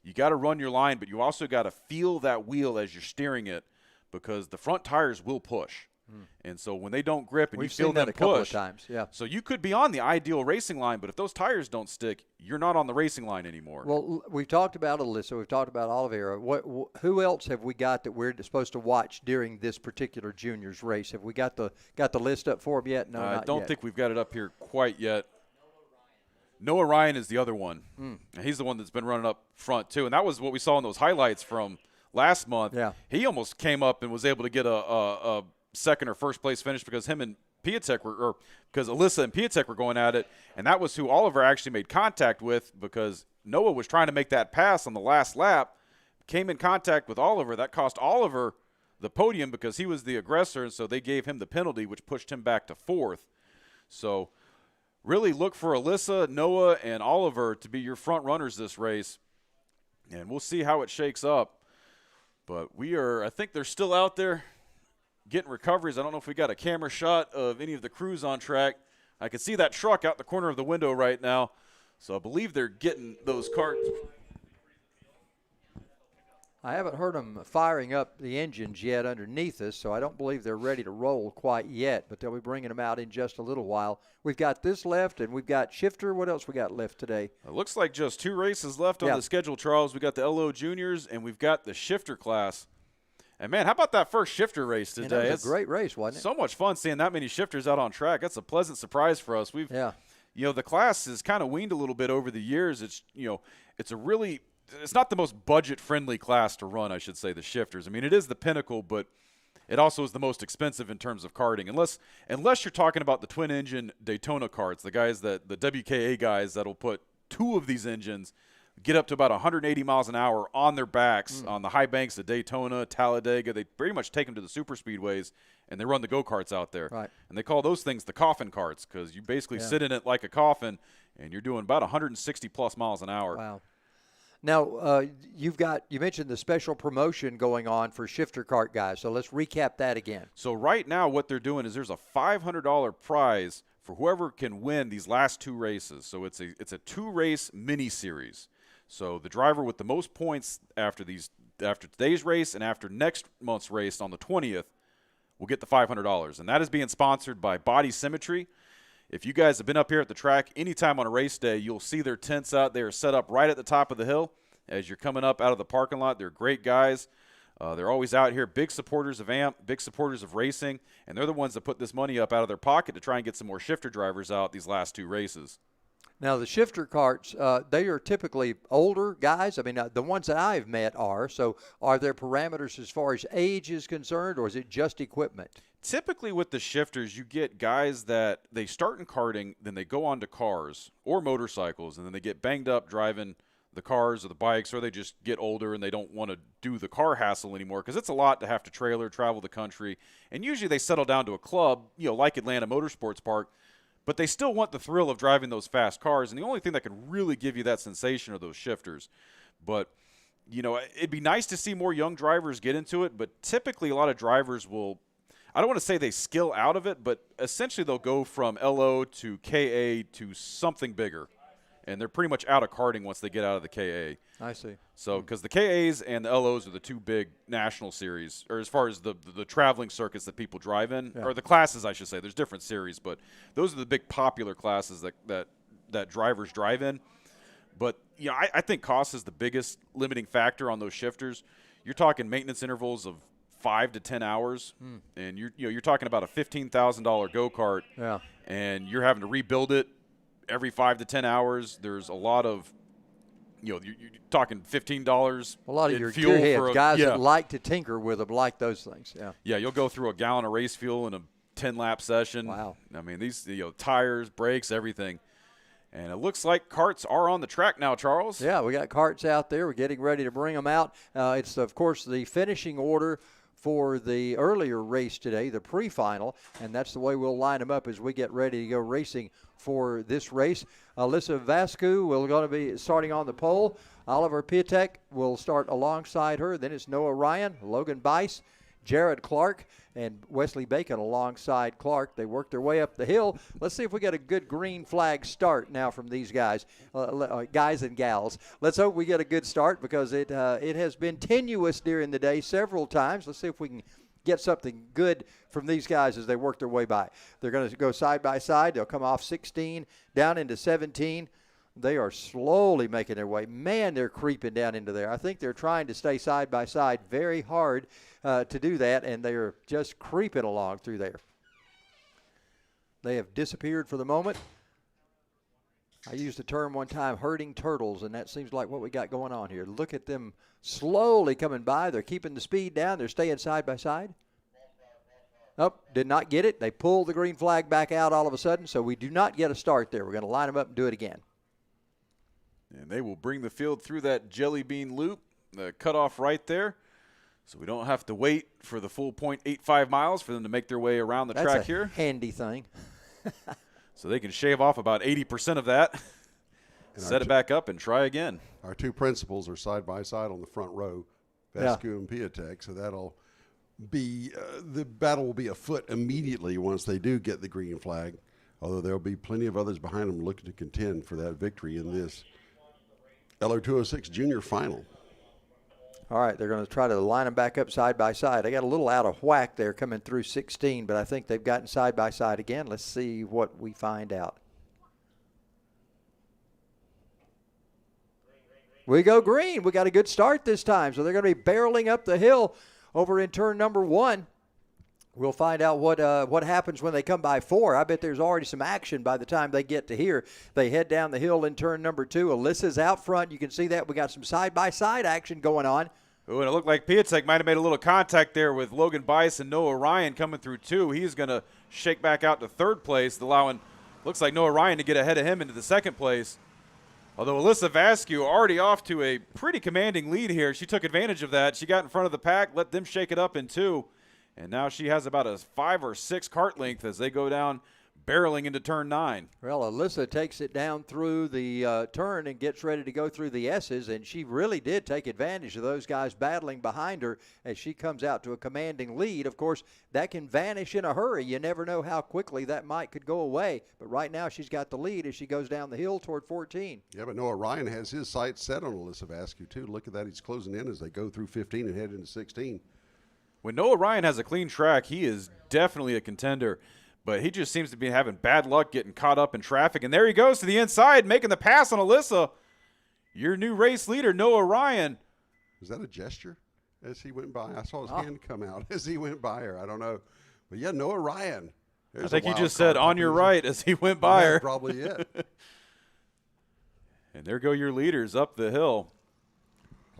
You got to run your line, but you also got to feel that wheel as you're steering it, because the front tires will push. And so when they don't grip and We've you feel seen that them a couple of push, times, yeah. so you could be on the ideal racing line, but if those tires don't stick, you're not on the racing line anymore. Well, we've talked about Alyssa. We've talked about Oliveira. Who else have we got that we're supposed to watch during this particular juniors race? Have we got the list up for them yet? No, I not don't yet. think we've got it up here quite yet. Noah Ryan is the other one. And he's the one that's been running up front, too. And that was what we saw in those highlights from last month. Yeah. He almost came up and was able to get a second or first place finish because him and because Alyssa and Piatek were going at it, and that was who Oliver actually made contact with because Noah was trying to make that pass on the last lap, came in contact with Oliver. That cost Oliver the podium because he was the aggressor, and so they gave him the penalty, which pushed him back to fourth. So really look for Alyssa, Noah, and Oliver to be your front runners this race, and we'll see how it shakes up. But I think they're still out there getting recoveries. I don't know if we got a camera shot of any of the crews on track. I can see that truck out the corner of the window right now, so I believe they're getting those carts. I haven't heard them firing up the engines yet underneath us, so I don't believe they're ready to roll quite yet, but they'll be bringing them out in just a little while. We've got this left, and we've got Shifter. What else we got left today? It looks like just 2 races left on the schedule, Charles. We got the LO Juniors, and we've got the Shifter class. And, man, how about that first Shifter race today? It was a great race, wasn't it? So much fun seeing that many Shifters out on track. That's a pleasant surprise for us. The class has kind of weaned a little bit over the years. It's not the most budget-friendly class to run, I should say, the Shifters. I mean, it is the pinnacle, but it also is the most expensive in terms of karting. Unless you're talking about the twin-engine Daytona karts, the WKA guys that'll put 2 of these engines, get up to about 180 miles an hour on their backs on the high banks of Daytona, Talladega. They pretty much take them to the super speedways, and they run the go-karts out there. Right. And they call those things the coffin carts because you basically sit in it like a coffin, and you're doing about 160-plus miles an hour. Wow. Now, you mentioned the special promotion going on for shifter kart guys, so let's recap that again. So right now what they're doing is there's a $500 prize for whoever can win these last 2 races. So it's a 2-race mini-series. So the driver with the most points after today's race and after next month's race on the 20th will get the $500. And that is being sponsored by Body Symmetry. If you guys have been up here at the track, anytime on a race day, you'll see their tents out. They are set up right at the top of the hill as you're coming up out of the parking lot. They're great guys. They're always out here, big supporters of AMP, big supporters of racing, and they're the ones that put this money up out of their pocket to try and get some more shifter drivers out these last 2 races. Now, the shifter karts, they are typically older guys. I mean, the ones that I've met are. So are there parameters as far as age is concerned, or is it just equipment? Typically with the shifters, you get guys that they start in karting, then they go on to cars or motorcycles, and then they get banged up driving the cars or the bikes, or they just get older and they don't want to do the car hassle anymore because it's a lot to have to trailer, travel the country. And usually they settle down to a club, like Atlanta Motorsports Park, but they still want the thrill of driving those fast cars. And the only thing that can really give you that sensation are those shifters. But, it'd be nice to see more young drivers get into it, but typically a lot of drivers will – I don't want to say they skill out of it, but essentially they'll go from LO to KA to something bigger. And they're pretty much out of karting once they get out of the KA. I see. So, because the KAs and the LOs are the 2 big national series, or as far as the traveling circuits that people drive in, or the classes, I should say. There's different series, but those are the big popular classes that drivers drive in. But, I think cost is the biggest limiting factor on those shifters. You're talking maintenance intervals of 5 to 10 hours, and you're talking about a $15,000 go-kart, and you're having to rebuild it every 5 to 10 hours. There's a lot of, you're talking $15 a lot of in your fuel gearheads, guys that like to tinker with them, like those things. Yeah, you'll go through a gallon of race fuel in a 10-lap session. Wow. I mean, these tires, brakes, everything. And it looks like karts are on the track now, Charles. Yeah, we got karts out there. We're getting ready to bring them out. It's, of course, the finishing order for the earlier race today, the pre-final, and that's the way we'll line them up as we get ready to go racing for this race. Alyssa Vascu will going to be starting on the pole. Oliver Piatek will start alongside her. Then it's Noah Ryan, Logan Bice, Jared Clark, and Wesley Bacon alongside Clark. They work their way up the hill. Let's see if we get a good green flag start now from these guys, guys and gals. Let's hope we get a good start because it has been tenuous during the day several times. Let's see if we can get something good from these guys as they work their way by. They're going to go side by side. They'll come off 16 down into 17. They are slowly making their way. Man, they're creeping down into there. I think they're trying to stay side by side very hard to do that, and they're just creeping along through there. They have disappeared for the moment. I used the term one time, herding turtles, and that seems like what we got going on here. Look at them slowly coming by. They're keeping the speed down. They're staying side by side. Oh, did not get it. They pulled the green flag back out all of a sudden, so we do not get a start there. We're going to line them up and do it again. And they will bring the field through that jelly bean loop, the cutoff right there. So we don't have to wait for the full 0.85 miles for them to make their way around the track here. That's a handy thing. So they can shave off about 80% of that, set it back up, and try again. Our two principals are side by side on the front row, Vascu and Piatek, so that'll be the battle will be afoot immediately once they do get the green flag, although there'll be plenty of others behind them looking to contend for that victory in this LO206 junior final. All right, they're going to try to line them back up side by side. They got a little out of whack there coming through 16, but I think they've gotten side by side again. Let's see what we find out. We go green. We got a good start this time, so they're going to be barreling up the hill over in turn number 1. We'll find out what happens when they come by 4. I bet there's already some action by the time they get to here. They head down the hill in turn number 2. Alyssa's out front. You can see that. We got some side-by-side action going on. Oh, and it looked like Piatek might have made a little contact there with Logan Bice and Noah Ryan coming through 2. He's going to shake back out to 3rd place, allowing, looks like Noah Ryan to get ahead of him into the 2nd place. Although Alyssa Vascu already off to a pretty commanding lead here. She took advantage of that. She got in front of the pack, let them shake it up in 2. And now she has about a 5 or 6 cart length as they go down, barreling into turn 9. Well, Alyssa takes it down through the turn and gets ready to go through the S's, and she really did take advantage of those guys battling behind her as she comes out to a commanding lead. Of course, that can vanish in a hurry. You never know how quickly that could go away. But right now she's got the lead as she goes down the hill toward 14. Yeah, but Noah Ryan has his sights set on Alyssa Vascu, too. Look at that. He's closing in as they go through 15 and head into 16. When Noah Ryan has a clean track, he is definitely a contender. But he just seems to be having bad luck getting caught up in traffic. And there he goes to the inside, making the pass on Alyssa. Your new race leader, Noah Ryan. Was that a gesture as he went by? I saw his hand come out as he went by her. I don't know. But, yeah, Noah Ryan. I think he just said on your right as he went by her. That's probably it. And there go your leaders up the hill.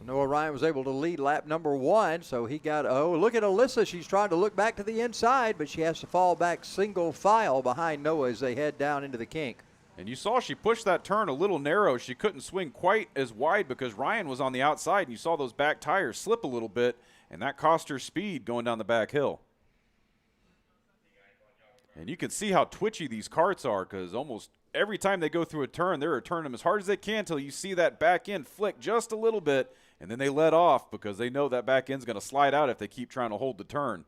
Noah Ryan was able to lead lap number 1, so he got, look at Alyssa. She's trying to look back to the inside, but she has to fall back single file behind Noah as they head down into the kink. And you saw she pushed that turn a little narrow. She couldn't swing quite as wide because Ryan was on the outside, and you saw those back tires slip a little bit, and that cost her speed going down the back hill. And you can see how twitchy these karts are because almost every time they go through a turn, they're turning them as hard as they can until you see that back end flick just a little bit, and then they let off because they know that back end's going to slide out if they keep trying to hold the turn.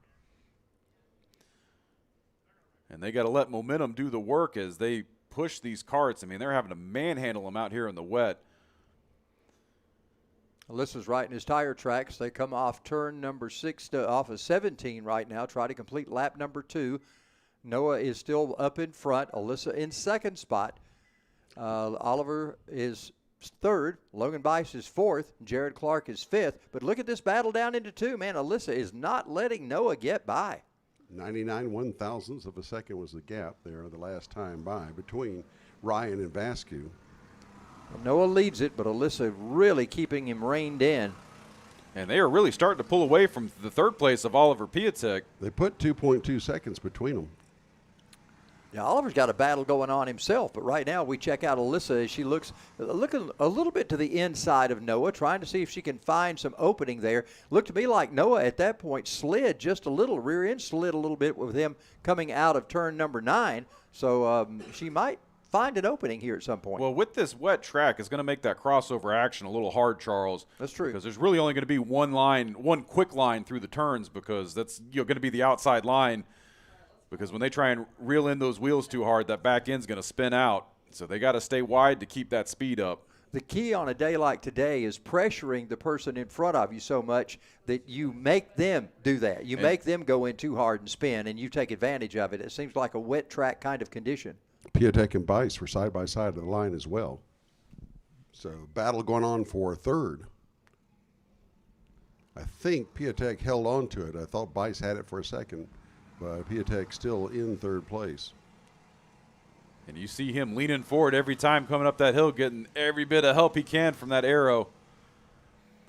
And they got to let momentum do the work as they push these karts. I mean, they're having to manhandle them out here in the wet. Alyssa's right in his tire tracks. They come off turn number 6 off of 17 right now, try to complete lap number 2. Noah is still up in front. Alyssa in 2nd spot. Oliver is 3rd. Logan Bice is 4th. Jared Clark is 5th. But look at this battle down into 2. Man, Alyssa is not letting Noah get by. 99 one-thousandths of a second was the gap there the last time by between Ryan and Vascu. Well, Noah leads it, but Alyssa really keeping him reined in. And they are really starting to pull away from the 3rd place of Oliver Piatek. They put 2.2 seconds between them. Yeah, Oliver's got a battle going on himself, but right now we check out Alyssa as she looking a little bit to the inside of Noah, trying to see if she can find some opening there. Looked to me like Noah at that point slid just a little, rear end slid a little bit with him coming out of turn number 9, so she might find an opening here at some point. Well, with this wet track, it's going to make that crossover action a little hard, Charles. That's true. Because there's really only going to be one quick line through the turns because that's going to be the outside line. Because when they try and reel in those wheels too hard, that back end's going to spin out. So they got to stay wide to keep that speed up. The key on a day like today is pressuring the person in front of you so much that you make them do that. You make them go in too hard and spin, and you take advantage of it. It seems like a wet track kind of condition. Piatek and Bice were side by side of the line as well. So battle going on for third. I think Piatek held on to it. I thought Bice had it for a second, but Piatek still in third place. And you see him leaning forward every time coming up that hill, getting every bit of help he can from that arrow.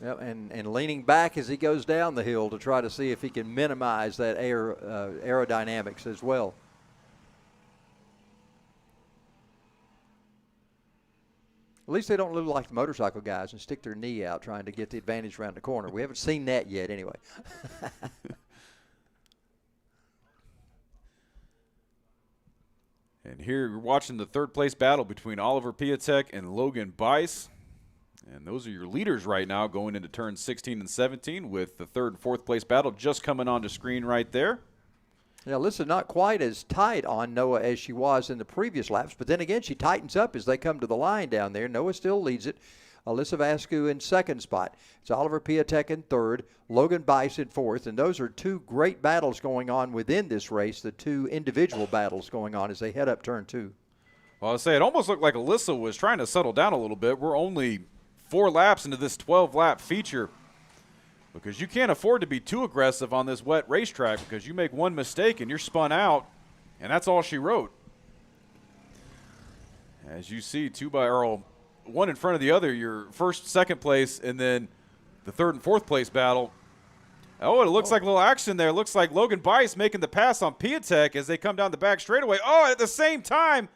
Yep, and leaning back as he goes down the hill to try to see if he can minimize that aerodynamics as well. At least they don't look like the motorcycle guys and stick their knee out trying to get the advantage around the corner. We haven't seen that yet anyway. And here you're watching the third place battle between Oliver Piatek and Logan Bice. And those are your leaders right now going into turns 16 and 17 with the third and fourth place battle just coming onto screen right there. Yeah, Alyssa not quite as tight on Noah as she was in the previous laps, but then again she tightens up as they come to the line down there. Noah still leads it. Alyssa Vascu in second spot. It's Oliver Piatek in third, Logan Bice in fourth, and those are two great battles going on within this race, the two individual battles going on as they head up turn 2. Well, I say it almost looked like Alyssa was trying to settle down a little bit. We're only 4 laps into this 12-lap feature because you can't afford to be too aggressive on this wet racetrack because you make one mistake and you're spun out, and that's all she wrote. As you see, one in front of the other, your first, second place, and then the third and fourth place battle. Oh, it looks like a little action there. It looks like Logan Bice making the pass on Piatek as they come down the back straightaway. Oh, at the same time,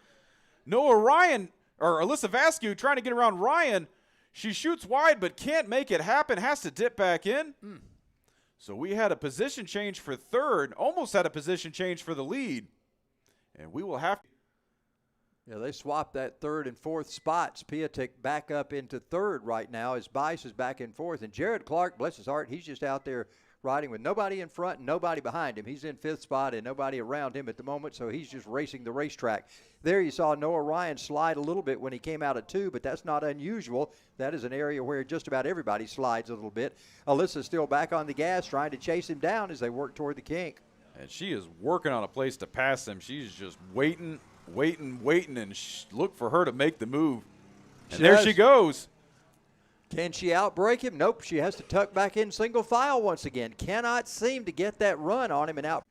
Alyssa Vascu trying to get around Ryan. She shoots wide but can't make it happen, has to dip back in. So we had a position change for third, almost had a position change for the lead. And we will have to. Yeah, they swapped that third and fourth spots. Piatek back up into third right now as Bice is back in fourth. And Jared Clark, bless his heart, he's just out there riding with nobody in front and nobody behind him. He's in fifth spot and nobody around him at the moment, so he's just racing the racetrack. There you saw Noah Ryan slide a little bit when he came out of 2, but that's not unusual. That is an area where just about everybody slides a little bit. Alyssa's still back on the gas trying to chase him down as they work toward the kink. And she is working on a place to pass him. She's just waiting, and look for her to make the move. And there she goes. Can she outbreak him? Nope. She has to tuck back in single file once again. Cannot seem to get that run on him and out.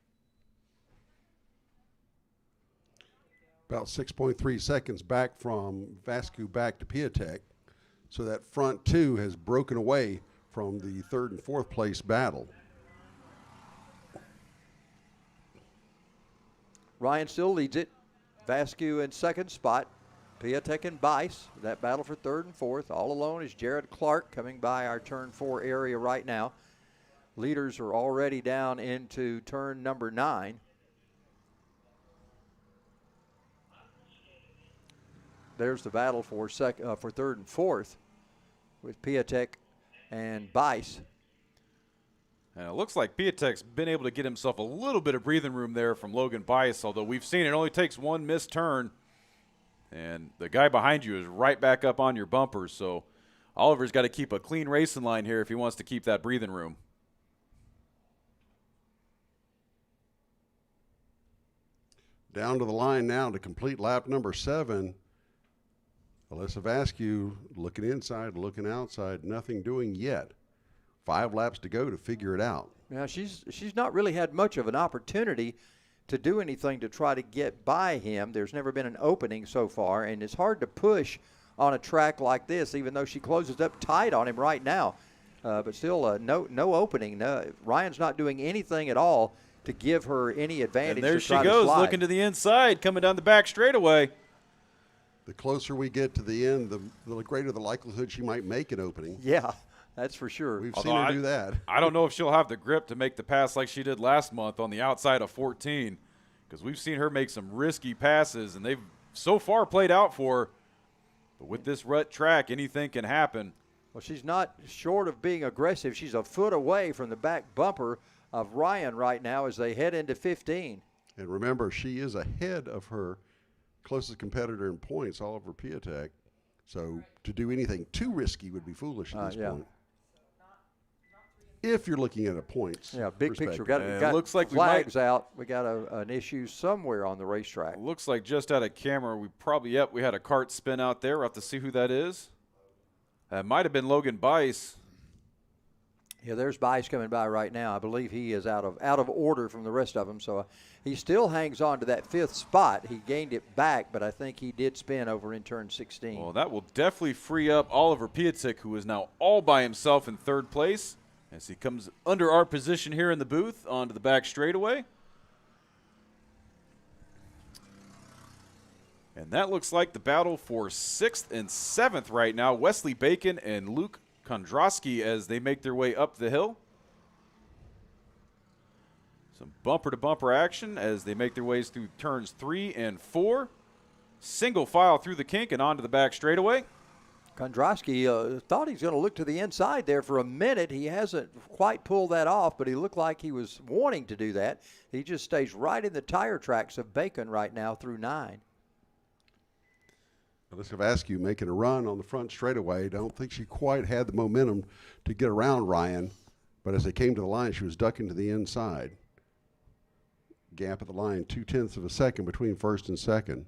About 6.3 seconds back from Vascu back to Piatek. So that front 2 has broken away from the third and fourth place battle. Ryan still leads it. Vascu in second spot. Piatek and Bice, that battle for third and fourth. All alone is Jared Clark coming by our turn 4 area right now. Leaders are already down into turn number 9. There's the battle for third and fourth with Piatek and Bice. And it looks like Piatek's been able to get himself a little bit of breathing room there from Logan Bice, although we've seen it only takes one missed turn. And the guy behind you is right back up on your bumper. So Oliver's got to keep a clean racing line here if he wants to keep that breathing room. Down to the line now to complete lap number 7. Alyssa Vascu looking inside, looking outside, nothing doing yet. 5 laps to go to figure it out. Now she's not really had much of an opportunity to do anything to try to get by him. There's never been an opening so far, and it's hard to push on a track like this, even though she closes up tight on him right now. But still, no opening. No, Ryan's not doing anything at all to give her any advantage. And there she goes, looking to the inside, coming down the back straightaway. The closer we get to the end, the greater the likelihood she might make an opening. Yeah, that's for sure. We've seen her do that. I don't know if she'll have the grip to make the pass like she did last month on the outside of 14, because we've seen her make some risky passes, and they've so far played out for her. But with this rut track, anything can happen. Well, she's not short of being aggressive. She's a foot away from the back bumper of Ryan right now as they head into 15. And remember, she is ahead of her closest competitor in points, Oliver Piatek. So to do anything too risky would be foolish at this yeah. point. If you're looking at a points. Yeah, big picture. perspective. Got looks like flags out. We got an issue somewhere on the racetrack. Looks like just out of camera, we probably, we had a cart spin out there. We'll have to see who that is. That might have been Logan Bice. Yeah, there's Bice coming by right now. I believe he is out of order from the rest of them, so he still hangs on to that 5th spot. He gained it back, but I think he did spin over in turn 16. Well, that will definitely free up Oliver Piatek, who is now all by himself in 3rd place, as he comes under our position here in the booth onto the back straightaway. And that looks like the battle for 6th and 7th right now. Wesley Bacon and Luke Kondrasky as they make their way up the hill. Some bumper-to-bumper action as they make their ways through turns 3 and 4. Single file through the kink and onto the back straightaway. Kondrasky thought he was going to look to the inside there for a minute. He hasn't quite pulled that off, but he looked like he was wanting to do that. He just stays right in the tire tracks of Bacon right now through 9. Alyssa Vasquez making a run on the front straightaway. Don't think she quite had the momentum to get around Ryan, but as they came to the line, she was ducking to the inside. Gap at the line, 0.2 of a second between 1st and 2nd.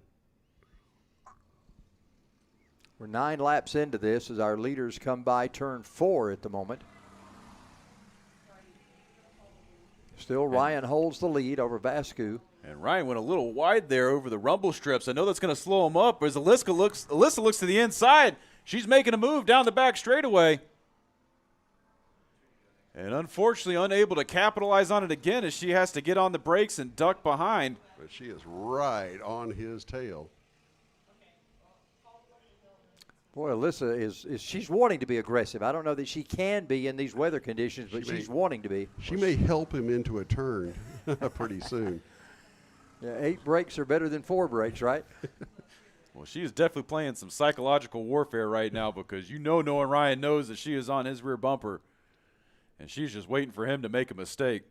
We're 9 laps into this as our leaders come by turn 4 at the moment. Still, Ryan holds the lead over Vasquez. And Ryan went a little wide there over the rumble strips. I know that's going to slow him up. As Alyssa looks to the inside, she's making a move down the back straightaway. And unfortunately unable to capitalize on it again as she has to get on the brakes and duck behind. But she is right on his tail. Boy, Alyssa is she's wanting to be aggressive. I don't know that she can be in these weather conditions, but she's wanting to be. She may help him into a turn pretty soon. Yeah, 8 brakes are better than 4 brakes, right? Well, she is definitely playing some psychological warfare right now because knowing Ryan knows that she is on his rear bumper, and she's just waiting for him to make a mistake.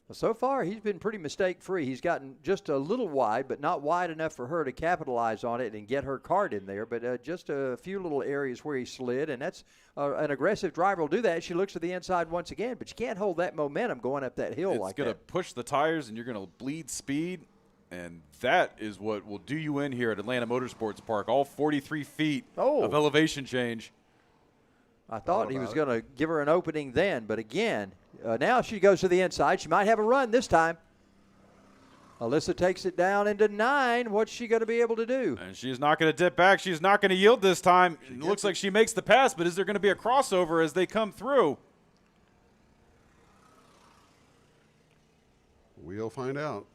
Well, so far, he's been pretty mistake-free. He's gotten just a little wide, but not wide enough for her to capitalize on it and get her cart in there, but just a few little areas where he slid, and that's an aggressive driver will do that. She looks to the inside once again, but you can't hold that momentum going up that hill like that. It's going to push the tires, and you're going to bleed speed, and that is what will do you in here at Atlanta Motorsports Park. All 43 feet of elevation change. I thought he was going to give her an opening then, but again, now she goes to the inside. She might have a run this time. Alyssa takes it down into 9. What's she going to be able to do? And she's not going to dip back. She's not going to yield this time. It looks like she makes the pass, but is there going to be a crossover as they come through? We'll find out.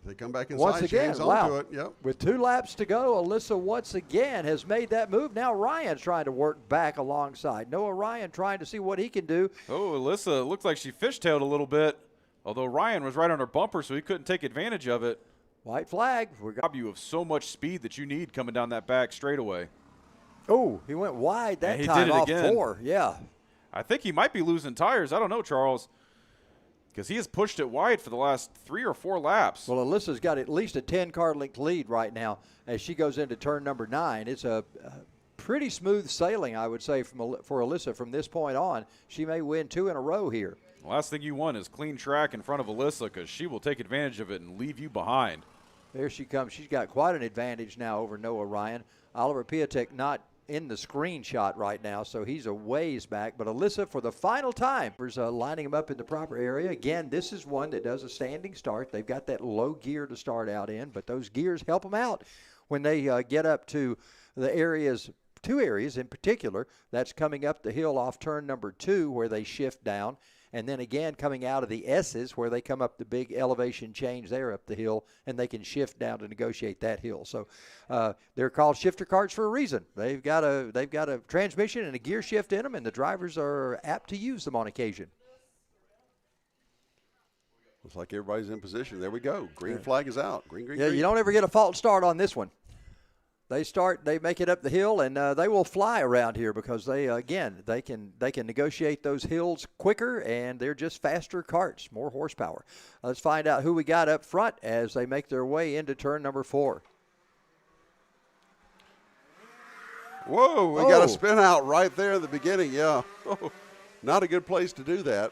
They come back inside. Once again, hangs wow. onto it. Yep. With 2 laps to go, Alyssa once again has made that move. Now Ryan's trying to work back alongside. Noah Ryan trying to see what he can do. Oh, Alyssa looks like she fishtailed a little bit, although Ryan was right on her bumper, so he couldn't take advantage of it. White flag. Rob you of so much speed that you need coming down that back straightaway. Oh, he went wide that he time did it off again. 4. Yeah. I think he might be losing tires. I don't know, Charles, because he has pushed it wide for the last 3 or 4 laps. Well, Alyssa's got at least a 10-car length lead right now as she goes into turn number 9. It's a pretty smooth sailing, I would say, for Alyssa from this point on. She may win 2 in a row here. The last thing you want is clean track in front of Alyssa because she will take advantage of it and leave you behind. There she comes. She's got quite an advantage now over Noah Ryan. Oliver Piatek not in the screenshot right now, so he's a ways back. But Alyssa, for the final time, is lining him up in the proper area. Again, this is one that does a standing start. They've got that low gear to start out in, but those gears help them out when they get up to the areas, 2 areas in particular. That's coming up the hill off turn number 2 where they shift down, and then again coming out of the S's where they come up the big elevation change there up the hill, and they can shift down to negotiate that hill. So they're called shifter carts for a reason. They've got a transmission and a gear shift in them, and the drivers are apt to use them on occasion. Looks like everybody's in position. There we go. Green flag is out. Green, green, Yeah, green. you don't ever get a false start on this one. They make it up the hill, and they will fly around here because they can negotiate those hills quicker, and they're just faster karts, more horsepower. Let's find out who we got up front as they make their way into turn number 4. Whoa, we got a spin out right there in the beginning, yeah. Oh, not a good place to do that.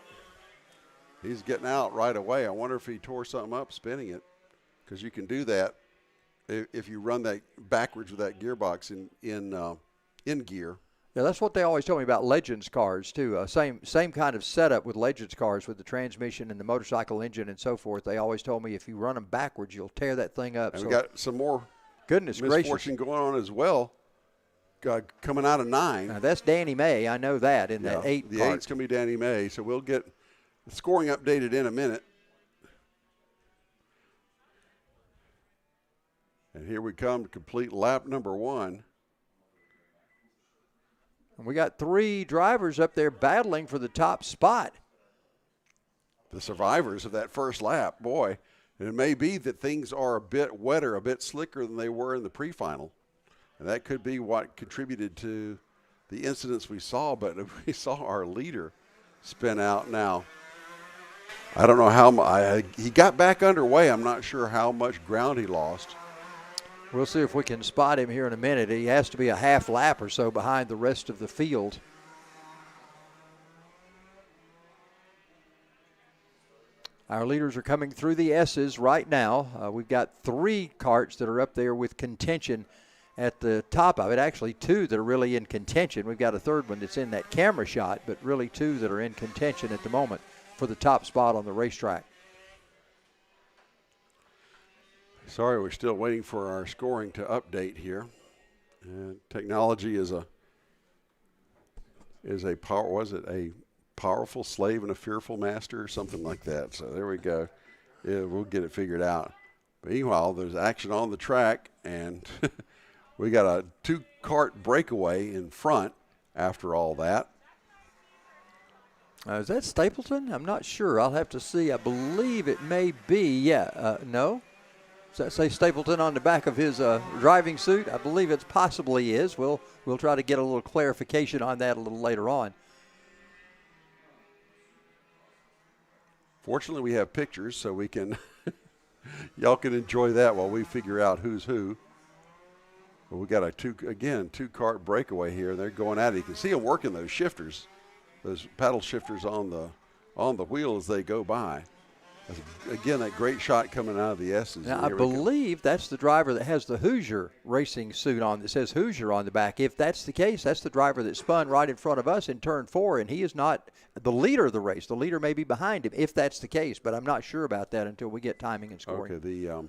He's getting out right away. I wonder if he tore something up spinning it, because you can do that if you run that backwards with that gearbox in gear. Yeah, that's what they always told me about Legends cars, too. Same kind of setup with Legends cars with the transmission and the motorcycle engine and so forth. They always told me if you run them backwards, you'll tear that thing up. And we got some more goodness misfortune gracious going on as well. Coming out of 9. Now, that's Danny May. I know that in that 8 The cart. 8's going to be Danny May, so we'll get the scoring updated in a minute. And here we come to complete lap number 1. And we got 3 drivers up there battling for the top spot. The survivors of that first lap, boy. And it may be that things are a bit wetter, a bit slicker than they were in the pre-final. And that could be what contributed to the incidents we saw, but we saw our leader spin out now. I don't know how he got back underway. I'm not sure how much ground he lost. We'll see if we can spot him here in a minute. He has to be a half lap or so behind the rest of the field. Our leaders are coming through the S's right now. We've got 3 karts that are up there with contention at the top of it. Actually, 2 that are really in contention. We've got a third one that's in that camera shot, but really 2 that are in contention at the moment for the top spot on the racetrack. Sorry, we're still waiting for our scoring to update here. And technology is a powerful slave and a fearful master, or something like that. So there we go. Yeah, we'll get it figured out. Meanwhile, there's action on the track, and we got a 2-kart breakaway in front after all that. Is that Stapleton? I'm not sure. I'll have to see. I believe it may be. Yeah. No? Does that say Stapleton on the back of his driving suit? I believe it possibly is. We'll try to get a little clarification on that a little later on. Fortunately, we have pictures, so we can y'all can enjoy that while we figure out who's who. But we got a 2-kart breakaway here. They're going at it. You can see them working those shifters, those paddle shifters on the wheel as they go by. Again, that great shot coming out of the S's. Now, I believe that's the driver that has the Hoosier racing suit on that says Hoosier on the back. If that's the case, that's the driver that spun right in front of us in turn 4, and he is not the leader of the race. The leader may be behind him if that's the case, but I'm not sure about that until we get timing and scoring. Okay, the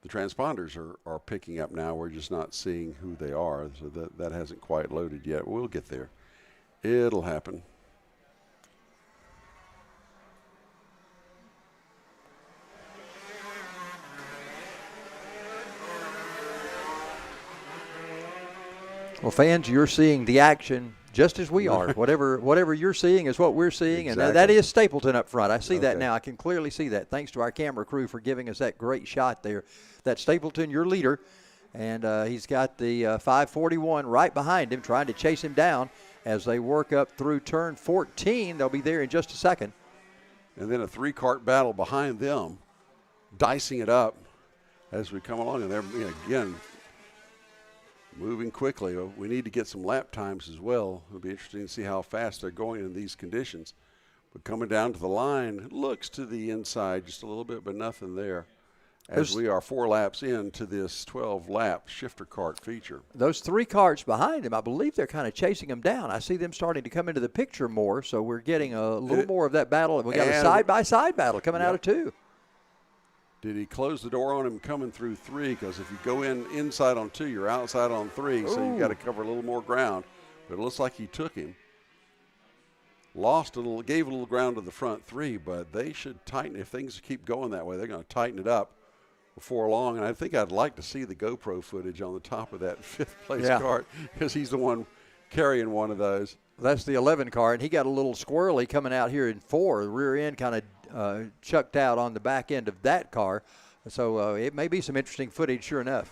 transponders are picking up now. We're just not seeing who they are, so that hasn't quite loaded yet. We'll get there. It'll happen. Well, fans, you're seeing the action just as we are. Whatever you're seeing is what we're seeing, exactly. And that is Stapleton up front. I see that now. I can clearly see that. Thanks to our camera crew for giving us that great shot there. That's Stapleton, your leader, and he's got the 541 right behind him, trying to chase him down as they work up through turn 14. They'll be there in just a second. And then a 3-kart battle behind them, dicing it up as we come along, and they're again moving quickly. We need to get some lap times as well. It'll be interesting to see how fast they're going in these conditions. But coming down to the line, it looks to the inside just a little bit, but nothing there. As we are 4 laps into this 12-lap shifter kart feature. Those 3 karts behind him, I believe they're kind of chasing him down. I see them starting to come into the picture more, so we're getting a little more of that battle. We got a side-by-side battle coming out of 2. Did he close the door on him coming through 3? Because if you go inside on 2, you're outside on 3, so you've got to cover a little more ground. But it looks like he took him. Gave a little ground to the front 3, but they should tighten. If things keep going that way, they're going to tighten it up before long. And I think I'd like to see the GoPro footage on the top of that 5th-place kart, because he's the one carrying one of those. That's the 11 car, and he got a little squirrely coming out here in 4. The rear end kind of chucked out on the back end of that car. So it may be some interesting footage, sure enough.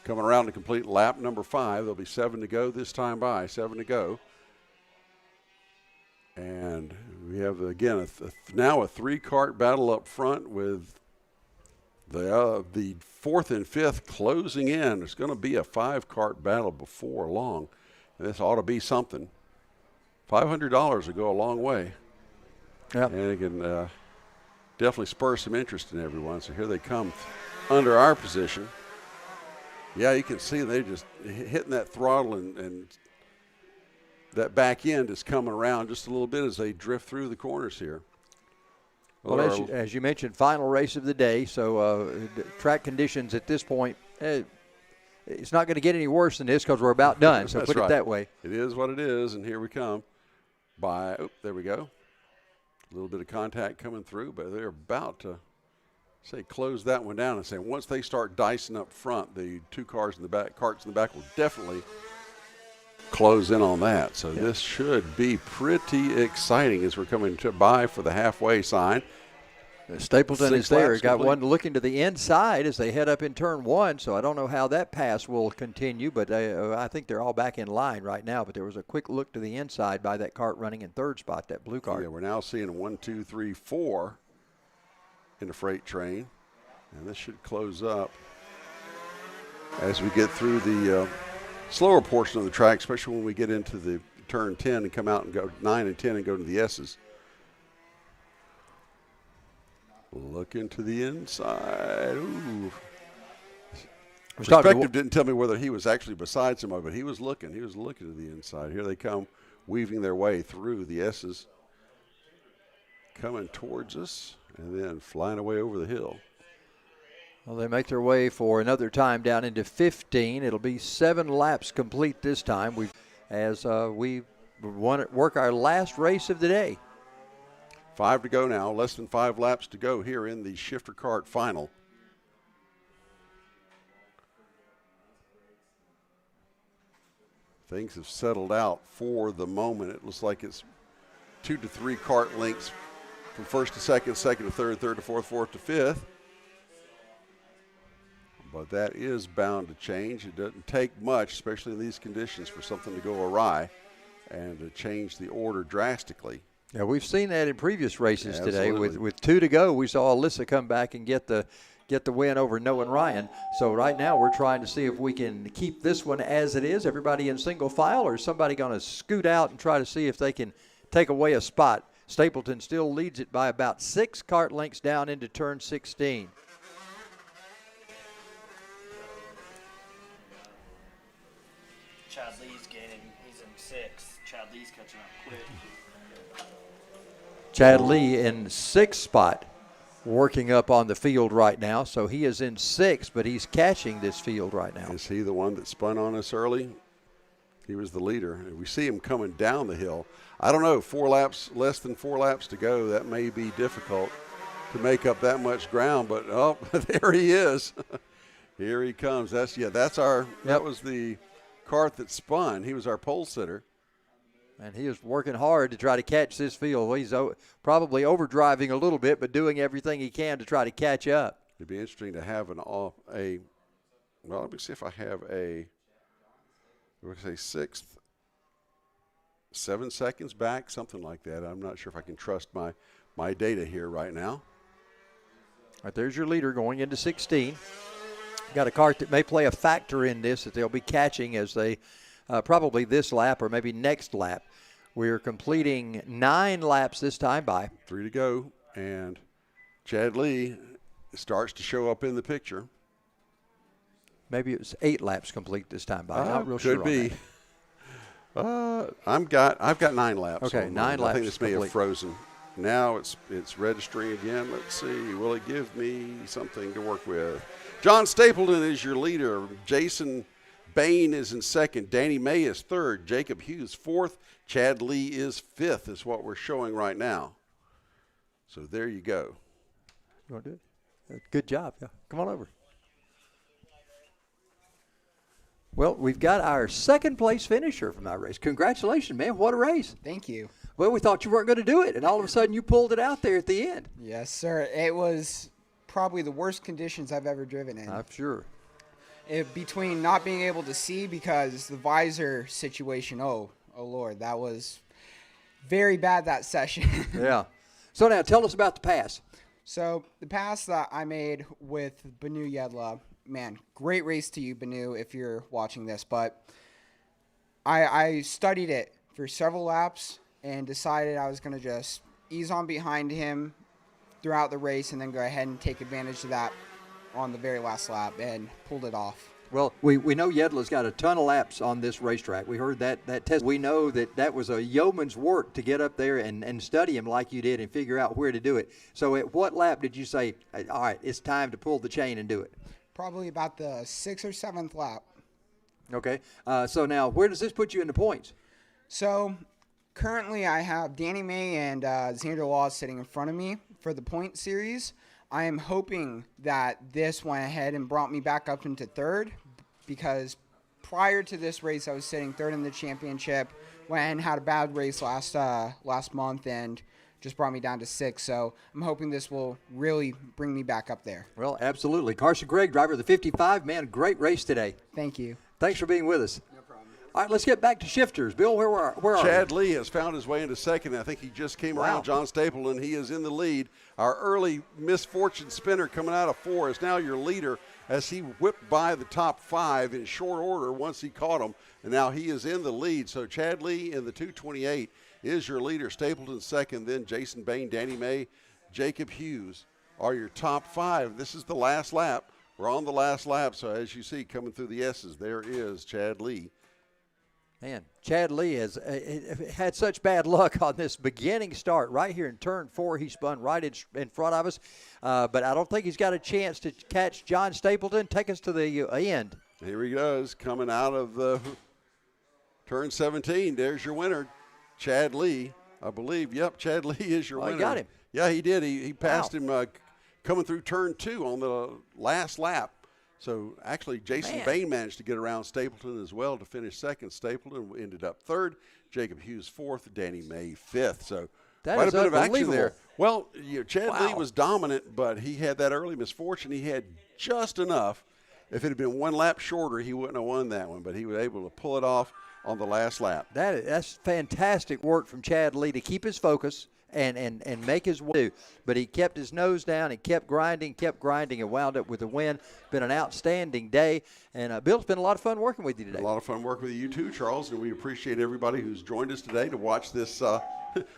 Coming around to complete lap number 5. There'll be 7 to go this time by, 7 to go. And we have, again, now a 3-kart battle up front with the 4th and 5th closing in. It's going to be a 5-kart battle before long. And this ought to be something. $500 will go a long way. Yep. And it can definitely spur some interest in everyone. So here they come under our position. Yeah, you can see they're just hitting that throttle, and that back end is coming around just a little bit as they drift through the corners here. Well, as you mentioned, final race of the day, so track conditions at this point, it's not going to get any worse than this because we're about done, so put it that way. It is what it is, and here we come. There we go. A little bit of contact coming through, but they're about to close that one down and say once they start dicing up front, the 2 carts in the back will definitely close in on that. So this should be pretty exciting as we're coming by for the halfway sign. Stapleton is there. Got one looking to the inside as they head up in turn 1, so I don't know how that pass will continue, but I think they're all back in line right now. But there was a quick look to the inside by that kart running in 3rd spot, that blue kart. Yeah, we're now seeing a 1, 2, 3, 4 in the freight train, and this should close up as we get through the slower portion of the track, especially when we get into the turn 10 and come out and go 9 and 10 and go to the S's. Look into the inside. Ooh. Perspective didn't tell me whether he was actually beside somebody, but he was looking. He was looking to the inside. Here they come, weaving their way through the S's, coming towards us, and then flying away over the hill. Well, they make their way for another time down into 15. It'll be 7 laps complete this time. We want to work our last race of the day. 5 to go now. Less than 5 laps to go here in the shifter kart final. Things have settled out for the moment. It looks like it's 2 to 3 kart lengths from 1st to 2nd, 2nd to 3rd, 3rd to 4th, 4th to 5th. But that is bound to change. It doesn't take much, especially in these conditions, for something to go awry and to change the order drastically. Yeah, we've seen that in previous races today. With 2 to go, we saw Alyssa come back and get the win over Noah and Ryan. So right now we're trying to see if we can keep this one as it is, everybody in single file, or is somebody going to scoot out and try to see if they can take away a spot. Stapleton still leads it by about 6 kart lengths down into turn 16. Chad Lee's gaining. He's in 6th. Chad Lee's catching up quick. Chad Lee in 6th spot, working up on the field right now. So he is in 6th, but he's catching this field right now. Is he the one that spun on us early? He was the leader. We see him coming down the hill. I don't know, less than 4 laps to go. That may be difficult to make up that much ground, but there he is. Here he comes. That was the kart that spun. He was our pole sitter. And he is working hard to try to catch this field. He's probably overdriving a little bit, but doing everything he can to try to catch up. It'd be interesting to have well, let me see if I have say 6th, 7 seconds back, something like that. I'm not sure if I can trust my data here right now. All right, there's your leader going into 16. Got a kart that may play a factor in this that they'll be catching as they probably this lap or maybe next lap. We're completing 9 laps this time by. 3 to go, and Chad Lee starts to show up in the picture. Maybe it was 8 laps complete this time by. Not real sure. Could be. I've got 9 laps. Okay, 9 laps. I think this may complete. have frozen. Now it's registering again. Let's see. Will it give me something to work with? John Stapleton is your leader. Jason Bain is in 2nd. Danny May is 3rd. Jacob Hughes 4th. Chad Lee is 5th is what we're showing right now. So there you go. You want to do it? Good job. Yeah. Come on over. Well, we've got our 2nd place finisher from our race. Congratulations, man. What a race. Thank you. Well, we thought you weren't going to do it, and all of a sudden you pulled it out there at the end. Yes, sir. It was probably the worst conditions I've ever driven in. I'm sure. between not being able to see because the visor situation, oh Lord, that was very bad that session. Yeah. So now tell us about the pass. So the pass that I made with Banu Yedla, man, great race to you, Banu, if you're watching this. But I studied it for several laps and decided I was going to just ease on behind him throughout the race and then go ahead and take advantage of that on the very last lap and pulled it off. Well, we know Yedla's got a ton of laps on this racetrack. We heard that test. We know that was a yeoman's work to get up there and study him like you did and figure out where to do it. So at what lap did you say, all right, it's time to pull the chain and do it? Probably about the 6th or 7th lap. Okay. So now where does this put you in the points? So currently I have Danny May and Xander Law sitting in front of me for the point series. I am hoping that this went ahead and brought me back up into 3rd because prior to this race I was sitting 3rd in the championship. Went ahead and had a bad race last month and just brought me down to 6th. So I'm hoping this will really bring me back up there. Well, absolutely. Carson Gregg, driver of the 55. Man, great race today. Thank you. Thanks for being with us. No problem. All right, let's get back to shifters. Bill, where are Chad Lee has found his way into 2nd. I think he just came around John Stapleton. He is in the lead. Our early misfortune spinner coming out of 4 is now your leader as he whipped by the top 5 in short order once he caught him. And now he is in the lead. So Chad Lee in the 228 is your leader. Stapleton 2nd, then Jason Bain, Danny May, Jacob Hughes are your top 5. This is the last lap. We're on the last lap, so as you see coming through the S's, there is Chad Lee. Man, Chad Lee has had such bad luck on this beginning start. Right here in turn 4, he spun right in front of us. But I don't think he's got a chance to catch John Stapleton, take us to the end. Here he goes, coming out of the turn 17. There's your winner, Chad Lee, I believe. Yep, Chad Lee is your winner. He got him. Yeah, he did. He passed him coming through turn 2 on the last lap. So actually Jason Bain managed to get around Stapleton as well to finish 2nd. Stapleton ended up 3rd. Jacob Hughes 4th. Danny May 5th. So quite a bit of action there. Well, Chad Lee was dominant, but he had that early misfortune. He had just enough. If it had been 1 lap shorter, he wouldn't have won that one, but he was able to pull it off on the last lap. That's fantastic work from Chad Lee to keep his focus and make his way. But he kept his nose down and kept grinding, and wound up with a win. Been an outstanding day. And, Bill, it's been a lot of fun working with you today. A lot of fun working with you too, Charles, and we appreciate everybody who's joined us today to watch this,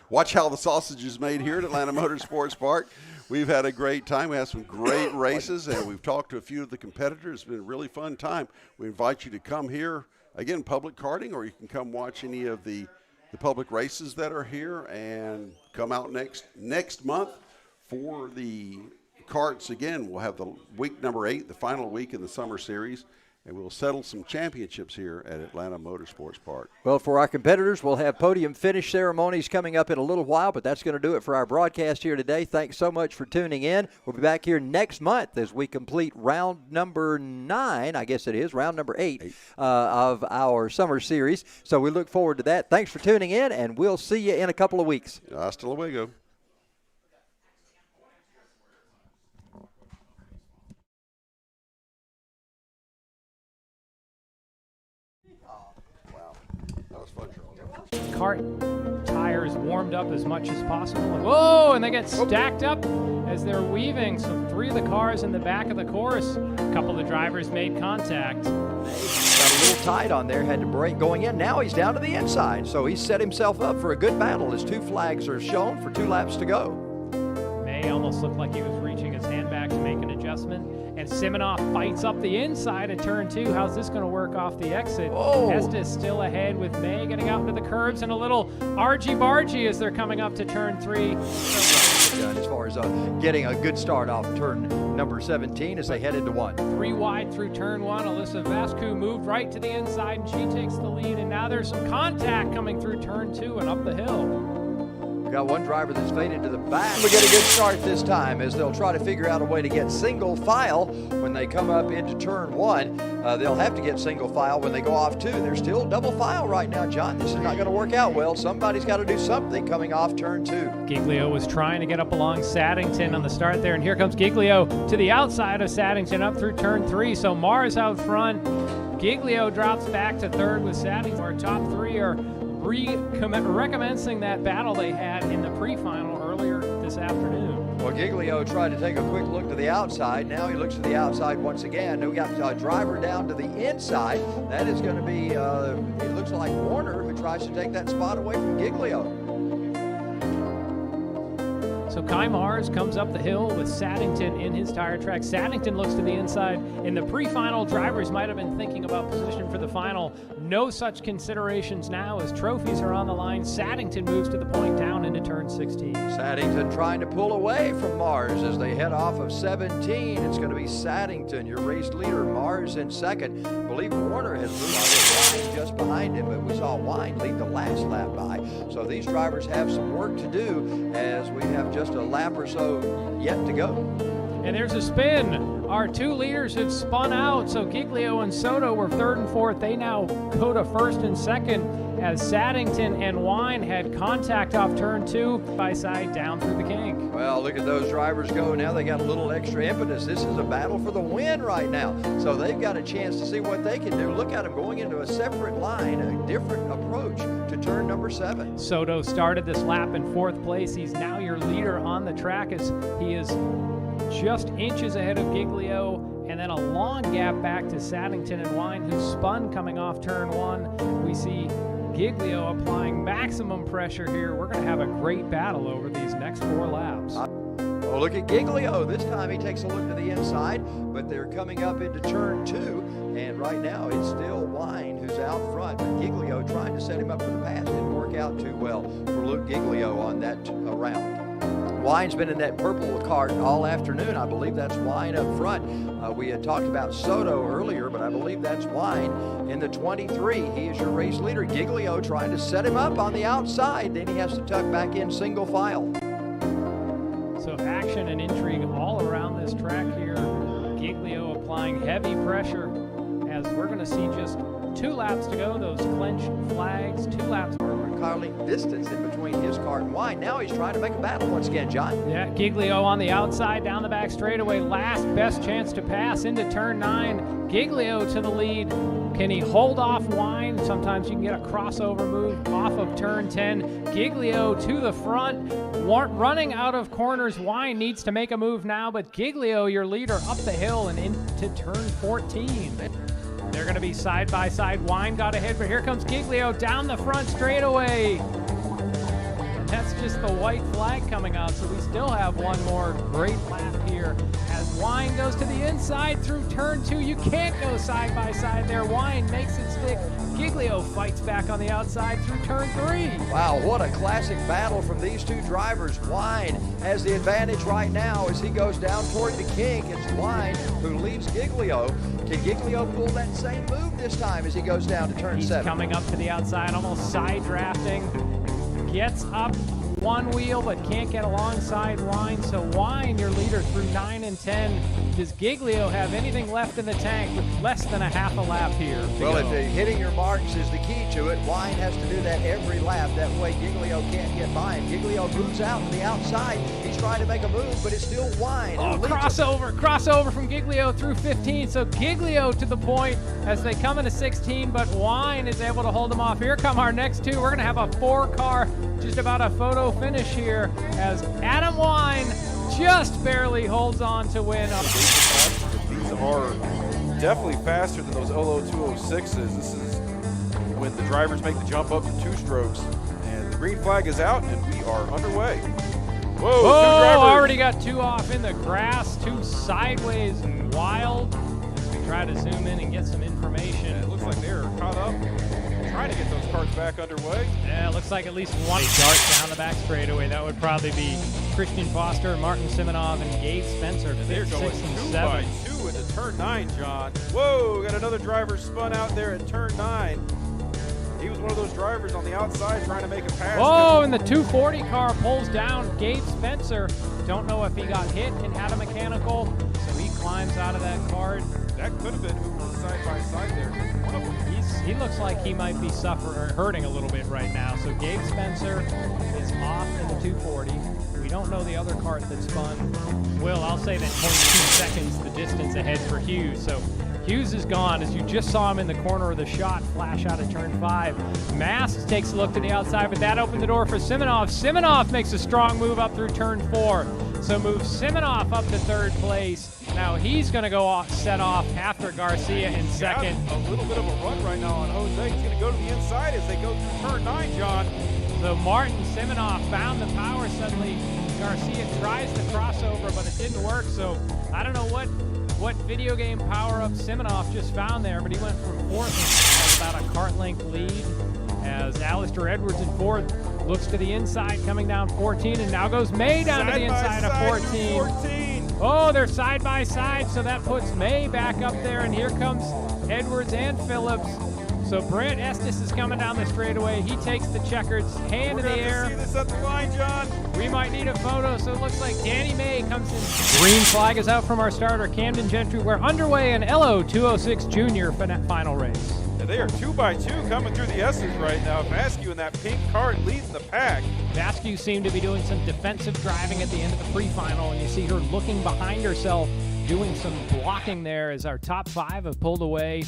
watch how the sausage is made here at Atlanta Motorsports Park. We've had a great time. We had some great races, and we've talked to a few of the competitors. It's been a really fun time. We invite you to come here, again, public karting, or you can come watch any of the public races that are here and come out next month for the karts. Again, we'll have the week number 8, the final week in the summer series, and we'll settle some championships here at Atlanta Motorsports Park. Well, for our competitors, we'll have podium finish ceremonies coming up in a little while, but that's going to do it for our broadcast here today. Thanks so much for tuning in. We'll be back here next month as we complete round number 9, I guess it is, round number 8 of our summer series. So we look forward to that. Thanks for tuning in, and we'll see you in a couple of weeks. Hasta luego. Kart tires warmed up as much as possible. Whoa, and they get stacked up as they're weaving. So 3 of the cars in the back of the course. A couple of the drivers made contact. Got a little tight on there, had to brake going in. Now he's down to the inside, so he's set himself up for a good battle as 2 flags are shown for 2 laps to go. May almost looked like he was reaching his hand back to make an adjustment. And Siminoff fights up the inside of turn 2. How's this going to work off the exit? Oh. Estes still ahead with May getting out into the curbs and a little argy-bargy as they're coming up to turn 3. As far as getting a good start off turn number 17 as they head into 1. 3 wide through turn 1. Alyssa Vascu moved right to the inside and she takes the lead. And now there's some contact coming through turn 2 and up the hill. We got one driver that's faded to the back. We get a good start this time as they'll try to figure out a way to get single file when they come up into turn 1. They'll have to get single file when they go off 2. They're still double file right now, John. This is not going to work out well. Somebody's got to do something coming off turn 2. Giglio was trying to get up along Saddington on the start there, and here comes Giglio to the outside of Saddington up through turn 3. So Mars out front. Giglio drops back to third with Saddington. Our top 3 are recommencing that battle they had in the pre-final earlier this afternoon. Well, Giglio tried to take a quick look to the outside. Now he looks to the outside once again. We got a driver down to the inside. That is going to be, it looks like Warner, who tries to take that spot away from Giglio. So Kai Mars comes up the hill with Saddington in his tire track. Saddington looks to the inside. In the pre-final, drivers might have been thinking about position for the final. No such considerations now as trophies are on the line. Saddington moves to the point down into turn 16. Saddington trying to pull away from Mars as they head off of 17. It's going to be Saddington, your race leader. Mars in second. I believe Warner has moved Wine just behind him, but we saw Wine lead the last lap by. So these drivers have some work to do as we have just a lap or so yet to go. And there's a spin. Our 2 leaders have spun out, so Giglio and Soto were 3rd and 4th. They now go to 1st and 2nd as Saddington and Wine had contact off turn 2 by side down through the kink. Well, look at those drivers go. Now they got a little extra impetus. This is a battle for the win right now. So they've got a chance to see what they can do. Look at them going into a separate line, a different approach to turn number 7. Soto started this lap in 4th place. He's now your leader on the track as he is just inches ahead of Giglio, and then a long gap back to Saddington and Wine, who spun coming off turn 1. We see Giglio applying maximum pressure here. We're going to have a great battle over these next 4 laps. Well, look at Giglio. This time he takes a look to the inside, but they're coming up into turn 2, and right now it's still Wine who's out front. But Giglio trying to set him up for the pass didn't work out too well for Luke Giglio on that round. Wine's been in that purple cart all afternoon. I believe that's Wine up front. We had talked about Soto earlier, but I believe that's Wine in the 23. He is your race leader. Giglio trying to set him up on the outside. Then he has to tuck back in single file. So action and intrigue all around this track here. Giglio applying heavy pressure as we're going to see just 2 laps to go. Those clench flags, 2 laps. Carling distance in between his car and Wine. Now he's trying to make a battle once again, John. Yeah, Giglio on the outside, down the back straightaway. Last best chance to pass into turn 9. Giglio to the lead. Can he hold off Wine? Sometimes you can get a crossover move off of turn 10. Giglio to the front. Running out of corners. Wine needs to make a move now, but Giglio, your leader, up the hill and into turn 14. They're going to be side by side. Wine got ahead, but here comes Giglio down the front straightaway. And that's just the white flag coming out, so we still have one more great lap here. As Wine goes to the inside through turn 2. You can't go side by side there. Wine makes it stick. Giglio fights back on the outside through turn 3. Wow, what a classic battle from these 2 drivers. Wine has the advantage right now as he goes down toward the kink. It's Wine who leads Giglio. Can Giglio pull that same move this time as he goes down to turn 7? He's coming up to the outside, almost side drafting. Gets up one wheel, but can't get alongside Wine. So Wine, your leader through 9 and 10. Does Giglio have anything left in the tank with less than a half a lap here? Well, if hitting your marks is the key to it, Wine has to do that every lap. That way Giglio can't get by him. Giglio moves out to the outside. He's trying to make a move, but it's still Wine. Oh, crossover from Giglio through 15. So Giglio to the point as they come into 16, but Wine is able to hold them off. Here come our next 2. We're going to have a 4-car, just about a photo finish here as Adam Wine just barely holds on to win. These are definitely faster than those Olo 206s. This is when the drivers make the jump up to 2 strokes. And the green flag is out, and we are underway. Whoa, 2 drivers. Already got 2 off in the grass, 2 sideways and wild. We try to zoom in and get some information. Yeah, it looks like they're caught up. Trying to get those cars back underway. Yeah, it looks like at least one dart down the back straightaway. That would probably be Christian Foster, Martin Simonov, and Gabe Spencer. They're going 6 and 2 7. by 2 into turn 9, John. Whoa, got another driver spun out there at turn 9. He was one of those drivers on the outside trying to make a pass. Oh, and the 240 car pulls down Gabe Spencer. Don't know if he got hit and had a mechanical, so he climbs out of that car. That could have been who was side by side there. One of them. He looks like he might be hurting a little bit right now. So Gabe Spencer is off in the 240. We don't know the other kart that spun. Will, I'll say that 0.2 seconds the distance ahead for Hughes. So Hughes is gone, as you just saw him in the corner of the shot flash out of turn 5. Masks takes a look to the outside, but that opened the door for Simonov. Simonov makes a strong move up through turn 4. So moves Simonov up to 3rd place. Now he's going to go set off after Garcia in 2nd. A little bit of a run right now on Jose. He's going to go to the inside as they go through turn 9, John. So Martin Simonov found the power suddenly. Garcia tries the crossover, but it didn't work. So I don't know what video game power-up Simonov just found there, but he went from 4th and has about a kart length lead as Alistair Edwards in 4th looks to the inside, coming down 14, and now goes May down to the inside of 14. Oh, they're side by side, so that puts May back up there, and here comes Edwards and Phillips. So Brent Estes is coming down the straightaway. He takes the checkers, hand in the air. We're going to see this up the line, John. We might need a photo, so it looks like Danny May comes in. Green flag is out from our starter, Camden Gentry. We're underway in LO 206 Junior final race. Yeah, they are 2x2 coming through the S's right now. Vasquez in that pink kart leads the pack. Vasquez seemed to be doing some defensive driving at the end of the pre-final, and you see her looking behind herself, doing some blocking there as our top 5 have pulled away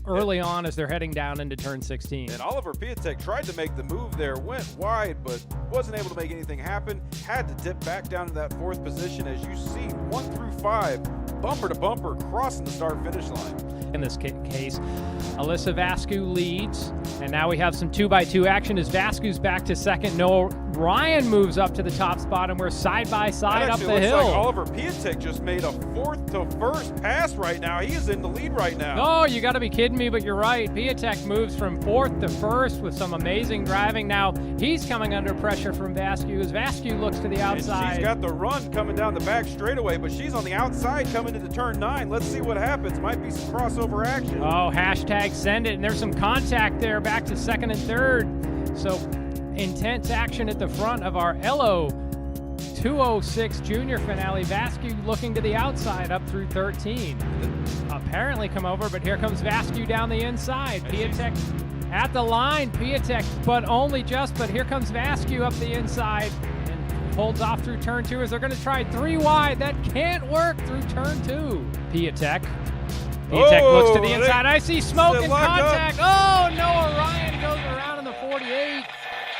early on as they're heading down into turn 16. And Oliver Piatek tried to make the move there, went wide, but wasn't able to make anything happen. Had to dip back down to that 4th position as you see 1 through 5, bumper to bumper, crossing the start-finish line. In this case, Alyssa Vasquez leads, and now we have some 2x2 action as Vasquez back to 2nd. Noah Ryan moves up to the top spot, and we're side by side up the hill. Looks like Oliver Piatek just made a 4th to 1st pass right now. He is in the lead right now. Oh, you got to be kidding me, but you're right. Piatek moves from 4th to 1st with some amazing driving. Now he's coming under pressure from Vasquez. Vasquez looks to the outside. And she's got the run coming down the back straightaway, but she's on the outside coming into turn 9. Let's see what happens. Might be some crossover action. Oh, hashtag send it, and there's some contact there back to 2nd and 3rd. So intense action at the front of our LO 206 Junior finale. Vasquez looking to the outside up through 13. Apparently come over, but here comes Vasquez down the inside. Piatek at the line. Piatek, but only just, but here comes Vasquez up the inside and holds off through turn 2 as they're going to try 3 wide. That can't work through turn 2. Piatek looks to the inside. I see smoke and contact. Oh, Noah Ryan goes around in the 48.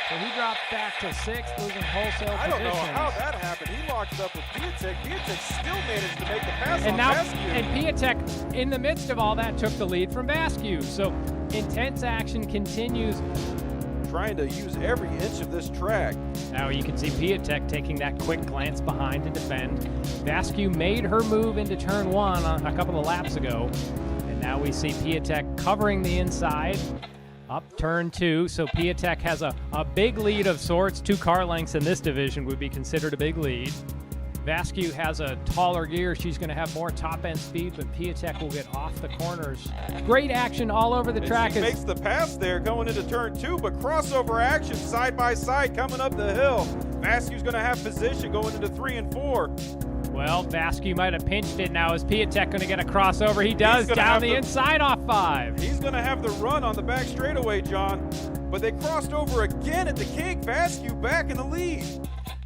So he dropped back to 6th, losing wholesale I don't know positions. how that happened. He locked up with Piatek. Piatek still managed to make the pass And on now, Vasquez. and Piatek, in the midst of all that, took the lead from Vasquez. So intense action continues. Trying to use every inch of this track. Now you can see Piatek taking that quick glance behind to defend. Vasquez made her move into turn 1 a couple of laps ago. And now we see Piatek covering the inside. Up turn 2, so Piatek has a big lead of sorts. 2 car lengths in this division would be considered a big lead. Vasquez has a taller gear. She's going to have more top-end speed, but Piatek will get off the corners. Great action all over the track. She makes the pass there going into turn 2, but crossover action side by side coming up the hill. Vasquez's going to have position going into 3 and 4. Well, Vasquez might have pinched it now. Is Piatek going to get a crossover? He does, down the inside off 5. He's going to have the run on the back straightaway, John. But they crossed over again at the kink. Vasquez back in the lead.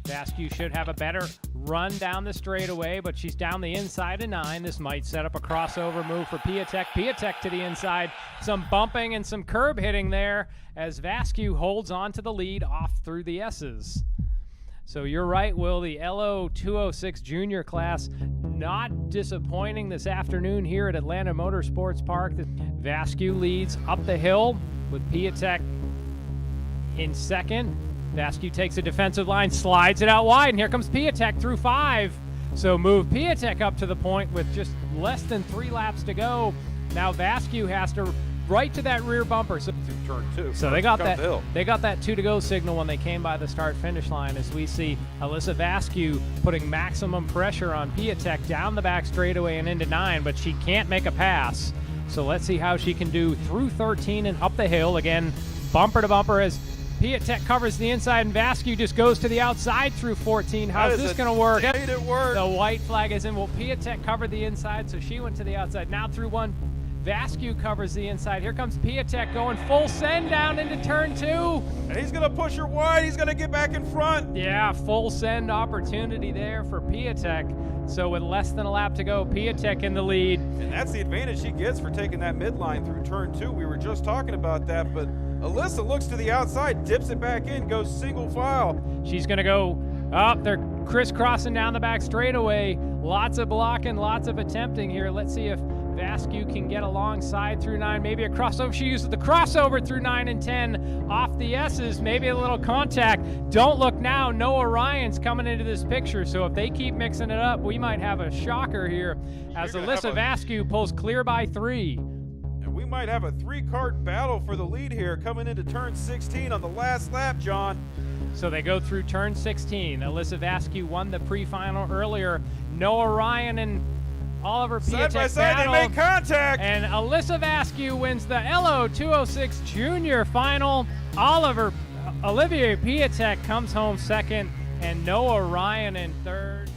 Vasquez should have a better run down the straightaway, but she's down the inside of 9. This might set up a crossover move for Piatek. Piatek to the inside. Some bumping and some curb hitting there as Vasquez holds on to the lead off through the S's. So you're right, Will. The LO 206 Junior class not disappointing this afternoon here at Atlanta Motorsports Park. Vasquez leads up the hill with Piatek in 2nd. Vasquez takes a defensive line, slides it out wide, and here comes Piatek through 5. So move Piatek up to the point with just less than 3 laps to go. Now Vasquez has to right to that rear bumper. So turn 2. So they got that. They got that 2 to go signal when they came by the start-finish line. As we see Alyssa Vasquez putting maximum pressure on Piatek down the back straightaway and into 9, but she can't make a pass. So let's see how she can do through 13 and up the hill. Again, bumper to bumper as Piatek covers the inside and Vasquez just goes to the outside through 14. How's this going to work? It worked. The white flag is in. Well, Piatek covered the inside, so she went to the outside. Now through 1. Vasquez covers the inside. Here comes Piatek going full send down into turn 2. And he's going to push her wide. He's going to get back in front. Yeah, full send opportunity there for Piatek. So with less than a lap to go, Piatek in the lead. And that's the advantage she gets for taking that midline through turn 2. We were just talking about that, but Alyssa looks to the outside, dips it back in, goes single file. She's going to go up. They're crisscrossing down the back straightaway. Lots of blocking, lots of attempting here. Let's see if Vasquez can get alongside through 9, maybe a crossover. She uses the crossover through 9 and 10 off the S's, maybe a little contact. Don't look now, Noah Ryan's coming into this picture, so if they keep mixing it up, we might have a shocker here as Alyssa Vasquez pulls clear by 3. And we might have a 3-kart battle for the lead here coming into turn 16 on the last lap, John. So they go through turn 16. Alyssa Vasquez won the pre-final earlier. Noah Ryan and Oliver Piatek side by side, they make contact. And Alyssa Vasquez wins the LO206 Junior final. Olivier Piatek comes home second, and Noah Ryan in third.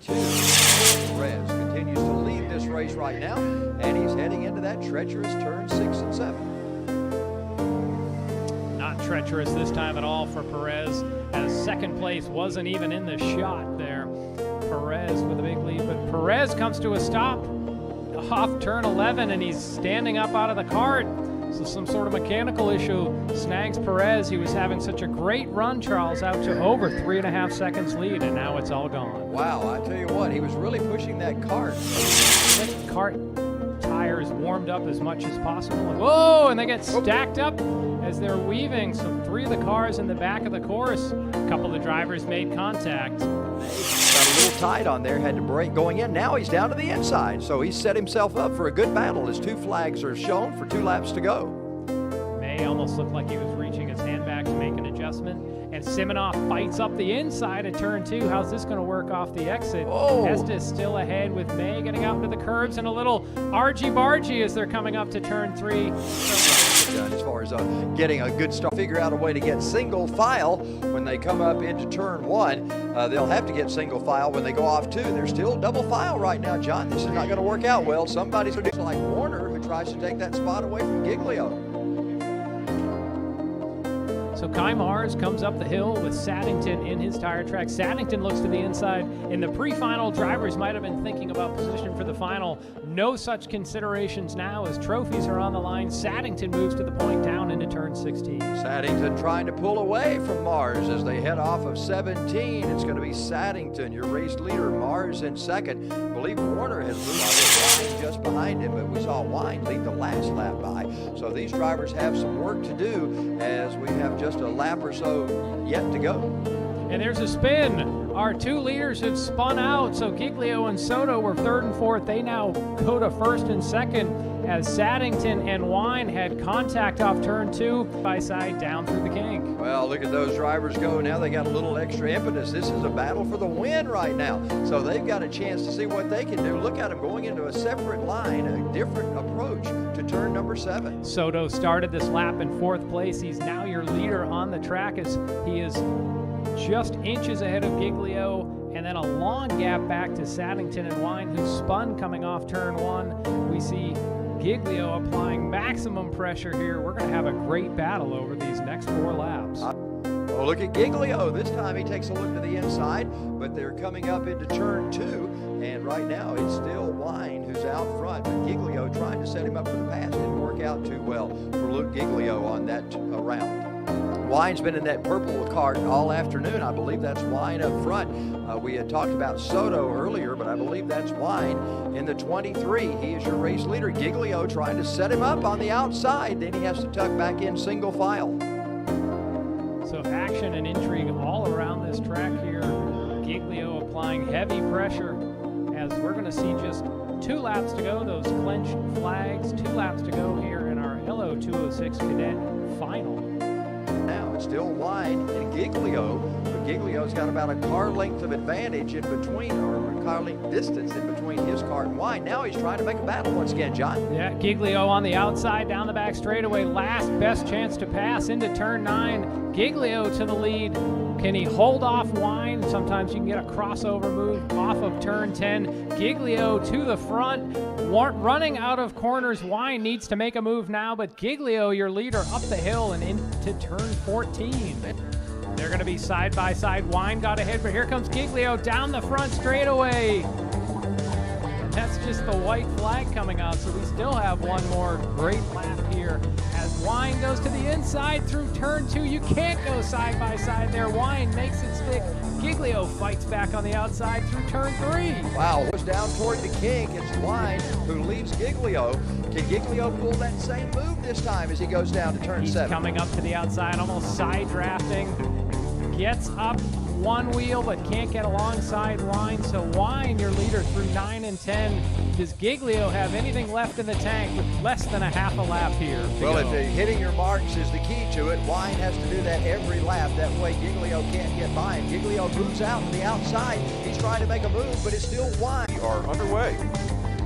Perez continues to lead this race right now, and he's heading into that treacherous turn 6 and 7. Not treacherous this time at all for Perez, as second place wasn't even in the shot there. Perez with a big lead, but Perez comes to a stop off turn 11, and he's standing up out of the cart. So some sort of mechanical issue snags Perez. He was having such a great run, Charles, out to over 3.5 seconds lead, and now it's all gone. Wow, I tell you what, he was really pushing that cart. Cart tires warmed up as much as possible. And whoa, and they get stacked up as they're weaving. So 3 of the cars in the back of the course. A couple of the drivers made contact. Got a little tight on there, had to brake going in. Now he's down to the inside, so he's set himself up for a good battle as 2 flags are shown for 2 laps to go. May almost looked like he was reaching his hand back to make an adjustment. And Simonoff fights up the inside at turn 2. How's this going to work off the exit? Oh. Estes still ahead with May getting out into the curbs, and a little argy-bargy as they're coming up to turn 3. As far as getting a good start, figure out a way to get single file when they come up into turn 1. They'll have to get single file when they go off 2. They're still double file right now, John. This is not going to work out well. Somebody's going to do like Warner, who tries to take that spot away from Giglio. So Kai Mars comes up the hill with Saddington in his tire track. Saddington looks to the inside. In the pre-final, drivers might have been thinking about position for the final. No such considerations now as trophies are on the line. Saddington moves to the point down into turn 16. Saddington trying to pull away from Mars as they head off of 17. It's going to be Saddington, your race leader. Mars in second. I believe Warner has moved Wine just behind him, but we saw Wine lead the last lap by. So these drivers have some work to do as we have just a lap or so yet to go. And there's a spin. Our 2 leaders have spun out, so Giglio and Soto were 3rd and 4th. They now go to 1st and 2nd as Saddington and Wine had contact off turn 2 by side down through the kink. Well, look at those drivers go. Now they got a little extra impetus. This is a battle for the win right now. So they've got a chance to see what they can do. Look at them going into a separate line, a different approach to turn number 7. Soto started this lap in 4th place. He's now your leader on the track as he is just inches ahead of Giglio, and then a long gap back to Saddington and Wine, who spun coming off turn 1. We see Giglio applying maximum pressure here. We're going to have a great battle over these next 4 laps. Oh, look at Giglio. This time he takes a look to the inside, but they're coming up into turn 2. And right now, it's still Wine who's out front. But Giglio trying to set him up for the pass. Didn't work out too well for Luke Giglio on that round. Wine's been in that purple cart all afternoon. I believe that's Wine up front. We had talked about Soto earlier, but I believe that's Wine in the 23. He is your race leader. Giglio trying to set him up on the outside. Then he has to tuck back in single file. So action and intrigue all around this track here. Giglio applying heavy pressure as we're going to see just 2 laps to go. Those clenched flags, 2 laps to go here in our LO206 Cadet final. Now it's still Wine and Giglio, but Giglio's got about a car length of advantage in between, or a car length distance in between his car and Wine. Now he's trying to make a battle once again, John. Yeah, Giglio on the outside, down the back straightaway. Last best chance to pass into turn 9. Giglio to the lead. Can he hold off Wine? Sometimes you can get a crossover move off of turn 10. Giglio to the front, running out of corners. Wine needs to make a move now, but Giglio, your leader, up the hill and into turn 14. They're going to be side by side. Wine got ahead, but here comes Giglio down the front straightaway. And that's just the white flag coming out, so we still have one more great lap here. As Wine goes to the inside through turn 2. You can't go side by side there. Wine makes it stick. Giglio fights back on the outside through turn 3. Wow, goes down toward the kink. It's Wine who leads Giglio. Can Giglio pull that same move this time as he goes down to turn 7? He's coming up to the outside, almost side drafting. Gets up one wheel, but can't get alongside Wine. So Wine, your leader through 9 and 10. Does Giglio have anything left in the tank with less than a half a lap here? Well, if hitting your marks is the key to it, Wine has to do that every lap. That way Giglio can't get by him. Giglio moves out to the outside. He's trying to make a move, but it's still Wine. We are underway.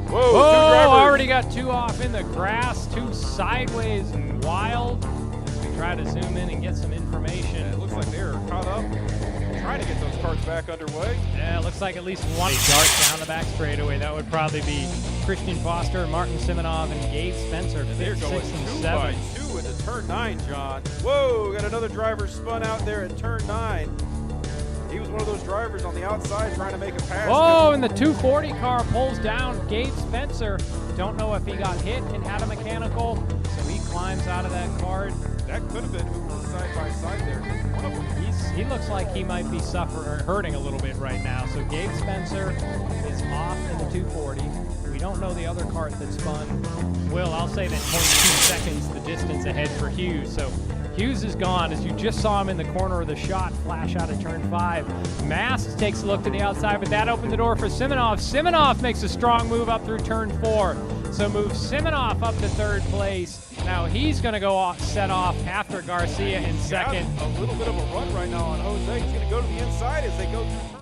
Whoa, Oh, 2 drivers. already got 2 off in the grass, 2 sideways and wild. As we try to zoom in and get some information. It looks like they're caught up, trying to get those carts back underway. Yeah, looks like at least one dart down the back straightaway. That would probably be Christian Foster, Martin Simonov, and Gabe Spencer. They're 5th, going 6th, and 2 7th. by 2 into turn 9, John. Whoa, got another driver spun out there at turn 9. He was one of those drivers on the outside trying to make a pass. Oh, and the 240 car pulls down Gabe Spencer. Don't know if he got hit and had a mechanical, so he climbs out of that car. That could have been who was side by side there. One of them. He looks like he might be hurting a little bit right now. So Gabe Spencer is off in the 240. We don't know the other cart that spun. Will, I'll say that 0.2 seconds the distance ahead for Hughes. So Hughes is gone, as you just saw him in the corner of the shot flash out of turn 5. Mast takes a look to the outside, but that opened the door for Simonov. Simonov makes a strong move up through turn 4. So moves Simonov up to 3rd place. Now he's going to go off, set off after Garcia in 2nd. A little bit of a run right now on Jose. He's going to go to the inside as they go through.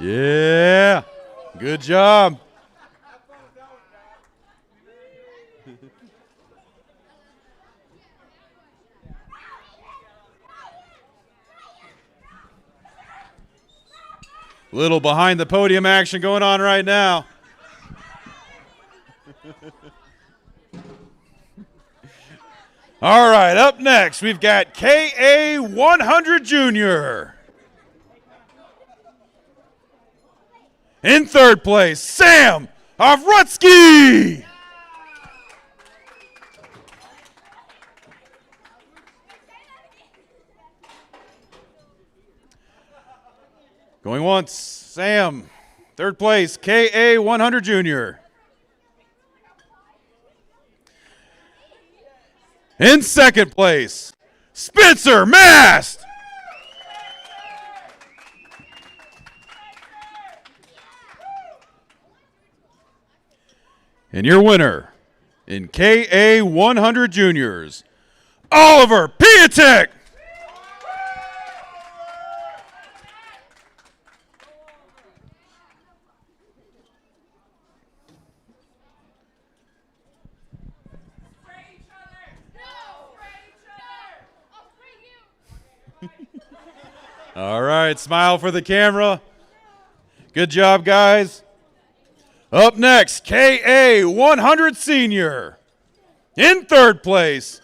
Yeah. Good job. Little behind the podium action going on right now. All right, up next, we've got KA 100 Junior. In third place, Sam Avrutsky. Going once, Sam. Third place, KA 100 Junior. In second place, Spencer Mast. And your winner in KA 100 Juniors, Oliver Piatek. All right, smile for the camera. Good job, guys. Up next, KA 100 Senior. In third place,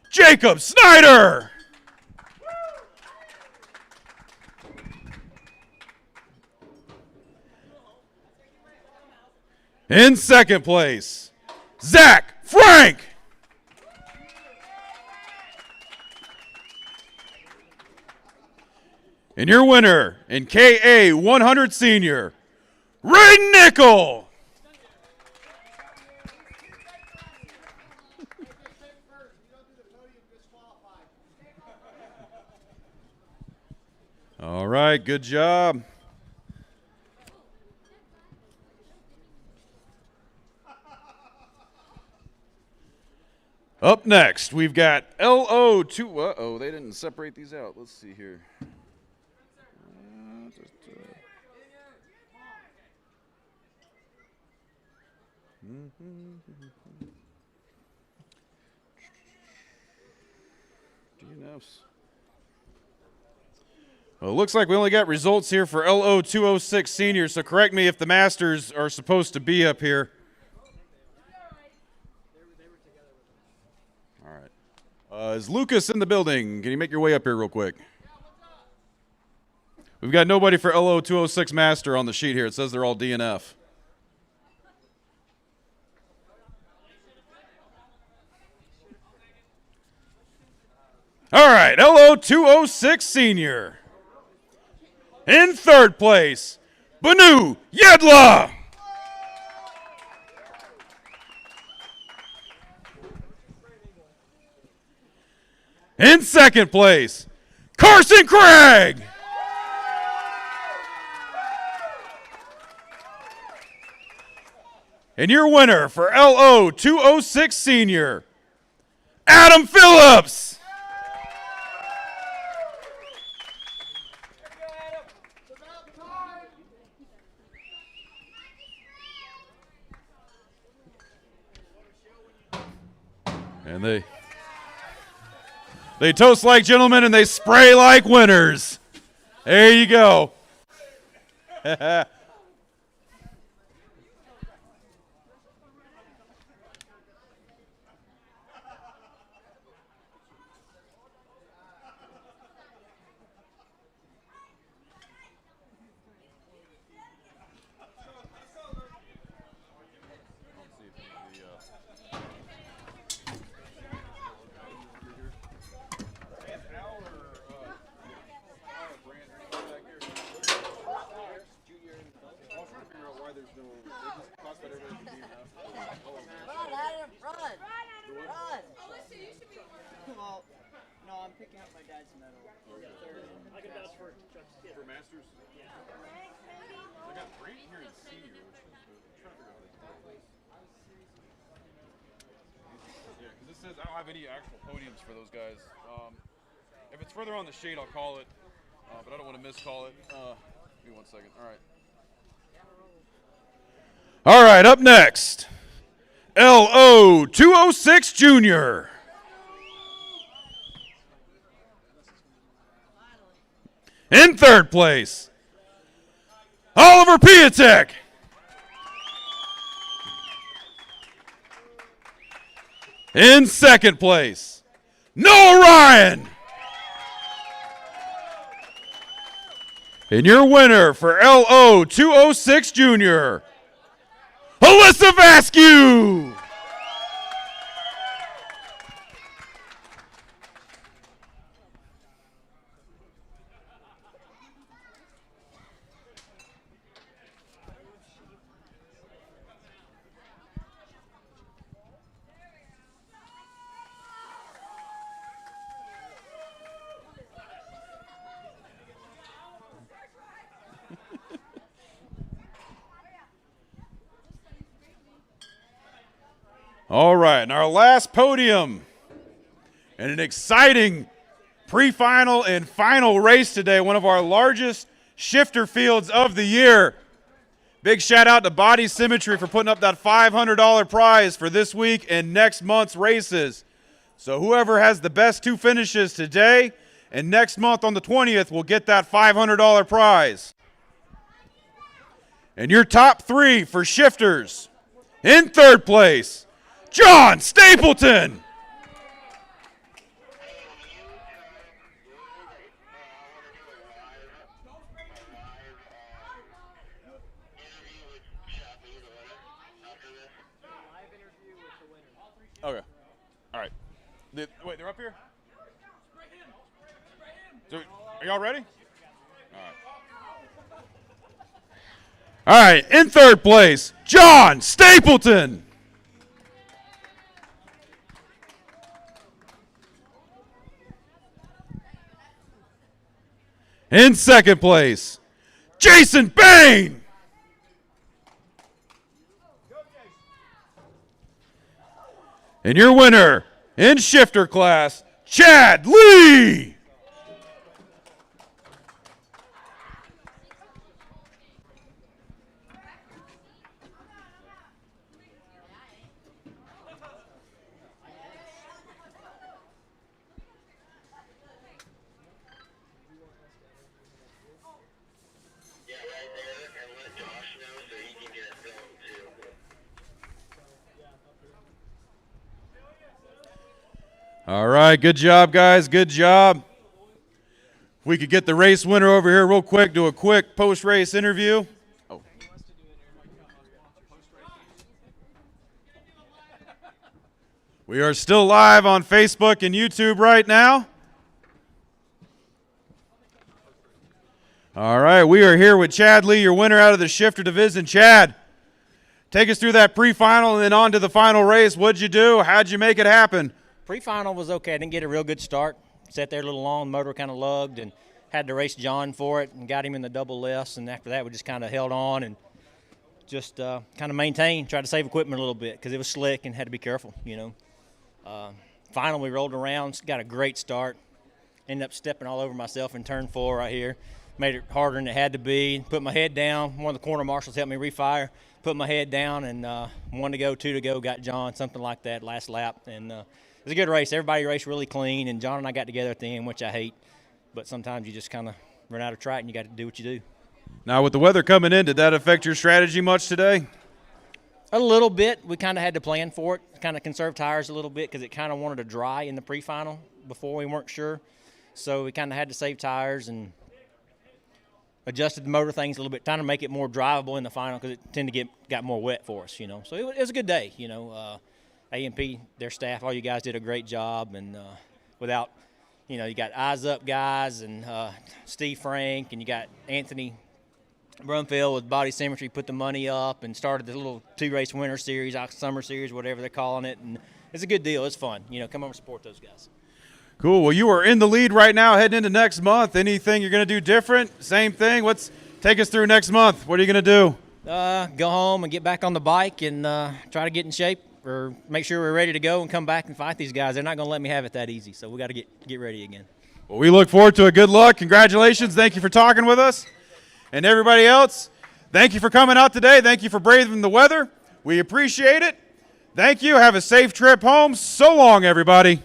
Jacob Snyder. In second place, Zach Frank. And your winner in KA 100 Senior, Ray Nickel. All right, good job. Up next, we've got LO2. Uh-oh, they didn't separate these out. Let's see here. DNFs. Well, it looks like we only got results here for LO206 Senior, so correct me if the Masters are supposed to be up here. All right. Is Lucas in the building? Can you make your way up here real quick? We've got nobody for LO206 Master on the sheet here. It says they're all DNF. All right, LO206 Senior. In third place, Banu Yedla. In second place, Carson Craig. And your winner for LO206 Senior, Adam Phillips. And they toast like gentlemen and they spray like winners. There you go. I don't have any actual podiums for those guys. If it's further on the sheet, I'll call it, but I don't want to miscall it. Give me 1 second. All right. All right, up next, LO 206 Junior. In third place, Oliver Piatek. In second place, Noah Ryan. And your winner for LO 206 Junior, Alyssa Vasquez. All right, and our last podium and an exciting pre-final and final race today, one of our largest shifter fields of the year. Big shout out to Body Symmetry for putting up that $500 prize for this week and next month's races. So whoever has the best two finishes today and next month on the 20th will get that $500 prize. And your top three for shifters, in third place, John Stapleton. Okay. All right. Wait, they're up here? So, are y'all ready? All right, in third place, John Stapleton. In second place, Jason Bain. And your winner in shifter class, Chad Lee. All right, good job, guys. Good job. If we could get the race winner over here real quick, do a quick post-race interview. Oh. We are still live on Facebook and YouTube right now. All right, we are here with Chad Lee, your winner out of the shifter division. Chad, take us through that pre-final and then on to the final race. What'd you do? How'd you make it happen? Pre-final was okay. I didn't get a real good start. Sat there a little long, motor kind of lugged, and had to race John for it and got him in the double lefts. And after that, we just kind of held on and just kind of maintained, tried to save equipment a little bit because it was slick and had to be careful, you know. Finally, we rolled around, got a great start. Ended up stepping all over myself in turn 4 right here. Made it harder than it had to be. Put my head down. One of the corner marshals helped me refire. Put my head down, and 1 to go, 2 to go, got John, something like that, last lap. And it was a good race. Everybody raced really clean, and John and I got together at the end, which I hate. But sometimes you just kind of run out of track, and you got to do what you do. Now, with the weather coming in, did that affect your strategy much today? A little bit. We kind of had to plan for it, kind of conserve tires a little bit because it kind of wanted to dry in the pre-final before we weren't sure. So we kind of had to save tires and adjusted the motor things a little bit, trying to make it more drivable in the final because it tended to got more wet for us, you know. So it was a good day, you know. A&P, their staff, all you guys did a great job. And without, you know, you got Eyes Up guys and Steve Frank, and you got Anthony Brumfield with Body Symmetry put the money up and started the little 2-race winter series, summer series, whatever they're calling it. And it's a good deal. It's fun. You know, come over and support those guys. Cool. Well, you are in the lead right now heading into next month. Anything you're going to do different? Same thing? Take us through next month. What are you going to do? Go home and get back on the bike and try to get in shape or make sure we're ready to go and come back and fight these guys. They're not going to let me have it that easy, so we got to get ready again. Well, we look forward to it. Good luck. Congratulations. Thank you for talking with us. And everybody else, Thank you for coming out today. Thank you for braving the weather. We appreciate it. Thank you. Have a safe trip home. So long, everybody.